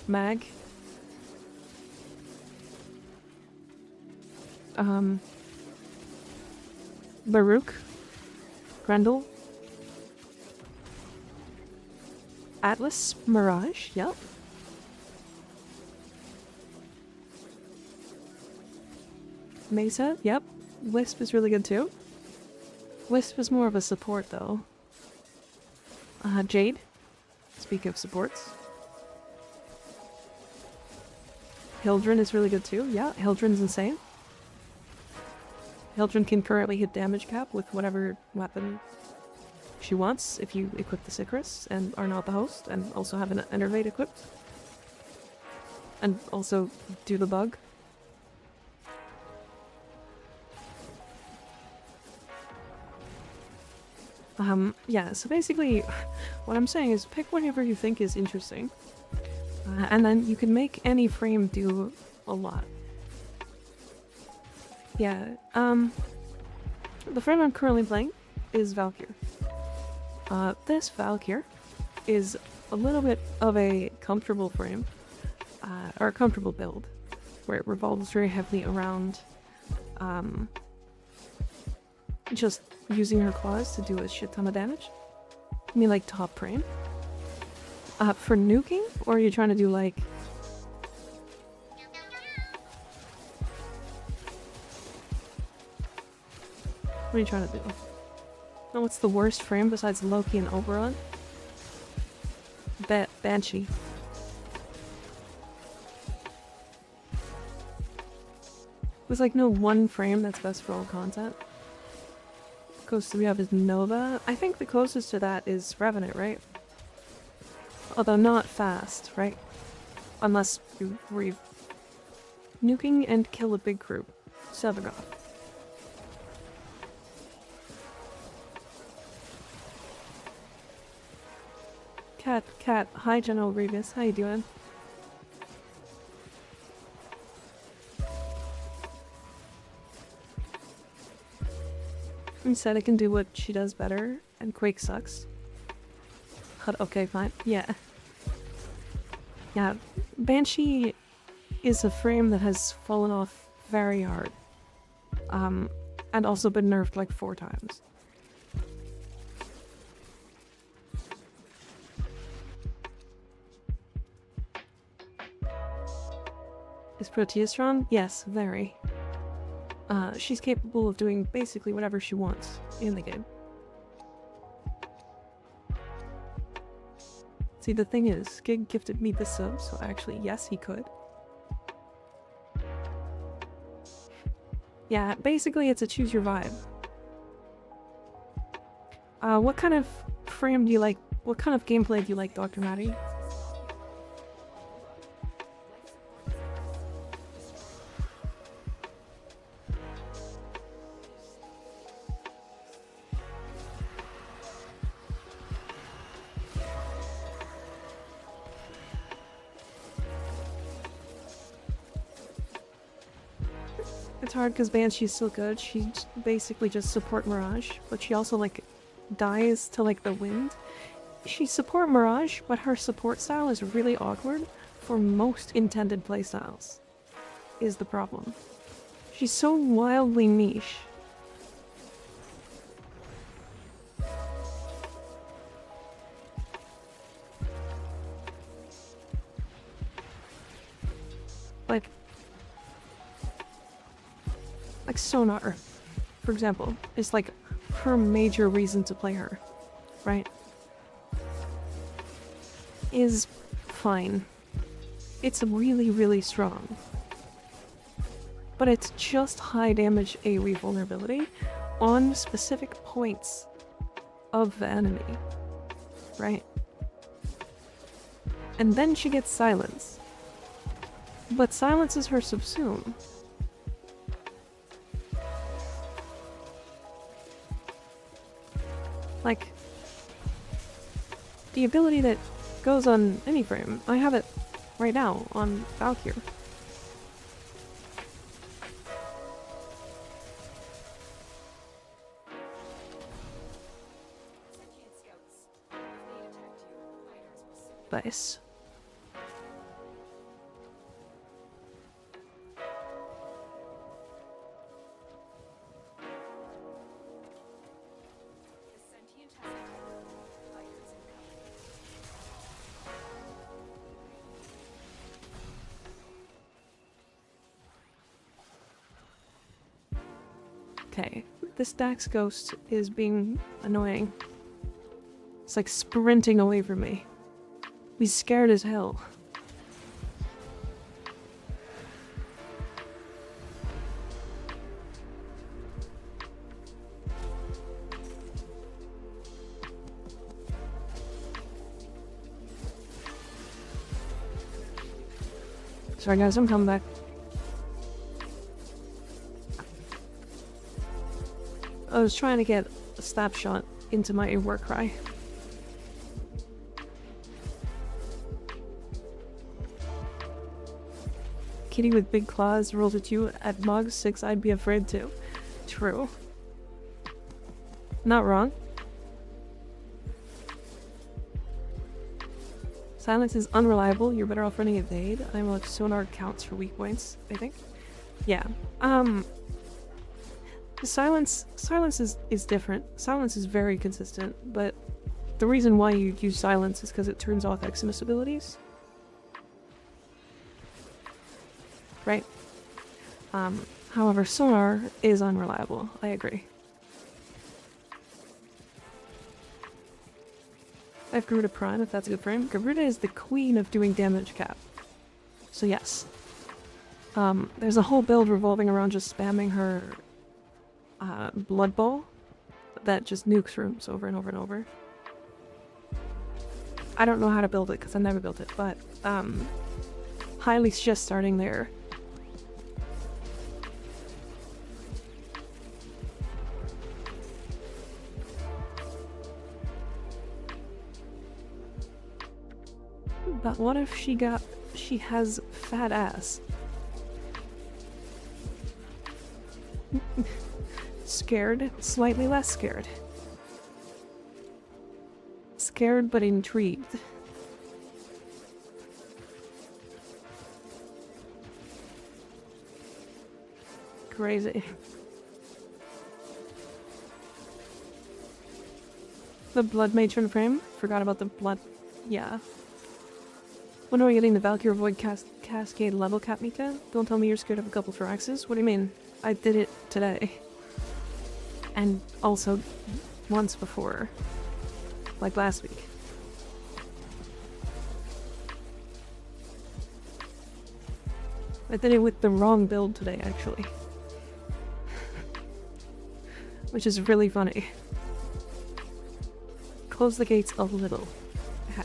Speaker 1: Mag, Baruch, Grendel, Atlas, Mirage, yep. Mesa, yep. Wisp is really good too. Wisp is more of a support though. Jade, speak of supports. Hildren is really good too, yeah, Hildren's insane. Hildren can currently hit damage cap with whatever weapon she wants if you equip the Sicarus and are not the host, and also have an Enervate equipped. And also do the bug. Yeah, so basically what I'm saying is pick whatever you think is interesting. And then you can make any frame do a lot. Yeah, the frame I'm currently playing is Valkyr. This Valkyr is a little bit of a comfortable frame, or a comfortable build, where it revolves very heavily around, just using her claws to do a shit ton of damage. I mean, like, top frame. For nuking, or are you trying to do, like... What are you trying to do? No, what's the worst frame besides Loki and Oberon? Banshee. There's like no one frame that's best for all content. Closest we have is Nova. I think the closest to that is Revenant, right? Although not fast, right? Unless you were nuking and kill a big group. Sevagoth. Cat. Hi, General Grievous. How you doing? Instead, I can do what she does better, and Quake sucks. Okay, fine. Yeah. Yeah, Banshee is a frame that has fallen off very hard. And also been nerfed like 4 times. Is Protea strong? Yes, very. She's capable of doing basically whatever she wants in the game. See, the thing is, Gig gifted me the sub, so actually, yes, he could. Yeah, basically it's a choose your vibe. What kind of frame do you like? What kind of gameplay do you like, Dr. Maddie? It's hard because Banshee's so good. She basically just support Mirage, but she also like dies to like the wind She's support Mirage, but her support style is really awkward for most intended playstyles, is the problem. She's so wildly niche. Like Sonar, for example, is like her major reason to play her, right? Is fine. It's really, really strong. But it's just high damage AoE vulnerability on specific points of the enemy, right? And then she gets silence. But silence is her subsume. Like, the ability that goes on any frame, I have it right now on Valkyrie.
Speaker 5: Sentient scouts. If they detect you, fighters will simply
Speaker 1: Nice.
Speaker 5: The sentient has attacked. Fighters incoming.
Speaker 1: Okay, this Dax ghost is being annoying. It's like sprinting away from me. He's scared as hell. Sorry guys, I'm coming back. I was trying to get a snapshot into my war cry. Kitty with big claws rolls at you at Mog 6, I'd be afraid to. True. Not wrong. Silence is unreliable, you're better off running evade. I'm like sonar counts for weak points, I think. Yeah. Silence is different. Silence is very consistent, but the reason why you use silence is because it turns off Eximus abilities. Right? However, sonar is unreliable. I agree. I have Garuda Prime, if that's a good frame. Garuda is the queen of doing damage cap. So yes. There's a whole build revolving around just spamming her Blood Bowl that just nukes rooms over and over and over. I don't know how to build it because I never built it, but Hiley's just starting there. But what if she has fat ass? Scared, slightly less scared. Scared but intrigued. Crazy. The blood matron frame? Forgot about the blood. Yeah. When are we getting the Valkyrie Void Cascade level cap, Mika? Don't tell me you're scared of a couple Firaxes. What do you mean? I did it today. And also once before. Like last week. I did it with the wrong build today, actually. Which is really funny. Close the gates a little. Yeah.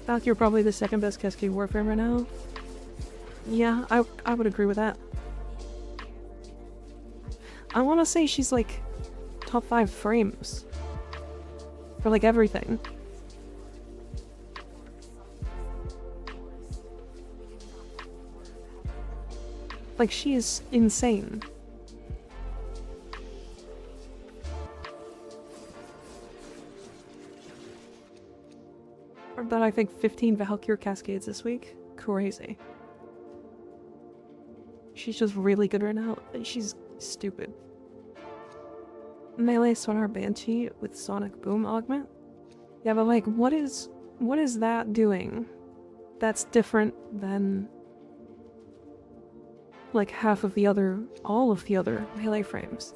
Speaker 1: Valkyrie probably the second best Cascade Warframe right now. Yeah, I would agree with that. I want to say she's like top 5 frames for like everything. Like, she is insane. Or that I think 15 Valkyr Cascades this week. Crazy. She's just really good right now, and she's stupid. Melee Sonar Banshee with Sonic Boom Augment? Yeah, but like, what is that doing that's different than like all of the other melee frames?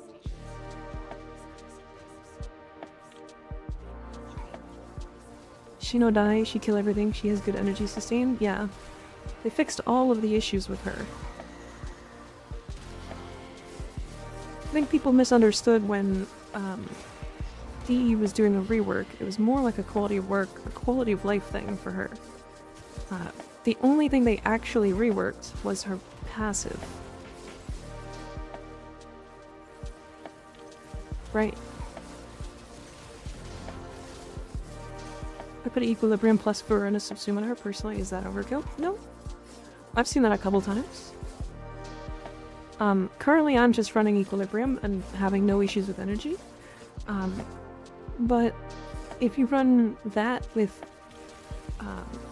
Speaker 1: She no die, she kill everything, she has good energy sustain? Yeah. They fixed all of the issues with her. I think people misunderstood when DE was doing a rework. It was more like a quality of work, a quality of life thing for her. The only thing they actually reworked was her passive. Right. I put Equilibrium plus Verona Subsume on her personally. Is that overkill? No. I've seen that a couple times. Currently I'm just running Equilibrium and having no issues with energy. But if you run that with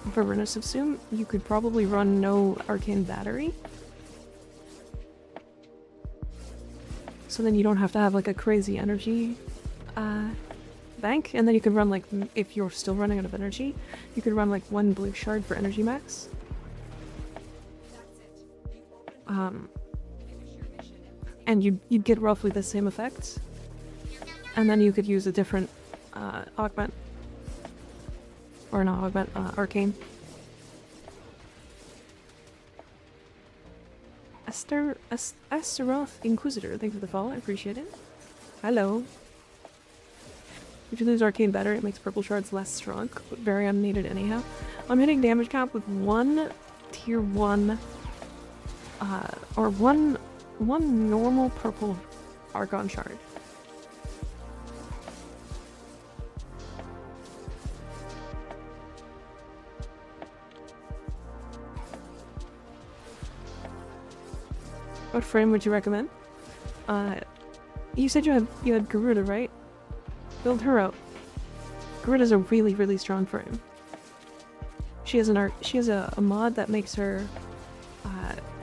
Speaker 1: Verona Subsume, you could probably run no Arcane Battery. So then you don't have to have like a crazy energy bank, and then you could run like, if you're still running out of energy, you could run like one blue shard for energy max. And you'd get roughly the same effect, and then you could use a different augment, or not augment, arcane. Asteroth Inquisitor, thanks for the follow, I appreciate it. Hello. If you lose Arcane Battery, it makes purple shards less strong, but very unneeded anyhow. I'm hitting damage cap with one tier 1, or one normal purple Argon shard. What frame would you recommend? You said you had Garuda, right? Build her out. Garuda's a really, really strong frame. She has a mod that makes her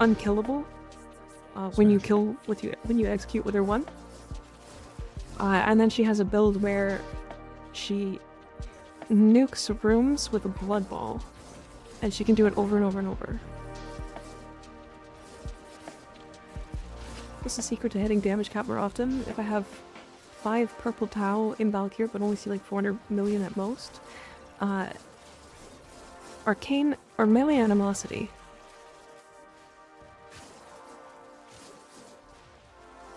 Speaker 1: unkillable when you execute with her 1. And then she has a build where she nukes rooms with a blood ball, and she can do it over and over and over. What's the secret to hitting damage cap more often? If I have 5 purple Tau in Valkyr but only see like 400 million at most, Arcane or Melee Animosity.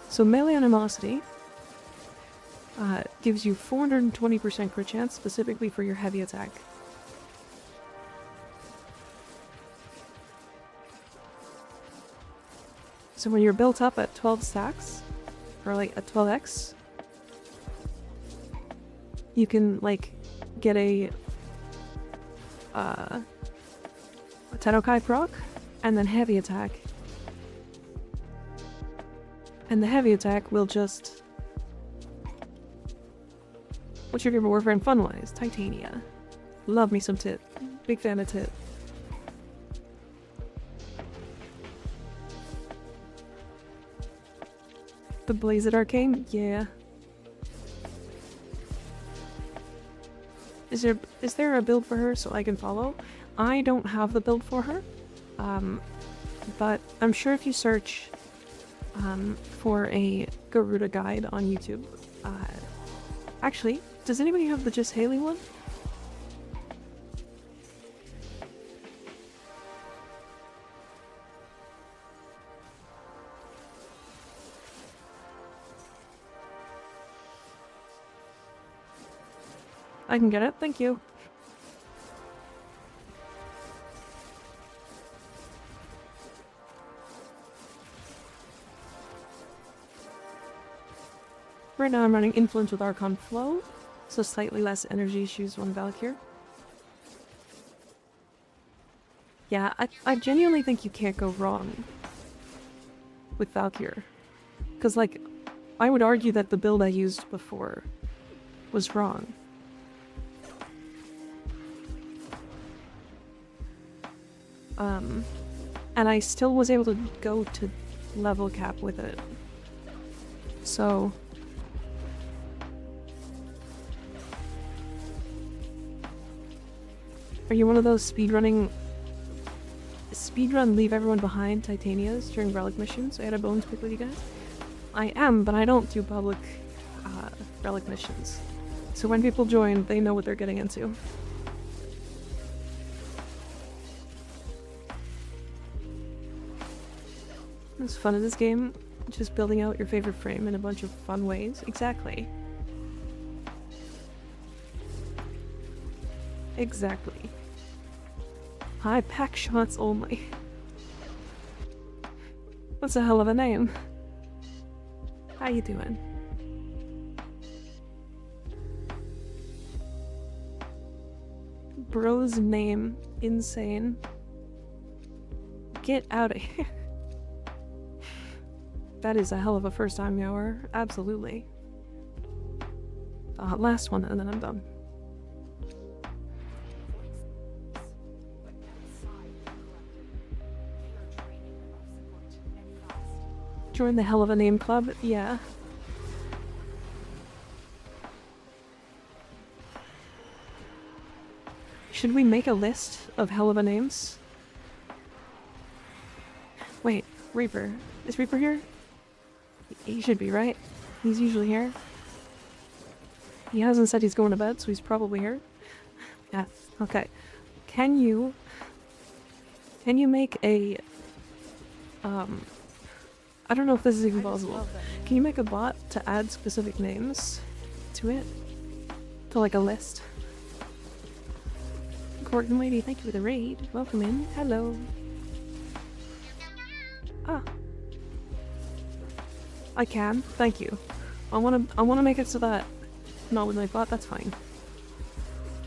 Speaker 1: So Melee Animosity gives you 420% crit chance specifically for your heavy attack. So when you're built up at 12 stacks, or like at 12x, you can like get a Tennokai proc, and then heavy attack. And the heavy attack will just... What's your favorite Warframe fun-wise? Titania. Love me some Tit. Big fan of Tit. The Blazed Arcane? Yeah. Is there a build for her so I can follow? I don't have the build for her, but I'm sure if you search for a Garuda guide on YouTube, actually, does anybody have the Just Haley one? I can get it, thank you. Right now I'm running Influence with Archon Flow, so slightly less energy issues on Valkyr. Yeah, I genuinely think you can't go wrong with Valkyr. Because, like, I would argue that the build I used before was wrong. And I still was able to go to level cap with it. So... Are you one of those speedrun leave everyone behind Titanias during relic missions? I had a bone to pick with you guys. I am, but I don't do public relic missions. So when people join, they know what they're getting into. What's fun in this game? Just building out your favorite frame in a bunch of fun ways. Exactly. Exactly. High pack shots only. That's a hell of a name. How you doing? Bro's name. Insane. Get out of here. That is a hell of a first time goer. Absolutely. Last one and then I'm done. Join the hell of a name club? Yeah. Should we make a list of hell of a names? Wait, Reaper. Is Reaper here? He should be, right? He's usually here. He hasn't said he's going to bed, so he's probably here. Yeah, okay. Can you make a... I don't know if this is even possible. Can you make a bot to add specific names to it? To like a list? Gordon Lady, thank you for the raid. Welcome in. Hello. Ah. I can. Thank you. I wanna make it so that not with my bot, that's fine.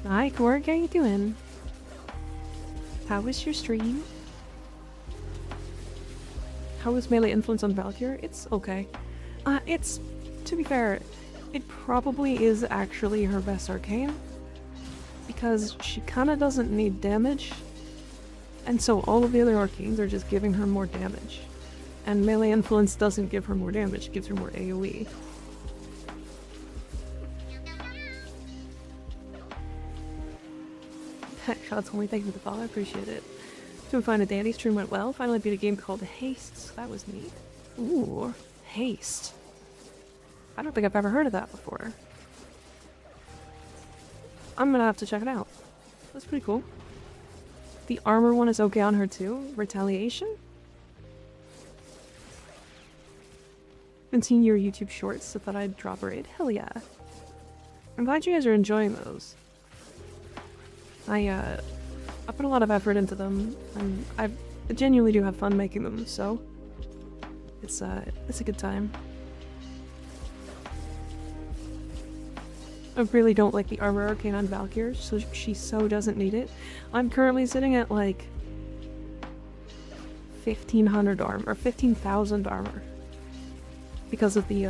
Speaker 1: Hi, Korg, how you doing? How was your stream? How was melee influence on Valkyr? It's okay. It's, to be fair, it probably is actually her best arcane. Because she kinda doesn't need damage. And so all of the other arcanes are just giving her more damage. And melee influence doesn't give her more damage, it gives her more AoE. Shots only, thank you for the follow, I appreciate it. Doing fine a dandy, stream went well. Finally beat a game called Haste. That was neat. Ooh, Haste. I don't think I've ever heard of that before. I'm gonna have to check it out. That's pretty cool. The armor one is okay on her too. Retaliation? Been seeing your YouTube shorts, so thought I'd drop a raid. Hell yeah. I'm glad you guys are enjoying those. I put a lot of effort into them, and I genuinely do have fun making them, so it's a good time. I really don't like the armor arcane on Valkyr, so she so doesn't need it. I'm currently sitting at like 1500 armor, or 15,000 armor. Because of the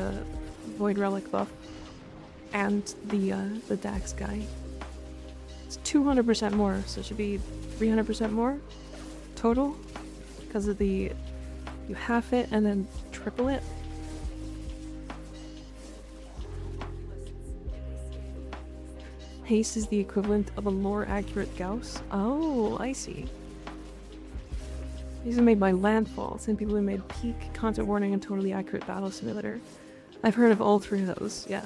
Speaker 1: Void Relic buff and the Dax guy. It's 200% more, so it should be 300% more total. Because of the... you half it and then triple it. Haste is the equivalent of a lore accurate Gauss. Oh, I see. These are made by Landfall, same people who made Peak, Content Warning, and Totally Accurate Battle Simulator. I've heard of all three of those, yeah.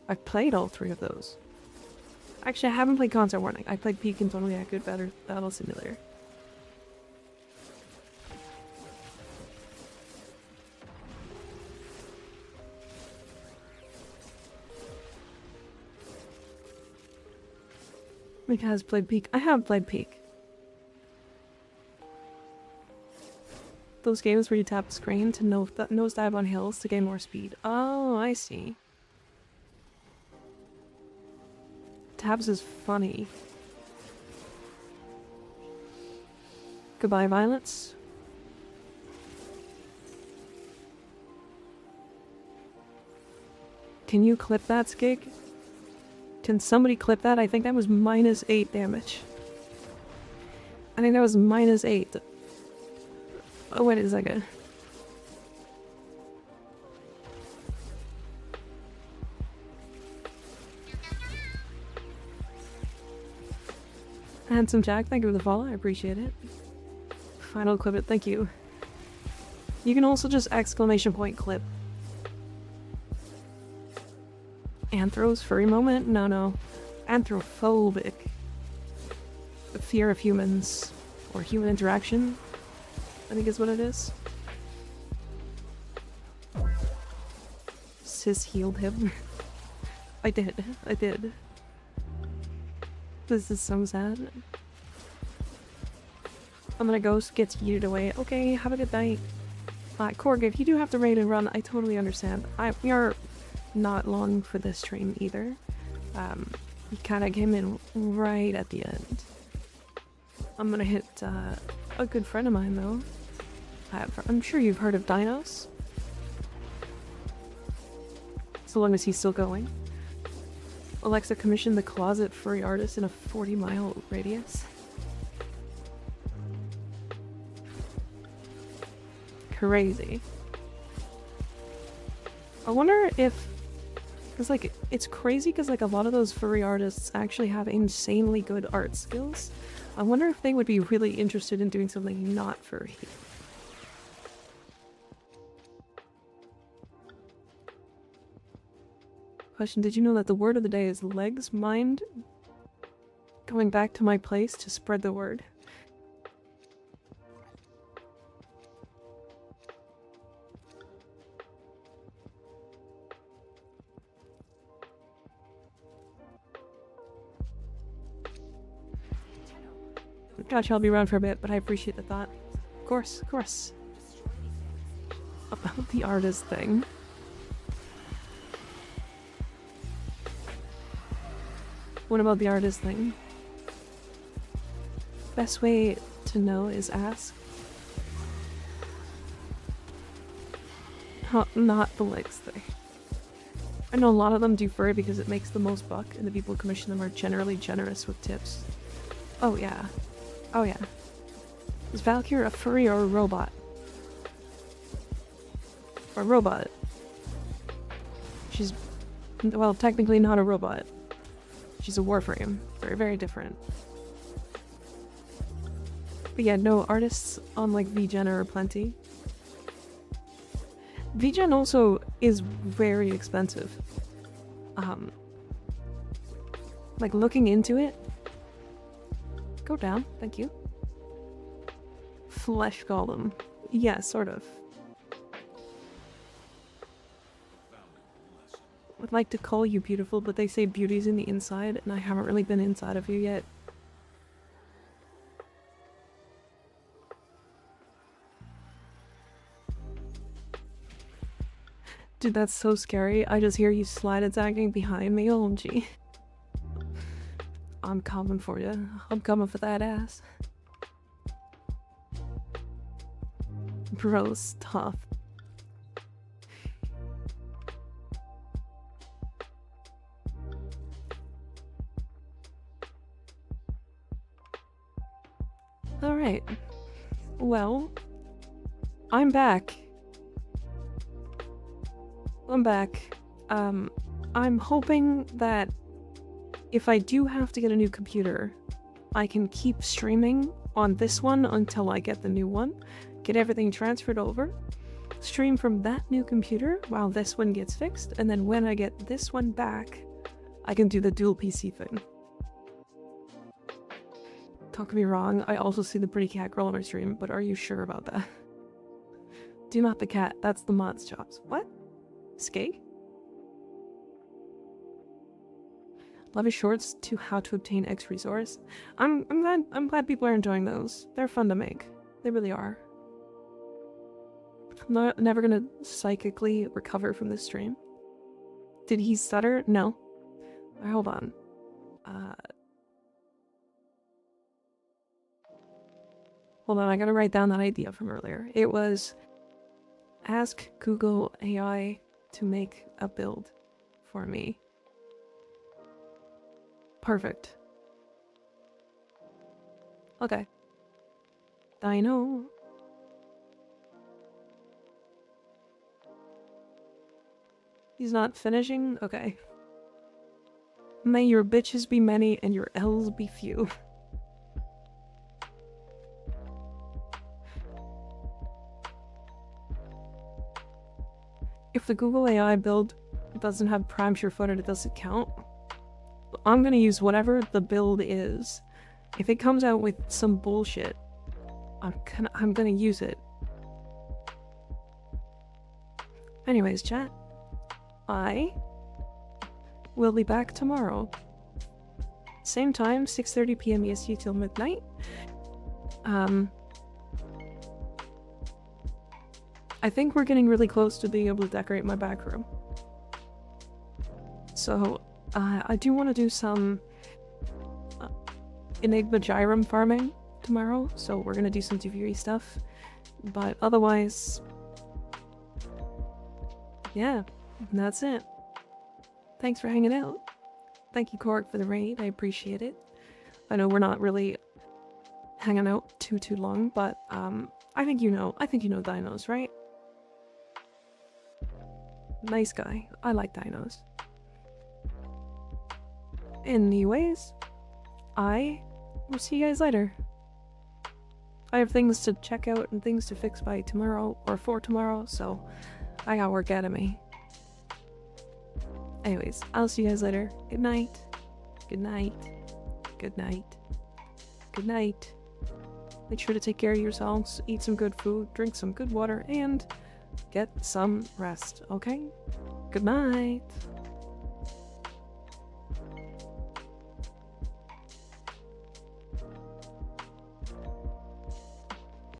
Speaker 1: I've played all three of those. Actually, I haven't played Content Warning. I played Peak and Totally Accurate Battle Simulator. Mika has played Peak. I have played Peak. Those games where you tap the screen to nosedive on hills to gain more speed. Oh, I see. Tabs is funny. Goodbye, violence. Can you clip that, Skig? Can somebody clip that? I think that was -8 damage. I think that was -8. Oh, wait a second. Handsome Jack, thank you for the follow. I appreciate it. Final clip it. Thank you. You can also just exclamation point clip. Anthros furry moment? No, no. Anthrophobic. The fear of humans. Or human interaction, I think is what it is. Sis healed him. I did. I did. This is so sad. I'm gonna ghost gets yeeted away. Okay, have a good night. Korg, if you do have to raid and run, I totally understand. We are not long for this stream either. He kind of came in right at the end. I'm gonna hit a good friend of mine though. I'm sure you've heard of Dinos. So long as he's still going. Alexa commissioned the closet furry artist in a 40-mile radius. Crazy. I wonder if... Because, like, it's crazy because, like, a lot of those furry artists actually have insanely good art skills. I wonder if they would be really interested in doing something not furry. Question, did you know that the word of the day is legs? Mind going back to my place to spread the word. Gotcha, I'll be around for a bit, but I appreciate the thought. Of course, of course. About the artist thing. What about the artist thing? Best way to know is ask. Not the legs thing. I know a lot of them do furry because it makes the most buck, and the people who commission them are generally generous with tips. Oh yeah. Oh yeah. Is Valkyrie a furry or a robot? Or a robot. She's... well, technically not a robot. She's a warframe. Very, very different. But yeah, no, artists on like VGen are plenty. VGen also is very expensive. Like looking into it. Go down, thank you. Flesh golem. Yeah, sort of. Would like to call you beautiful, but they say beauty's in the inside, and I haven't really been inside of you yet. Dude, that's so scary. I just hear you slide attacking behind me, OMG. I'm coming for you. I'm coming for that ass. Bro, stop. Alright. Well, I'm back. I'm back. I'm hoping that if I do have to get a new computer, I can keep streaming on this one until I get the new one, get everything transferred over, stream from that new computer while this one gets fixed, and then when I get this one back, I can do the dual PC thing. Don't get me wrong, I also see the pretty cat girl on our stream, but are you sure about that? Do not the cat, that's the mod's jobs. What? Skate? Love his shorts to how to obtain X resource. I'm glad people are enjoying those. They're fun to make. They really are. I'm never gonna psychically recover from this stream. Did he stutter? No. Alright, hold on. Hold on, I gotta write down that idea from earlier. It was ask Google AI to make a build for me. Perfect. Okay. Dino. He's not finishing? Okay. May your bitches be many and your L's be few. If the Google AI build doesn't have prime sure footed, does it count? I'm gonna use whatever the build is. If it comes out with some bullshit, I'm gonna use it. Anyways, chat. I will be back tomorrow. Same time, 6:30 p.m. EST till midnight. I think we're getting really close to being able to decorate my back room. So, I do want to do some Enigma Gyrum farming tomorrow, so we're gonna do some DVR stuff. But otherwise, yeah, that's it. Thanks for hanging out. Thank you, Korg, for the raid. I appreciate it. I know we're not really hanging out too long, but I think you know dinos, right? Nice guy. I like dinos. Anyways, I will see you guys later. I have things to check out and things to fix by tomorrow or for tomorrow, so I got work out of me. Anyways, I'll see you guys later. Good night. Good night. Good night. Good night. Make sure to take care of yourselves, eat some good food, drink some good water, and get some rest, okay? Good night.